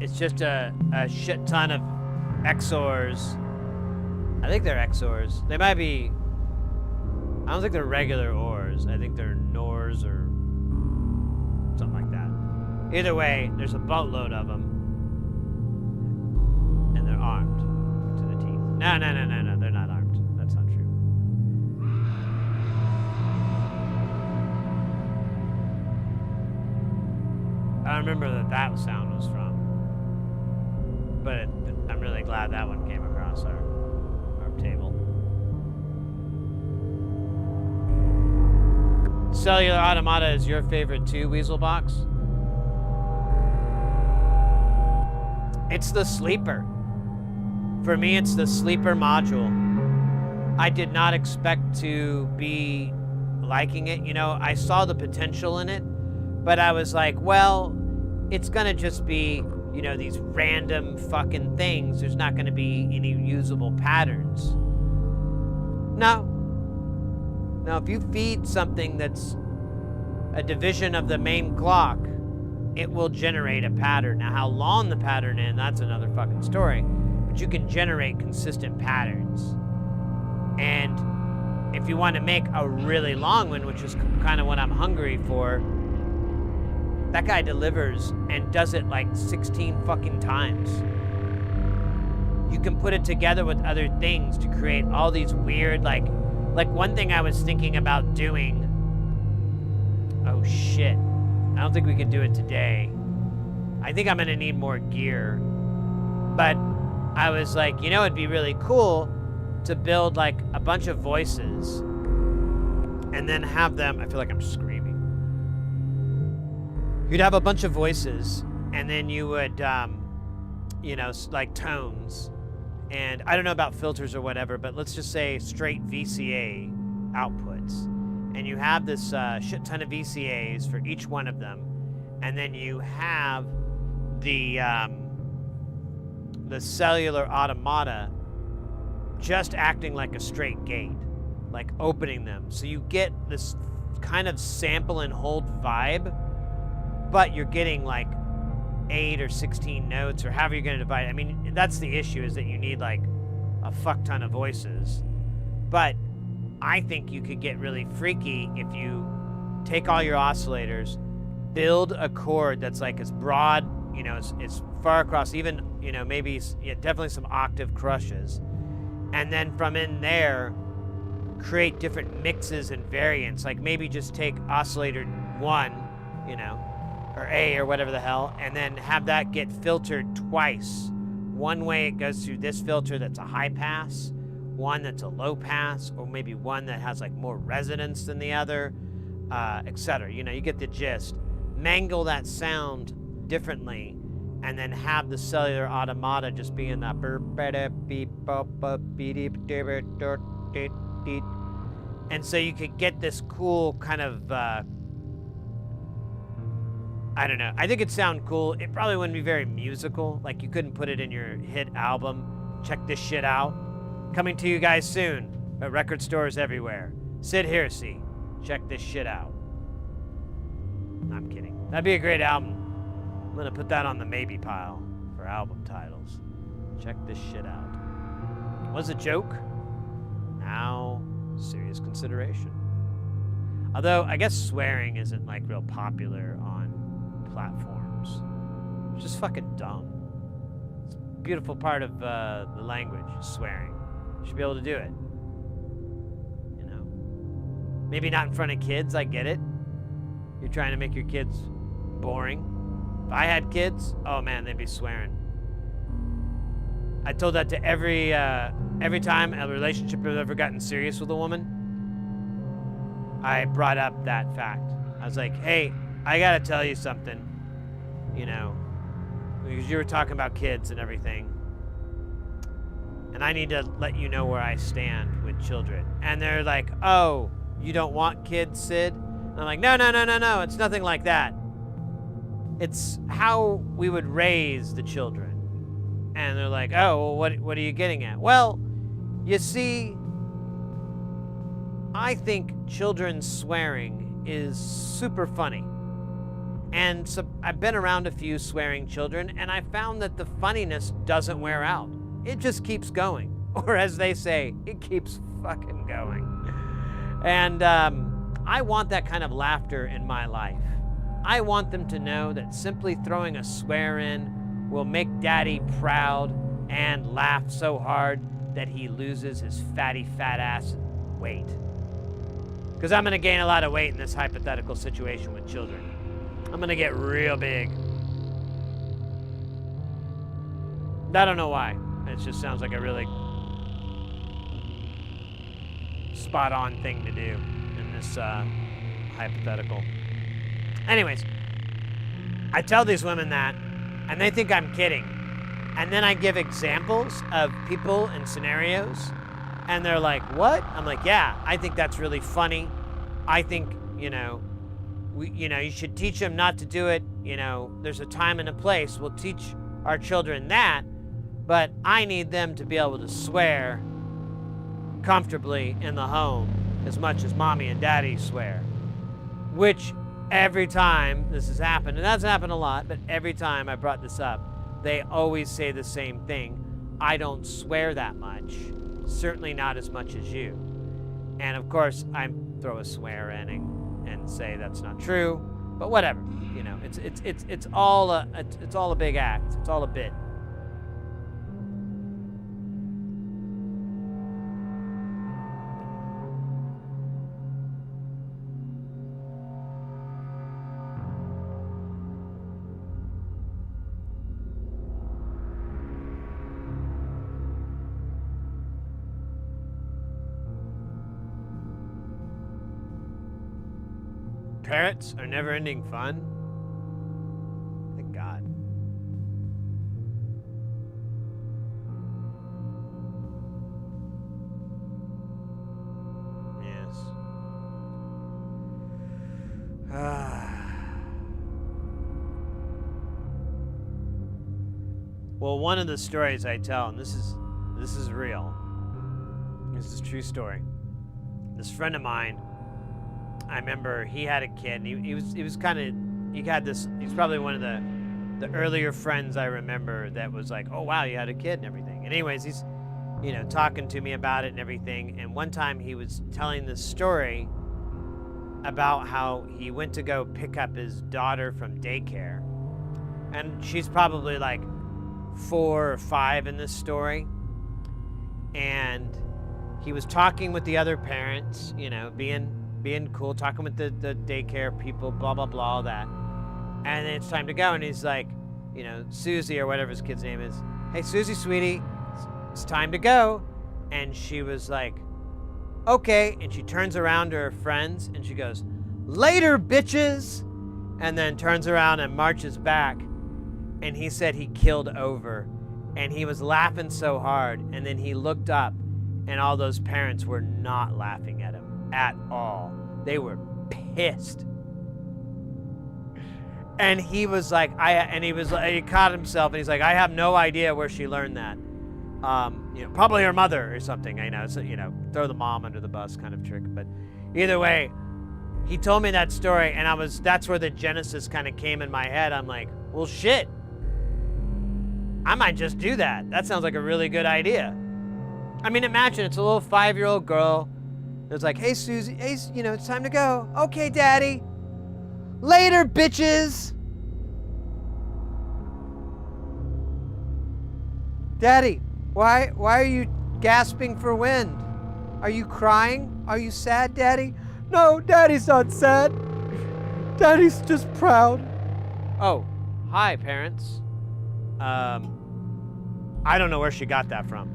Speaker 4: It's just a shit ton of XORs. I think they're XORs. They might be... I don't think they're regular ORs. I think they're NORs or something like that. Either way, there's a boatload of them. And they're armed to the teeth. No, they're not armed. That's not true. I don't remember that sound was from. But I'm really glad that one came across our table. Cellular Automata is your favorite too, Weaselbox? It's the sleeper. For me, it's the sleeper module. I did not expect to be liking it. You know, I saw the potential in it, but I was like, well, it's gonna just be, you know, these random fucking things. There's not gonna be any usable patterns. No. Now, if you feed something that's a division of the main clock, it will generate a pattern. Now, how long the pattern is, that's another fucking story. But you can generate consistent patterns. And if you want to make a really long one, which is kind of what I'm hungry for, that guy delivers and does it like 16 fucking times. You can put it together with other things to create all these weird, like one thing I was thinking about doing. Oh shit. I don't think we can do it today. I think I'm gonna need more gear. But I was like, you know, it'd be really cool to build like a bunch of voices and then have them, I feel like I'm screaming. You'd have a bunch of voices and then you would, you know, like tones. And I don't know about filters or whatever, but let's just say straight VCA outputs. And you have this shit ton of VCAs for each one of them. And then you have the cellular automata just acting like a straight gate, like opening them. So you get this kind of sample and hold vibe, but you're getting like 8 or 16 notes or however you're going to divide it. I mean, that's the issue, is that you need like a fuck ton of voices. But I think you could get really freaky if you take all your oscillators, build a chord that's like as broad, you know, as far across, even, you know, maybe, yeah, definitely some octave crushes. And then from in there, create different mixes and variants. Like maybe just take oscillator 1, you know, or A or whatever the hell, and then have that get filtered twice. One way it goes through this filter that's a high pass, one that's a low pass, or maybe one that has like more resonance than the other, etc. You know, you get the gist. Mangle that sound differently, and then have the cellular automata just be in that and so you could get this cool kind of I don't know. I think it'd sound cool. It probably wouldn't be very musical. Like you couldn't put it in your hit album. Check this shit out. Coming to you guys soon at record stores everywhere. Sid Heresy. Check this shit out. I'm kidding. That'd be a great album. I'm gonna put that on the maybe pile for album titles. Check this shit out. Was a joke? Now, serious consideration. Although, I guess swearing isn't like real popular on platforms. It's just fucking dumb. It's a beautiful part of the language, swearing. You should be able to do it. You know? Maybe not in front of kids, I get it. You're trying to make your kids boring. If I had kids, oh man, they'd be swearing. I told that to every time a relationship has ever gotten serious with a woman, I brought up that fact. I was like, hey, I gotta tell you something, you know, because you were talking about kids and everything, and I need to let you know where I stand with children. And they're like, oh, you don't want kids, Sid? And I'm like, no, it's nothing like that. It's how we would raise the children. And they're like, oh, well, what are you getting at? Well, you see, I think children swearing is super funny. And so I've been around a few swearing children, and I found that the funniness doesn't wear out. It just keeps going. Or as they say, it keeps fucking going. And I want that kind of laughter in my life. I want them to know that simply throwing a swear in will make Daddy proud and laugh so hard that he loses his fatty fat ass weight. Because I'm going to gain a lot of weight in this hypothetical situation with children. I'm going to get real big. I don't know why. It just sounds like a really spot-on thing to do in this hypothetical. Anyways, I tell these women that, and they think I'm kidding. And then I give examples of people and scenarios, and they're like, what? I'm like, yeah, I think that's really funny. I think, you should teach them not to do it. There's a time and a place. We'll teach our children that, but I need them to be able to swear comfortably in the home as much as mommy and daddy swear. Which every time this has happened, and that's happened a lot, but every time I brought this up, they always say the same thing. I don't swear that much, certainly not as much as you. And of course, I throw a swear in and say that's not true, but whatever. It's all a big act. It's all a bit. Parrots are never-ending fun? Thank God. Yes. Well, one of the stories I tell, and this is real. This is a true story. This friend of mine, I remember he had a kid, and he's probably one of the earlier friends I remember that was like, oh wow, you had a kid and everything. And anyways, he's, talking to me about it and everything. And one time he was telling this story about how he went to go pick up his daughter from daycare. And she's probably like 4 or 5 in this story. And he was talking with the other parents, being cool, talking with the daycare people, blah, blah, blah, all that. And then it's time to go, and he's like, Susie, or whatever his kid's name is, hey, Susie, sweetie, it's time to go. And she was like, okay. And she turns around to her friends, and she goes, later, bitches. And then turns around and marches back. And he said he killed over. And he was laughing so hard. And then he looked up, and all those parents were not laughing at him at all. They were pissed. And he was like, he caught himself, and he's like, I have no idea where she learned that. Probably her mother or something. So, throw the mom under the bus kind of trick. But either way, he told me that story, and that's where the genesis kind of came in my head. I'm like, well, shit. I might just do that. That sounds like a really good idea. I mean, imagine it's a little 5-year-old girl. It's like, hey, Susie, hey, it's time to go. Okay, Daddy. Later, bitches. Daddy, why are you gasping for wind? Are you crying? Are you sad, Daddy? No, Daddy's not sad. Daddy's just proud. Oh, hi, parents. I don't know where she got that from.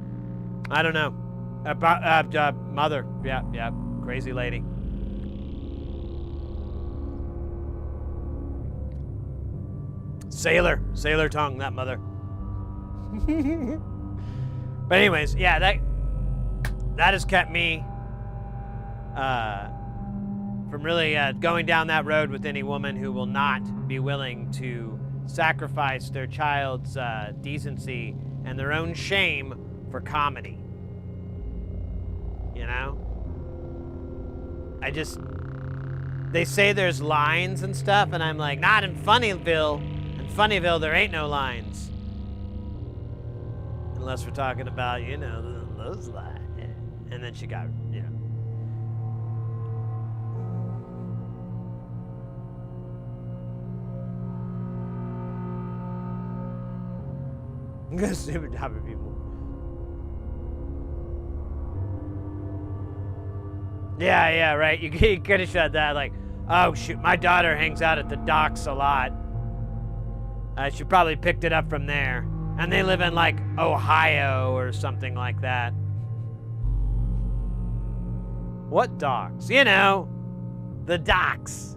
Speaker 4: I don't know. Mother. Yeah. Crazy lady. Sailor tongue, that mother. But anyways, yeah, that has kept me from really going down that road with any woman who will not be willing to sacrifice their child's decency and their own shame for comedy. They say there's lines and stuff, and I'm like, not in Funnyville. In Funnyville, there ain't no lines. Unless we're talking about, those lines. And then she got, Super duper people. Yeah, right. You could have said that, like, oh shoot, my daughter hangs out at the docks a lot. She probably picked it up from there. And they live in, like, Ohio or something like that. What docks? You know, the docks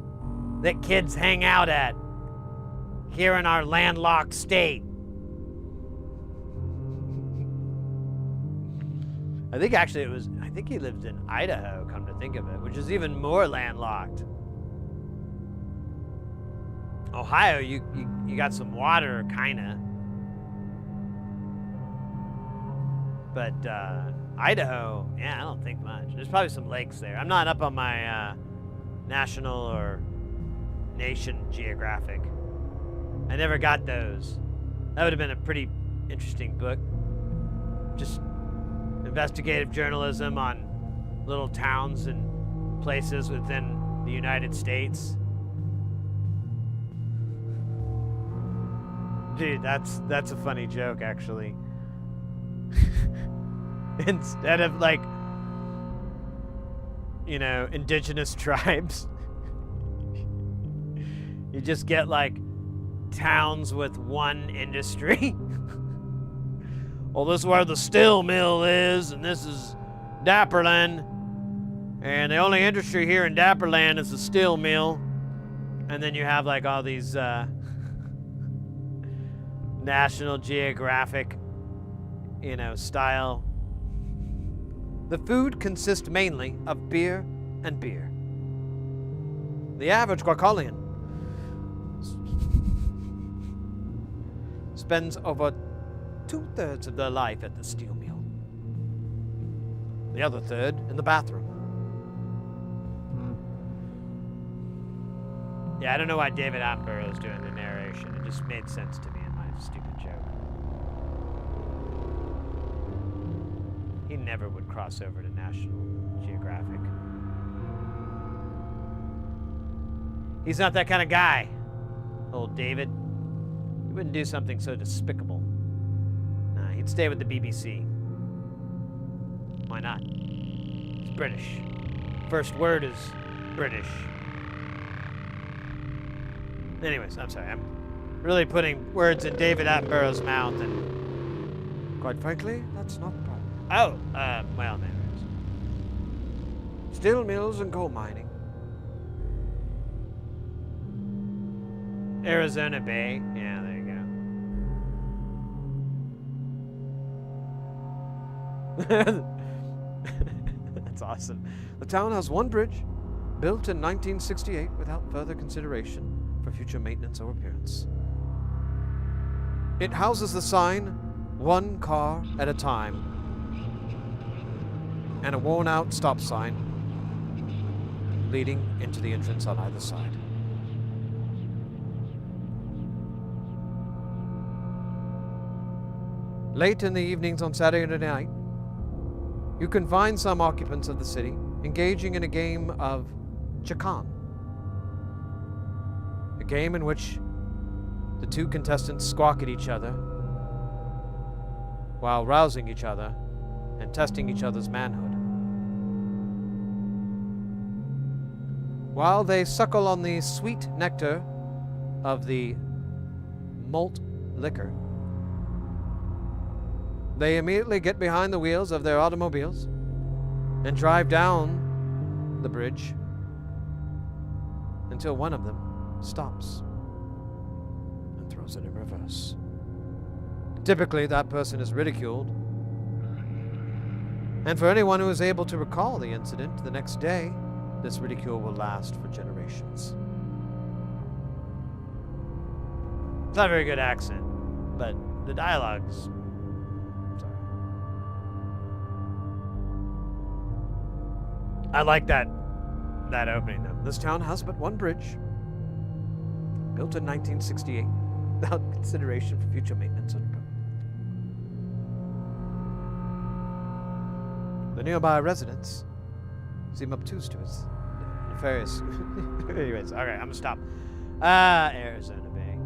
Speaker 4: that kids hang out at here in our landlocked state. I think actually I think he lived in Idaho, come to think of it, which is even more landlocked. Ohio, you got some water, kinda. But Idaho, yeah, I don't think much. There's probably some lakes there. I'm not up on my National or Nation Geographic. I never got those. That would have been a pretty interesting book. Just investigative journalism on little towns and places within the United States. Dude, that's a funny joke, actually. Instead of, like, you know, indigenous tribes, you just get, like, towns with one industry. Well, this is where the steel mill is, and this is Dapperland. And the only industry here in Dapperland is the steel mill. And then you have, like, all these National Geographic, you know, style. The food consists mainly of beer and beer. The average Guacolian spends over 2/3 of their life at the steel mill. The other third in the bathroom. Yeah, I don't know why David Attenborough is doing the narration. It just made sense to me in my stupid joke. He never would cross over to National Geographic. He's not that kind of guy, old David. He wouldn't do something so despicable. Nah, he'd stay with the BBC. Why not? He's British. First word is British. Anyways, I'm sorry. I'm really putting words in David Attenborough's mouth, and quite frankly, that's not the problem. Oh, well, there it is. Steel mills and coal mining. Arizona Bay. Yeah, there you go. That's awesome. The town has one bridge, built in 1968 without further consideration for future maintenance or appearance. It houses the sign, "One car at a time," and a worn-out stop sign leading into the entrance on either side. Late in the evenings on Saturday night, you can find some occupants of the city engaging in a game of Chakan. A game in which the two contestants squawk at each other while rousing each other and testing each other's manhood. While they suckle on the sweet nectar of the malt liquor, they immediately get behind the wheels of their automobiles and drive down the bridge until one of them stops and throws it in reverse. Typically, that person is ridiculed. And for anyone who is able to recall the incident the next day, this ridicule will last for generations. It's not a very good accent, but the dialogue's... sorry. I like that opening, though. This town has but one bridge, built in 1968, without consideration for future maintenance or repair. The nearby residents seem obtuse to its nefarious... Anyways, okay, I'm gonna stop. Arizona Bay.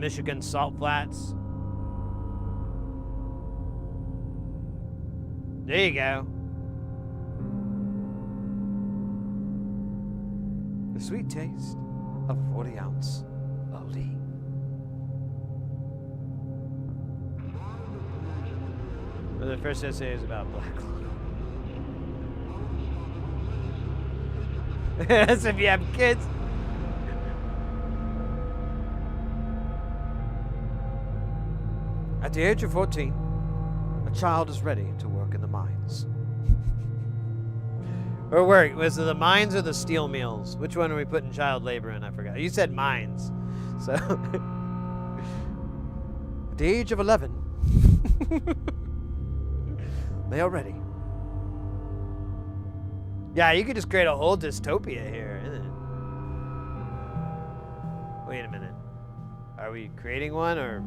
Speaker 4: Michigan salt flats. There you go. The sweet taste of 40-ounce oldie. Well, the first essay is about black lung. That's if you have kids. At the age of 14, a child is ready to work in the mines. Or work, was it the mines or the steel mills? Which one are we putting child labor in? I forgot. You said mines. So, at the age of 11, they are ready. Yeah, you could just create a whole dystopia here, isn't it? Wait a minute. Are we creating one or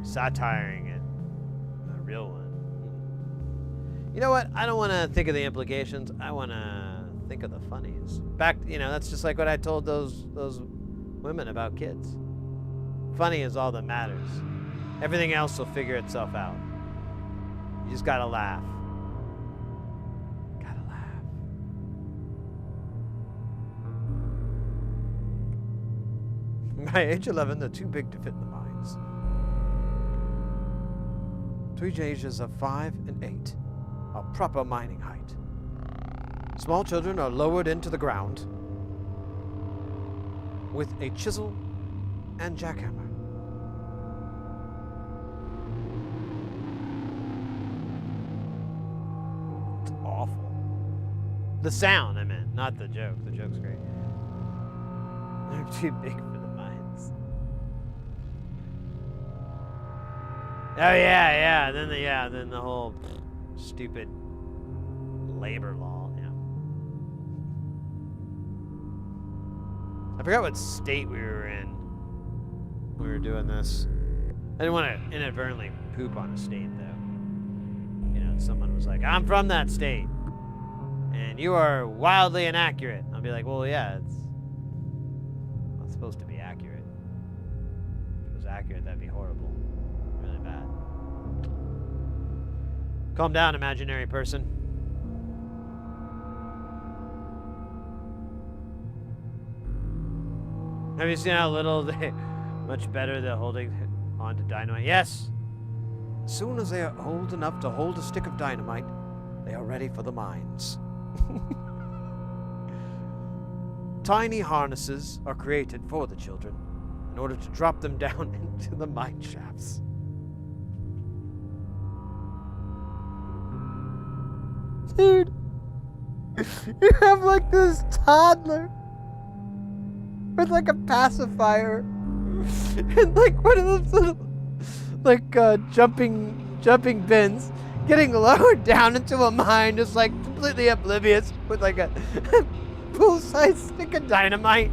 Speaker 4: satiring it? A real one. You know what? I don't want to think of the implications. I want to think of the funnies. Back, you know, that's just like what I told those women about kids. Funny is all that matters. Everything else will figure itself out. You just gotta laugh. Gotta laugh. By age 11, they're too big to fit in the mines. Between ages of 5 and 8 are proper mining height. Small children are lowered into the ground with a chisel and jackhammer. It's awful. The sound, I meant, not the joke. The joke's great. They're too big for the mines. Oh yeah. Then the whole stupid labor law. Yeah. I forgot what state we were in when we were doing this. I didn't want to inadvertently poop on a state though. You know, someone was like, "I'm from that state, and you are wildly inaccurate." I'll be like, "Well, yeah, it's not supposed to be accurate. If it was accurate, that'd be horrible, really bad." Calm down, imaginary person. Have you seen how little much better they're holding on to dynamite? Yes. As soon as they are old enough to hold a stick of dynamite, they are ready for the mines. Tiny harnesses are created for the children in order to drop them down into the mine shafts. Dude, you have like this toddler with like a pacifier and like one of those little like jumping bins getting lowered down into a mine, just like completely oblivious with like a full-size stick of dynamite.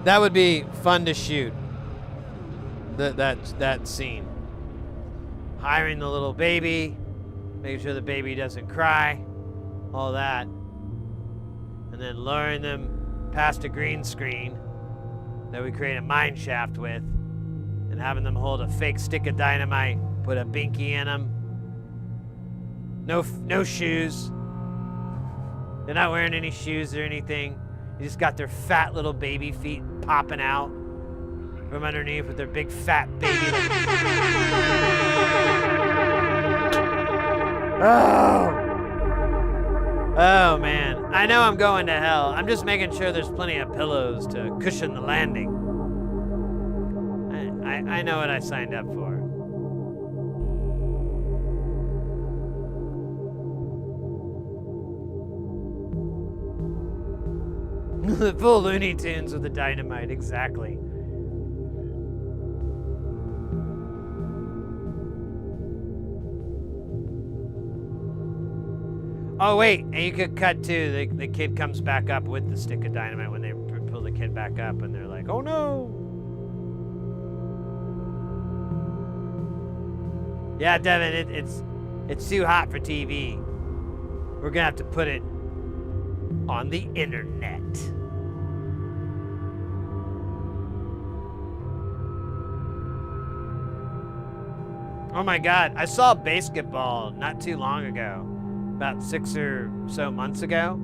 Speaker 4: That would be fun to shoot. That scene. Hiring the little baby, making sure the baby doesn't cry, all that. And then luring them past a green screen that we create a mine shaft with, and having them hold a fake stick of dynamite, put a binky in them. No shoes. They're not wearing any shoes or anything. They just got their fat little baby feet popping out from underneath with their big fat baby legs. Oh man, I know I'm going to hell. I'm just making sure there's plenty of pillows to cushion the landing. I know what I signed up for. The full Looney Tunes with the dynamite, exactly. Oh wait, and you could cut to the kid comes back up with the stick of dynamite when they pull the kid back up, and they're like, "Oh no!" Yeah, Devin, it's too hot for TV. We're gonna have to put it on the internet. Oh my God, I saw basketball not too long ago, about 6 or so months ago.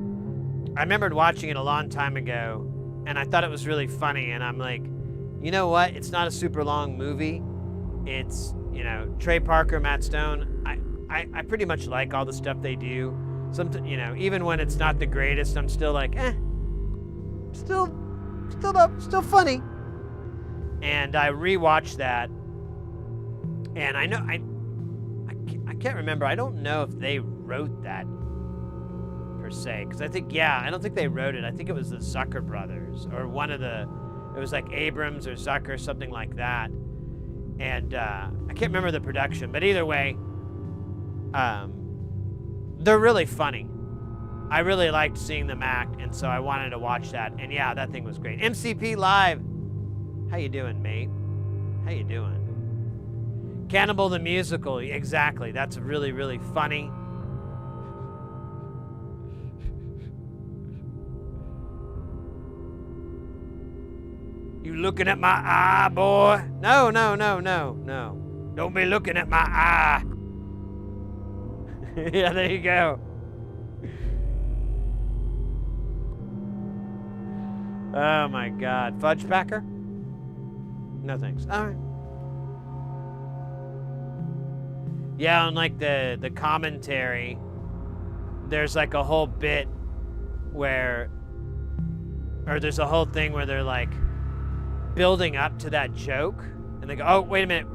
Speaker 4: I remembered watching it a long time ago, and I thought it was really funny, and I'm like, you know what? It's not a super long movie. It's, you know, Trey Parker, Matt Stone. I pretty much like all the stuff they do. You know, even when it's not the greatest, I'm still like, still funny. And I rewatched that, and I know I can't remember. I don't know if they wrote that per se, because I don't think they wrote it. I think it was the Zucker brothers, or it was like Abrams or Zucker, something like that. And I can't remember the production, but either way, they're really funny. I really liked seeing them act, and so I wanted to watch that. And yeah, that thing was great. MCP Live, how you doing, mate? How you doing? Cannibal the Musical, exactly. That's really, really funny. You looking at my eye, boy? No. Don't be looking at my eye. Yeah, there you go. Oh my God. Fudge Packer? No thanks. All right. Yeah, on like the commentary, there's like a whole bit where, or there's a whole thing where they're like building up to that joke, and they go, oh, wait a minute,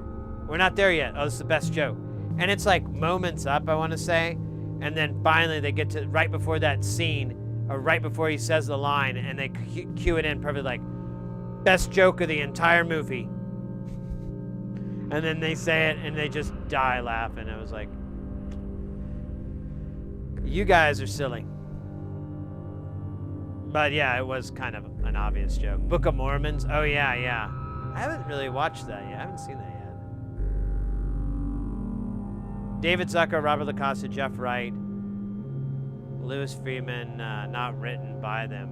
Speaker 4: we're not there yet. Oh, this is the best joke. And it's like moments up, I want to say, and then finally they get to right before that scene, or right before he says the line, and they cue it in perfectly, like, best joke of the entire movie. And then they say it, and they just die laughing. It was like, you guys are silly. But yeah, it was kind of an obvious joke. Book of Mormons. Oh yeah. I haven't really watched that yet. I haven't seen that yet. David Zucker, Robert LaCosta, Jeff Wright, Louis Freeman, not written by them.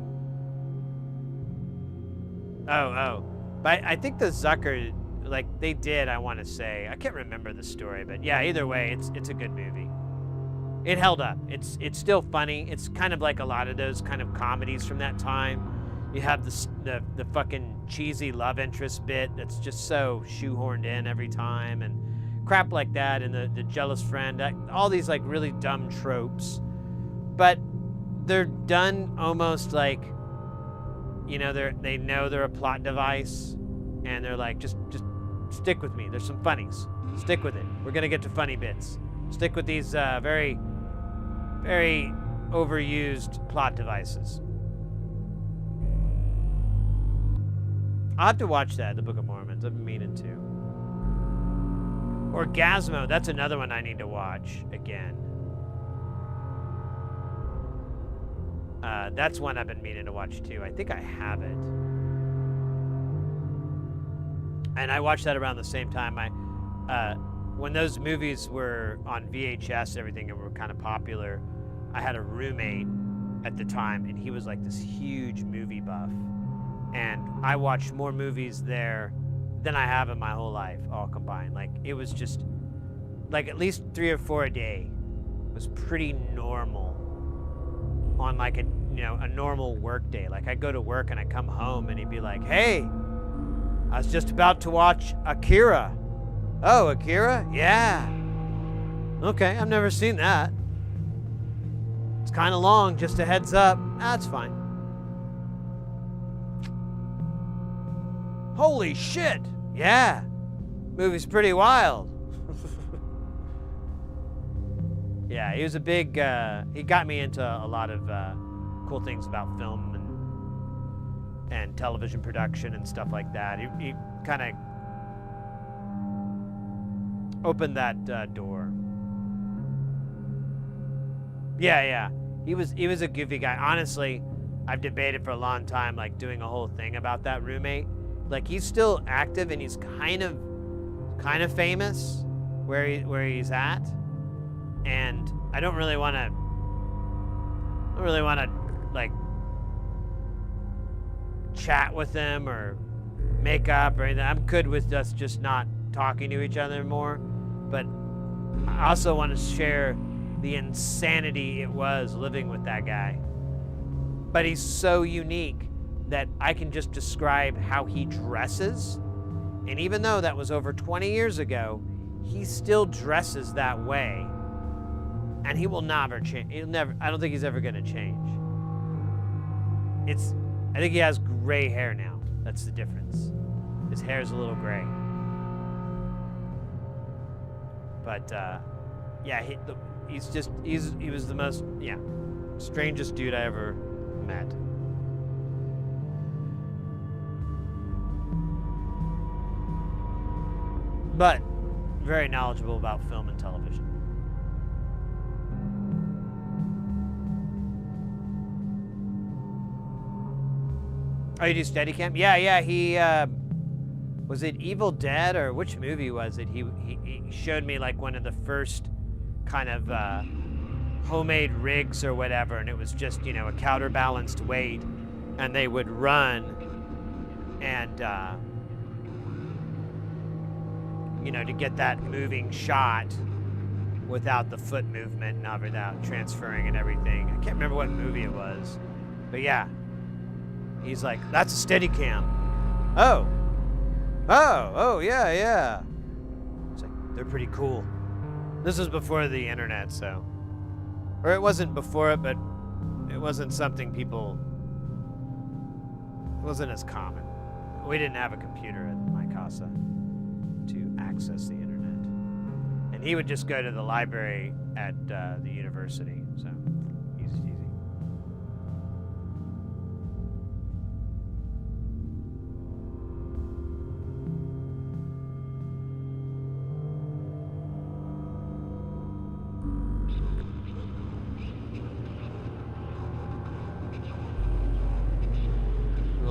Speaker 4: Oh. But I think the Zucker, like, they did, I want to say. I can't remember the story, but yeah, either way, it's a good movie. It held up. It's still funny. It's kind of like a lot of those kind of comedies from that time. You have the fucking cheesy love interest bit that's just so shoehorned in every time, and crap like that, and the jealous friend, all these like really dumb tropes. But they're done almost like, you know, they know they're a plot device, and they're like, just stick with me. There's some funnies. Stick with it. We're gonna get to funny bits. Stick with these very, very overused plot devices. I'll have to watch that, the Book of Mormons. I've been meaning to. Orgasmo, that's another one I need to watch again. That's one I've been meaning to watch too. I think I have it. And I watched that around the same time. When those movies were on VHS and everything and were kind of popular, I had a roommate at the time, and he was like this huge movie buff. And I watched more movies there than I have in my whole life, all combined. Like, it was just, like, at least 3 or 4 a day was pretty normal on, like, a normal work day. Like, I'd go to work and I'd come home and he'd be like, hey, I was just about to watch Akira. Oh, Akira? Yeah. Okay, I've never seen that. It's kind of long, just a heads up. That's fine. Holy shit! Yeah. Movie's pretty wild. Yeah, he was a big, he got me into a lot of cool things about film and television production and stuff like that. He kind of opened that door. Yeah, yeah. He was a goofy guy. Honestly, I've debated for a long time, like doing a whole thing about that roommate. Like he's still active and he's kind of famous where he's at, and I don't really want to like chat with him or make up or anything. I'm good with us just not talking to each other more, but I also want to share the insanity it was living with that guy. But he's so unique that I can just describe how he dresses. And even though that was over 20 years ago, he still dresses that way. And he will never change. I don't think he's ever going to change. I think he has gray hair now. That's the difference. His hair is a little gray. But, yeah, he was the most, strangest dude I ever met. But very knowledgeable about film and television. Oh, you do Steadicam? Yeah, he, was it Evil Dead or which movie was it? He showed me like one of the first kind of homemade rigs or whatever, and it was just, a counterbalanced weight, and they would run and, to get that moving shot without the foot movement and without transferring and everything. I can't remember what movie it was, but yeah. He's like, that's a Steadicam. Oh, yeah. It's like, they're pretty cool. This was before the internet, so. Or it wasn't before it, but it wasn't something it wasn't as common. We didn't have a computer at my casa to access the internet. And he would just go to the library at the university, so easy.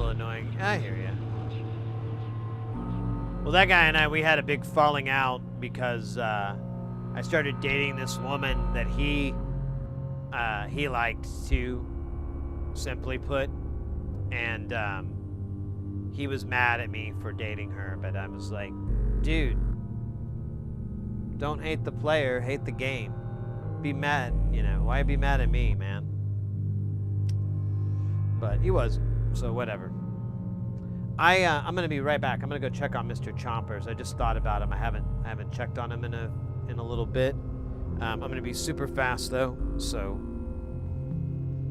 Speaker 4: Annoying. I hear you. Well, that guy and I, we had a big falling out because I started dating this woman that he liked to, simply put, and he was mad at me for dating her, but I was like, dude, don't hate the player, hate the game. Be mad, why be mad at me, man? But he wasn't. So whatever. I'm gonna be right back. I'm gonna go check on Mr. Chompers. I just thought about him. I haven't checked on him in a little bit. I'm gonna be super fast though. So,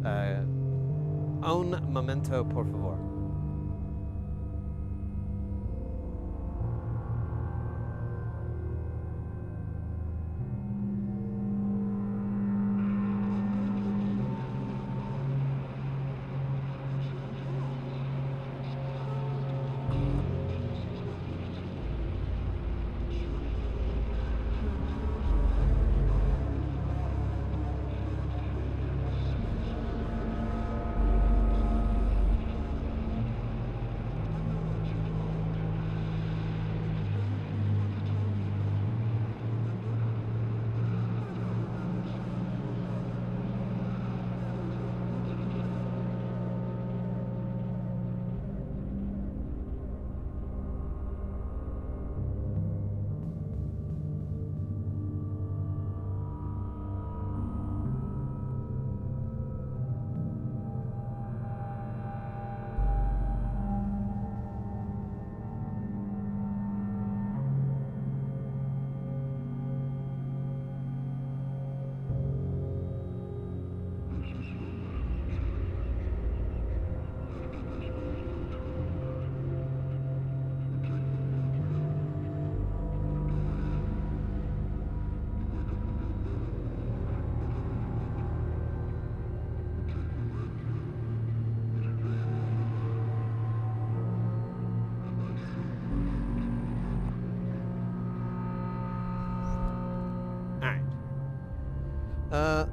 Speaker 4: un momento, por favor.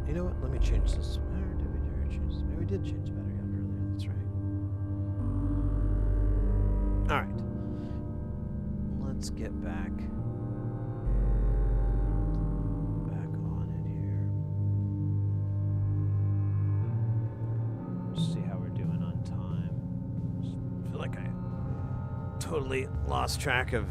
Speaker 1: You know what? Let me change this. Or did we change this? Maybe we did change the battery out earlier. That's right. All right. Let's get back on it here. See how we're doing on time. I feel like I totally lost track of.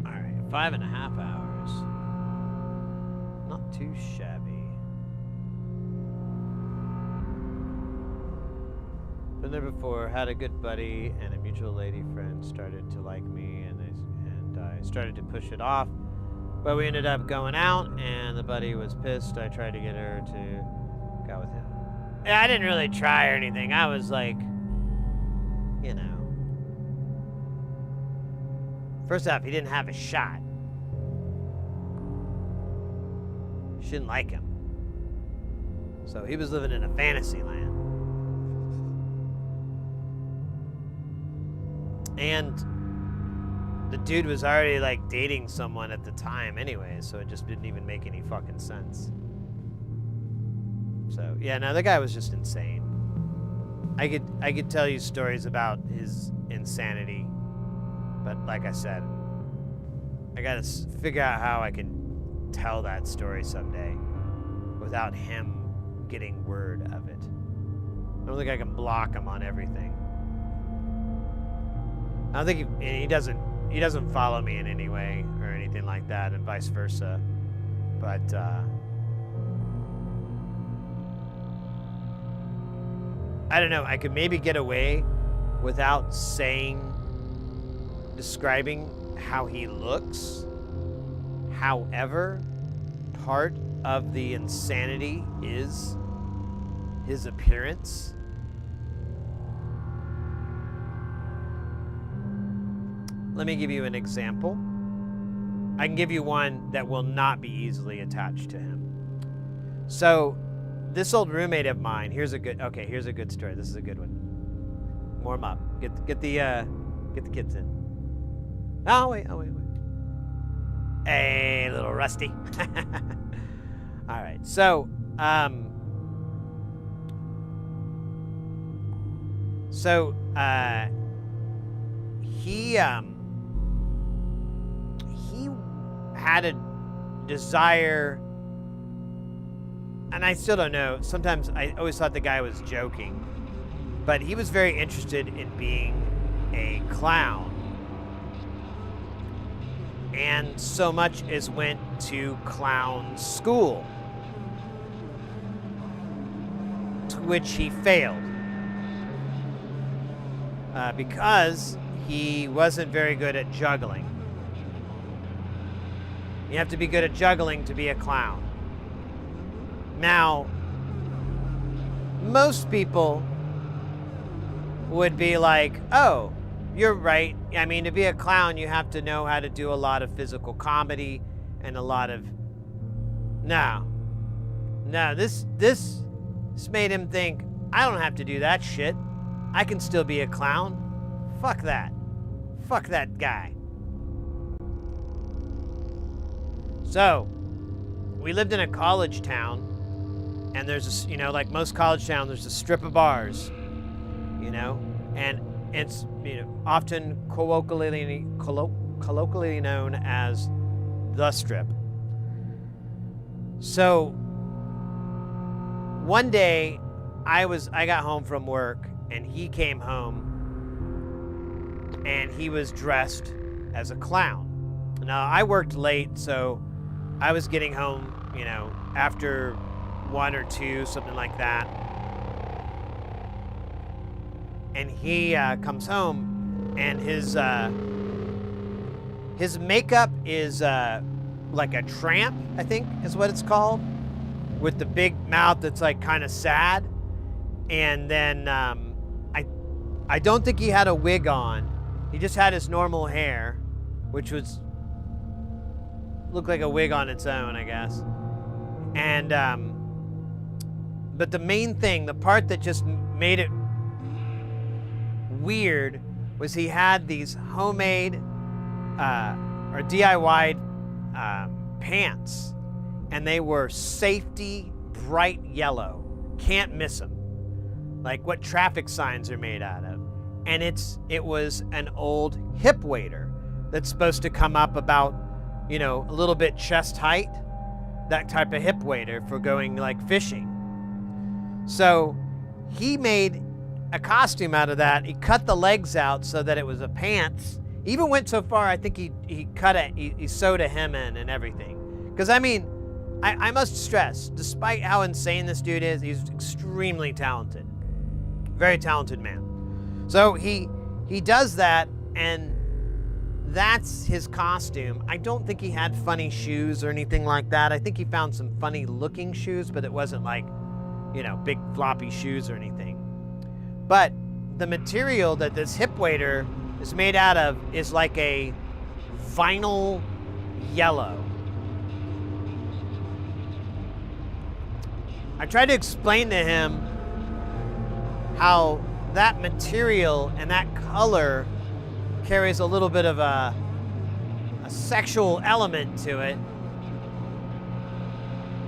Speaker 1: All right, 5.5 hours. Not too shabby. Been there before. Had a good buddy and a mutual lady friend started to like me, and I started to push it off. But we ended up going out, and the buddy was pissed. I tried to get her to go with him. Yeah, I didn't really try or anything. I was like, you know. First off, he didn't have a shot. She didn't like him. So he was living in a fantasy land. And the dude was already like dating someone at the time anyway, so it just didn't even make any fucking sense. So yeah, no, the guy was just insane. I could tell you stories about his insanity, but like I said, I gotta figure out how I can tell that story someday without him getting word of it. I don't think I can block him on everything. I don't think he doesn't follow me in any way or anything like that, and vice versa. But I don't know. I could maybe get away without describing how he looks. However, part of the insanity is his appearance. Let me give you an example. I can give you one that will not be easily attached to him. So, this old roommate of mine, here's a good story. This is a good one. Warm up. Get the kids in. Oh, wait. Hey, little Rusty. All right. So, he had a desire, and I still don't know. Sometimes I always thought the guy was joking, but he was very interested in being a clown, and so much as went to clown school, to which he failed because he wasn't very good at juggling. You have to be good at juggling to be a clown. Now, most people would be like, oh, you're right. I mean, to be a clown, you have to know how to do a lot of physical comedy and a lot of... No, this made him think, I don't have to do that shit. I can still be a clown. Fuck that. Fuck that guy. So, we lived in a college town, and there's a, like most college towns, there's a strip of bars, and it's, often colloquially known as the Strip. So, one day, I got home from work, and he came home, and he was dressed as a clown. Now, I worked late, so I was getting home
Speaker 4: you know, after 1 or 2, something like that. And he comes home, and his makeup is like a tramp, I think is what it's called, with the big mouth that's like kind of sad. And then I don't think he had a wig on. He just had his normal hair, which looked like a wig on its own, I guess. And but the main thing, the part that just made it weird, was he had these homemade or DIY pants, and they were safety bright yellow. Can't miss them. Like what traffic signs are made out of. And it was an old hip waiter that's supposed to come up about, you know, a little bit chest height. That type of hip waiter for going like fishing. So he made a costume out of that. He cut the legs out so that it was a pants. He even went so far, I think he cut it, he sewed a hem in and everything. Because I mean, I must stress, despite how insane this dude is, he's extremely talented. Very talented man. So he does that, and that's his costume. I don't think he had funny shoes or anything like that. I think he found some funny looking shoes, but it wasn't like, you know, big floppy shoes or anything. But the material that this hip waiter is made out of is like a vinyl yellow. I tried to explain to him how that material and that color carries a little bit of a sexual element to it.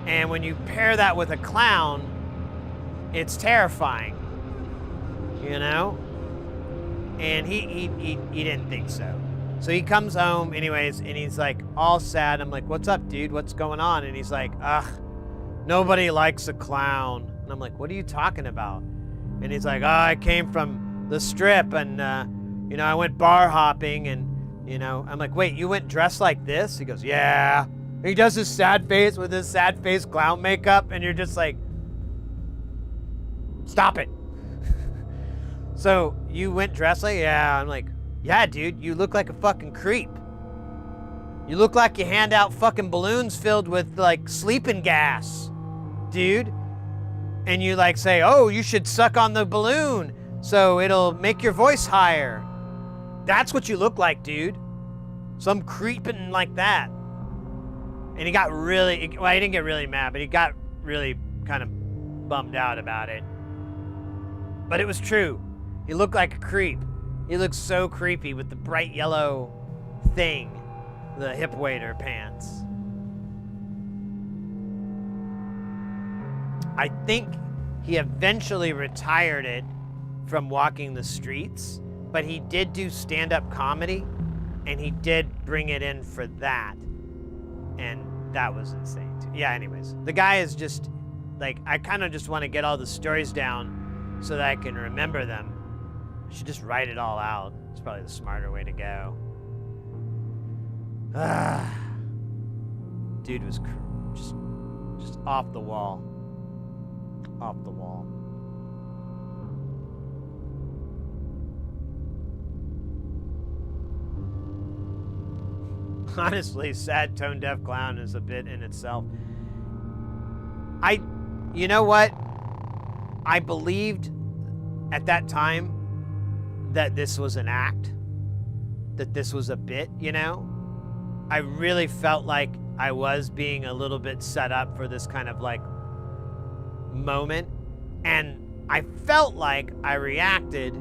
Speaker 4: And when you pair that with a clown, it's terrifying, you know? And he didn't think so. So he comes home anyways, and he's like all sad. I'm like, what's up, dude? What's going on? And he's like, ugh, nobody likes a clown. And I'm like, what are you talking about? And he's like, oh, I came from the strip, and, you know, I went bar hopping, and, you know, I'm like, wait, you went dressed like this? He goes, yeah. And he does his sad face with his sad face clown makeup, and you're just like, stop it. So you went dressed like, yeah. I'm like, yeah, dude, you look like a fucking creep. You look like you hand out fucking balloons filled with like sleeping gas, dude. And you like say, oh, you should suck on the balloon so it'll make your voice higher. That's what you look like, dude. Some creeping like that. And he got really, well, he didn't get really mad, but he got really kind of bummed out about it. But it was true. He looked like a creep. He looked so creepy with the bright yellow thing, the hip waiter pants. I think he eventually retired it from walking the streets, but he did do stand-up comedy, and he did bring it in for that, and that was insane too. Yeah, anyways, the guy is just, like, I kind of just want to get all the stories down so that I can remember them. I should just write it all out. It's probably the smarter way to go. Dude was just off the wall. Off the wall. Honestly, sad tone deaf clown is a bit in itself. You know what? I believed at that time that this was an act, that this was a bit, you know? I really felt like I was being a little bit set up for this kind of like moment, and I felt like I reacted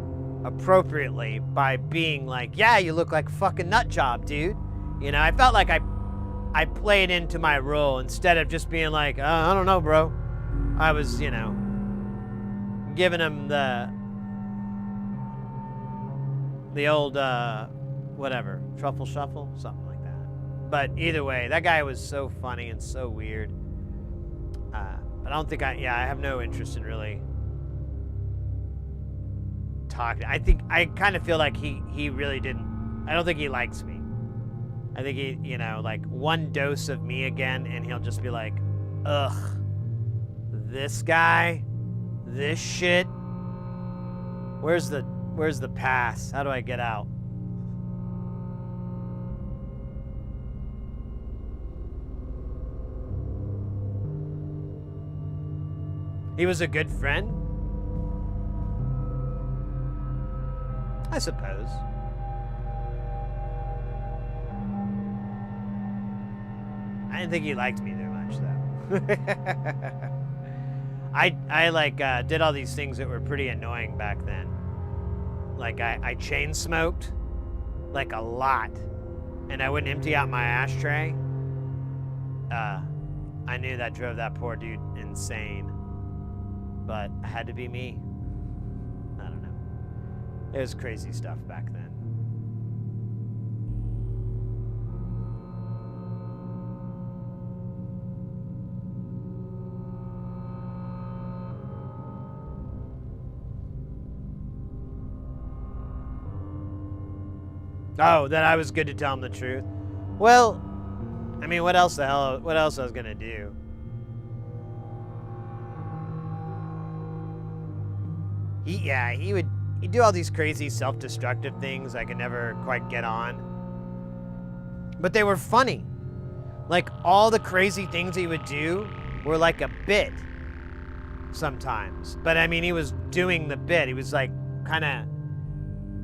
Speaker 4: appropriately by being like, yeah, you look like a fucking nut job, dude. You know, I felt like I played into my role instead of just being like, I don't know, bro. I was, you know, giving him the old, whatever, truffle shuffle, something like that. But either way, that guy was so funny and so weird. But I don't think I have no interest in really talking. I kind of feel like he really didn't, I don't think he likes me. I think he, you know, like one dose of me again, and he'll just be like, ugh. This guy, this shit. Where's the pass? How do I get out? He was a good friend? I suppose. I didn't think he liked me very much, though. I like did all these things that were pretty annoying back then. Like I chain smoked like a lot, and I wouldn't empty out my ashtray. I knew that drove that poor dude insane, but it had to be me. I don't know. It was crazy stuff back then. Oh, that I was good to tell him the truth. Well, I mean, what else I was gonna do? He'd do all these crazy self-destructive things I could never quite get on. But they were funny. Like, all the crazy things he would do were like a bit sometimes. But I mean, he was doing the bit. He was like kind of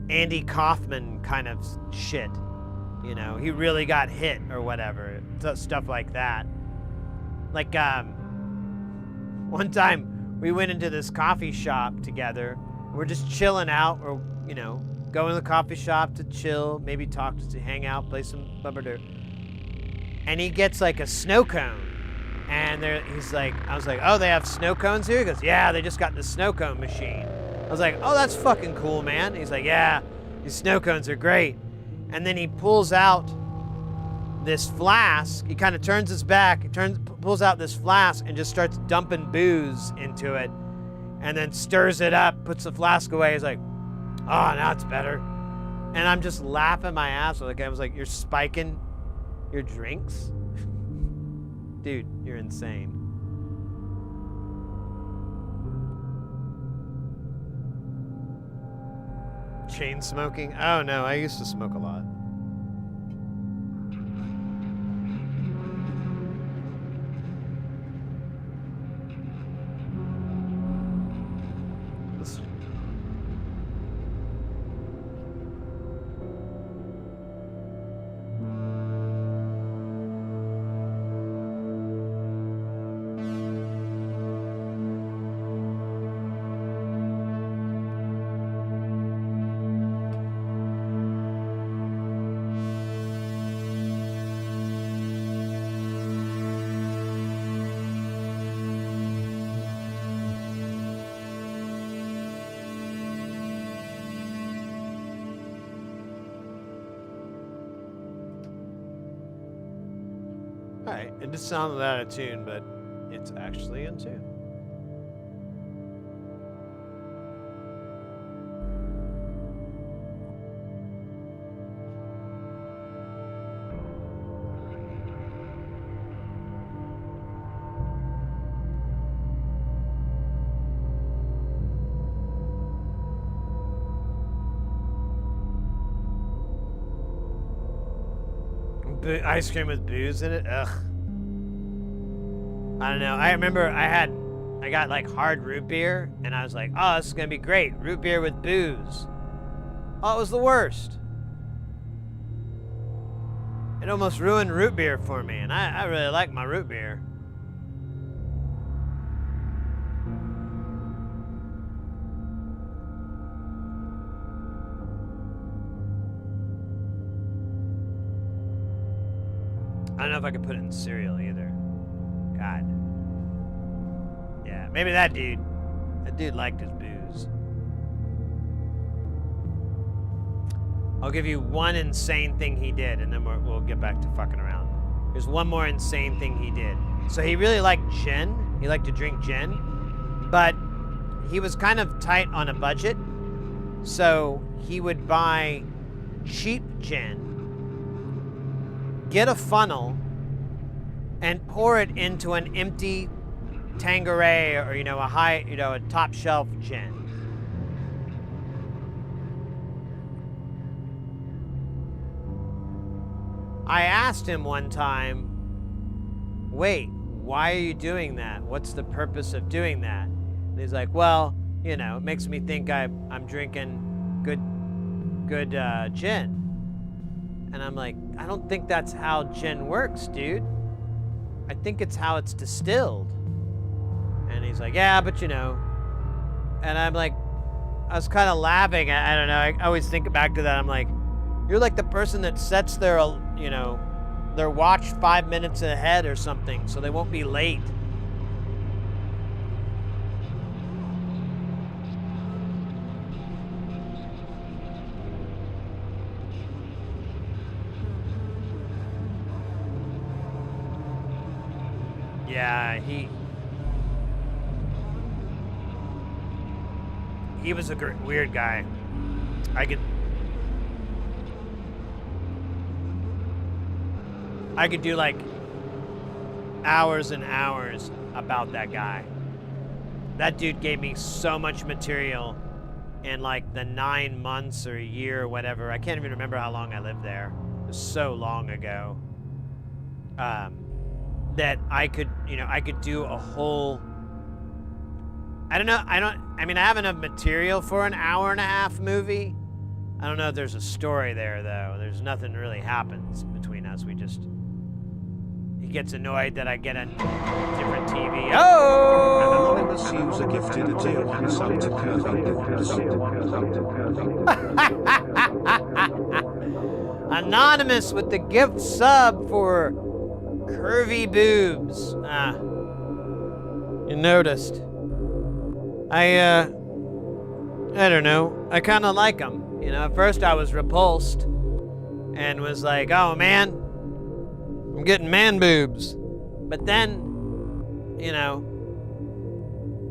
Speaker 4: Andy Kaufman kind of shit. You know, he really got hit or whatever. Stuff like that. Like, one time we went into this coffee shop together. We're just chilling out, or, you know, go in the coffee shop to chill, maybe talk, to hang out, play some bumper. And he gets like a snow cone. And he's like, I was like, oh, they have snow cones here? He goes, yeah, they just got the snow cone machine. I was like, oh, that's fucking cool, man. He's like, yeah, these snow cones are great. And then he pulls out this flask. He kind of turns his back, pulls out this flask and just starts dumping booze into it. And then stirs it up, puts the flask away. He's like, oh, now it's better. And I'm just laughing my ass off. Like, I was like, you're spiking your drinks? Dude, you're insane. Chain smoking? Oh no, I used to smoke a lot. Alright, it just sounded out of tune, but it's actually in tune. Ice cream with booze in it? Ugh. I don't know. I remember I got like hard root beer, and I was like, oh, this is gonna be great. Root beer with booze. Oh, it was the worst. It almost ruined root beer for me, and I really like my root beer. I don't know if I could put it in cereal either. God. Yeah, maybe that dude liked his booze. I'll give you one insane thing he did, and then we'll get back to fucking around. There's one more insane thing he did. So he really liked gin. He liked to drink gin, but he was kind of tight on a budget. So he would buy cheap gin, get a funnel, and pour it into an empty Tanqueray or, a top shelf gin. I asked him one time, wait, why are you doing that? What's the purpose of doing that? And he's like, well, it makes me think I'm drinking good gin. And I'm like, I don't think that's how gin works, dude. I think it's how it's distilled. And he's like, yeah, but And I'm like, I was kind of laughing. I don't know. I always think back to that. I'm like, you're like the person that sets their watch 5 minutes ahead or something so they won't be late. Yeah, he was a weird guy. I could do like hours and hours about that guy. That dude gave me so much material in like the 9 months or a year or whatever. I can't even remember how long I lived there. It was so long ago. That I could do a whole, I have enough material for an 1.5-hour movie. I don't know if there's a story there though. There's nothing really happens between us. He gets annoyed that I get a different TV. Oh!
Speaker 3: An anonymous user gifted a tier 1 sub to Curvy.
Speaker 4: Anonymous with the gift sub for Curvy Boobs. You noticed. I don't know. I kind of like them. At first I was repulsed and was like, oh man, I'm getting man boobs. But then,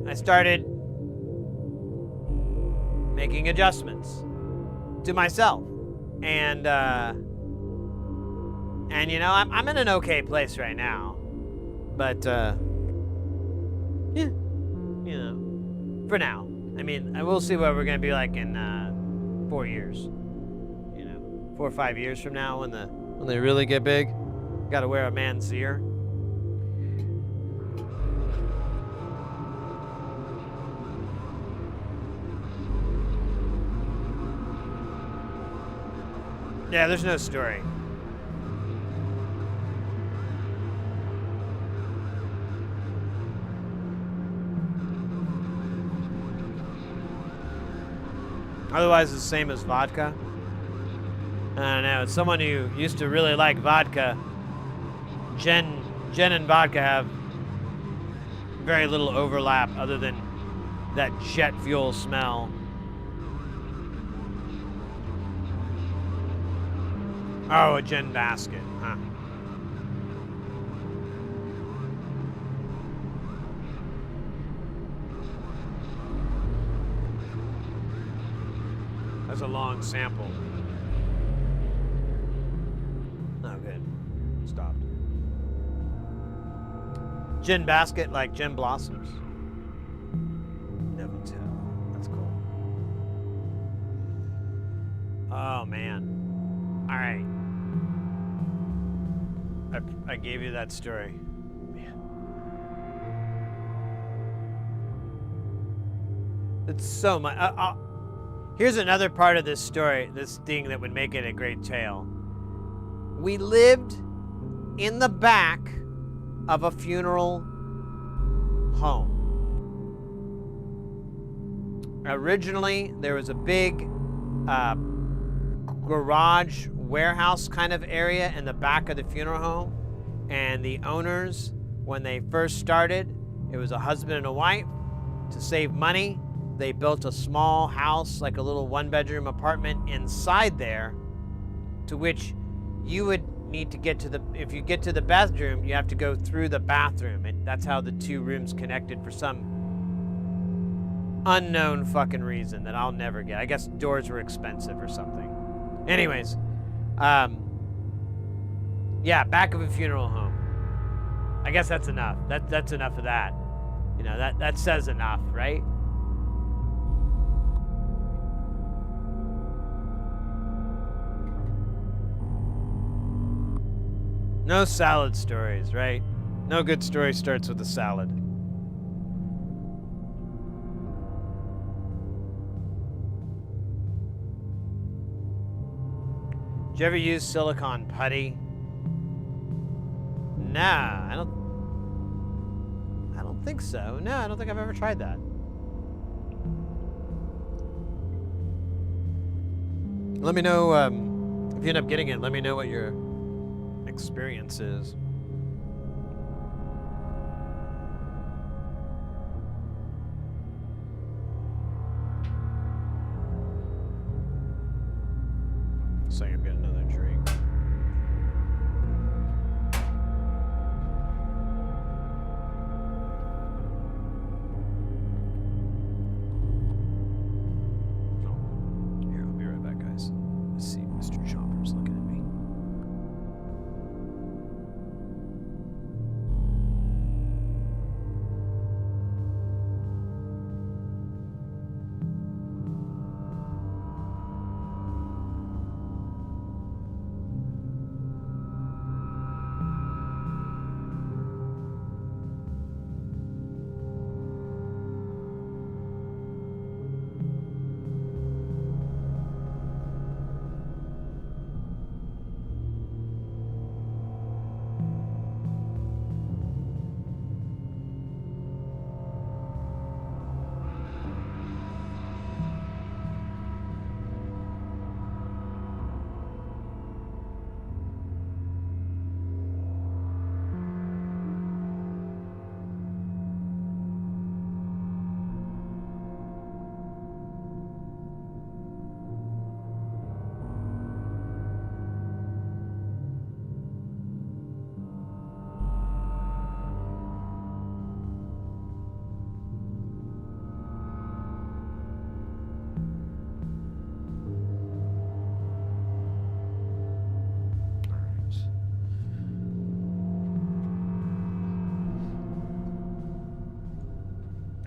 Speaker 4: I started making adjustments to myself. And I'm in an okay place right now. But, for now. I will see what we're going to be like in 4 years. 4 or 5 years from now when they really get big. Got to wear a man's ear. Yeah, there's no story. Otherwise, it's the same as vodka. I don't know. As someone who used to really like vodka, gin and vodka have very little overlap other than that jet fuel smell. Oh, a gin basket, huh? That's a long sample. Oh, good. Stopped. Gin basket like gin blossoms. Never tell. That's cool. Oh, man. All right. I gave you that story. Man. It's so much. Here's another part of this story, this thing that would make it a great tale. We lived in the back of a funeral home. Originally, there was a big garage warehouse kind of area in the back of the funeral home. And the owners, when they first started, it was a husband and a wife. To save money, they built a small house, like a little one-bedroom apartment inside there, to which you would need to get to if you get to the bathroom, you have to go through the bathroom. And that's how the two rooms connected for some unknown fucking reason that I'll never get. I guess doors were expensive or something. Anyways, yeah, back of a funeral home. I guess that's enough. That's enough of that. You know, that says enough, right? No salad stories, right? No good story starts with a salad. Did you ever use silicone putty? Nah, I don't think so. No, I don't think I've ever tried that. Let me know if you end up getting it. Let me know what your experience is. So I'm getting another drink. Here, I'll be right back, guys. Let's see, Mr. Chomper's looking at me.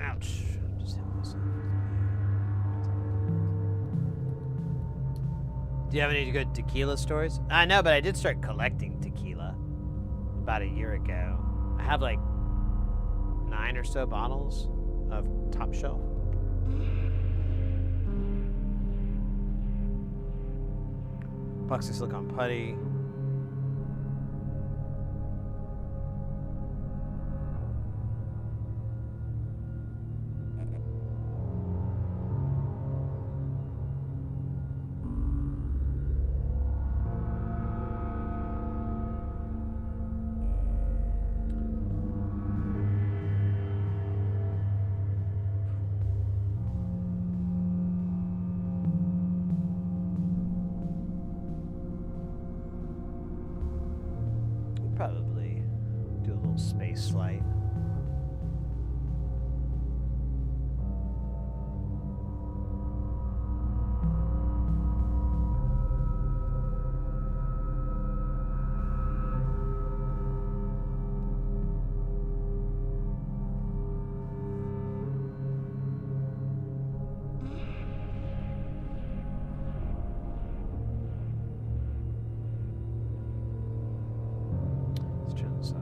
Speaker 4: Ouch. Just hit myself. Do you have any good tequila stories? I know, but I did start collecting tequila about a year ago. I have like 9 or so bottles of top shelf. Epoxy silicone putty. Probably do a little space flight. Let's turn this up.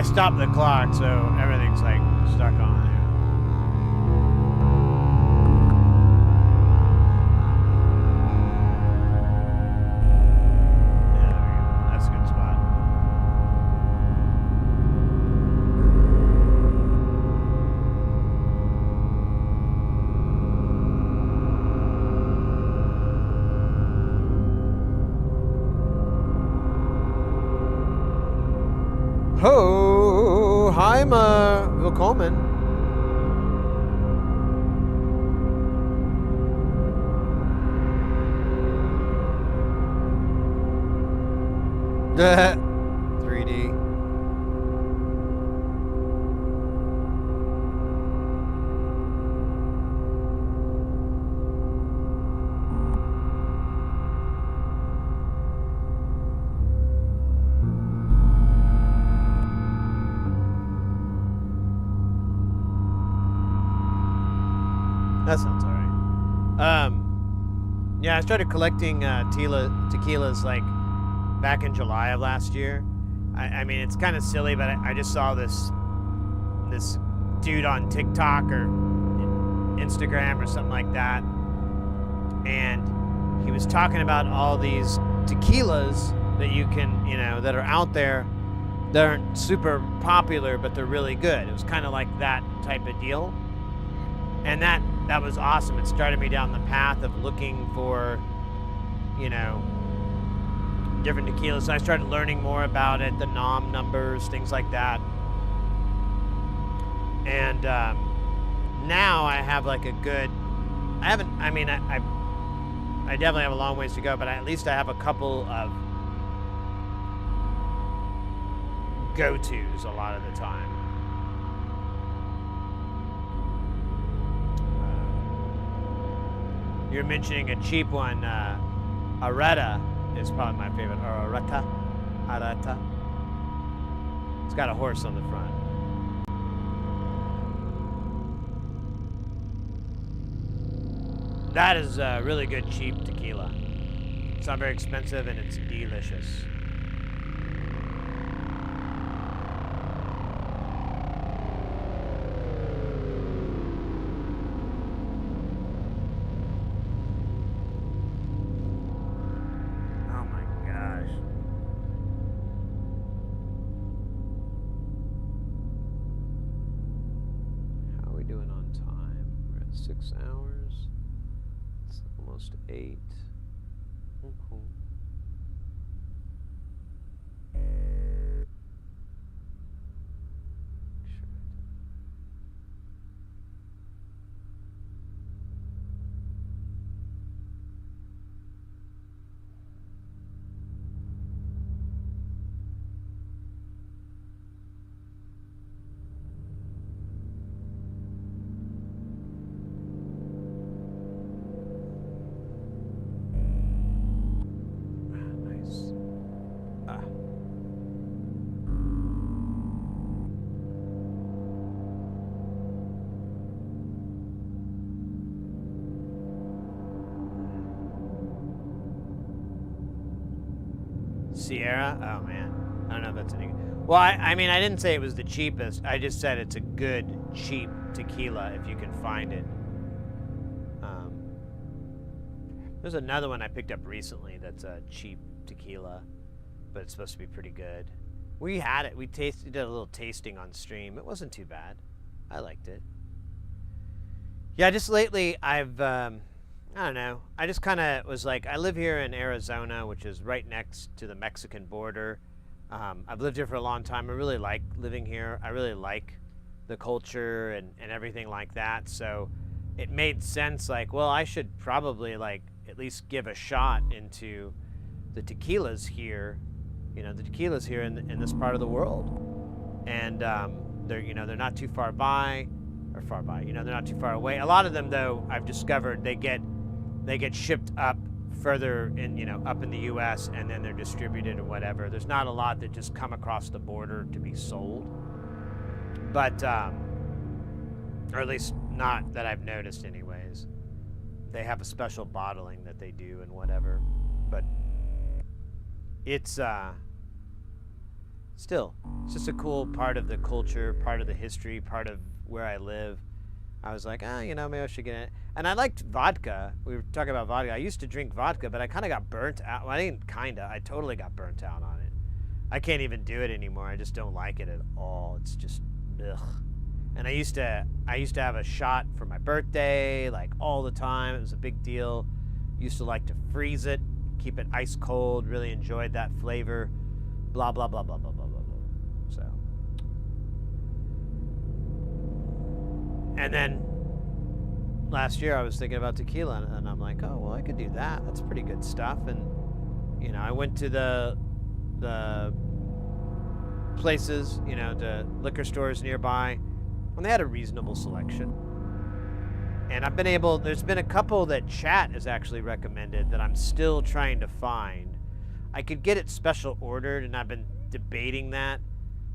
Speaker 1: stopped the clock, so everything's like stuck on here. Yeah, there we go. That's a good spot. Ho, hi, willkommen. The 3D. That sounds alright. Yeah, I started collecting tequilas like back in July of last year. I mean, it's kind of silly, but I just saw this dude on TikTok or Instagram or something like that, and he was talking about all these tequilas that you can, that are out there that aren't super popular, but they're really good. It was kind of like that type of deal. And that was awesome. It started me down the path of looking for, different tequilas. So I started learning more about it, the nom numbers, things like that. And now I have like a good, I definitely have a long ways to go, but at least I have a couple of go-tos a lot of the time. You're mentioning a cheap one, Areta is probably my favorite, or Areta. It's got a horse on the front. That is a really good cheap tequila. It's not very expensive and it's delicious. Doing on time? We're at 6 hours. It's almost 8. Cool. Sierra? Oh man, I don't know if that's any. Well, I mean, I didn't say it was the cheapest. I just said it's a good, cheap tequila if you can find it. There's another one I picked up recently that's a cheap tequila, but it's supposed to be pretty good. We had it. We did a little tasting on stream. It wasn't too bad. I liked it. Yeah, just lately I've, I don't know. I just kind of was like, I live here in Arizona, which is right next to the Mexican border. I've lived here for a long time. I really like living here. I really like the culture and everything like that. So it made sense, like, well, I should probably like at least give a shot into the tequilas here, the tequilas here in this part of the world. And they're not too far by, they're not too far away. A lot of them, though, I've discovered they get shipped up further in, up in the U.S. and then they're distributed or whatever. There's not a lot that just come across the border to be sold, but or at least not that I've noticed, anyways. They have a special bottling that they do and whatever, but it's still, it's just a cool part of the culture, part of the history, part of where I live. I was like, you know, maybe I should get it. And I liked vodka. We were talking about vodka. I used to drink vodka, but I kind of got burnt out. Well, I didn't kinda. I totally got burnt out on it. I can't even do it anymore. I just don't like it at all. It's just, ugh. And I used to have a shot for my birthday, like all the time. It was a big deal. Used to like to freeze it, keep it ice cold. Really enjoyed that flavor. Blah blah blah blah blah blah blah blah. So. And then last year I was thinking about tequila, and I'm like, oh, well, I could do that. That's pretty good stuff. And, you know, I went to the places, you know, the liquor stores nearby, and they had a reasonable selection. And I've been able, there's been a couple that chat has actually recommended that I'm still trying to find. I could get it special ordered, and I've been debating that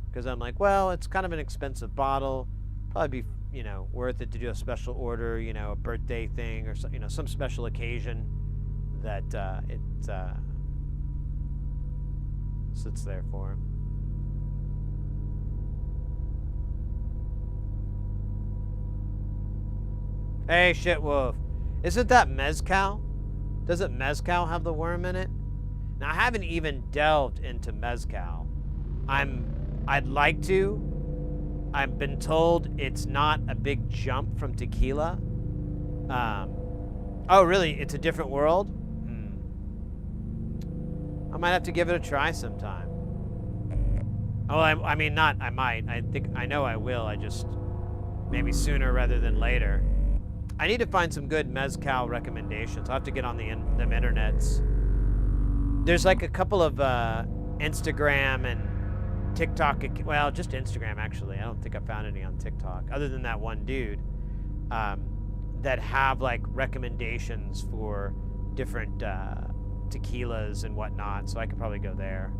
Speaker 1: because I'm like, well, it's kind of an expensive bottle. Probably be, you know, worth it to do a special order, you know, a birthday thing or some, you know, some special occasion that it sits there for. Hey, shit wolf, isn't that mezcal? Doesn't mezcal have the worm in it? Now, I haven't even delved into mezcal. I'd like to. I've been told it's not a big jump from tequila. Oh, really? It's a different world? I might have to give it a try sometime. Oh, I mean, not I might. I know I will. I just, maybe sooner rather than later. I need to find some good mezcal recommendations. I'll have to get on them internets. There's like a couple of Instagram and TikTok, well, just Instagram actually. I don't think I found any on TikTok, other than that one dude that have like recommendations for different tequilas and whatnot, so I could probably go there.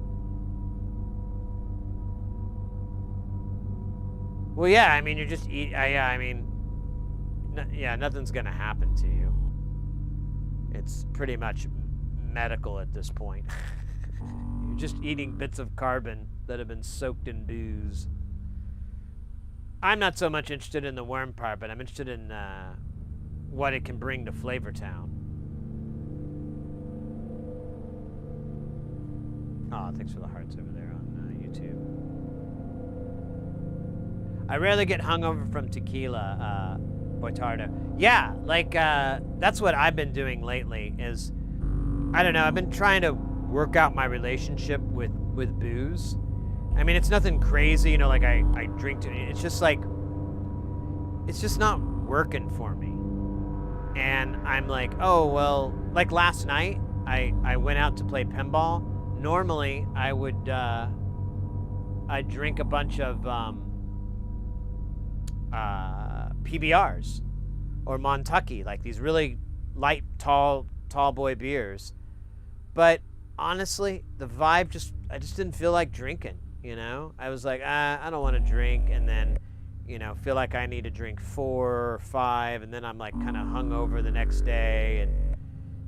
Speaker 1: Well, yeah, I mean, you're just I mean, yeah, nothing's gonna happen to you. It's pretty much medical at this point. You're just eating bits of carbon that have been soaked in booze. I'm not so much interested in the worm part, but I'm interested in what it can bring to Flavortown. Oh, thanks for the hearts over there on YouTube. I rarely get hungover from tequila, Boitardo. Yeah, like, that's what I've been doing lately is, I don't know, I've been trying to work out my relationship with booze. I mean, it's nothing crazy, you know, like I drink to it. It's just like, it's just not working for me. And I'm like, oh, well, like last night, I went out to play pinball. Normally, I would, I'd drink a bunch of PBRs or Montucky, like these really light, tall boy beers. But honestly, the vibe I just didn't feel like drinking, you know? I was like, I don't want to drink, and then, you know, feel like I need to drink 4 or 5, and then I'm like kind of hungover the next day, and,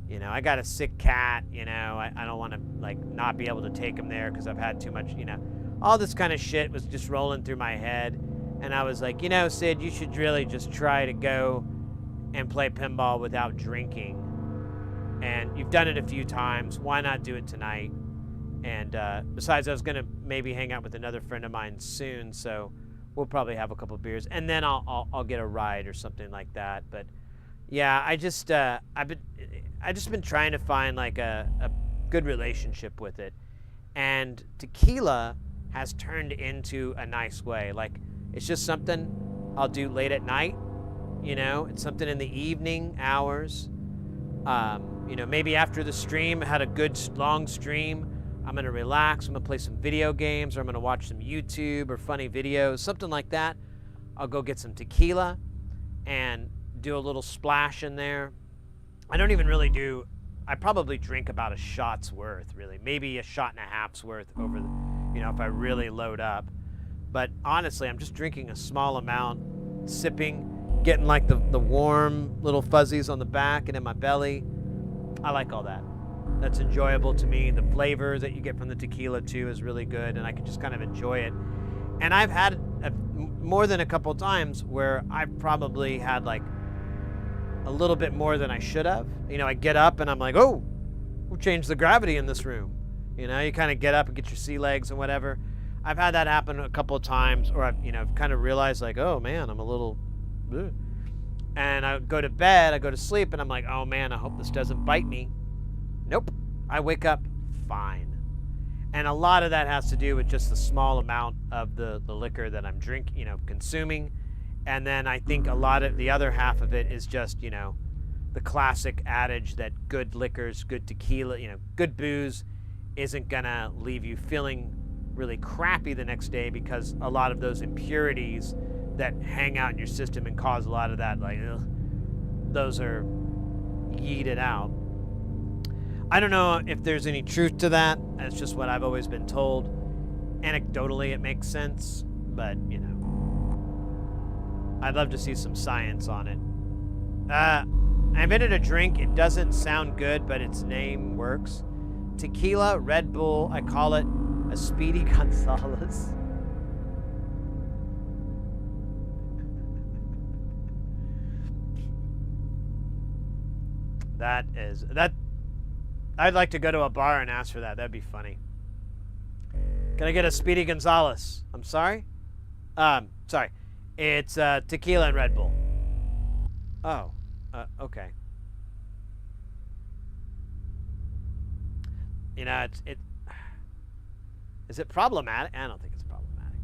Speaker 1: you know, I got a sick cat, you know, I don't want to like not be able to take him there because I've had too much, you know, all this kind of shit was just rolling through my head. And I was like, you know, Sid, you should really just try to go and play pinball without drinking. And you've done it a few times. Why not do it tonight? And besides, I was going to maybe hang out with another friend of mine soon, so we'll probably have a couple of beers. And then I'll get a ride or something like that. But yeah, I've just been trying to find like a good relationship with it. And tequila has turned into a nice way. Like, it's just something I'll do late at night, you know? It's something in the evening hours. You know, maybe after the stream, I had a good long stream, I'm gonna relax, I'm gonna play some video games, or I'm gonna watch some YouTube or funny videos, something like that. I'll go get some tequila and do a little splash in there. I don't even really do, I probably drink about a shot's worth, really. Maybe a shot and a half's worth over the, you know, if I really load up. But honestly, I'm just drinking a small amount, sipping, getting like the warm little fuzzies on the back and in my belly. I like all that.
Speaker 4: that's enjoyable to me. The flavor that you get from the tequila too is really good, and I can just kind of enjoy it. And I've had more than a couple times where I've probably had like a little bit more than I should have. You know, I get up and I'm like, oh, we've changed the gravity in this room. You know, you kind of get up and get your sea legs and whatever. I've had that happen a couple of times, or I've, you know, kind of realized like, oh man, I'm a little, ugh. And I go to bed, I go to sleep, and I'm like, oh man, I hope this doesn't bite me. Nope. I wake up fine. And a lot of that has to do with just the small amount of the liquor that I'm drinking, you know, consuming. And then I think a lot of the other half of it is just, you know, the classic adage that good liquors, good tequila, you know, good booze isn't gonna leave you feeling really crappy the next day, because a lot of those impurities that hang out in your system and cause a lot of that, like, ugh, those are yeeted out. I don't know if there's any truth to that. That's just what I've always been told. Anecdotally, it makes sense, but, you know, I'd love to see some science on it. I invented a drink. It doesn't sound good, but its name works. Tequila, Red Bull. I call it a Speedy Gonzales. That. I'd like to go to a bar and ask for that. That'd be funny. Can I get a Speedy Gonzales? I'm sorry? Sorry. It's tequila and Red Bull. Oh, okay. You know, is it problematic? I don't think it's problematic.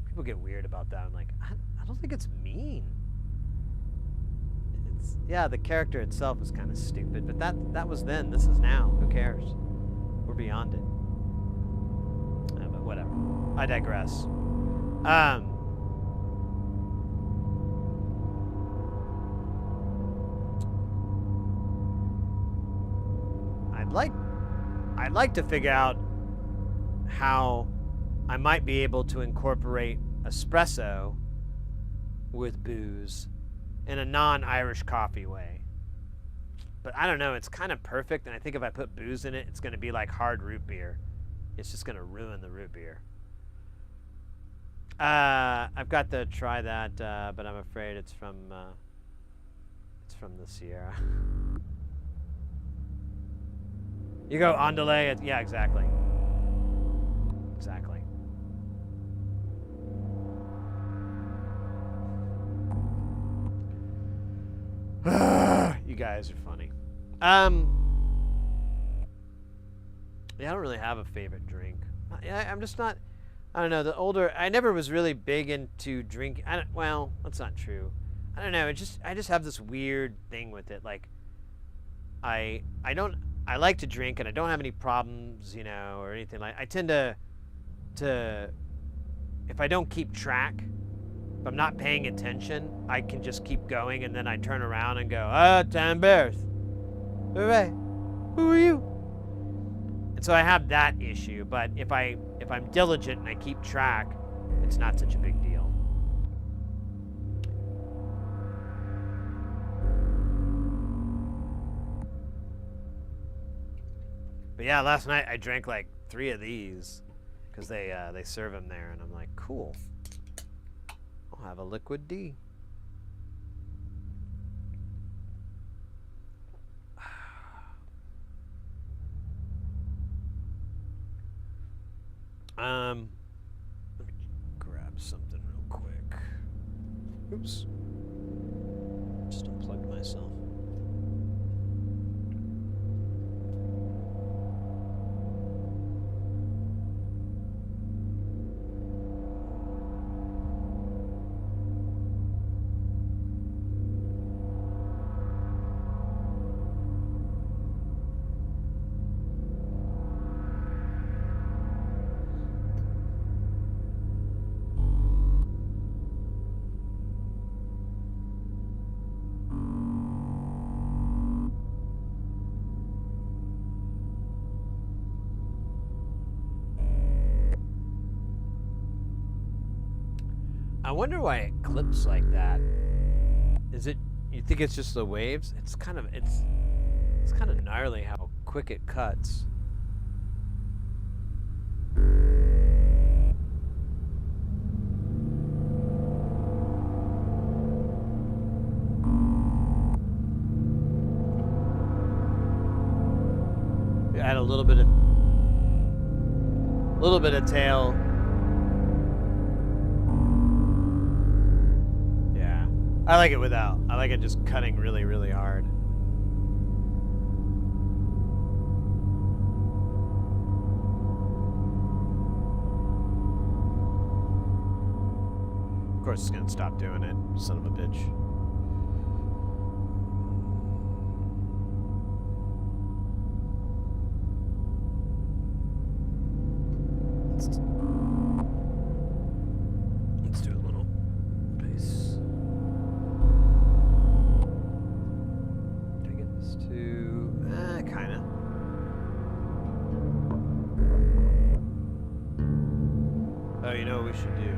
Speaker 4: People get weird about that. I'm like, I don't think it's mean. Yeah, the character itself is kind of stupid, but that was then. This is now. Who cares? We're beyond it. But whatever. I digress. I'd like to figure out how I might be able to incorporate espresso with booze in a non-Irish coffee way. But I don't know, it's kind of perfect, and I think if I put booze in it, it's going to be like hard root beer. It's just going to ruin the root beer. I've got to try that, but I'm afraid it's from the Sierra. You go Andale, yeah, exactly. Exactly. You guys are funny. Yeah, I don't really have a favorite drink. I'm just not, I don't know, I never was really big into drinking. Well, that's not true. I don't know, I just have this weird thing with it. Like, I like to drink, and I don't have any problems, you know, or anything like. I tend to if I don't keep track, if I'm not paying attention, I can just keep going, and then I turn around and go, time bears. Hooray. Who are you? And so I have that issue, but if I'm diligent and I keep track, it's not such a big deal. But yeah, last night I drank like 3 of these because they serve them there, and I'm like, cool. I'll have a liquid D. Let me grab something real quick. Oops. Just unplugged myself. I wonder why it clips like that. Is it, you think it's just the waves? It's kind of,
Speaker 1: It's kind of gnarly how quick it cuts. Add a little bit of tail. Yeah, I like it without. I like it just cutting really, really hard. Of course, it's gonna stop doing it, son of a bitch. Let's do a little bass. Did I get this to kinda. Oh, you know what we should do?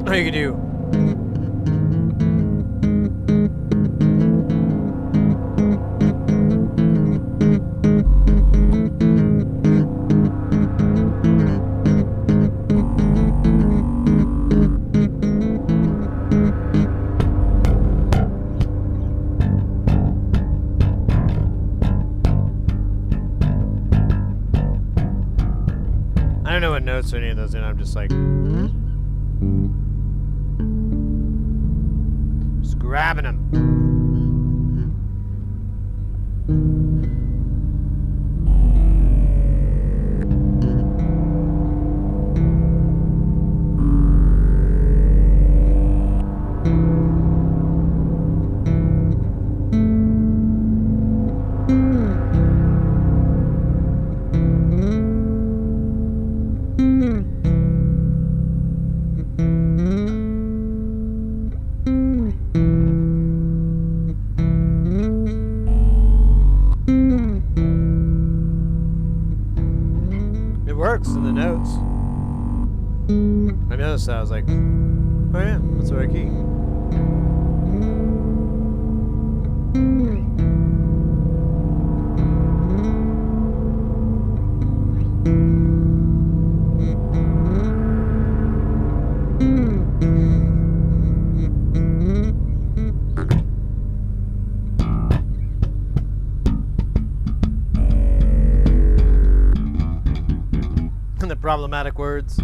Speaker 1: What you can do? I don't know what notes or any of those in. I'm just like grabbing them. Works in the notes. I noticed that. I was like, oh yeah, that's the right key. Problematic words.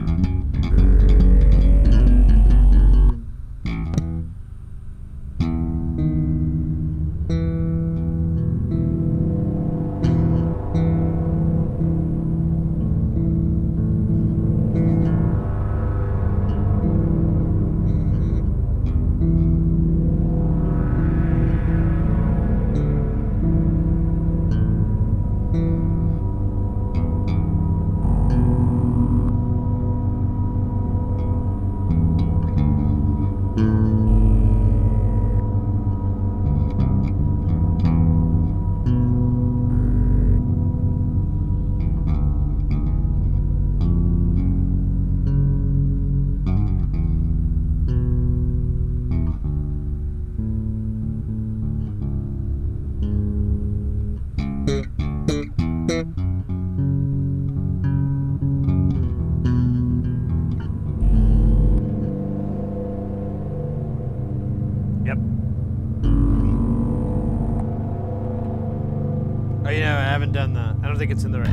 Speaker 1: don't think it's in the right.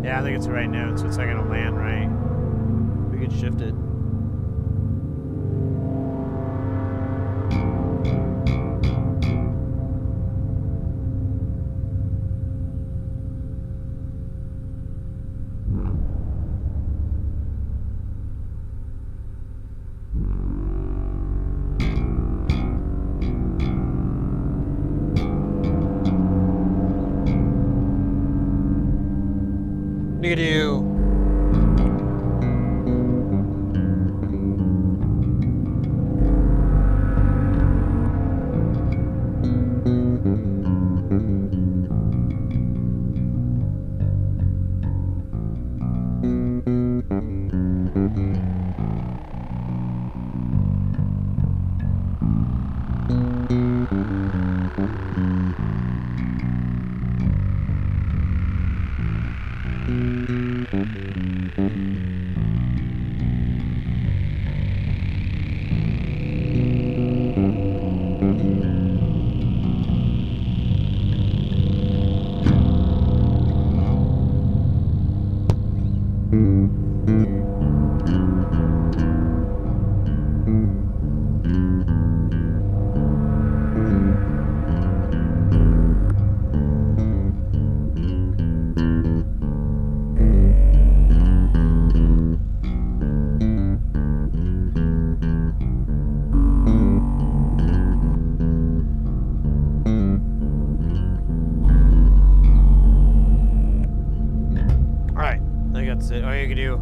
Speaker 1: Yeah, I think it's the right note, so it's not gonna land right. We could shift it. Look at you. That's it. All you can do.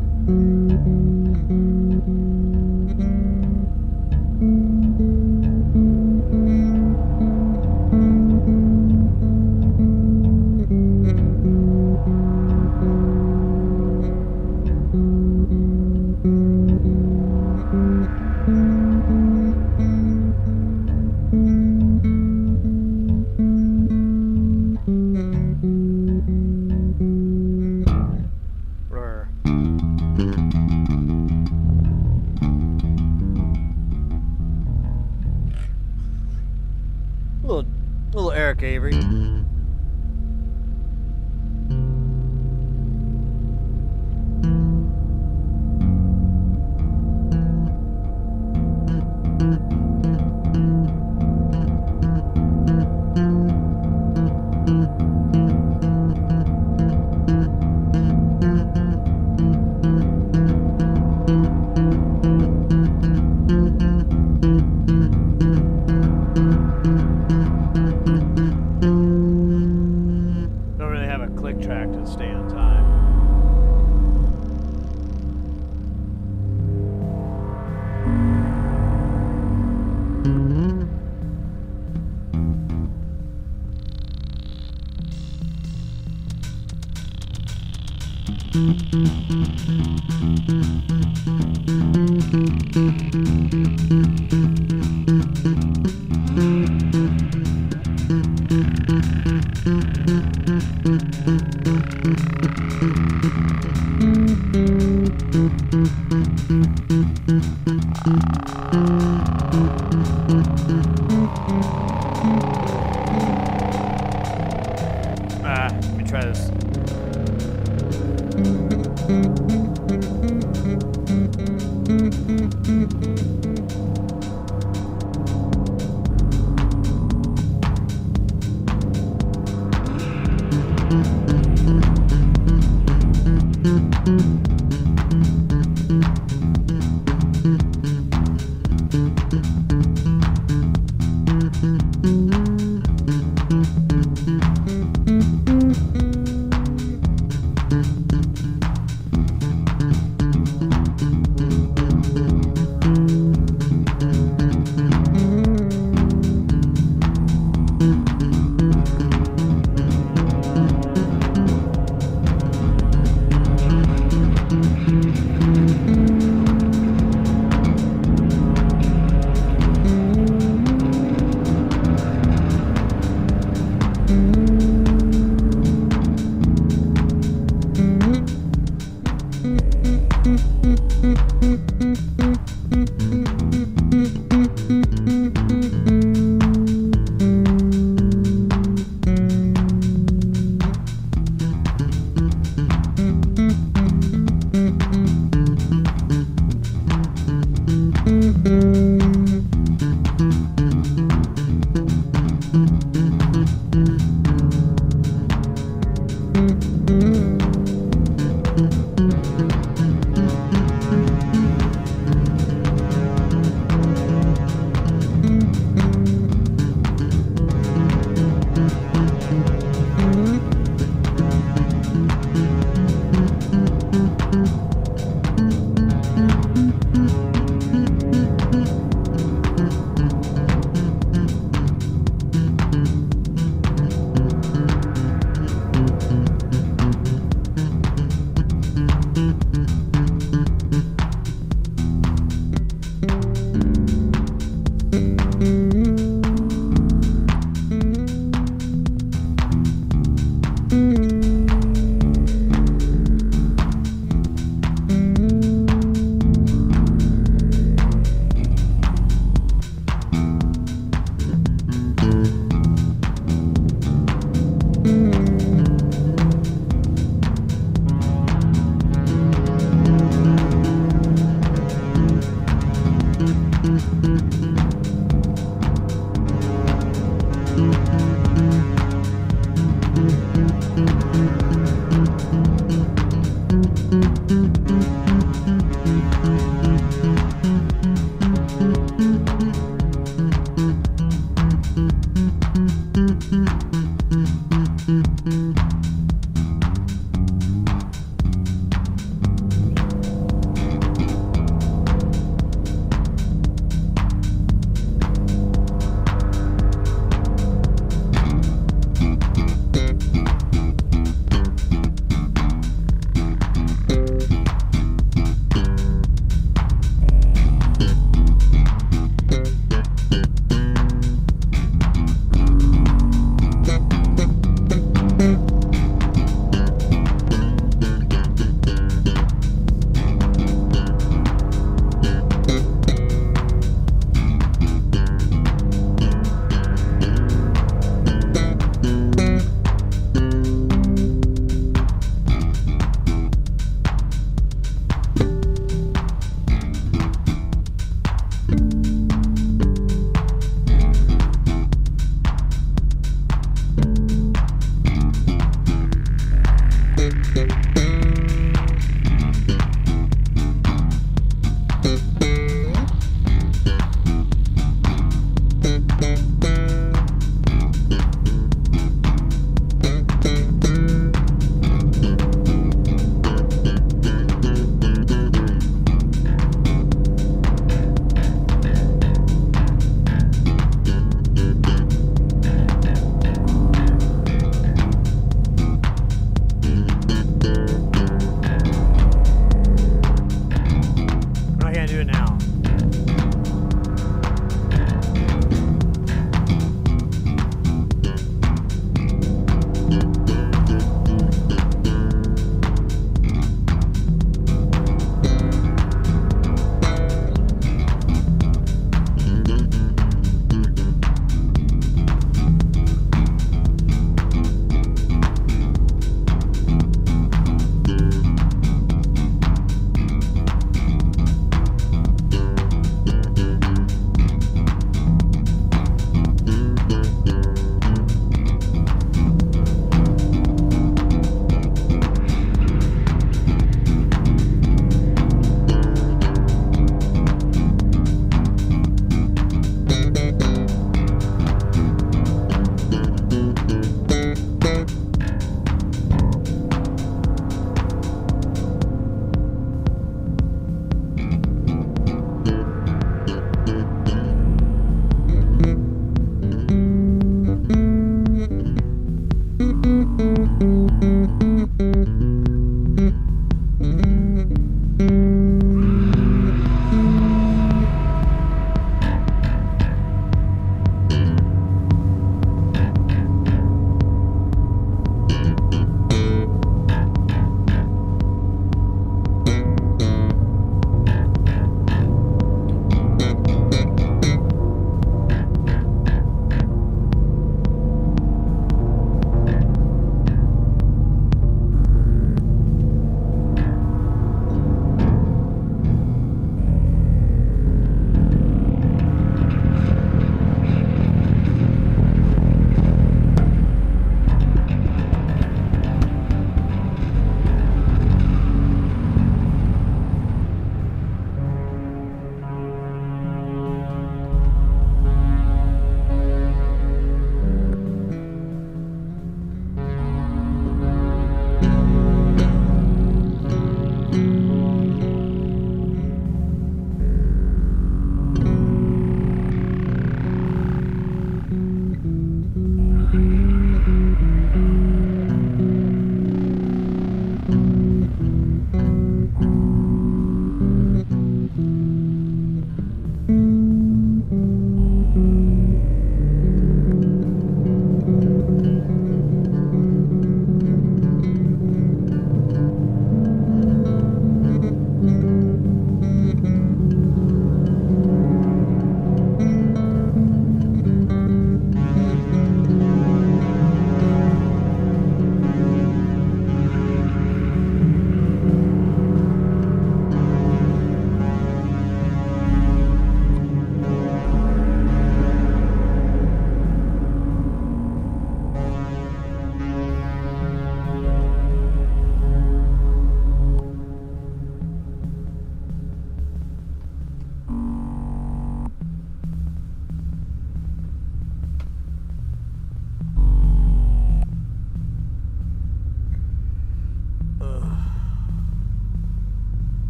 Speaker 1: Little Eric Avery. Track to stay on time. Let me try this.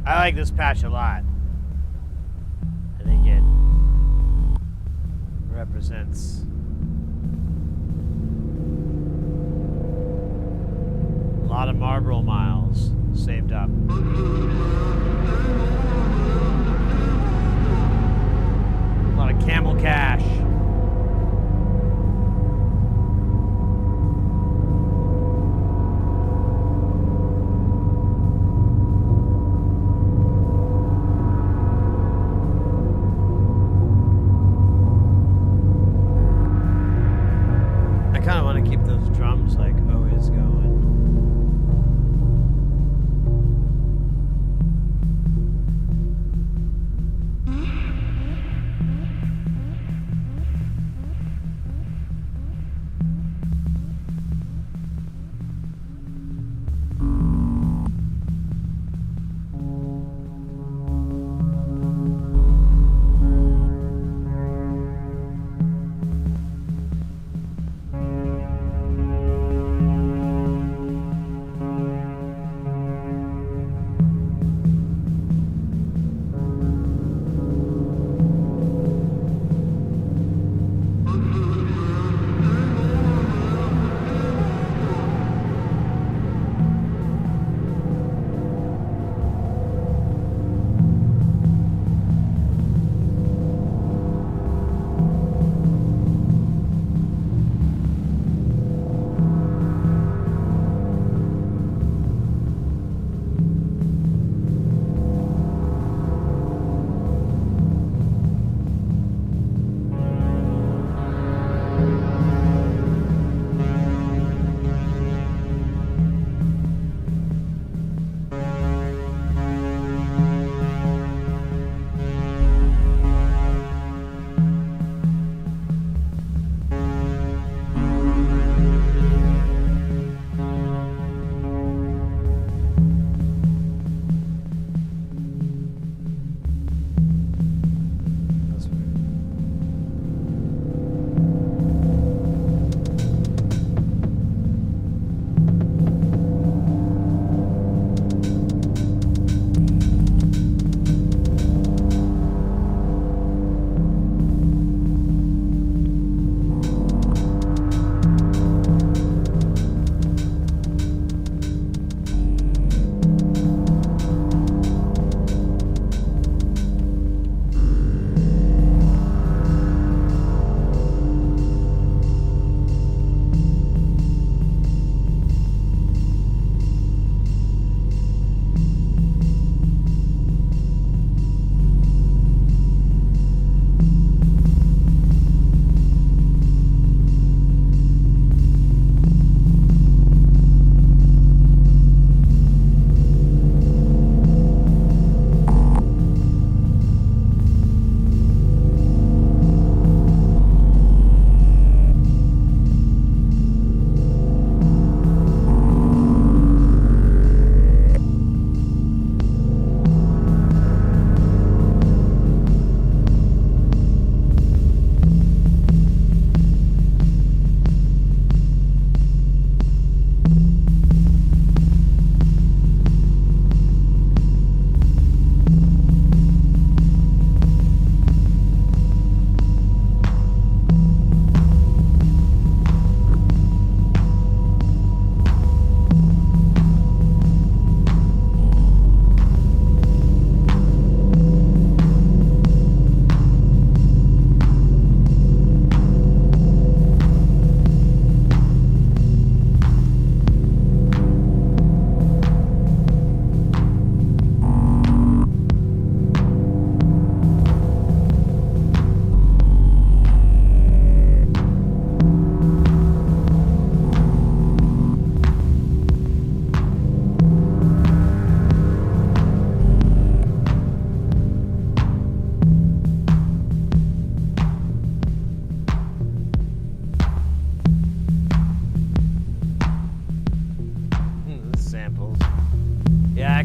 Speaker 1: I like this patch a lot. I think it represents a lot of Marlboro miles saved up. A lot of Camel cash. I kind of want to keep those drums like always going.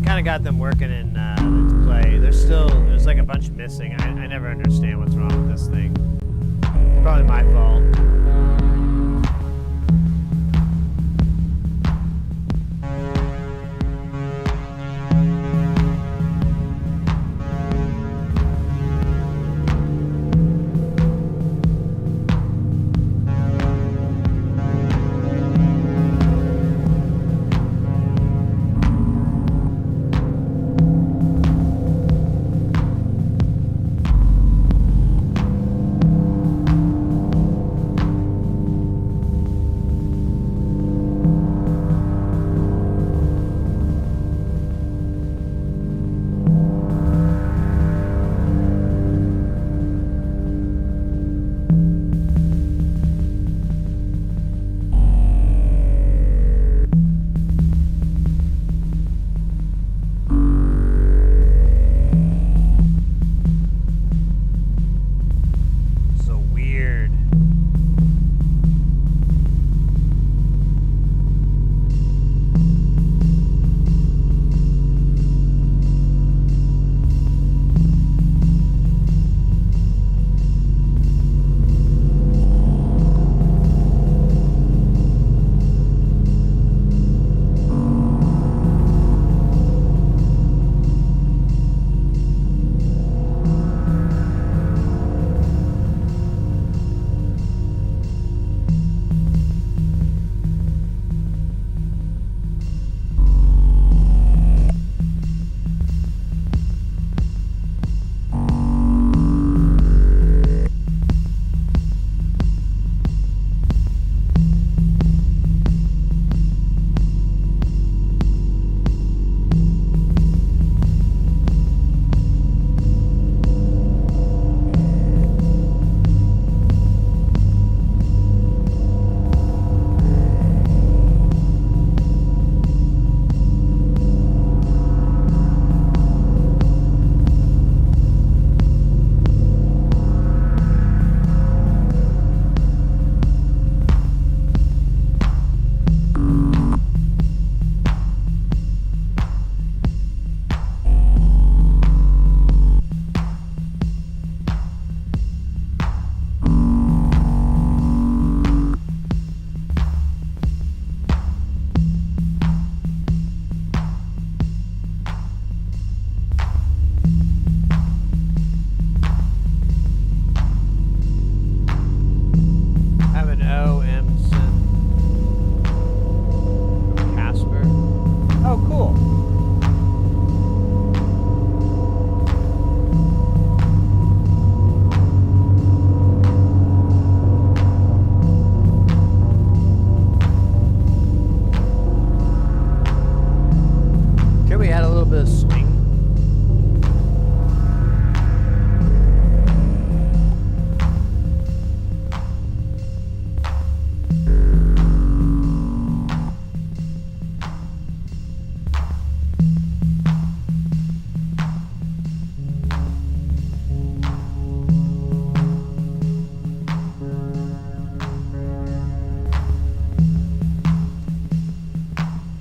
Speaker 1: kind of got them working in Let's Play. There's like a bunch missing. I never understand what's wrong with this thing. It's probably my fault.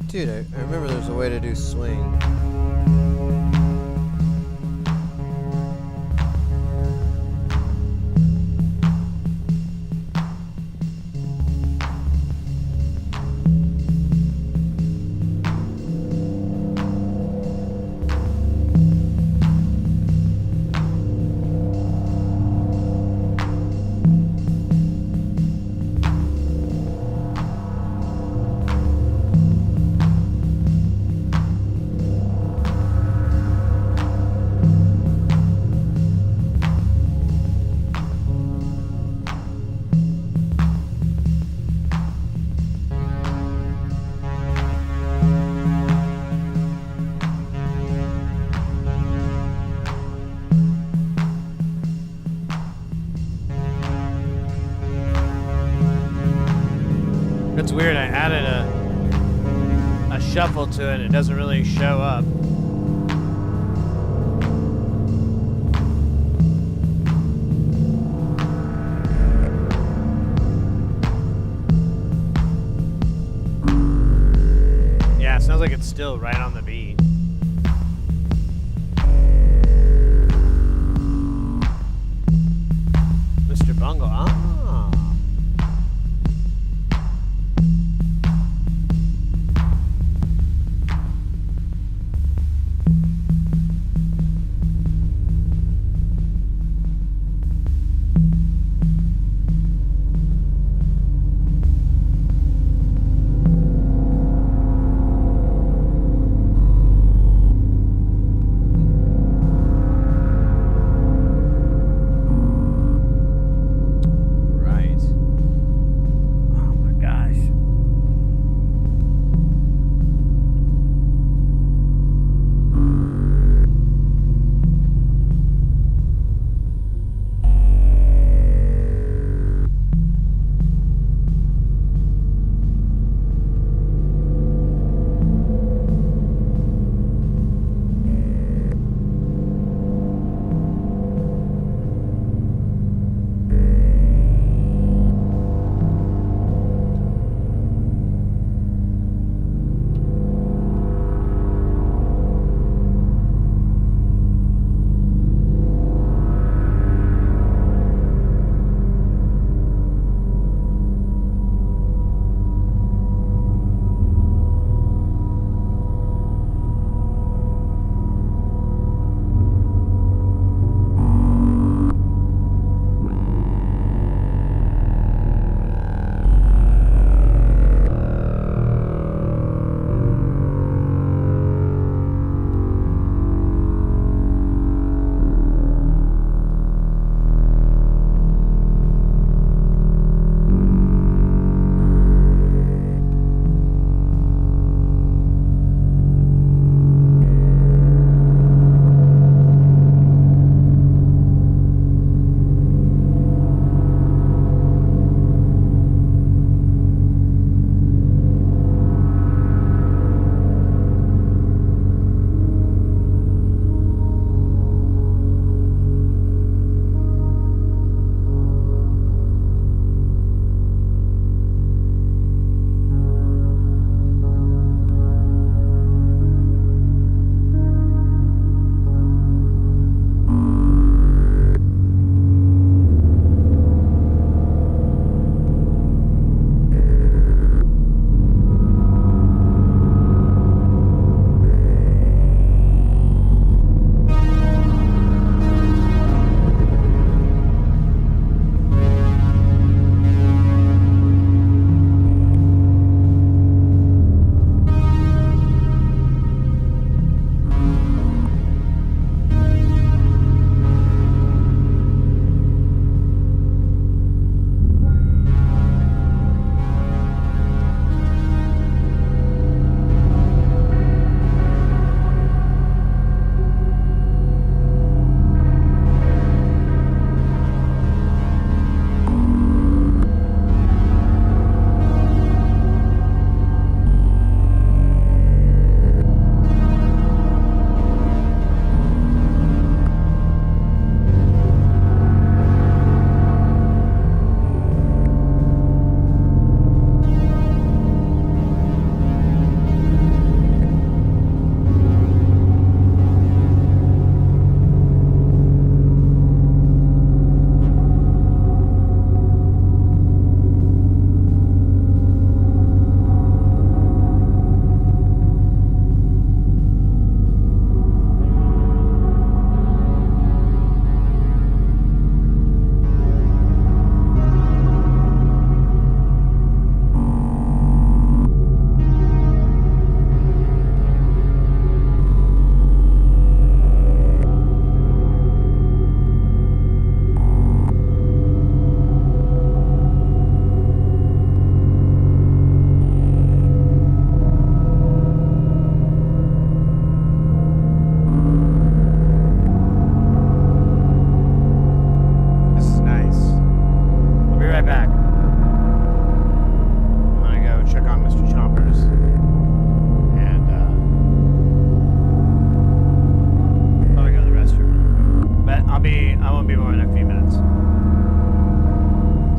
Speaker 5: Dude, I remember there's a way to do swing.
Speaker 1: It's weird, I added a shuffle to it, it doesn't really show up. Yeah, it sounds like it's still right on the beat. Bungle. Ah. Right. Oh my gosh.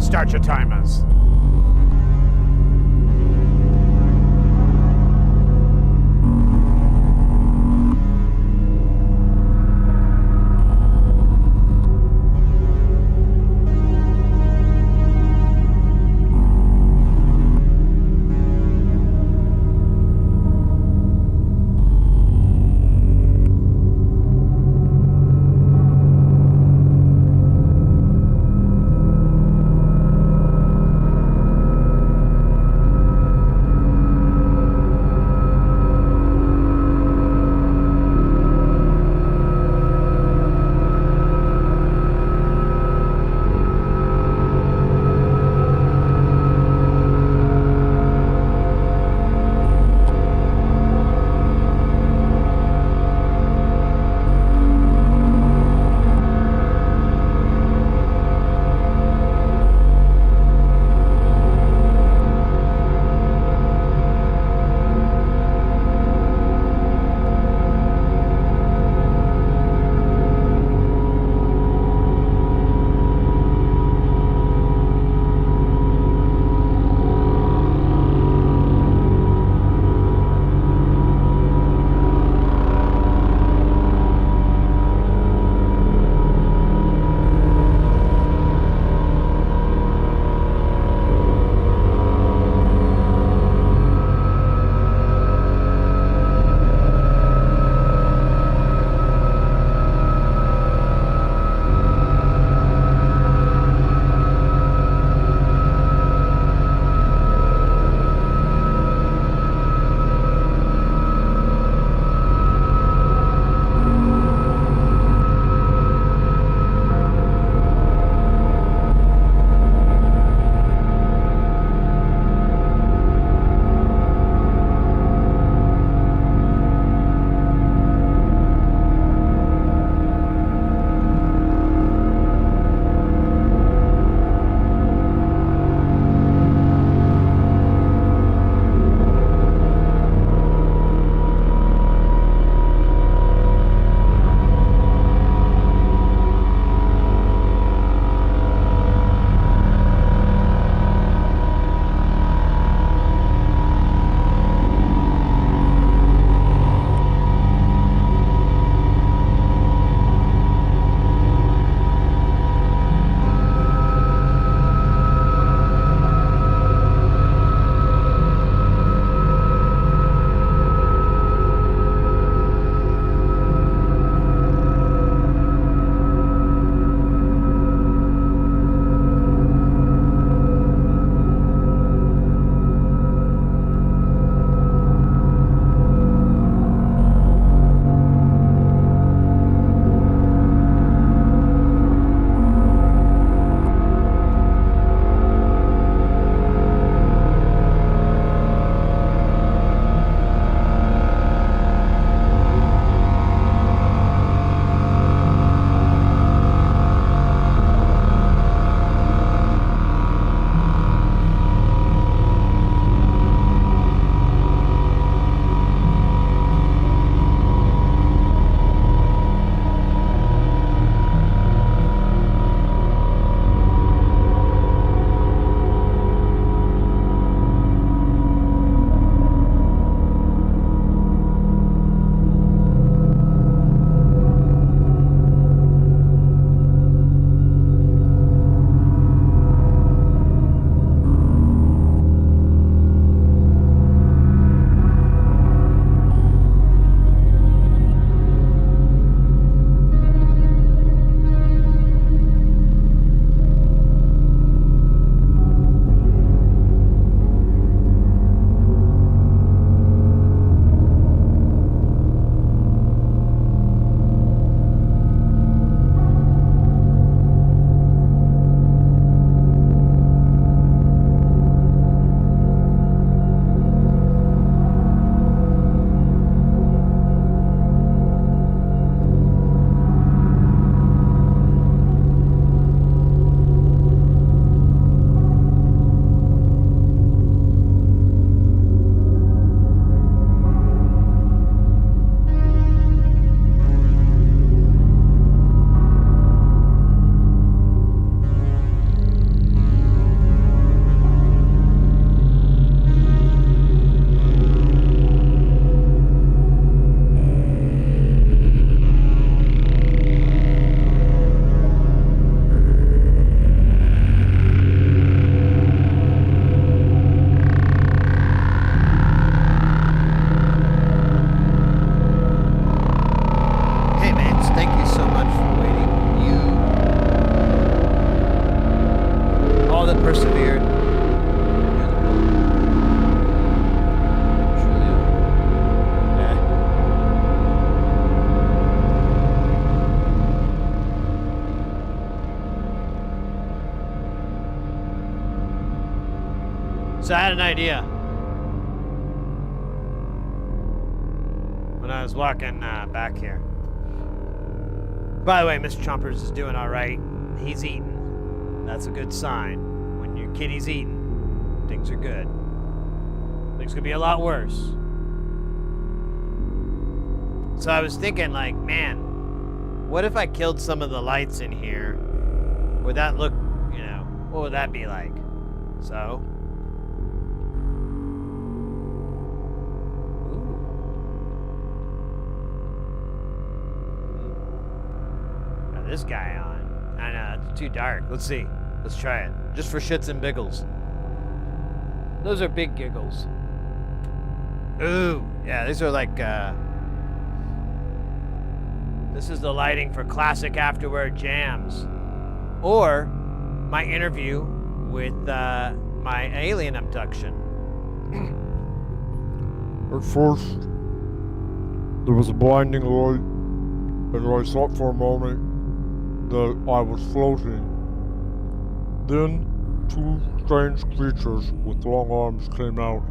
Speaker 1: Start your timers.
Speaker 4: So I had an idea. When I was walking back here. By the way, Mr. Chompers is doing alright. He's eating. That's a good sign. When your kitty's eating, things are good. Things could be a lot worse. So I was thinking, like, man, what if I killed some of the lights in here? Would that look, you know, what would that be like? So. Got this guy on. I know, it's too dark. Let's see. Let's try it. Just for shits and biggles. Those are big giggles. Ooh, yeah, these are like, this is the lighting for classic afterward Jamz. Or my interview with my alien abduction.
Speaker 6: At first, there was a blinding light, and I thought for a moment that I was floating. Then, two strange creatures with long arms came out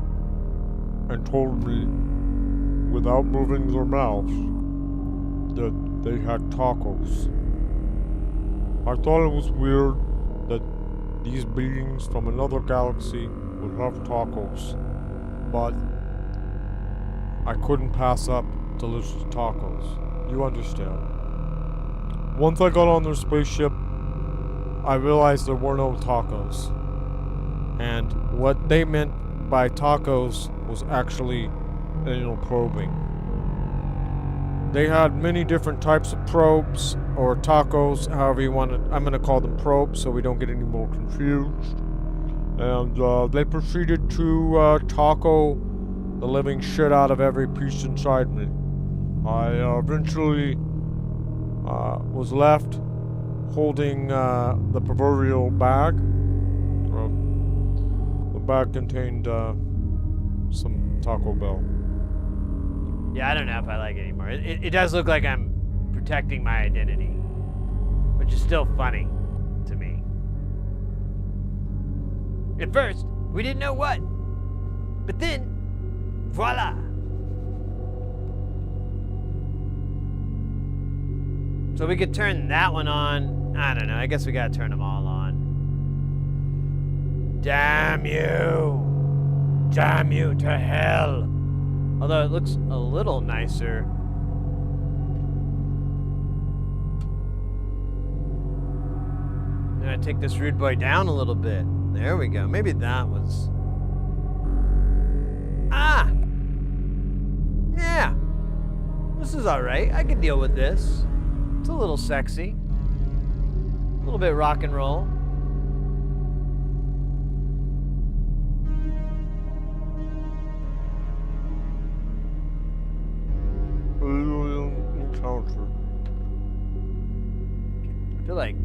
Speaker 6: and told me, without moving their mouths, that they had tacos. I thought it was weird that these beings from another galaxy would have tacos, but I couldn't pass up delicious tacos. You understand. Once I got on their spaceship, I realized there were no tacos. And what they meant by tacos was actually anal probing. They had many different types of probes, or tacos, however you want it. I'm going to call them probes so we don't get any more confused. And they proceeded to taco the living shit out of every piece inside me. I eventually was left holding the proverbial bag. The bag contained some Taco Bell.
Speaker 4: Yeah, I don't know if I like it anymore. It does look like I'm protecting my identity, which is still funny to me. At first, we didn't know what, but then, voila! So we could turn that one on. I don't know, I guess we gotta turn them all on. Damn you! Damn you to hell! Although it looks a little nicer. I'm gonna take this rude boy down a little bit. There we go. Maybe that was... Ah! Yeah! This is alright. I can deal with this. It's a little sexy. A little bit rock and roll.
Speaker 6: Alien encounter.
Speaker 4: I feel like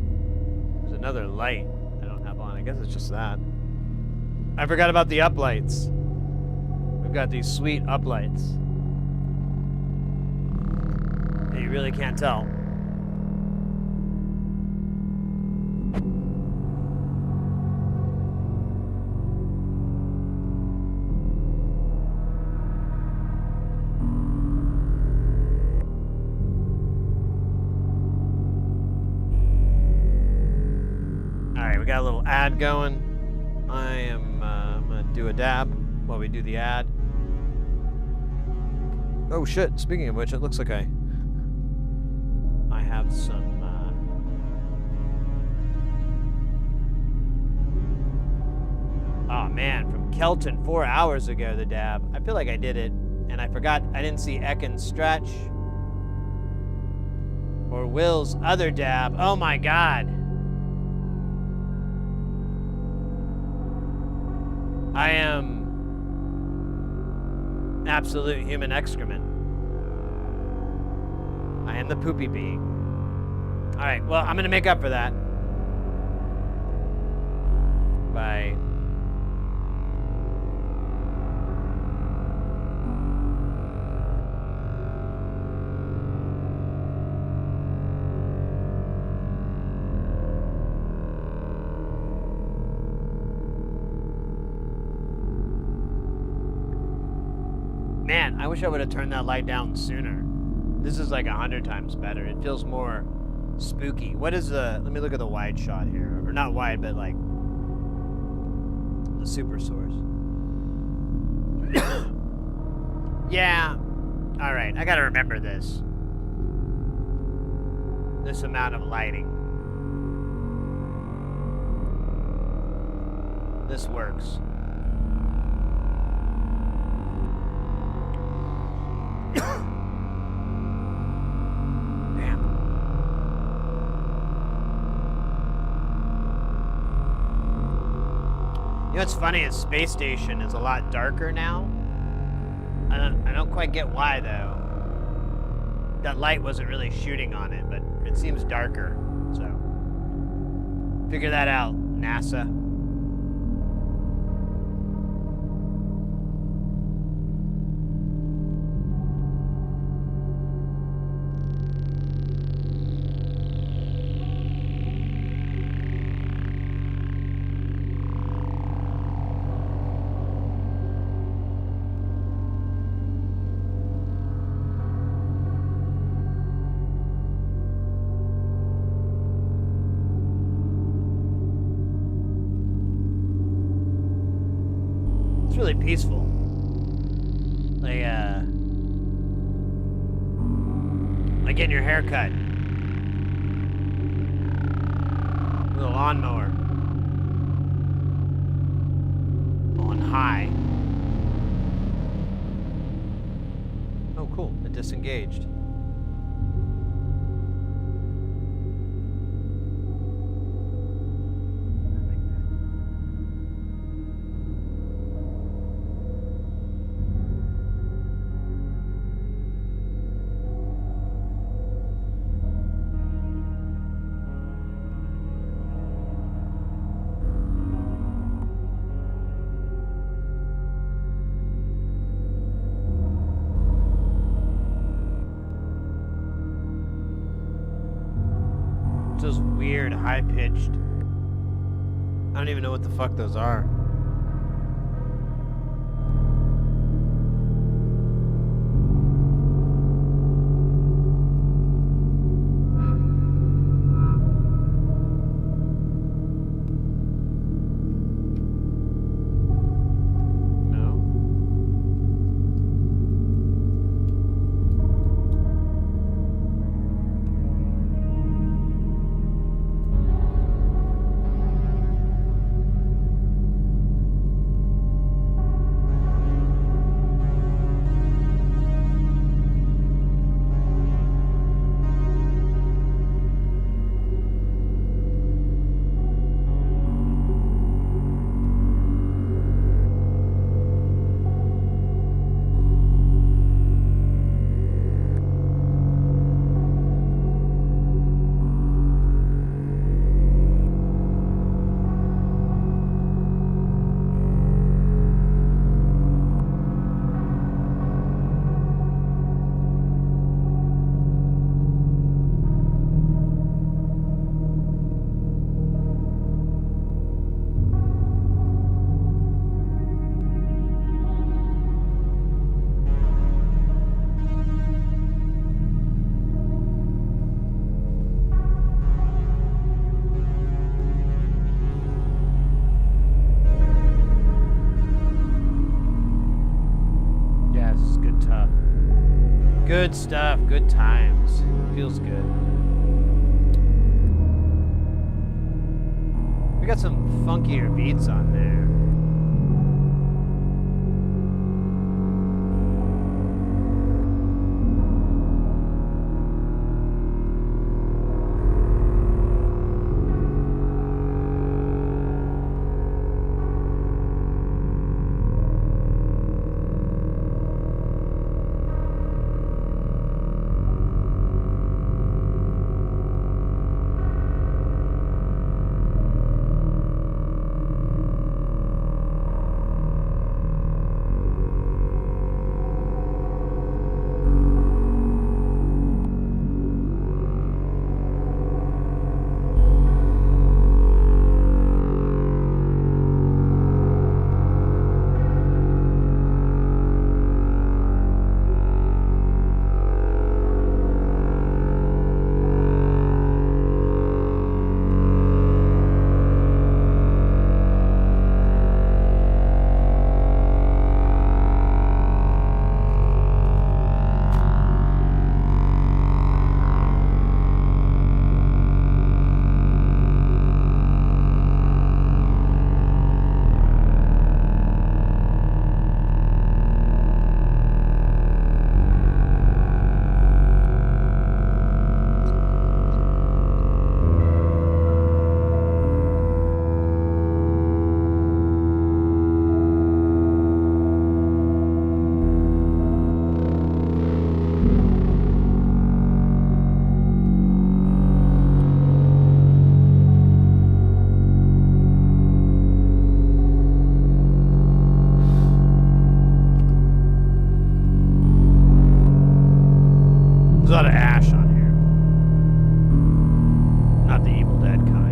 Speaker 4: there's another light I don't have on. I guess it's just that. I forgot about the uplights. We've got these sweet uplights. And you really can't tell. We got a little ad going. I'm gonna do a dab while we do the ad. Oh shit, speaking of which, it looks like I have some oh man, from Kelton 4 hours ago, the dab. I feel like I did it and I forgot I didn't see Ekin's stretch or Will's other dab. Oh my god. I am absolute human excrement. I am the poopy being. Alright, well, I'm gonna make up for that by wish I would have turned that light down sooner. This is like 100 times better. It feels more spooky. What is the... Let me look at the wide shot here. Or not wide, but like... the super source. Yeah. Alright, I gotta remember this. This amount of lighting. This works. Damn. You know what's funny is Space Station is a lot darker now. I don't quite get why though. That light wasn't really shooting on it, but it seems darker. So figure that out, NASA. It's really peaceful. Like getting your hair cut with a lawnmower on high. Oh, cool. It disengaged. Those weird, high-pitched... I don't even know what the fuck those are. Good stuff, good times. Feels good. We got some funkier beats on there. There's a lot of ash on here. Not the Evil Dead kind.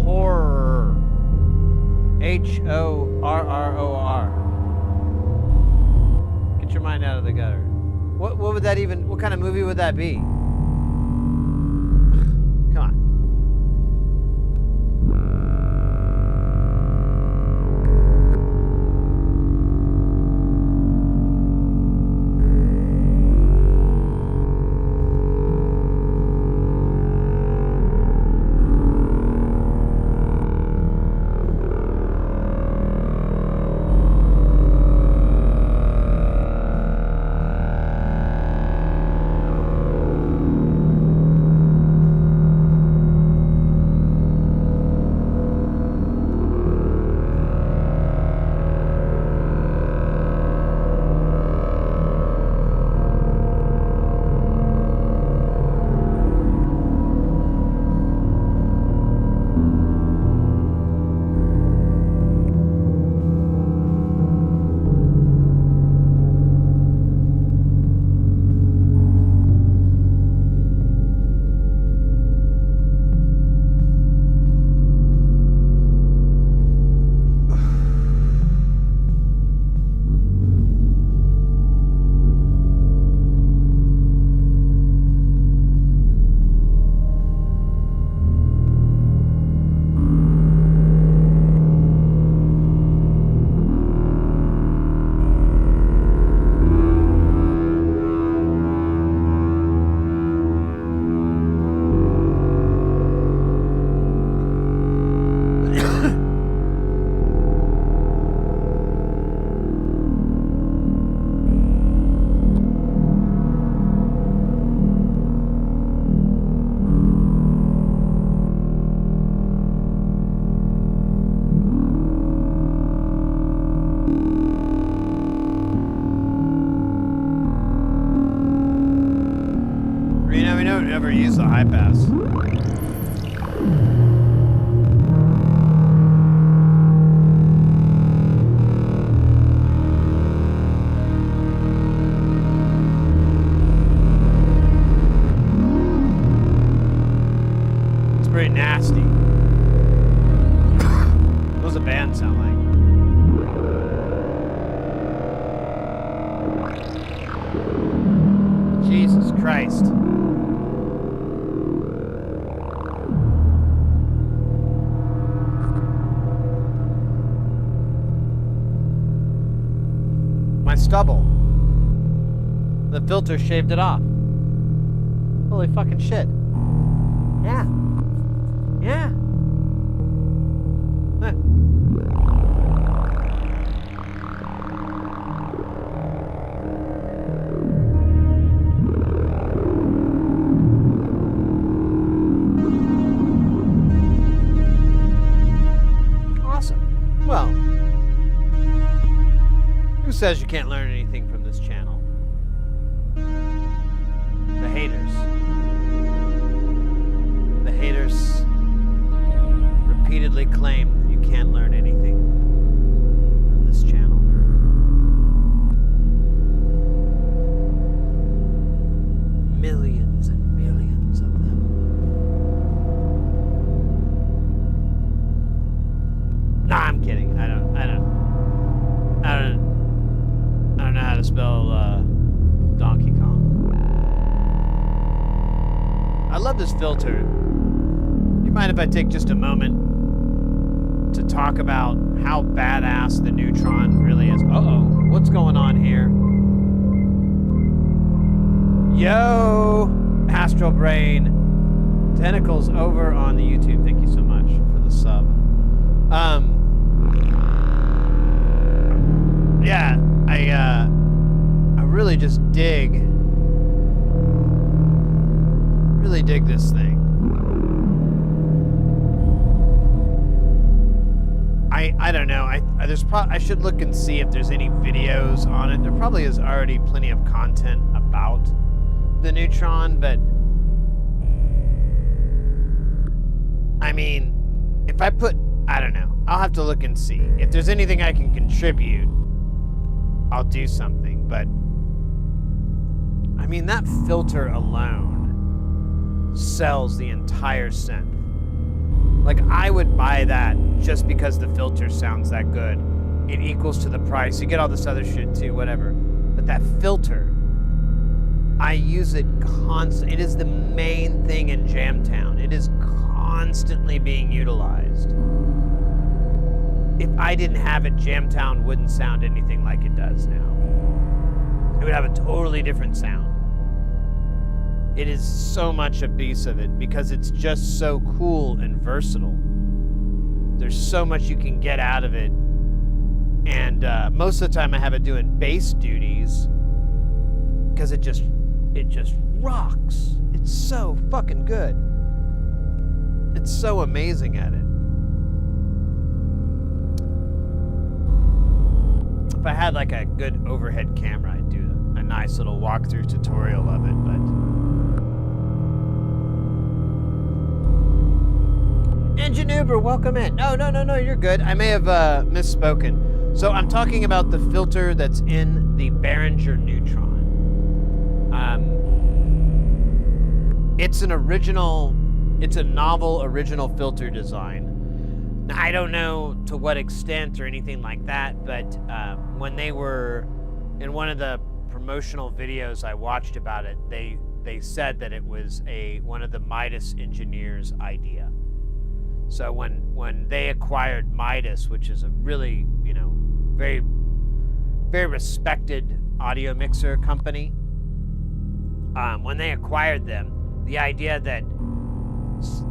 Speaker 4: Horror. Get your mind out of the gutter. What would that even, what kind of movie would that be? Come on. We don't ever use the high pass. It's pretty nasty. What does the band sound like? Jesus Christ. Stubble. The filter shaved it off. Holy fucking shit. Yeah. Yeah.
Speaker 1: says you can't learn anything from this channel? The haters. The haters repeatedly claim that you can't learn anything from this channel. Millions and millions of them. Nah, I'm kidding. I don't know how to spell Donkey Kong. I love this filter. You mind if I take just a moment to talk about how badass the Neutron really is? Uh-oh, what's going on here? Yo, Astral Brain. Tentacles over on the YouTube. Thank you so much for the sub. Yeah, I really just really dig this thing. I don't know. I should look and see if there's any videos on it. There probably is already plenty of content about the Neutron, but I mean, if I put, I don't know. I'll have to look and see. If there's anything I can contribute, I'll do something, but I mean, that filter alone sells the entire synth. Like, I would buy that just because the filter sounds that good. It equals to the price. You get all this other shit too, whatever. But that filter, I use it constantly. It is the main thing in Jamtown. It is constantly being utilized. If I didn't have it, Jamtown wouldn't sound anything like it does now. It would have a totally different sound. It is so much a piece of it because it's just so cool and versatile. There's so much you can get out of it. And most of the time I have it doing bass duties because it just rocks. It's so fucking good. It's so amazing at it. If I had like a good overhead camera, I'd do a nice little walkthrough tutorial of it, but Enginuber, welcome in. No, you're good. I may have misspoken. So I'm talking about the filter that's in the Behringer Neutron. It's a novel original filter design. Now, I don't know to what extent or anything like that, but when they were in one of the promotional videos I watched about it, they said that it was one of the Midas engineers' idea. So when they acquired Midas, which is a really, very, very respected audio mixer company, when they acquired them, the idea that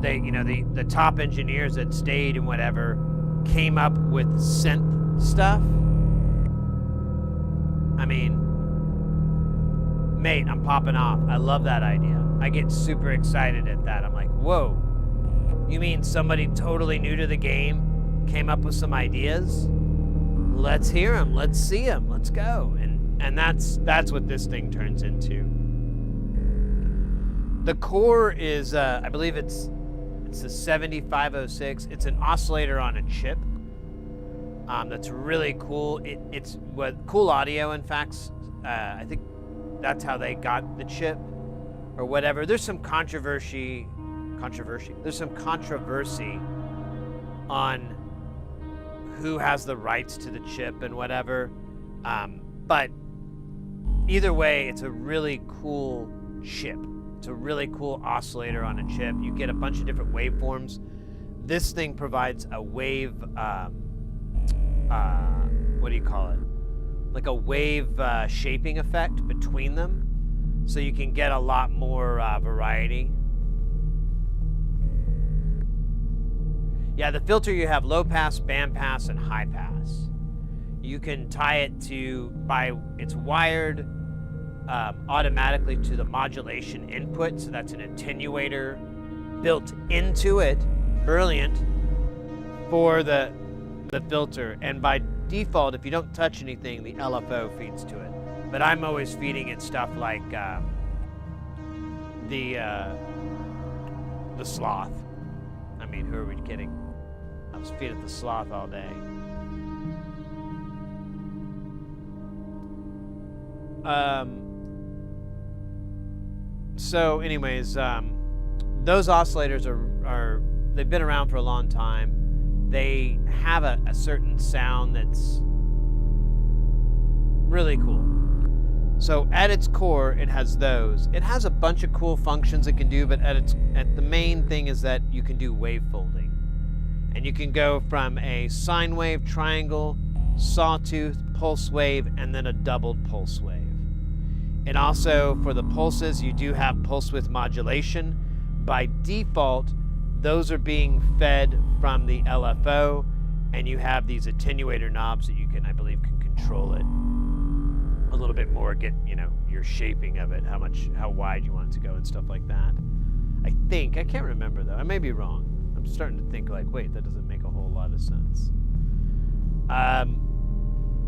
Speaker 1: they, the top engineers that stayed and whatever came up with synth stuff. I mean, mate, I'm popping off. I love that idea. I get super excited at that. I'm like, whoa. You mean somebody totally new to the game came up with some ideas? Let's hear them. Let's see them. Let's go. And that's what this thing turns into. The core is, I believe it's the 7506. It's an oscillator on a chip. That's really cool. It's cool audio. In fact, I think that's how they got the chip or whatever. There's some controversy. There's some controversy on who has the rights to the chip and whatever. But either way, it's a really cool chip. It's a really cool oscillator on a chip. You get a bunch of different waveforms. This thing provides a wave, what do you call it? Like a wave shaping effect between them. So you can get a lot more variety. Yeah, the filter, you have low pass, band pass, and high pass. You can tie it it's wired automatically to the modulation input, so that's an attenuator built into it, brilliant, for the filter. And by
Speaker 4: default, if you don't touch anything, the LFO feeds to it. But I'm always feeding it stuff like the sloth. I mean, who are we kidding? I was feeding the sloth all day. So anyways, those oscillators are they've been around for a long time. They have a certain sound that's really cool. So at its core, it has those. It has a bunch of cool functions it can do, but at the main thing is that you can do wave folding. And you can go from a sine wave, triangle, sawtooth, pulse wave, and then a doubled pulse wave. And also for the pulses, you do have pulse width modulation. By default, those are being fed from the LFO, and you have these attenuator knobs that you can, I believe, can control it a little bit more, get, you know, your shaping of it, how wide you want it to go and stuff like that. I can't remember though, I may be wrong. I'm starting to think like, wait, that doesn't make a whole lot of sense.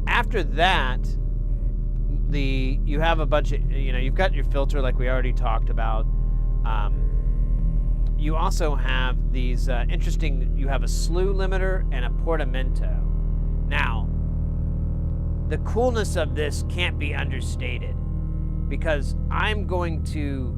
Speaker 4: After that, you have a bunch of, you know, you've got your filter like we already talked about. You also have these interesting, you have a slew limiter and a portamento. Now, the coolness of this can't be understated, because I'm going to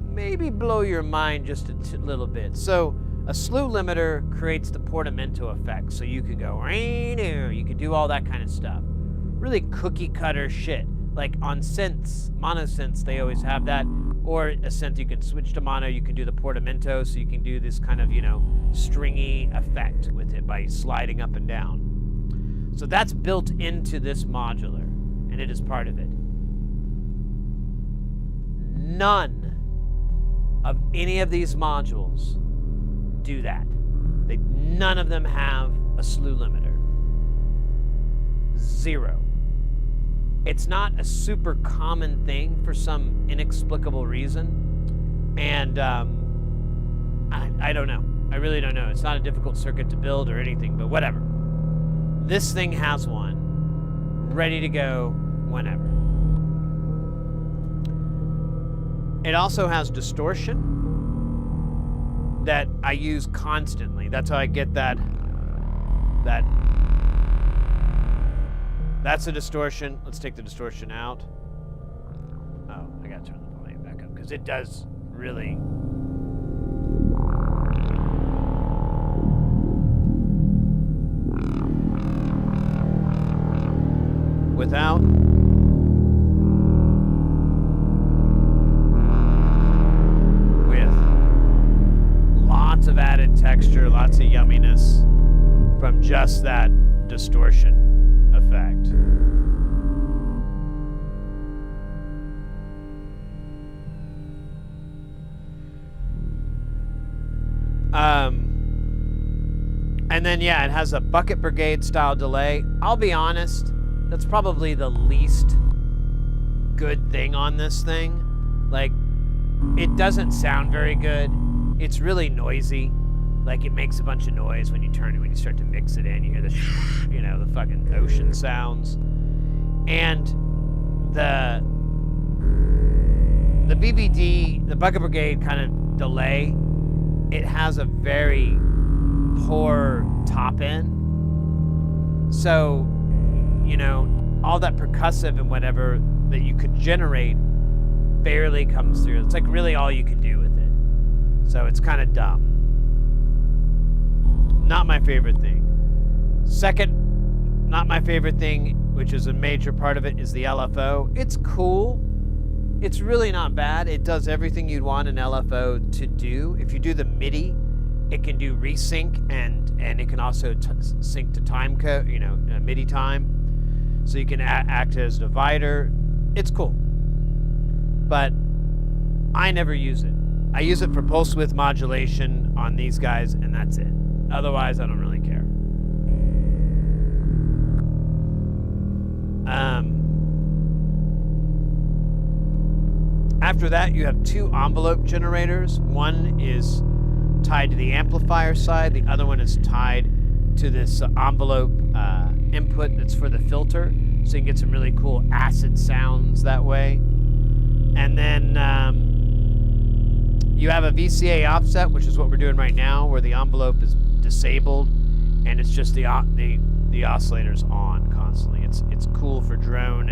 Speaker 4: maybe blow your mind just a little bit. So a slew limiter creates the portamento effect, so you can go, you can do all that kind of stuff. Really cookie cutter shit. Like on synths, mono synths, they always have that. Or a synth, you can switch to mono, you can do the portamento, so you can do this kind of, you know, stringy effect with it by sliding up and down. So that's built into this modular, and it is part of it. None of any of these modules do that. None of them have a slew limiter. Zero. It's not a super common thing for some inexplicable reason, and I don't know. I really don't know. It's not a difficult circuit to build or anything, but whatever. This thing has one, ready to go whenever. It also has distortion that I use constantly. That's how I get that. That's a distortion. Let's take the distortion out. Oh, I gotta turn the volume back up because it does really. Without. With lots of added texture, lots of yumminess from just that distortion effect. And then, yeah, it has a bucket brigade style delay. I'll be honest, that's probably the least good thing on this thing. Like, it doesn't sound very good. It's really noisy. Like, it makes a bunch of noise when you turn it, when you start to mix it in. You hear the, you know, the fucking ocean sounds. And the BBD, the bucket brigade kind of delay, it has a very poor top end. So, you know, all that percussive and whatever that you could generate barely comes through. It's like really all you can do with it. So it's kind of dumb. Not my favorite thing. Second, not my favorite thing, which is a major part of it, is the LFO. It's cool. It's really not bad. It does everything you'd want an LFO to do. If you do the MIDI, it can do resync, and it can also sync to time code, you know, MIDI time. So you can act as divider. It's cool. But I never use it. I use it for pulse width modulation on these guys, and that's it. Otherwise, I don't really care. After that, you have two envelope generators. One is tied to the amplifier side. The other one is tied to this envelope input that's for the filter, so you can get some really cool acid sounds that way. And then you have a VCA offset, which is what we're doing right now, where the envelope is disabled and it's just the oscillator's on constantly. It's cool for drone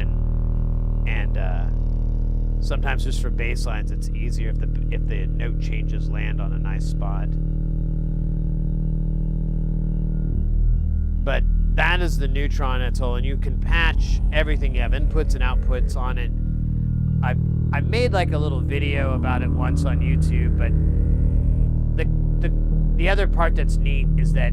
Speaker 4: and sometimes just for bass lines. It's easier if the note changes land on a nice spot. But that is the Neutron Atoll, and you can patch everything. You have inputs and outputs on it. I've made like a little video about it once on YouTube, but the other part that's neat is that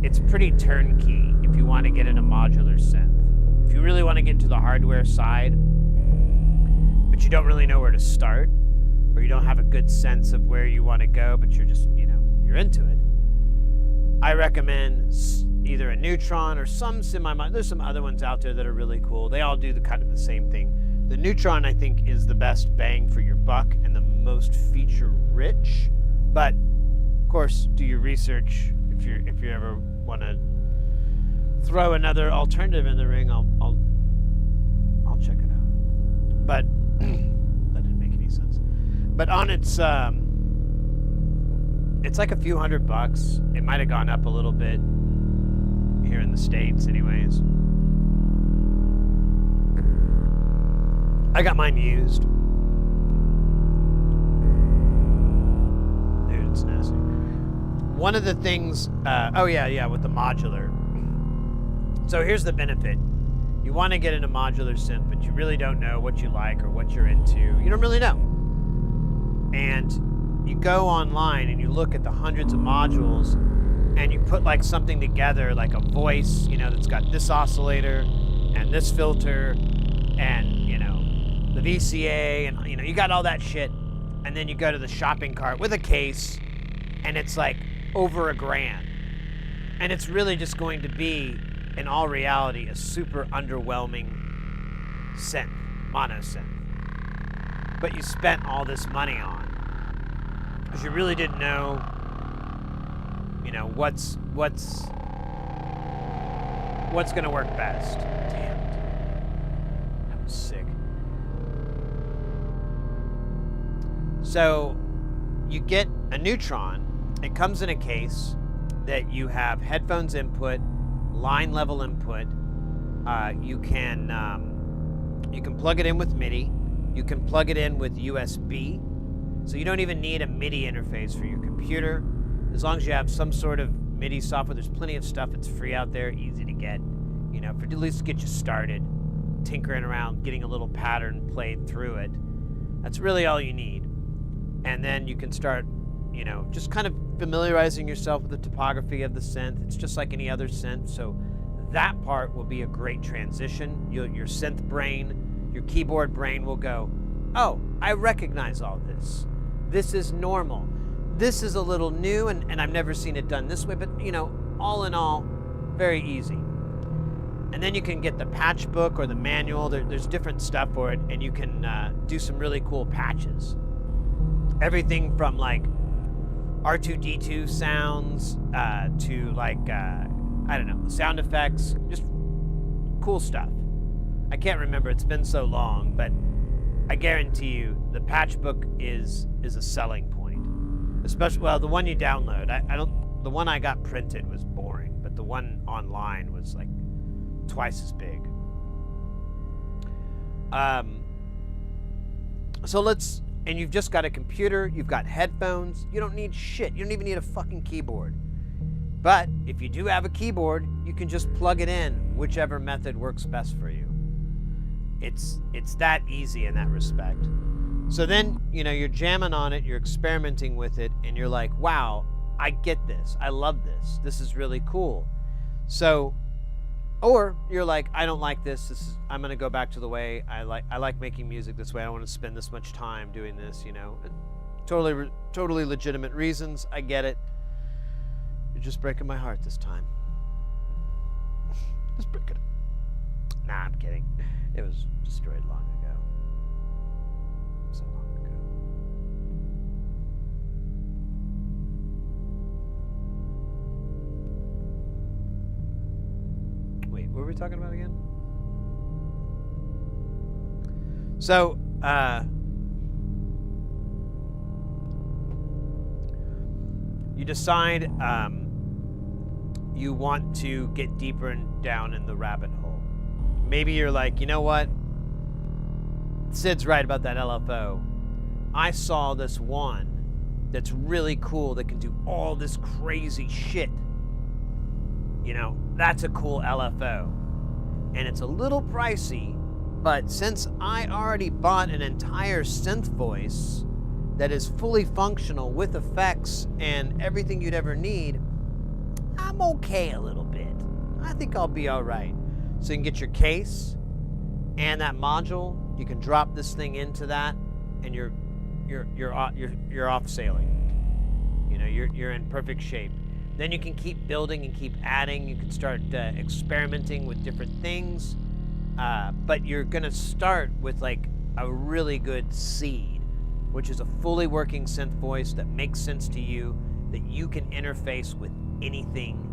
Speaker 4: it's pretty turnkey if you want to get in a modular synth. If you really want to get into the hardware side, but you don't really know where to start, or you don't have a good sense of where you want to go, but you're just, you're into it, I recommend either a Neutron or some there's some other ones out there that are really cool. They all do kind of the same thing. The Neutron, I think, is the best bang for your buck and the most feature rich. But of course, do your research. If you ever want to throw another alternative in the ring, I'll check it out. But that didn't make any sense. But on it's like a few $100. It might have gone up a little bit here in the States, anyways. I got mine used. Dude, it's nasty. One of the things, with the modular. So here's the benefit. You want to get into modular synth, but you really don't know what you like or what you're into. You don't really know. And you go online and you look at the hundreds of modules and you put like something together, like a voice, that's got this oscillator and this filter and, the VCA and, you got all that shit. And then you go to the shopping cart with a case and it's like over $1,000. And it's really just going to be, in all reality, a super underwhelming synth, mono synth. But you spent all this money on, because you really didn't know, what's gonna work best. Damn, that was sick. So you get a Neutron. It comes in a case that you have headphones input, line level input. You can plug it in with MIDI. You can plug it in with USB. So you don't even need a MIDI interface for your computer. As long as you have some sort of MIDI software, there's plenty of stuff that's free out there, easy to get, for at least get you started, tinkering around, getting a little pattern played through it. That's really all you need. And then you can start, just kind of familiarizing yourself with the topography of the synth. It's just like any other synth. So that part will be a great transition. Your synth brain, your keyboard brain will go, oh, I recognize all this. This is normal. This is a little new, and I've never seen it done this way, but, all in all, very easy. And then you can get the patch book or the manual. There's different stuff for it, and you can do some really cool patches. Everything from, like, R2-D2 sounds to, like, sound effects. Just cool stuff. I can't remember. It's been so long, but I guarantee you the patch book is a selling point. Especially, well, the one you download. The one I got printed was boring, but the one online was like twice as big. And you've just got a computer, you've got headphones, you don't need shit. You don't even need a fucking keyboard. But if you do have a keyboard, you can just plug it in, whichever method works best for you. It's that easy in that respect. So then, you're jamming on it, you're experimenting with it, and you're like, wow, I get this. I love this. This is really cool. So, or you're like, I don't like this. I'm going to go back to the way I like making music this way. I don't want to spend this much time doing this, Totally legitimate reasons. I get it. You're just breaking my heart this time. Just breaking it. Nah, I'm kidding. It was destroyed long ago. So long ago.
Speaker 1: were we talking about again? So, you decide you want to get deeper down in the rabbit hole. Maybe you're like, you know what? Sid's right about that LFO. I saw this one that's really cool that can do all this crazy shit. You know, that's a cool LFO. And it's a little pricey, but since I already bought an entire synth voice that is fully functional with effects and everything you'd ever need, I'm okay a little bit. I think I'll be all right. So you can get your case and that module. You can drop this thing into that, and you're off sailing. You know, you're in perfect shape. Then you can keep building and keep adding. You can start experimenting with different things, but you're gonna start with like a really good seed, which is a fully working synth voice that makes sense to you, that you can interface with anything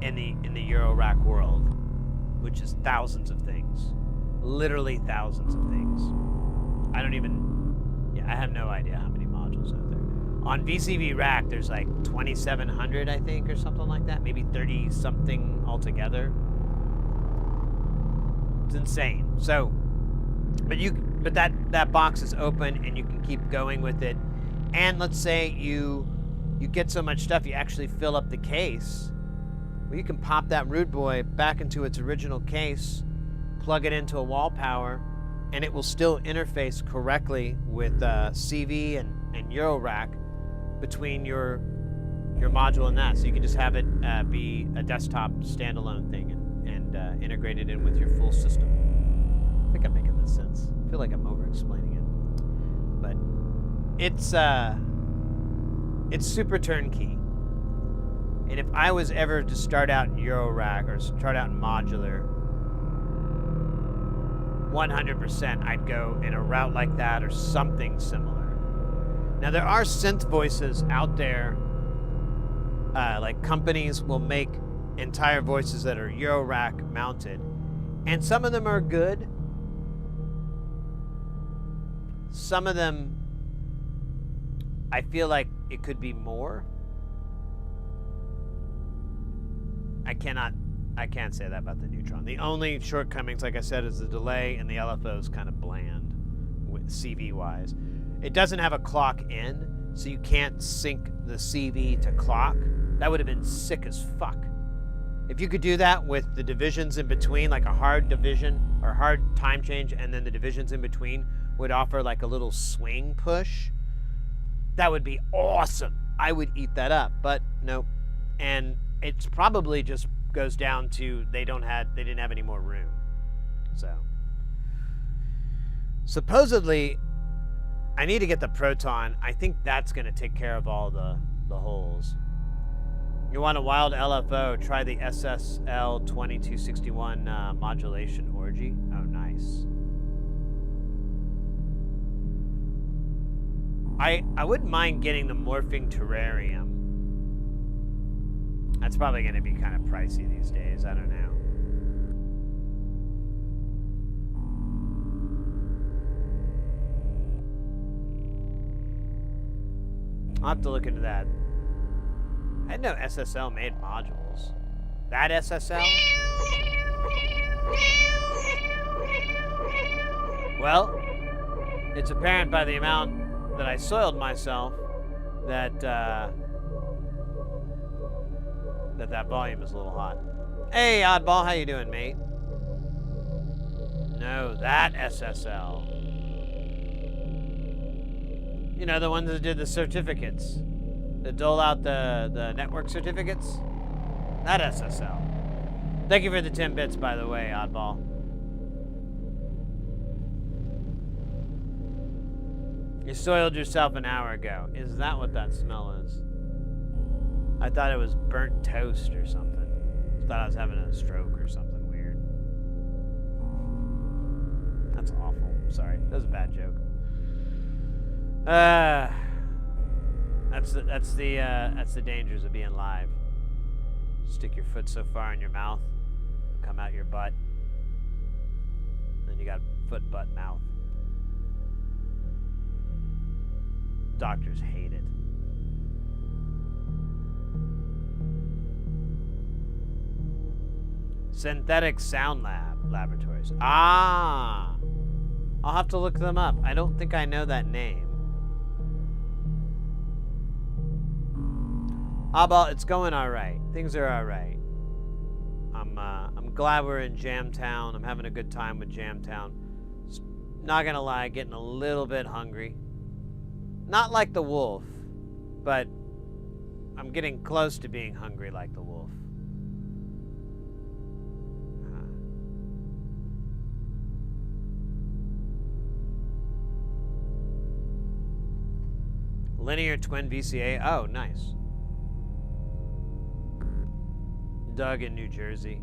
Speaker 1: in the eurorack world, which is thousands of things, literally thousands of things. I have no idea how many modules out there. On VCV Rack, there's like 2,700, I think, or something like that, maybe 30 something altogether. It's insane. So, but that box is open and you can keep going with it. And let's say you get so much stuff, you actually fill up the case. Well, you can pop that Rude Boy back into its original case, plug it into a wall power, and it will still interface correctly with CV and eurorack between your module and that. So you can just have it be a desktop standalone thing and integrate it in with your full system. I think I'm making this sense. I feel like I'm over-explaining it. But it's super turnkey. And if I was ever to start out in eurorack or start out in modular, 100% I'd go in a route like that or something similar. Now there are synth voices out there, like companies will make entire voices that are eurorack mounted, and some of them are good. Some of them, I feel like it could be more. I can't say that about the Neutron. The only shortcomings, like I said, is the delay, and the LFO is kind of bland with CV-wise. It doesn't have a clock in, so you can't sync the CV to clock. That would have been sick as fuck. If you could do that with the divisions in between, like a hard division or hard time change, and then the divisions in between would offer like a little swing push, that would be awesome. I would eat that up, but nope. And it's probably just goes down to they didn't have any more room. So supposedly I need to get the Proton. I think that's going to take care of all the holes. You want a wild LFO, try the SSL 2261 modulation orgy. Oh, nice. I wouldn't mind getting the morphing terrarium. That's probably going to be kind of pricey these days. I don't know. I'll have to look into that. I didn't know SSL made modules. That SSL? Well, it's apparent by the amount that I soiled myself that that volume is a little hot. Hey, Oddball, how you doing, mate? No, that SSL. You know, the ones that did the certificates. That dole out the network certificates. That SSL. Thank you for the 10 bits, by the way, Oddball. You soiled yourself an hour ago. Is that what that smell is? I thought it was burnt toast or something. I thought I was having a stroke or something weird. That's awful. Sorry. That was a bad joke. That's the dangers of being live. Stick your foot so far in your mouth,
Speaker 4: come out your butt. Then you got foot, butt, mouth. Doctors hate it. Synthetic Sound Laboratories. Ah! I'll have to look them up. I don't think I know that name. But it's going alright. Things are alright. I'm glad we're in Jamtown. I'm having a good time with Jamtown. Not gonna lie, getting a little bit hungry. Not like the wolf, but I'm getting close to being hungry like the wolf. Linear twin VCA. Oh, nice. Doug in New Jersey.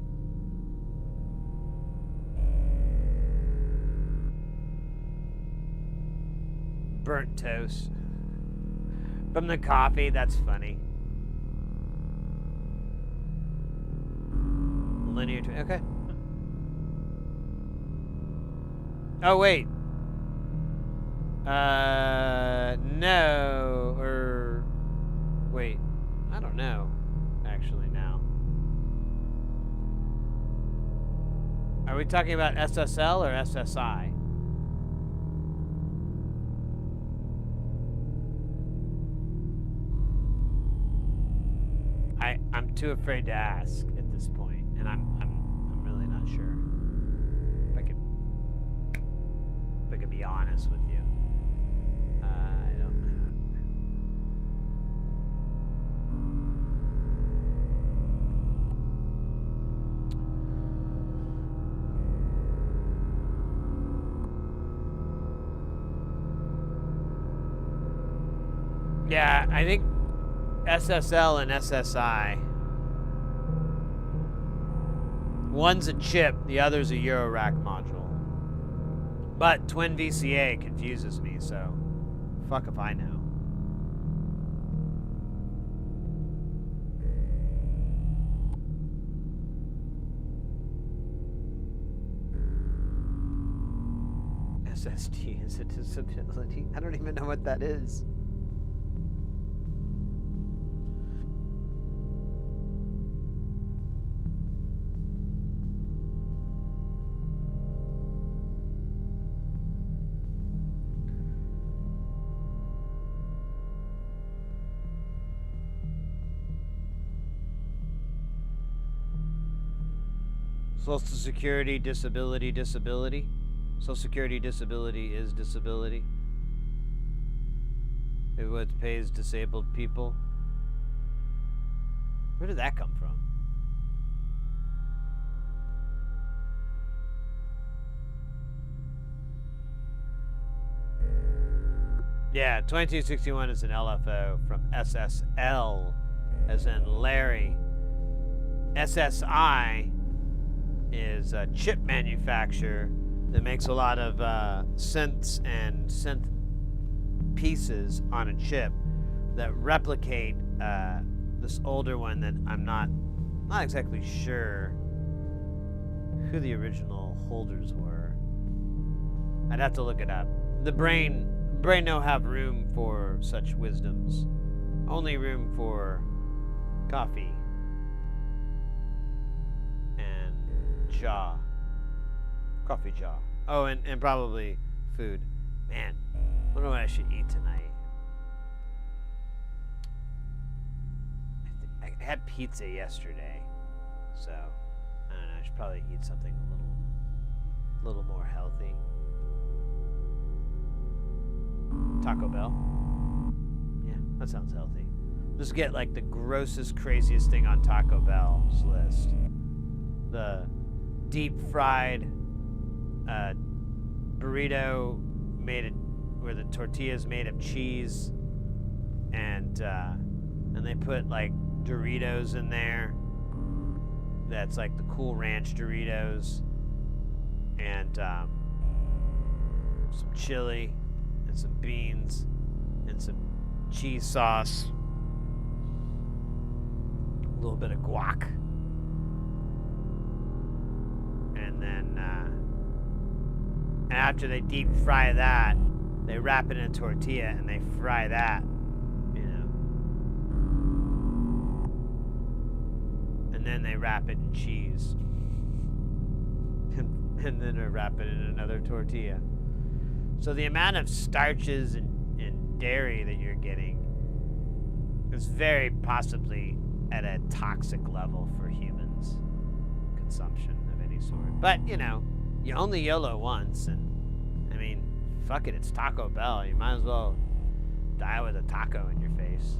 Speaker 4: Burnt toast. From the coffee, that's funny. Linear twin, okay. Oh, wait. No, or wait, I don't know, actually now. Are we talking about SSL or SSI? I'm too afraid to ask at this point, and I'm really not sure. If I could be honest with you. I don't know. Yeah, I think SSL and SSI. One's a chip, the other's a eurorack module. But twin VCA confuses me, so fuck if I know. SSD is a disability? I don't even know what that is. Social Security, disability, disability. Social Security, disability is disability. It what pays disabled people. Where did that come from? Yeah, 2261 is an LFO from SSL, as in Larry. SSI is a chip manufacturer that makes a lot of synths and synth pieces on a chip that replicate this older one that I'm not exactly sure who the original holders were. I'd have to look it up. The brain don't have room for such wisdoms. Only room for coffee. Jaw. Coffee jaw. Oh, and probably food. Man, I wonder what I should eat tonight. I had pizza yesterday, so I don't know. I should probably eat something a little more healthy. Taco Bell. Yeah, that sounds healthy. Just get like the grossest, craziest thing on Taco Bell's list. The deep fried burrito where the tortilla's made of cheese, and they put like Doritos in there. That's like the Cool Ranch Doritos, and some chili, and some beans, and some cheese sauce, a little bit of guac. and then after they deep fry that, they wrap it in a tortilla and they fry that, you know. And then they wrap it in cheese. And then they wrap it in another tortilla. So the amount of starches and dairy that you're getting is very possibly at a toxic level for humans' consumption of any sort. But, you know, you only YOLO once, and, I mean, fuck it, it's Taco Bell. You might as well die with a taco in your face.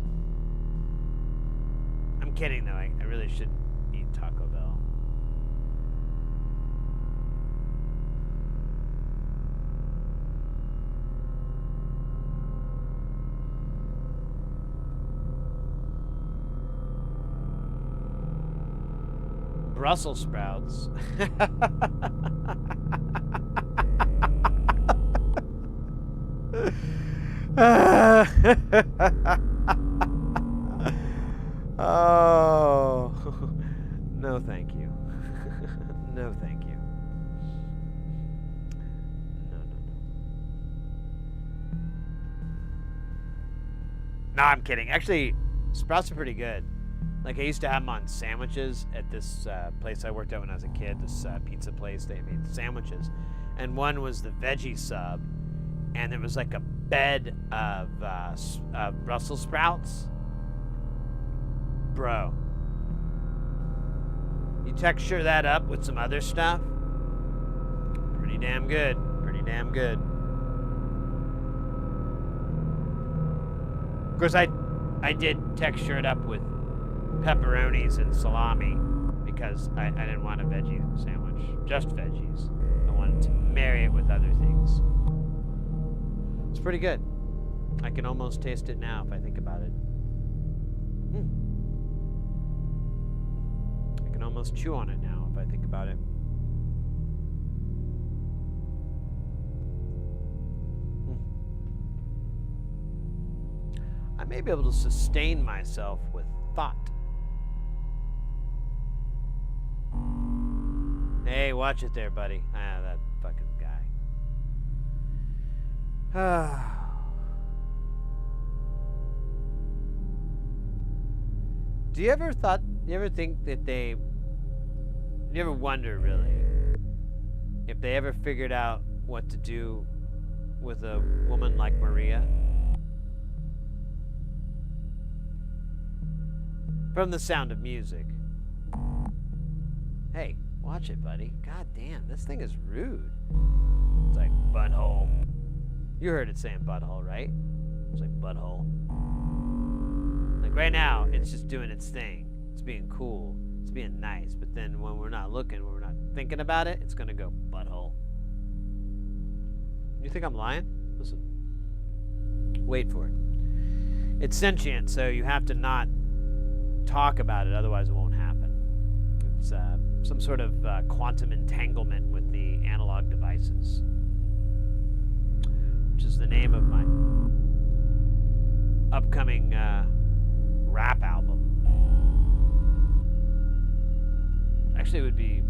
Speaker 4: I'm kidding, though. I really shouldn't eat Taco Bell. Brussels sprouts. Oh, no thank you. No thank you. No. No, I'm kidding. Actually, sprouts are pretty good. Like, I used to have them on sandwiches at this place I worked at when I was a kid, this pizza place. They made sandwiches. And one was the veggie sub, and there was like a bed of Brussels sprouts. Bro. You texture that up with some other stuff. Pretty damn good. Pretty damn good. Of course, I did texture it up with pepperonis and salami because I didn't want a veggie sandwich, just veggies. I wanted to marry it with other things. It's pretty good. I can almost taste it now if I think about it. I can almost chew on it now if I think about it. I may be able to sustain myself with thought. Hey, watch it there, buddy. Ah, that fucking guy. Do you ever think that do you ever wonder, really, if they ever figured out what to do with a woman like Maria? From The Sound of Music. Hey, watch it, buddy. God damn, this thing is rude. It's like butthole. You heard it saying butthole, right? It's like butthole. Like right now, it's just doing its thing. It's being cool. It's being nice. But then when we're not looking, when we're not thinking about it, it's gonna go butthole. You think I'm lying? Listen. Wait for it. It's sentient, so you have to not talk about it, otherwise it won't happen. It's some sort of quantum entanglement with the analog devices, which is the name of my upcoming rap album. Actually, it would be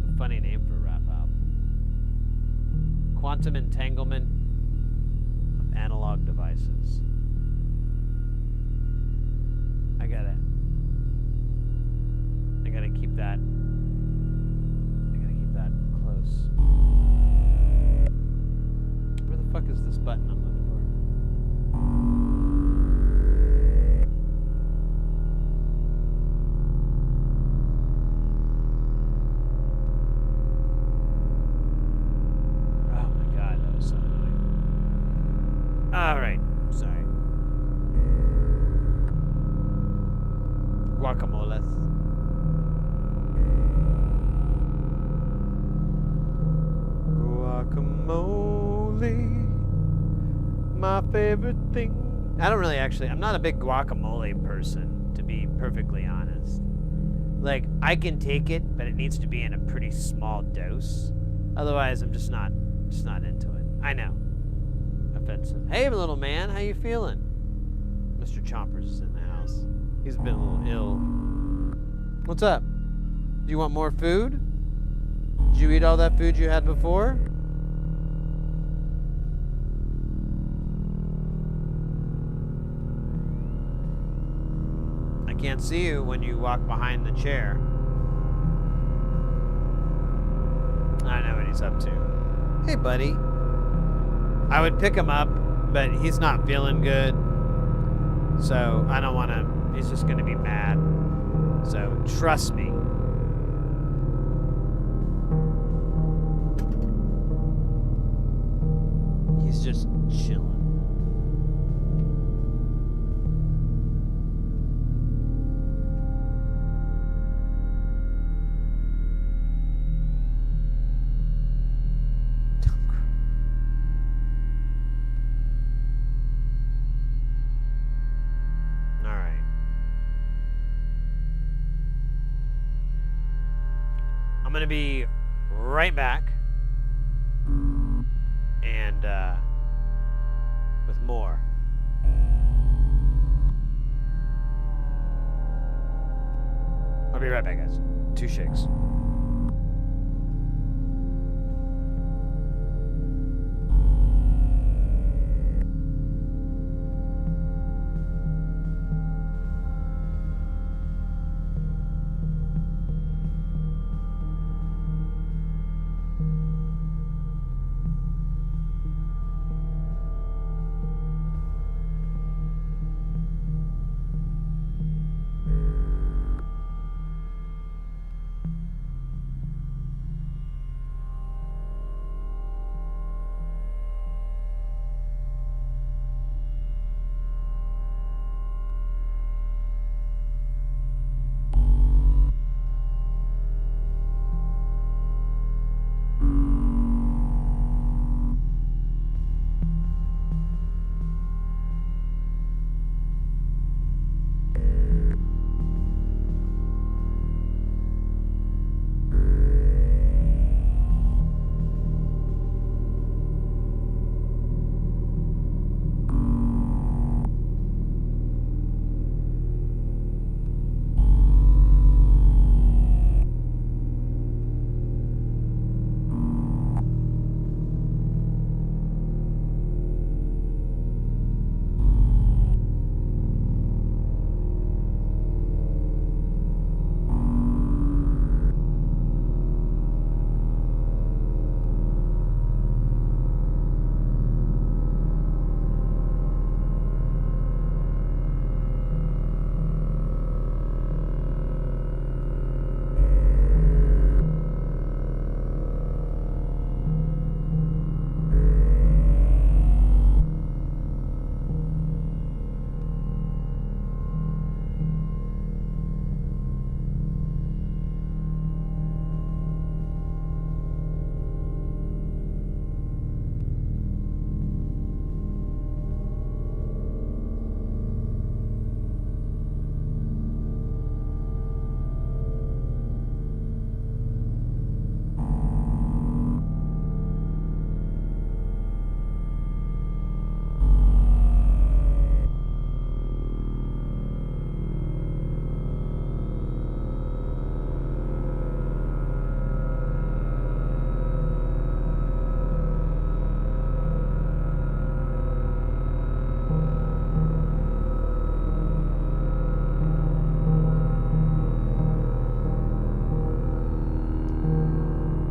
Speaker 4: a funny name for a rap album. Quantum entanglement of analog devices. I gotta keep that. I gotta keep that close. Where the fuck is this button I'm looking for? Oh my god, that was so annoying. All right, sorry. Guacamoles. Guacamole, my favorite thing. I don't really I'm not a big guacamole person, to be perfectly honest. Like, I can take it, but it needs to be in a pretty small dose. Otherwise, I'm just not into it. I know. Offensive. Hey, little man, how you feeling? Mr. Chompers is in the house. He's been a little ill. What's up? Do you want more food?
Speaker 5: Did you eat all that food you had before?
Speaker 4: I can't see you when you walk behind the chair. I know what he's up to.
Speaker 5: Hey, buddy.
Speaker 4: I would pick him up, but he's not feeling good. So I don't want to. He's just going to be mad. So trust me. He's just chilling. I'm gonna be right back, and with more. I'll be right back, guys. 2 shakes.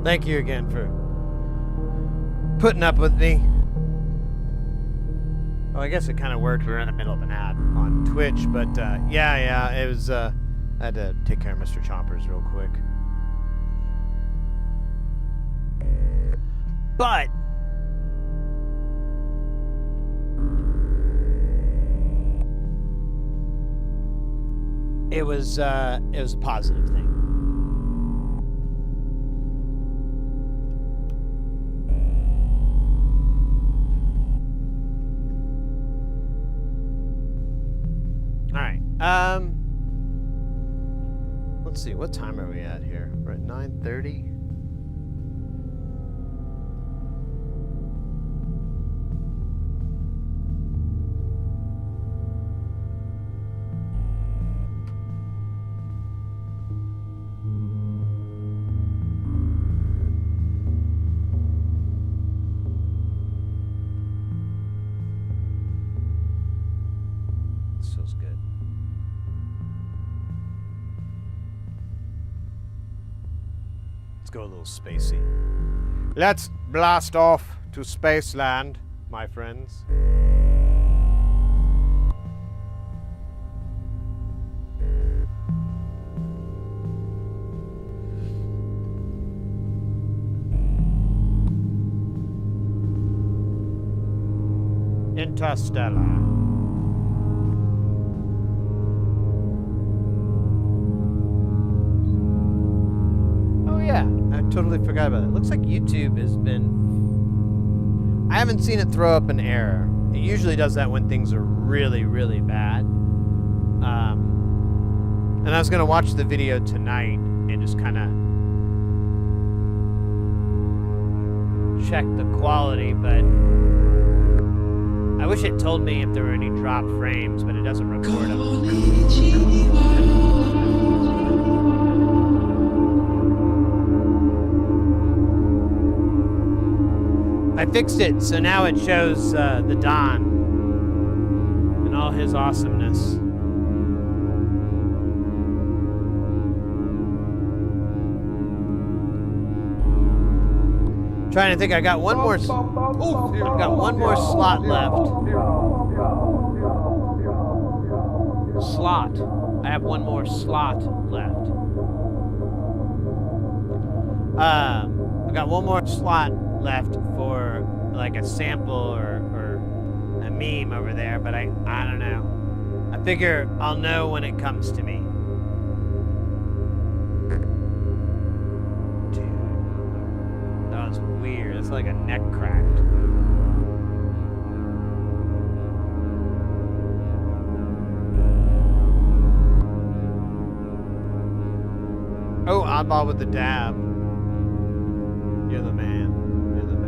Speaker 4: Thank you again for putting up with me. Oh, I guess it kind of worked. We were in the middle of an ad on Twitch, but yeah, it was. I had to take care of Mr. Chompers real quick. But it was a positive thing. Let's see, what time are we at here? We're at 9:30.
Speaker 1: go a little spacey. Let's blast off to Spaceland, my friends. Interstellar. Oh yeah, I totally forgot about it. Looks like YouTube has been... I haven't seen it throw up an error. It usually does that when things are really, really bad. And I was gonna watch the video tonight and just kind of check the quality, but I wish it told me if there were any drop frames, but it doesn't record them. I fixed it, so now it shows the Don and all his awesomeness. Trying to think, I got one more. I got one more slot left. Slot. I have one more slot left. I got one more slot left for like a sample or a meme over there, but I don't know. I figure I'll know when it comes to me. Dude, that was weird. It's like a neck cracked. Oh, oddball with the dab. You're the man. You're the man.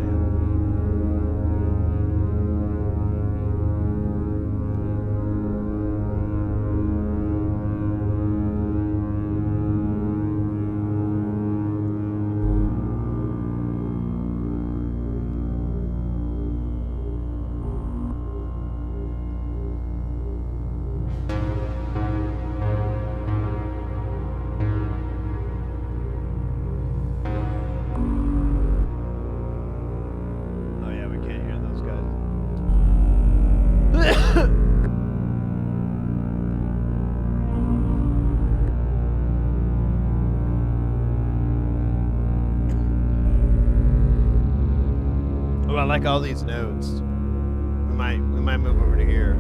Speaker 1: I like all these notes. We might move over to here.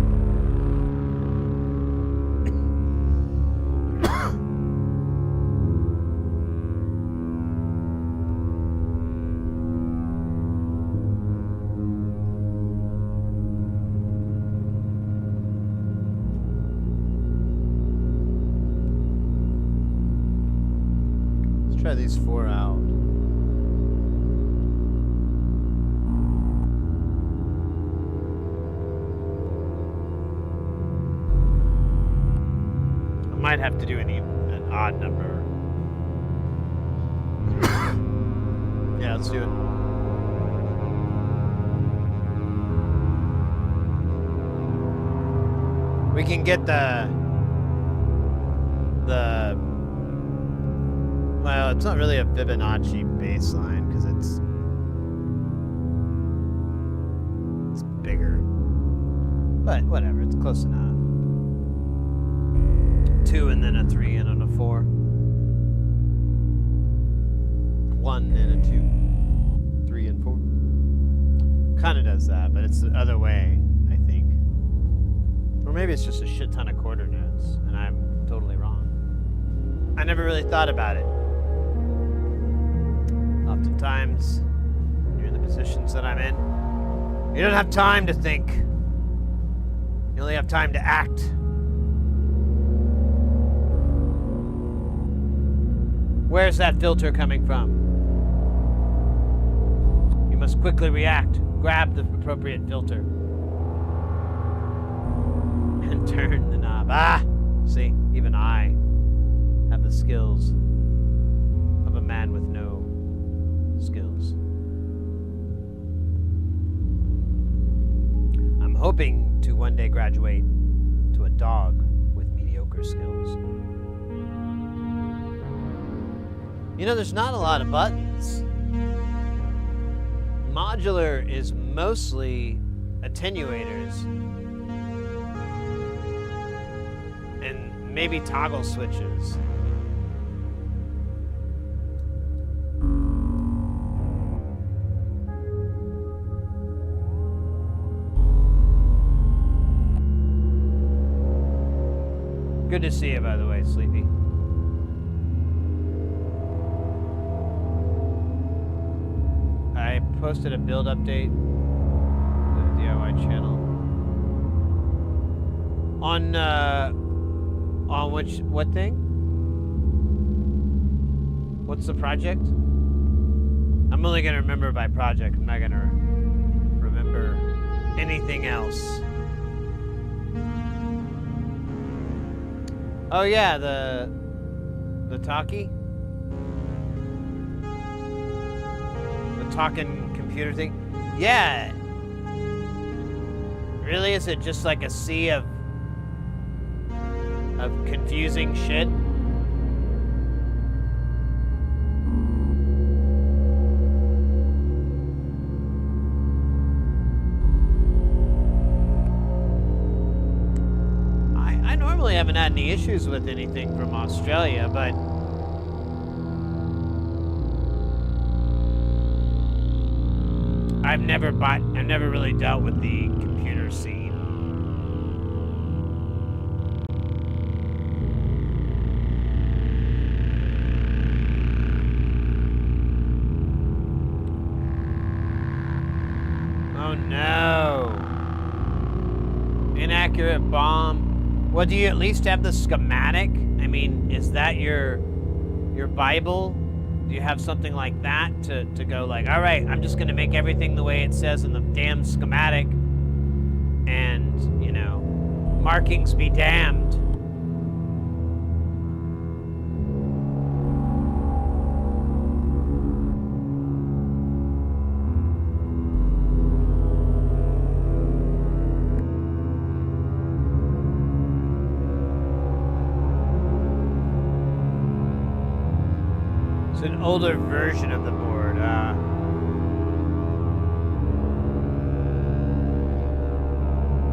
Speaker 1: Let's try these 4 out. Might have to do an odd number. Yeah, let's do it. We can get the well, it's not really a Fibonacci baseline because it's bigger, but whatever, it's close enough. 2 and then a 3 and then a 4. 1 and a 2. 3 and 4. Kind of does that, but it's the other way, I think. Or maybe it's just a shit ton of quarter notes, and I'm totally wrong. I never really thought about it. Oftentimes, when you're in the positions that I'm in, you don't have time to think. You only have time to act. Where's that filter coming from? You must quickly react. Grab the appropriate filter. And turn the knob. Ah! See, even I have the skills of a man with no skills. I'm hoping to one day graduate to a dog with mediocre skills.
Speaker 4: You know, there's not a lot of buttons. Modular is mostly attenuators and maybe toggle switches. Good to see you, by the way, Sleepy. I posted a build update to the DIY channel. On what thing? What's the project? I'm only gonna remember by project. I'm not gonna remember anything else. Oh yeah, the talkie? The talking computer thing? Yeah. Really? Is it just like a sea of confusing shit? I normally haven't had any issues with anything from Australia, but I've never really dealt with the computer scene. Oh no. Inaccurate bomb. Well, do you at least have the schematic? I mean, is that your Bible? Do you have something like that to go like, all right, I'm just going to make everything the way it says in the damn schematic, and, you know, markings be damned. An older version of the board.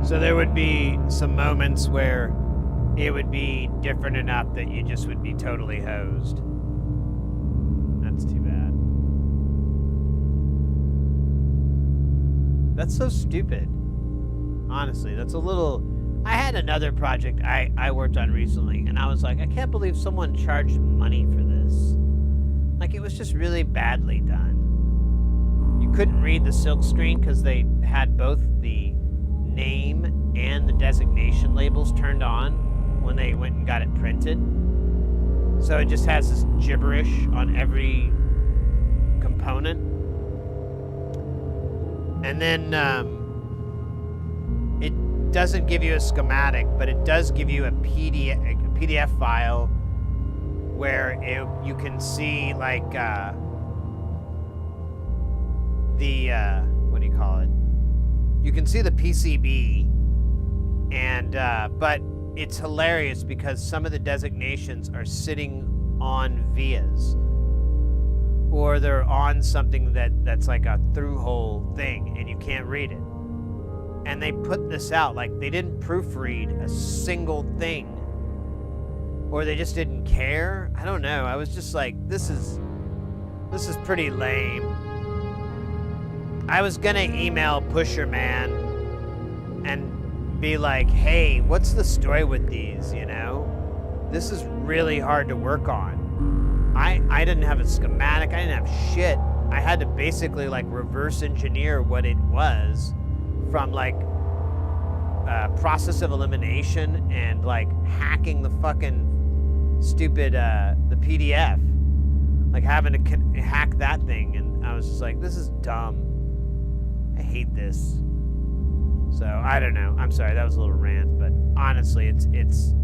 Speaker 4: So there would be some moments where it would be different enough that you just would be totally hosed. That's too bad. That's so stupid. Honestly, that's a little... I had another project I worked on recently, and I was like, I can't believe someone charged money for this. Like, it was just really badly done. You couldn't read the silk screen because they had both the name and the designation labels turned on when they went and got it printed. So it just has this gibberish on every component. And then it doesn't give you a schematic, but it does give you a PDF file where you can see, like, what do you call it? You can see the PCB, and but it's hilarious because some of the designations are sitting on vias, or they're on something that's like a through-hole thing, and you can't read it. And they put this out, like, they didn't proofread a single thing. Or they just didn't care. I don't know. I was just like, this is pretty lame. I was gonna email Pusher Man and be like, hey, what's the story with these, you know? This is really hard to work on. I didn't have a schematic. I didn't have shit. I had to basically, like, reverse engineer what it was from, like, process of elimination and, like, hacking the fucking stupid the PDF, like having to hack that thing, and I was just like, this is dumb. I hate this. So I don't know. I'm sorry, that was a little rant, but honestly, it's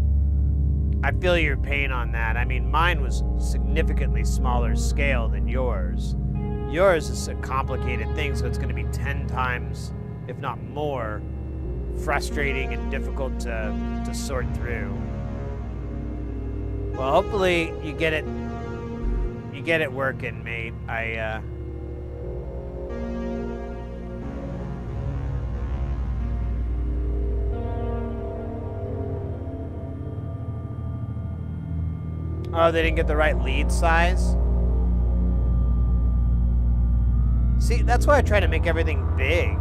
Speaker 4: I feel your pain on that. I mean, mine was significantly smaller scale than yours. Yours is a complicated thing, so it's going to be 10 times, if not more, frustrating and difficult to sort through. Well, hopefully you get You get it working, mate. Oh, they didn't get the right lead size? See, that's why I try to make everything big.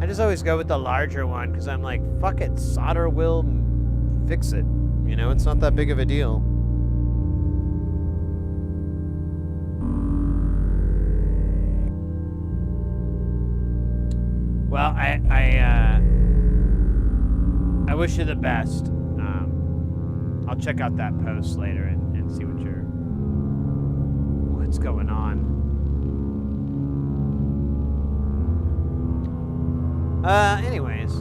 Speaker 4: I just always go with the larger one because I'm like, fuck it, solder will fix it.
Speaker 5: You know, it's not that big of a deal.
Speaker 4: Well, I wish you the best. I'll check out that post later and see what's going on. Anyways,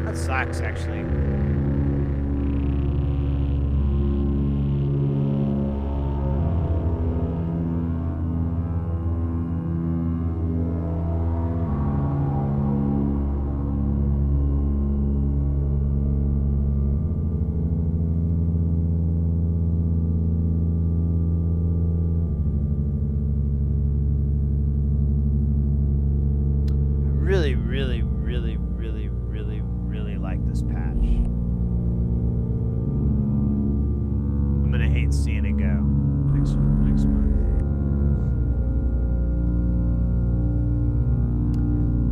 Speaker 4: that sucks actually. Really like this patch. I'm gonna hate seeing it go next month.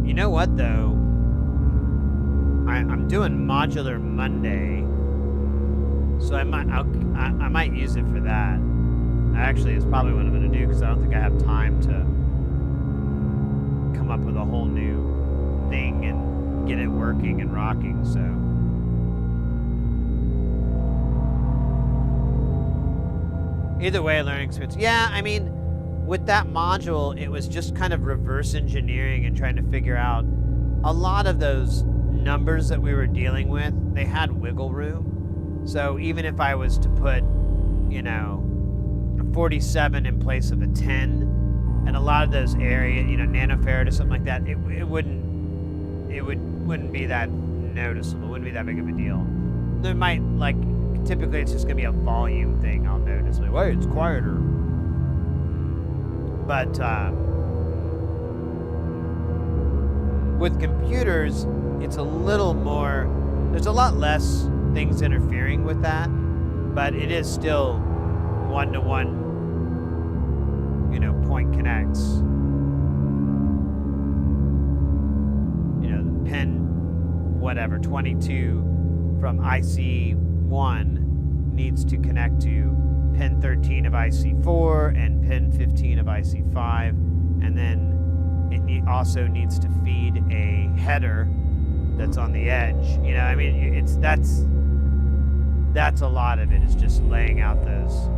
Speaker 4: You know what though? I'm doing Modular Monday, so I might use it for that. Actually, it's probably what I'm gonna do because I don't think I have time to come up with a whole new thing and get it working and rocking, so. Either way, learning experience. Yeah, I mean, with that module, it was just kind of reverse engineering and trying to figure out a lot of those numbers that we were dealing with, they had wiggle room. So even if I was to put, you know, a 47 in place of a 10, and a lot of those area, you know, nanofarad or something like that, it wouldn't be that noticeable. It wouldn't be that big of a deal. There might, like, typically it's just gonna be a volume thing. I'll notice, like, wait, it's quieter. But with computers, it's a little more. There's a lot less things interfering with that, but it is still one-to-one. You know, point connects. You know, the pin, whatever, 22 from IC1 needs to connect to pin 13 of IC4 and pin 15 of IC5, and then it also needs to feed a header that's on the edge. You know, I mean, that's a lot of it. Is just laying out those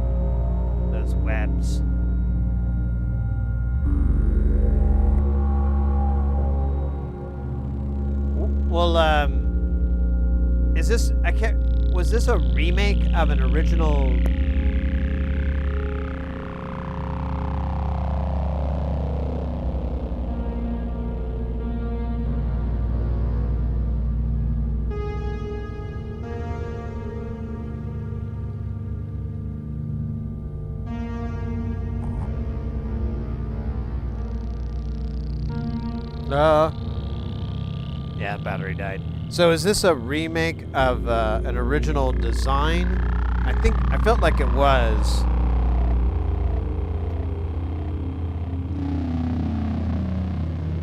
Speaker 4: webs. Well, is this, was this a remake of an original? Yeah, battery died. So is this a remake of an original design? I felt like it was.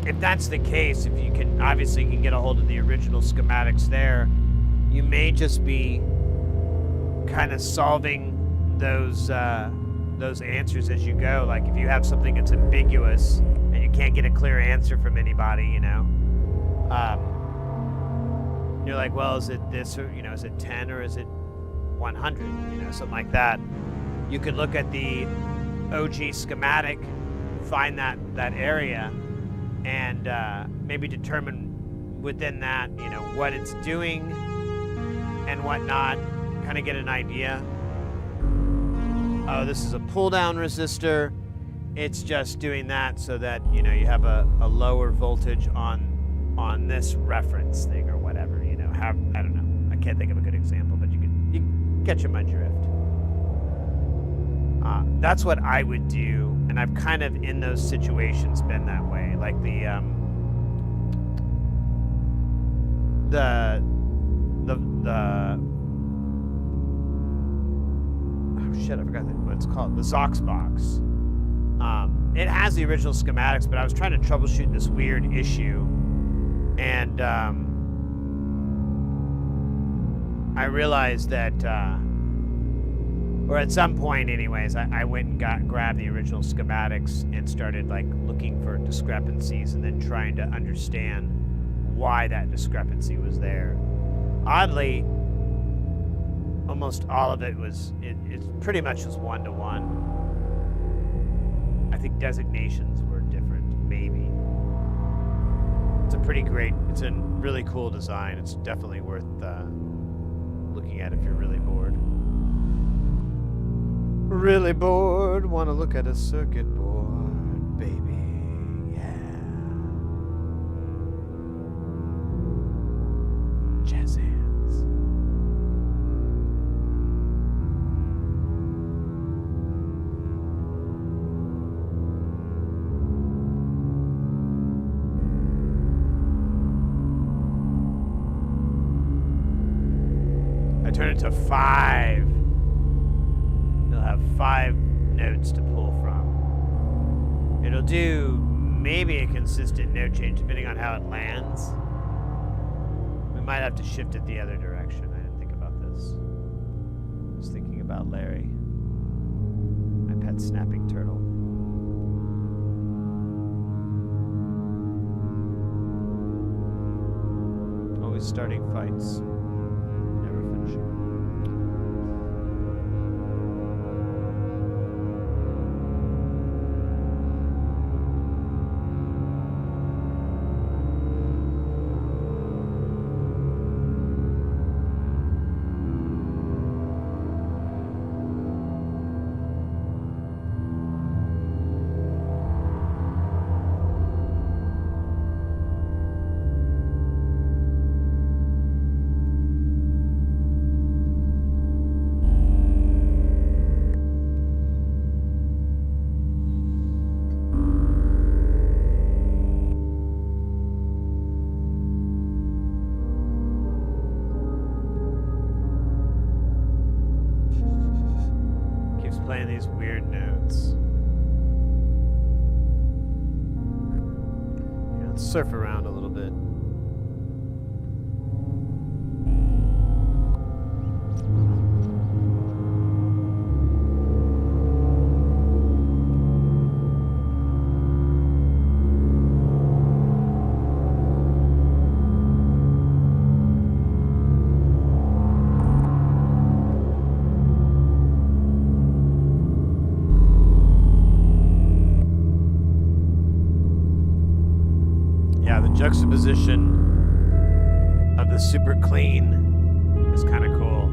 Speaker 4: If that's the case, if you can, obviously you can get a hold of the original schematics there, you may just be kind of solving those answers as you go. Like if you have something that's ambiguous and you can't get a clear answer from anybody, you know, you're like, well, is it this, or, you know, is it 10 or is it 100, you know, something like that. You could look at the OG schematic, find that area, and maybe determine within that, you know, what it's doing and whatnot, kind of get an idea. Oh, this is a pull-down resistor. It's just doing that so that, you know, you have a lower voltage on this reference thing or whatever, you know. I don't know. I can't think of a good example, but you catch my drift. That's what I would do, and I've kind of in those situations been that way. Like oh shit, I forgot what it's called. The Zox box. It has the original schematics, but I was trying to troubleshoot this weird issue, and I realized that, or at some point anyways, I went and grabbed the original schematics and started like looking for discrepancies and then trying to understand why that discrepancy was there. Oddly, almost all of it was, it pretty much was one-to-one. I think designations were different, maybe. It's a pretty great, it's a really cool design. It's definitely worth looking at if you're really bored.
Speaker 1: Really bored, wanna look at a circuit board, baby, yeah. Jazz hands. I turn it to 5. You'll have 5 notes to pull from. It'll do maybe a consistent note change depending on how it lands. We might have to shift it the other direction. I didn't think about this. I was thinking about Larry, my pet snapping turtle. Always starting fights, never finishing. Playing these weird notes. Yeah, let's surf around a little bit. Juxtaposition of the super clean is kind of cool.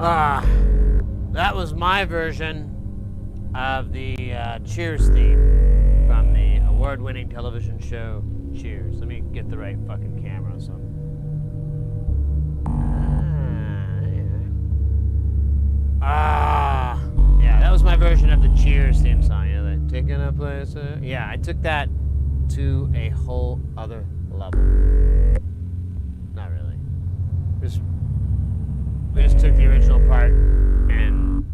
Speaker 4: That was my version of the Cheers theme from the award-winning television show Cheers. Let me get the right fucking camera. So. Yeah, that was my version of the Cheers theme song. You know, that taking a place. Yeah, I took that to a whole other level. Not really. We just took the original part and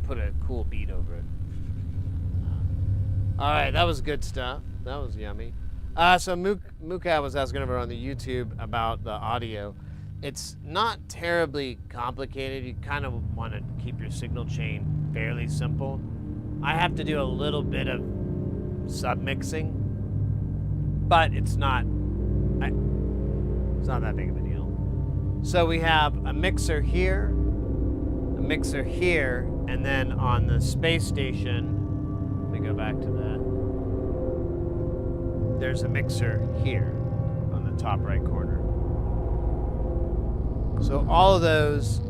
Speaker 4: put a cool beat over it. All right, that was good stuff. That was yummy. So Muka was asking over on the YouTube about the audio. It's not terribly complicated. You kind of want to keep your signal chain fairly simple. I have to do a little bit of submixing, but it's not that big of a deal. So we have a mixer here, and then on the space station, let me go back to that. There's a mixer here on the top right corner. So all of those,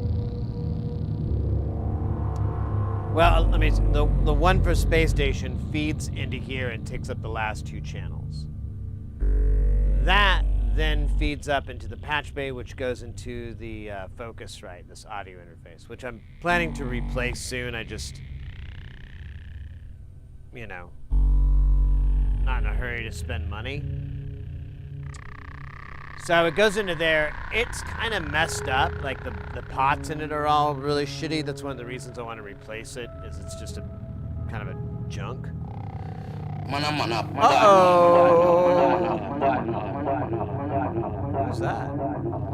Speaker 4: well, the one for space station feeds into here and takes up the last two channels. That then feeds up into the patch bay, which goes into the Focusrite, this audio interface, which I'm planning to replace soon. I just, you know, not in a hurry to spend money. So it goes into there. It's kind of messed up. Like the pots in it are all really shitty. That's one of the reasons I want to replace it, is it's just a kind of a junk. Who's that?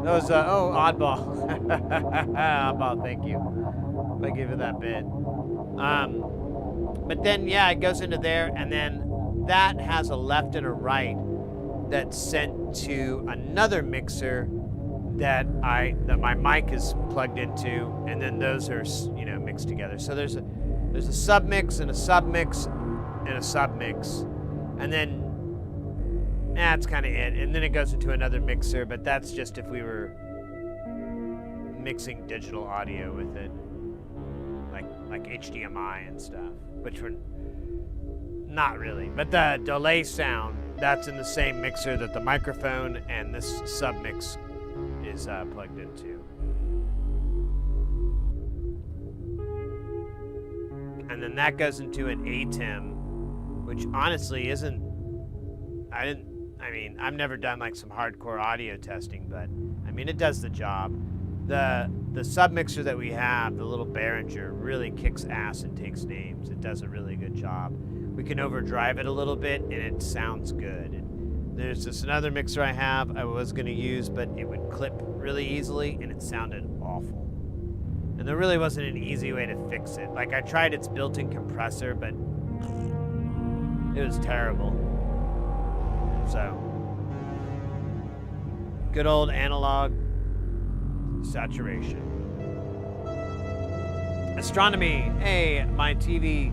Speaker 4: That was, Oddball. Oddball, thank you. I give it that bit. But then, yeah, it goes into there, and then that has a left and a right that's sent to another mixer that my mic is plugged into, and then those are, you know, mixed together. So there's a submix and a submix and a submix, and then that's kind of it. And then it goes into another mixer, but that's just if we were mixing digital audio with it, like HDMI and stuff, which we're not really. But the delay sound, that's in the same mixer that the microphone and this submix is plugged into. And then that goes into an ATEM, which honestly isn't, I've never done like some hardcore audio testing, but I mean, it does the job. The submixer that we have, the little Behringer, really kicks ass and takes names. It does a really good job. We can overdrive it a little bit and it sounds good. And there's this another mixer I have I was gonna use, but it would clip really easily and it sounded awful. And there really wasn't an easy way to fix it. Like, I tried its built-in compressor, but it was terrible. So, good old analog saturation. Astronomy. Hey, my TV,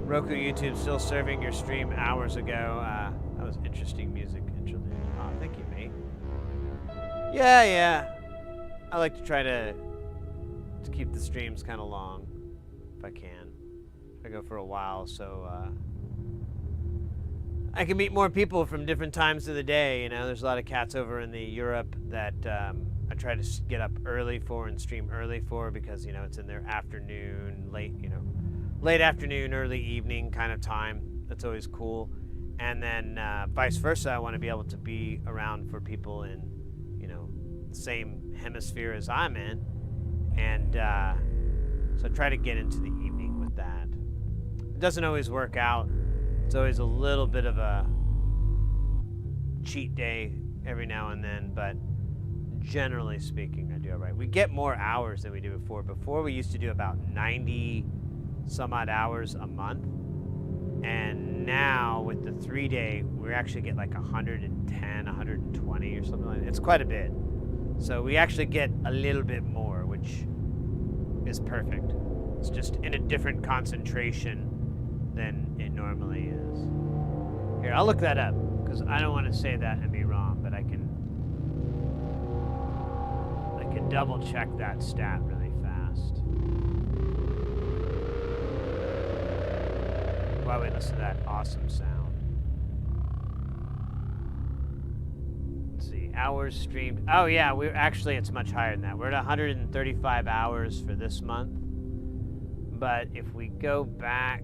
Speaker 4: Roku, YouTube still serving your stream hours ago. That was interesting music. Oh, thank you, mate. Yeah. I like to try to keep the streams kind of long, if I can. I go for a while, so I can meet more people from different times of the day. You know, there's a lot of cats over in the Europe that I try to get up early for and stream early for, because, you know, it's in their afternoon, late afternoon, early evening kind of time. That's always cool. And then vice versa, I want to be able to be around for people in, you know, the same hemisphere as I'm in. And so I try to get into the evening with that. It doesn't always work out. It's always a little bit of a cheat day every now and then, but generally speaking, I do all right. We get more hours than we do before. Before, we used to do about 90 some odd hours a month. And now with the 3-day, we actually get like 110, 120 or something like that. It's quite a bit. So we actually get a little bit more, which is perfect. It's just in a different concentration than it normally is. Here, I'll look that up, because I don't want to say that and be wrong, but I can double check that stat really fast. While we listen to that awesome sound. Let's see, hours streamed. Oh yeah, we're actually, it's much higher than that. We're at 135 hours for this month. But if we go back,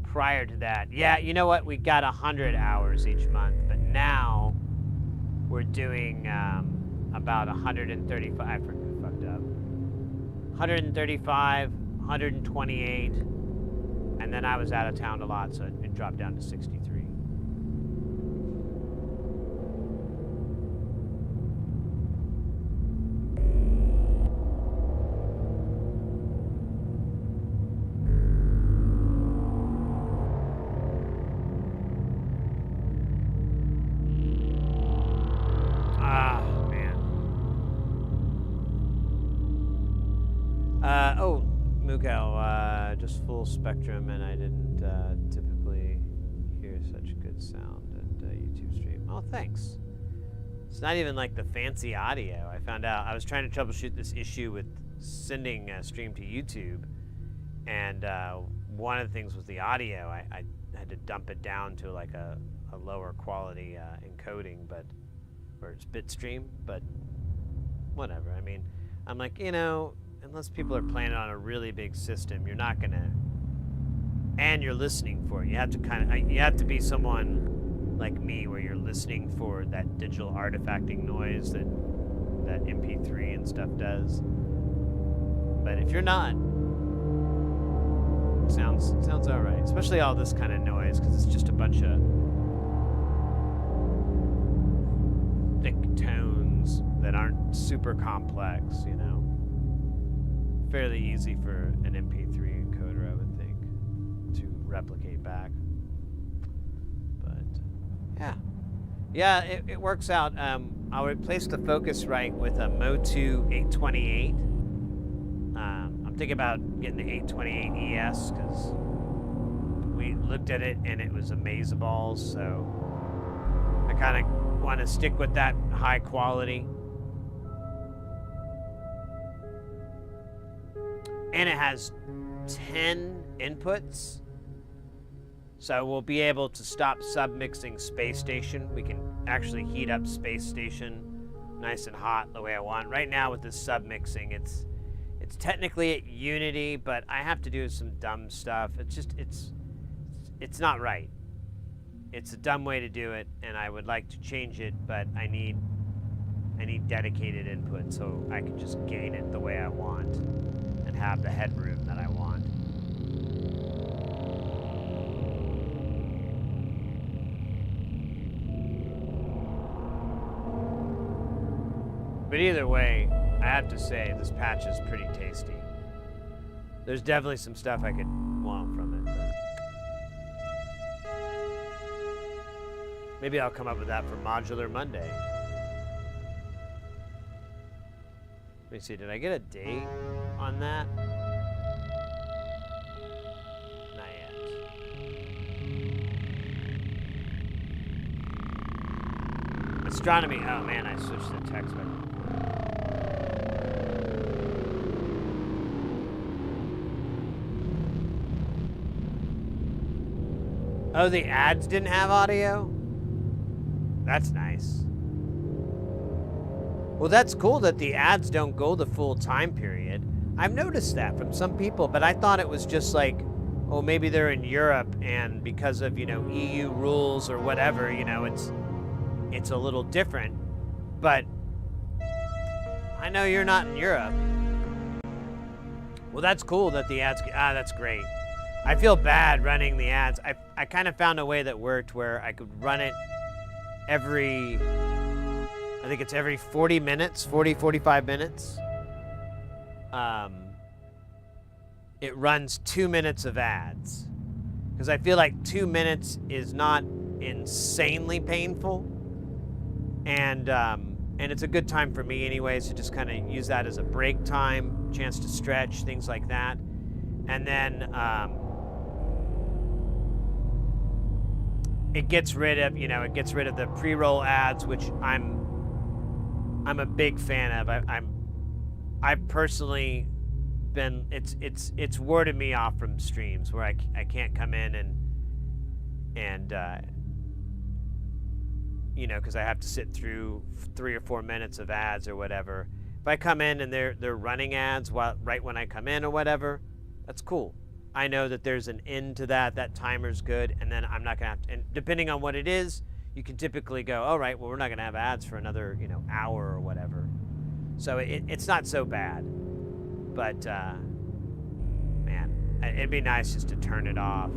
Speaker 4: prior to that, yeah, you know what? We got 100 hours each month, but now we're doing about 135. I fucked up. 135, 128, and then I was out of town a lot, so it dropped down to 63. Just full spectrum, and I didn't typically hear such good sound at YouTube stream. Oh, thanks. It's not even like the fancy audio. I found out I was trying to troubleshoot this issue with sending a stream to YouTube, and one of the things was the audio. I had to dump it down to like a lower quality encoding, or it's bitstream, but whatever. I mean, I'm like, you know, unless people are playing on a really big system, you're not gonna, and you're listening for it. You have to you have to be someone like me where you're listening for that digital artifacting noise that MP3 and stuff does. But if you're not, it sounds all right. Especially all this kind of noise, because it's just a bunch of thick tones that aren't super complex, you know. Fairly easy for an MP3 encoder, I would think, to replicate back. But yeah, it works out. I replaced the Focusrite with a Motu 828. I'm thinking about getting the 828 ES because we looked at it and it was amazeballs. So I kind of want to stick with that high quality. And it has 10 inputs. So we'll be able to stop submixing Spacestation. We can actually heat up Spacestation nice and hot the way I want. Right now with this submixing, it's technically at Unity, but I have to do some dumb stuff. It's not right. It's a dumb way to do it, and I would like to change it, but I need dedicated input so I can just gain it the way I want and have the headroom that I want. But either way, I have to say this patch is pretty tasty. There's definitely some stuff I could want from it, but maybe I'll come up with that for Modular Monday. Let me see, did I get a date on that? Not yet. Astronomy, oh man, I switched to text back. Oh, the ads didn't have audio? That's nice. Well, that's cool that the ads don't go the full time period. I've noticed that from some people, but I thought it was just like, oh, maybe they're in Europe and because of, you know, EU rules or whatever, you know, it's a little different. But I know you're not in Europe. Well, that's cool that the ads, that's great. I feel bad running the ads. I kind of found a way that worked where I could run it every, I think it's every 40 minutes, 45 minutes. It runs 2 minutes of ads. Because I feel like 2 minutes is not insanely painful. And it's a good time for me anyways to just kind of use that as a break time, chance to stretch, things like that. And then it gets rid of, it gets rid of the pre-roll ads, which I'm a big fan of. I've personally been, it's warded me off from streams where I can't come in and because I have to sit through 3 or 4 minutes of ads or whatever. If I come in and they're running ads right when I come in or whatever, that's cool. I know that there's an end to that. That timer's good, and then I'm not gonna have to. And depending on what it is, you can typically go, all right, well, we're not gonna have ads for another hour or whatever. So it's not so bad. But man, it'd be nice just to turn it off.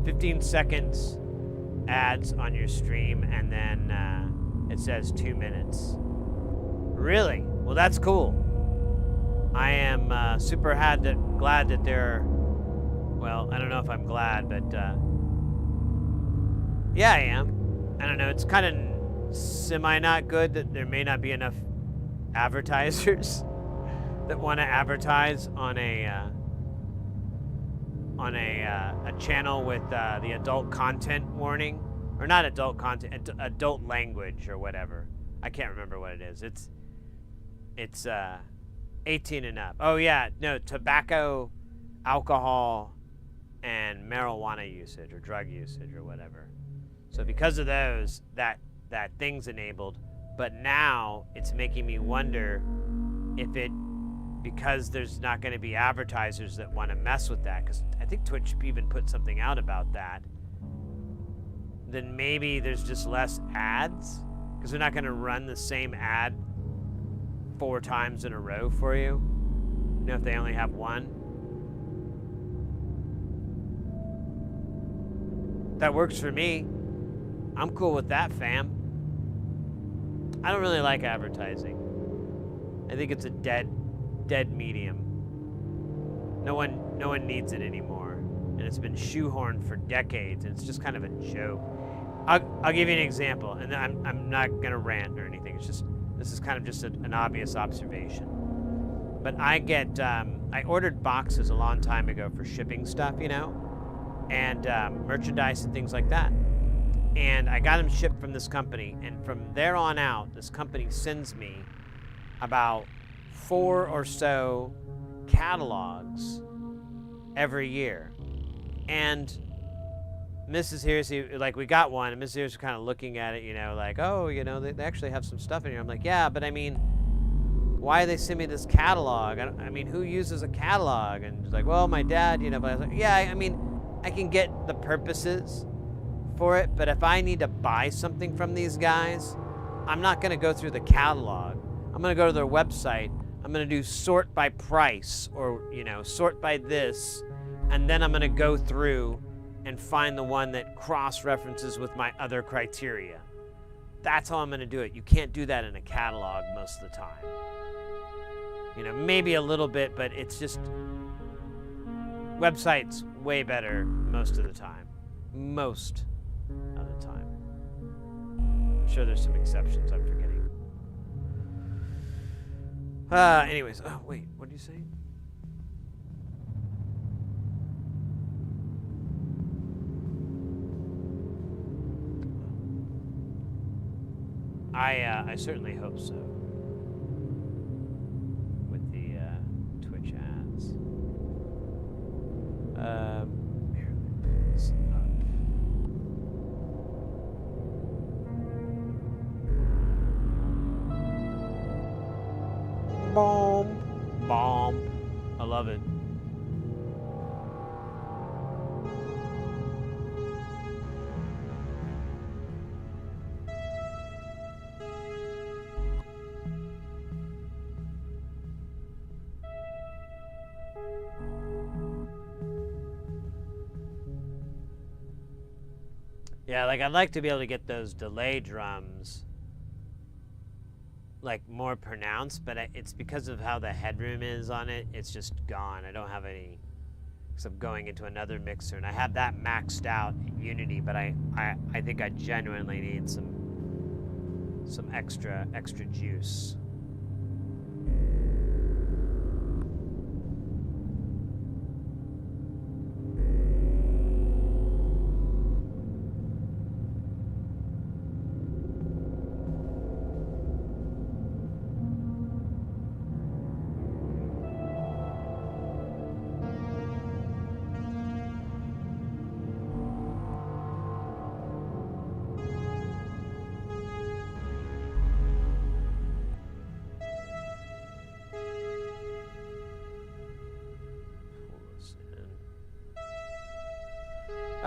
Speaker 4: 15 seconds ads on your stream, and then it says 2 minutes. Really? Well, that's cool. I am super glad that they're. Well, I don't know if I'm glad, but yeah, I am. I don't know. It's kind of semi not good that there may not be enough advertisers that want to advertise on a channel with the adult content warning, or not adult content, adult language or whatever. I can't remember what it is. It's 18 and up. Oh yeah, no, tobacco, alcohol, and marijuana usage or drug usage or whatever. So because of those, that thing's enabled. But now it's making me wonder if because there's not going to be advertisers that want to mess with that, because I think Twitch even put something out about that, then maybe there's just less ads, because they're not going to run the same ad 4 times in a row for you, if they only have one. That works for me. I'm cool with that, fam. I don't really like advertising. I think it's a dead medium. No one needs it anymore, and it's been shoehorned for decades, and it's just kind of a joke. I'll give you an example, and I'm not gonna rant or anything. It's just, this is kind of just an obvious observation. But I ordered boxes a long time ago for shipping stuff, and merchandise and things like that. And I got them shipped from this company, and from there on out, this company sends me about 4 or so catalogs every year. And Mrs. Hearsey, we got one, and Mrs. Hearsey was kind of looking at it, oh, they actually have some stuff in here. I'm like, yeah, but I mean, why do they send me this catalog? I mean, who uses a catalog? And she's like, well, my dad, but I was like, yeah, I mean, I can get the purposes for it, but if I need to buy something from these guys, I'm not going to go through the catalog. I'm going to go to their website. I'm going to do sort by price, or, sort by this, and then I'm going to go through and find the one that cross-references with my other criteria. That's how I'm going to do it. You can't do that in a catalog most of the time. Maybe a little bit, but it's just, websites way better most of the time. Most of the time. I'm sure there's some exceptions I'm forgetting. Anyways, oh wait, what did you say? I certainly hope so. With the Twitch ads. Here, it's up. Bomb. I love it. Yeah, I'd like to be able to get those delay drums more pronounced, but it's because of how the headroom is on it. It's just gone. I don't have any, because I'm going into another mixer, and I have that maxed out in Unity, but I think I genuinely need some extra juice.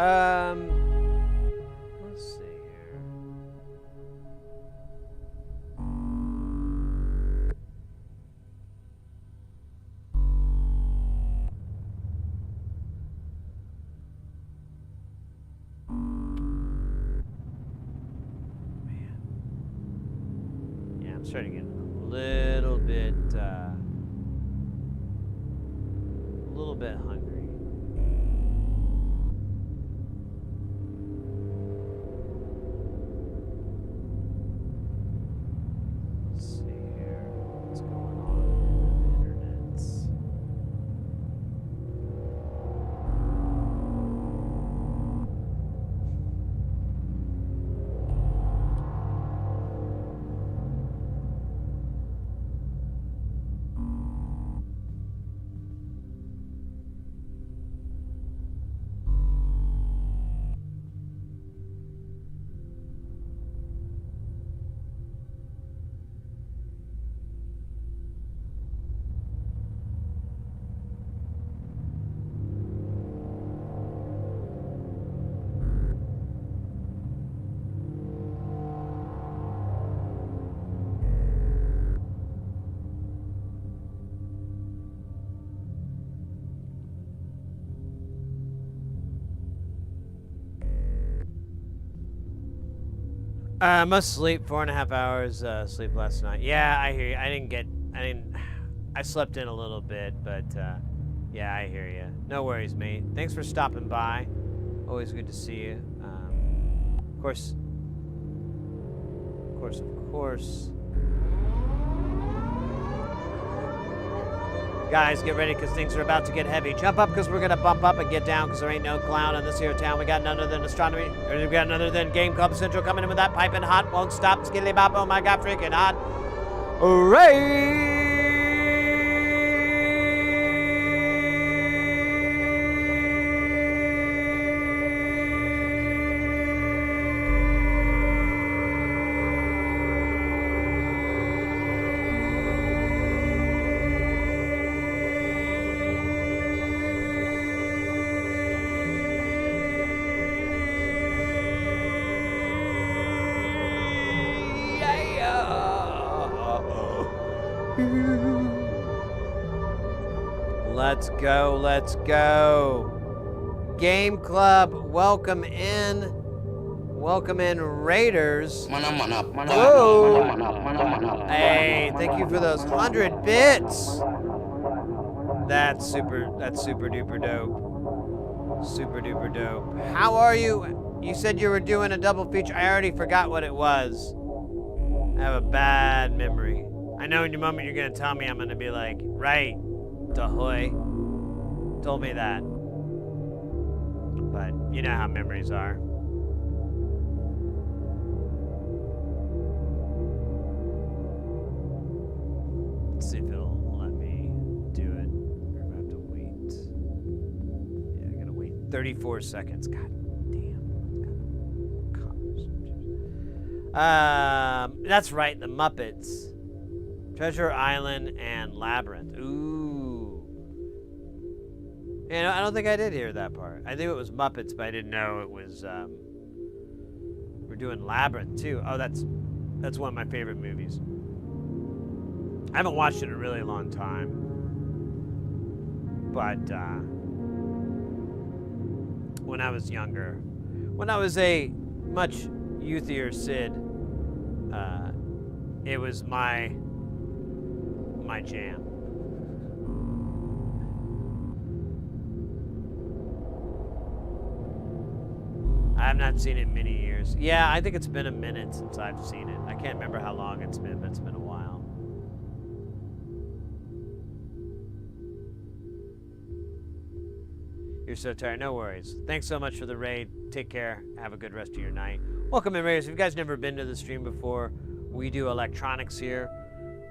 Speaker 4: Let's see here. Man. Yeah, I'm starting to get a little bit hungry. Let's see here. What's going on in the internets? Must sleep 4.5 hours sleep last night. Yeah, I hear you. I slept in a little bit, but yeah, I hear you. No worries, mate. Thanks for stopping by. Always good to see you. Of course. Guys, get ready because things are about to get heavy. Jump up because we're going to bump up and get down because there ain't no clown in this here town. We got none other than astronomy. Or we got none other than Game Club Central coming in with that piping hot. Won't stop. Skilly bop. Oh my God, freaking hot. Hooray! Let's go. Game Club, welcome in. Welcome in, Raiders. Whoa. Hey, thank you for those 100 bits. That's super duper dope. Super duper dope. How are you? You said you were doing a double feature. I already forgot what it was. I have a bad memory. I know in the moment you're gonna tell me, I'm gonna be like, right, Dahoy. Told me that. But you know how memories are. Let's see if it'll let me do it. Or if I have to wait. Yeah, I gotta wait 34 seconds. God damn. That's right, the Muppets. Treasure Island and Labyrinth. Ooh. And I don't think I did hear that part. I think it was Muppets, but I didn't know it was, we're doing Labyrinth too. Oh, that's one of my favorite movies. I haven't watched it in a really long time. But, when I was younger, when I was a much youthier Sid, it was my jam. I have not seen it in many years. Yeah, I think it's been a minute since I've seen it. I can't remember how long it's been, but it's been a while. You're so tired. No worries. Thanks so much for the raid. Take care. Have a good rest of your night. Welcome in, Raiders. If you guys never been to the stream before, we do electronics here.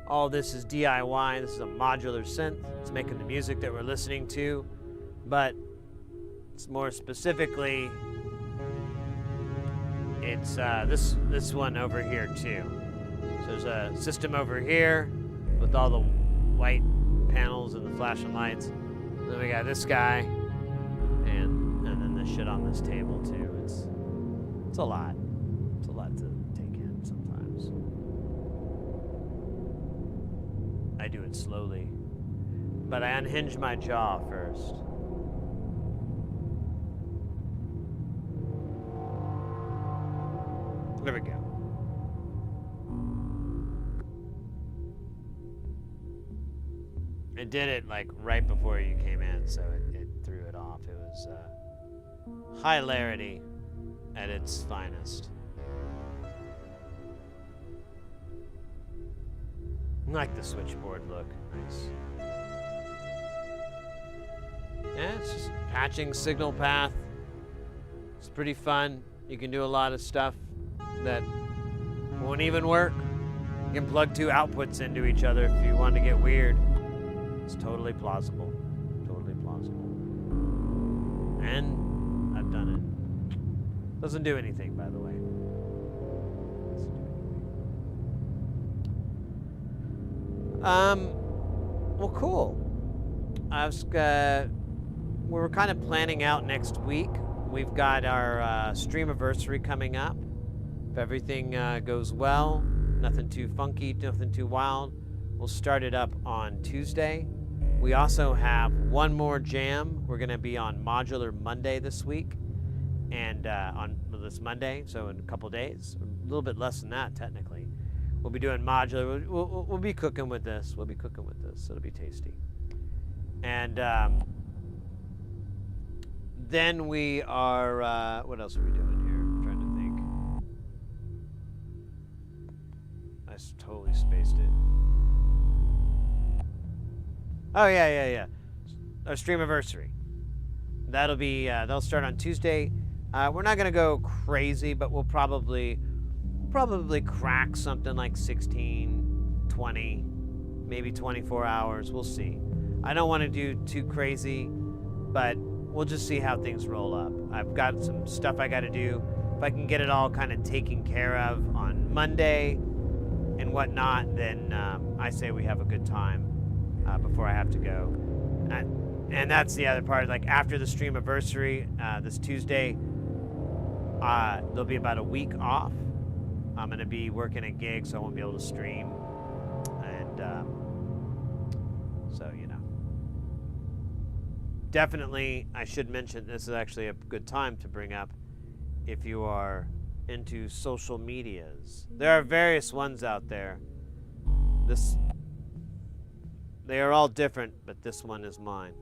Speaker 4: All this is DIY. This is a modular synth. It's making the music that we're listening to, but it's more specifically, it's this one over here too. So there's a system over here with all the white panels and the flashing lights. Then we got this guy, and then the shit on this table too. It's a lot. It's a lot to take in sometimes. I do it slowly, but I unhinge my jaw first. There we go. It did it like right before you came in, so it threw it off. It was hilarity at its finest. I like the switchboard look. Nice. Yeah, it's just patching signal path. It's pretty fun. You can do a lot of stuff that won't even work. You can plug two outputs into each other if you want to get weird. It's totally plausible. Totally plausible. And I've done it. Doesn't do anything, by the way. Well, cool. We're kind of planning out next week. We've got our streamiversary coming up. If everything goes well, nothing too funky, nothing too wild, we'll start it up on Tuesday. We also have one more jam. We're going to be on Modular Monday this week, and on this Monday, so in a couple days, a little bit less than that technically. We'll be doing Modular. We'll be cooking with this. We'll be cooking with this. It'll be tasty. And then we are, what else are we doing here? I'm trying to think. I totally spaced it. Oh, yeah. Our streamiversary. That'll be, they'll start on Tuesday. We're not going to go crazy, but we'll probably crack something like 16, 20, maybe 24 hours. We'll see. I don't want to do too crazy, but we'll just see how things roll up. I've got some stuff I got to do. If I can get it all kind of taken care of on Monday and whatnot, then I say we have a good time before I have to go. And that's the other part. Like after the streamiversary, this Tuesday, there'll be about a week off. I'm going to be working a gig, so I won't be able to stream. And so, you know. Definitely, I should mention, this is actually a good time to bring up if you are into social medias. There are various ones out there. They are all different, but this one is mine.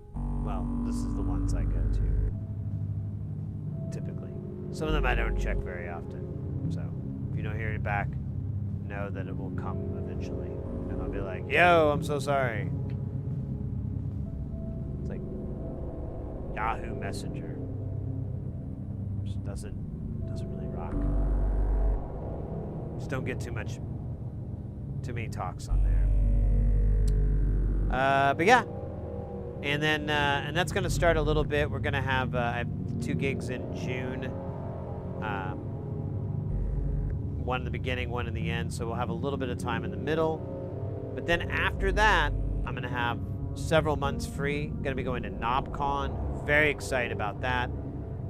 Speaker 4: Well, this is the ones I go to, typically. Some of them I don't check very often, so if you don't hear it back, know that it will come eventually. And I'll be like, yo, I'm so sorry. It's like Yahoo Messenger. Just doesn't really rock. Just don't get too many talks on there. But yeah. And then, and that's going to start a little bit. We're going to have, I have 2 gigs in June. One in the beginning, one in the end. So we'll have a little bit of time in the middle. But then after that, I'm going to have several months free. Going to be going to KnobCon. Very excited about that.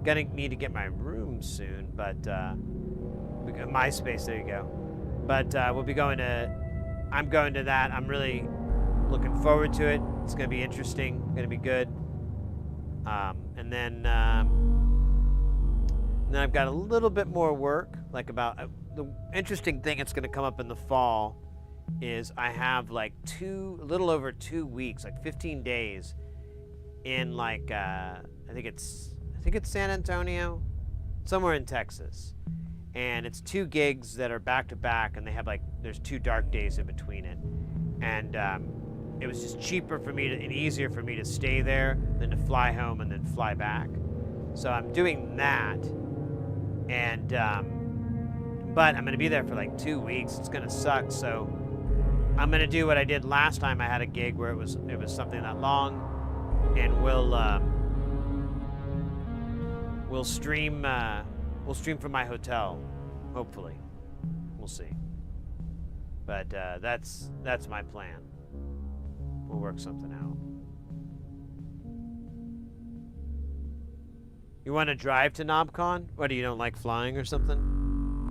Speaker 4: Going to need to get my room soon, but MySpace, there you go. But we'll be going to, I'm going to that. I'm really looking forward to it. It's going to be interesting. Going to be good. And then I've got a little bit more work. Like about the interesting thing that's going to come up in the fall is I have like a little over 2 weeks, like 15 days in like I think it's San Antonio, somewhere in Texas, and it's 2 gigs that are back to back, and they have like there's 2 dark days in between it, and it was just cheaper for me and easier for me to stay there than to fly home and then fly back. So I'm doing that, and but I'm gonna be there for like 2 weeks. It's gonna suck. So I'm gonna do what I did last time I had a gig where it was something that long, and we'll stream from my hotel, hopefully. We'll see. But that's my plan. We'll work something out. You want to drive to NobCon? What, do you don't like flying or something?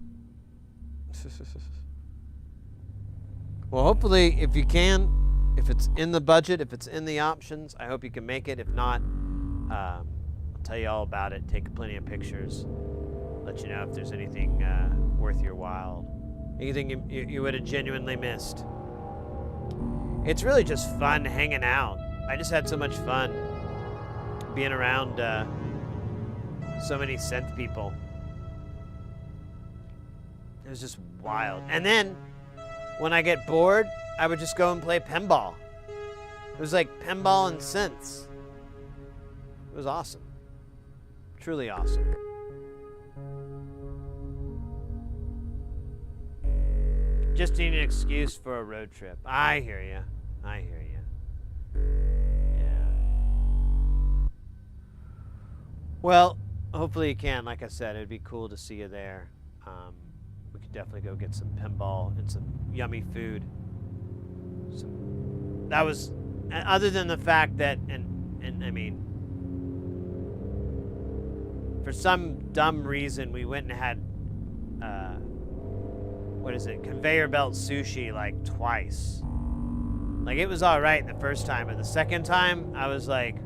Speaker 4: Well, hopefully, if you can, if it's in the budget, if it's in the options, I hope you can make it. If not, I'll tell you all about it. Take plenty of pictures. Let you know if there's anything worth your while. Anything you would have genuinely missed. It's really just fun hanging out. I just had so much fun being around so many synth people. It was just wild. And then, when I get bored, I would just go and play pinball. It was like pinball and synths. It was awesome. Truly awesome. Just need an excuse for a road trip. I hear you. I hear you. Yeah. Well, hopefully you can. Like I said, it'd be cool to see you there. We could definitely go get some pinball and some yummy food. That was, other than the fact that, and I mean, for some dumb reason, we went and had, what is it, conveyor belt sushi like twice. Like, it was all right the first time, but the second time, I was like,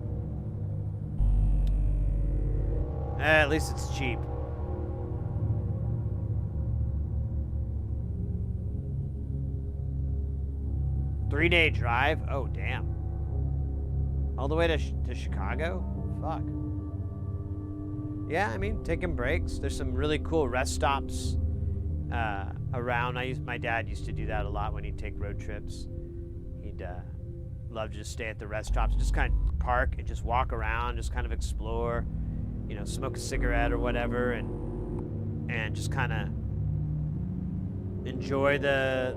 Speaker 4: at least it's cheap. Three-day drive? Oh, damn. All the way to Chicago? Fuck. Yeah, I mean, taking breaks. There's some really cool rest stops around. My dad used to do that a lot when he'd take road trips. He'd love to just stay at the rest stops, just kind of park and just walk around, just kind of explore, you know, smoke a cigarette or whatever, and just kind of enjoy the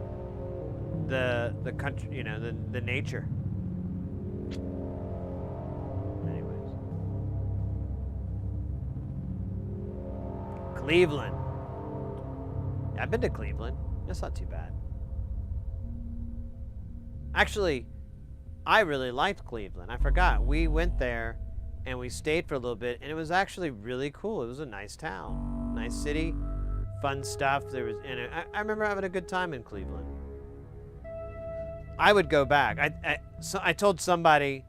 Speaker 4: country, you know, the nature. Anyways. Cleveland. Yeah, I've been to Cleveland. That's not too bad. Actually, I really liked Cleveland. I forgot. We went there and we stayed for a little bit, and it was actually really cool. It was a nice town, nice city, fun stuff. There was, and I remember having a good time in Cleveland. I would go back. I told somebody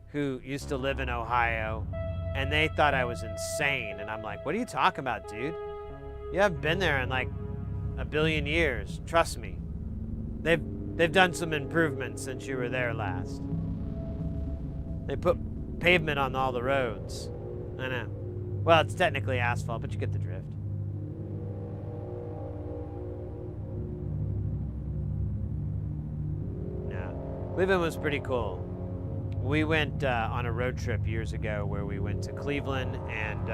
Speaker 4: who used to live in Ohio, and they thought I was insane. And I'm like, what are you talking about, dude? You haven't been there in like a billion years. Trust me. They've done some improvements since you were there last. They put pavement on all the roads. I know. Well, it's technically asphalt, but you get the drift. Cleveland was pretty cool. We went on a road trip years ago where we went to Cleveland and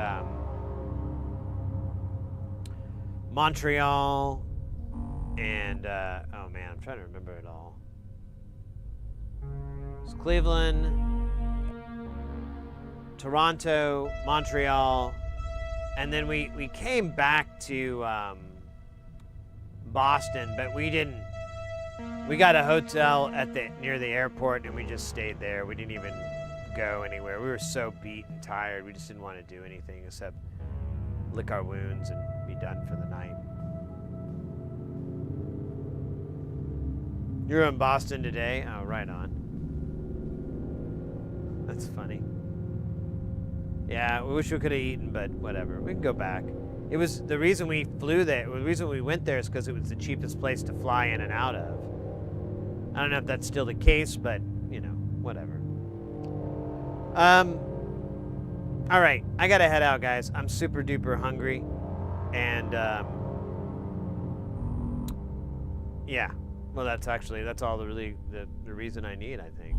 Speaker 4: Montreal and, oh man, I'm trying to remember it all. It's Cleveland, Toronto, Montreal, and then we came back to Boston, but we didn't. We got a hotel near the airport, and we just stayed there. We didn't even go anywhere. We were so beat and tired. We just didn't want to do anything except lick our wounds and be done for the night. You're in Boston today? Oh, right on. That's funny. Yeah, we wish we could have eaten, but whatever. We can go back. It was the reason we flew there. The reason we went there is because it was the cheapest place to fly in and out of. I don't know if that's still the case, but, you know, whatever. All right, I gotta head out, guys. I'm super duper hungry, and yeah. Well, that's all the reason I need, I think.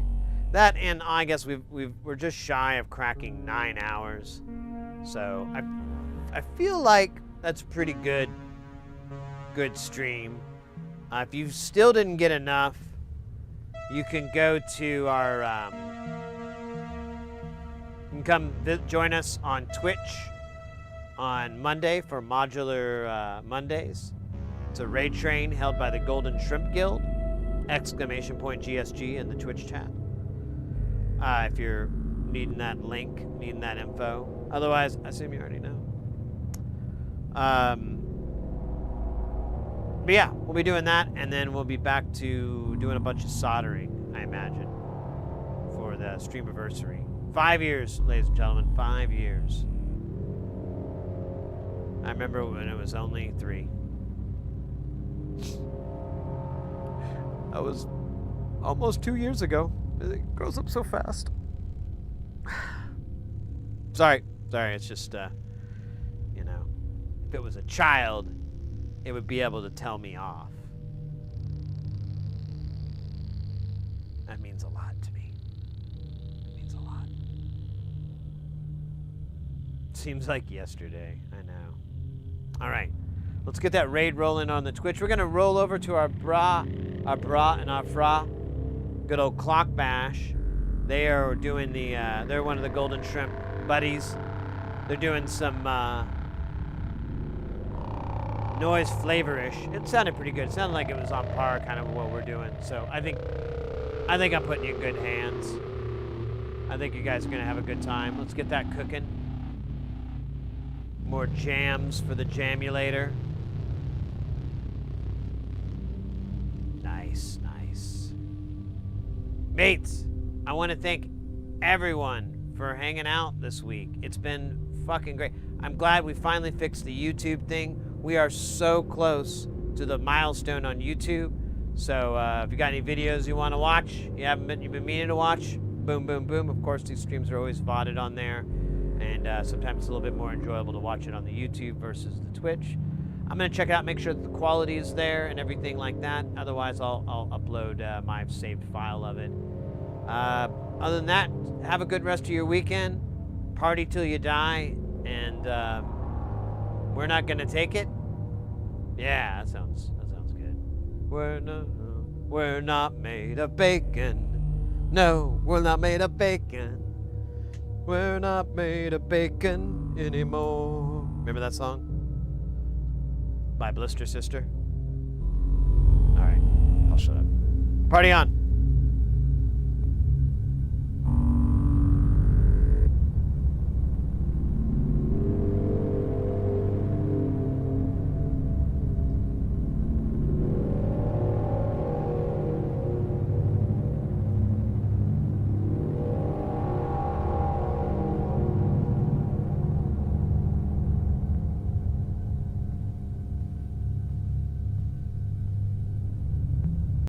Speaker 4: That, and I guess we're just shy of cracking 9 hours, so I feel like that's a pretty good stream. If you still didn't get enough, you can go to our, you can come join us on Twitch on Monday for Modular Mondays. It's a raid train held by the Golden Shrimp Guild, !GSG in the Twitch chat. If you're needing that link, needing that info. Otherwise, I assume you already know. But yeah, we'll be doing that, and then we'll be back to doing a bunch of soldering, I imagine, for the streamiversary. 5 years, ladies and gentlemen, 5 years. I remember when it was only 3. That was almost 2 years ago. It grows up so fast. Sorry, it's just, you know, if it was a child, it would be able to tell me off. That means a lot to me. It means a lot. Seems like yesterday, I know. All right, let's get that raid rolling on the Twitch. We're gonna roll over to our bra and our fra. Good old Clock Bash. They are doing the, they're one of the Golden Shrimp buddies. They're doing some noise flavor-ish. It sounded pretty good. It sounded like it was on par kind of what we're doing. So I think I'm putting you in good hands. I think you guys are gonna have a good time. Let's get that cooking. More jams for the jamulator. Nice. Mates, I want to thank everyone for hanging out this week. It's been fucking great. I'm glad we finally fixed the YouTube thing. We are so close to the milestone on YouTube. So if you got any videos you want to watch, you've been meaning to watch, boom, boom, boom. Of course, these streams are always VODed on there. And sometimes it's a little bit more enjoyable to watch it on the YouTube versus the Twitch. I'm going to check it out, make sure that the quality is there and everything like that. Otherwise, I'll upload my saved file of it. Other than that, have a good rest of your weekend. Party till you die. And we're not going to take it. Yeah, that sounds good. We're not made of bacon. No, we're not made of bacon. We're not made of bacon anymore. Remember that song? By Blister Sister? Alright, I'll shut up. Party on!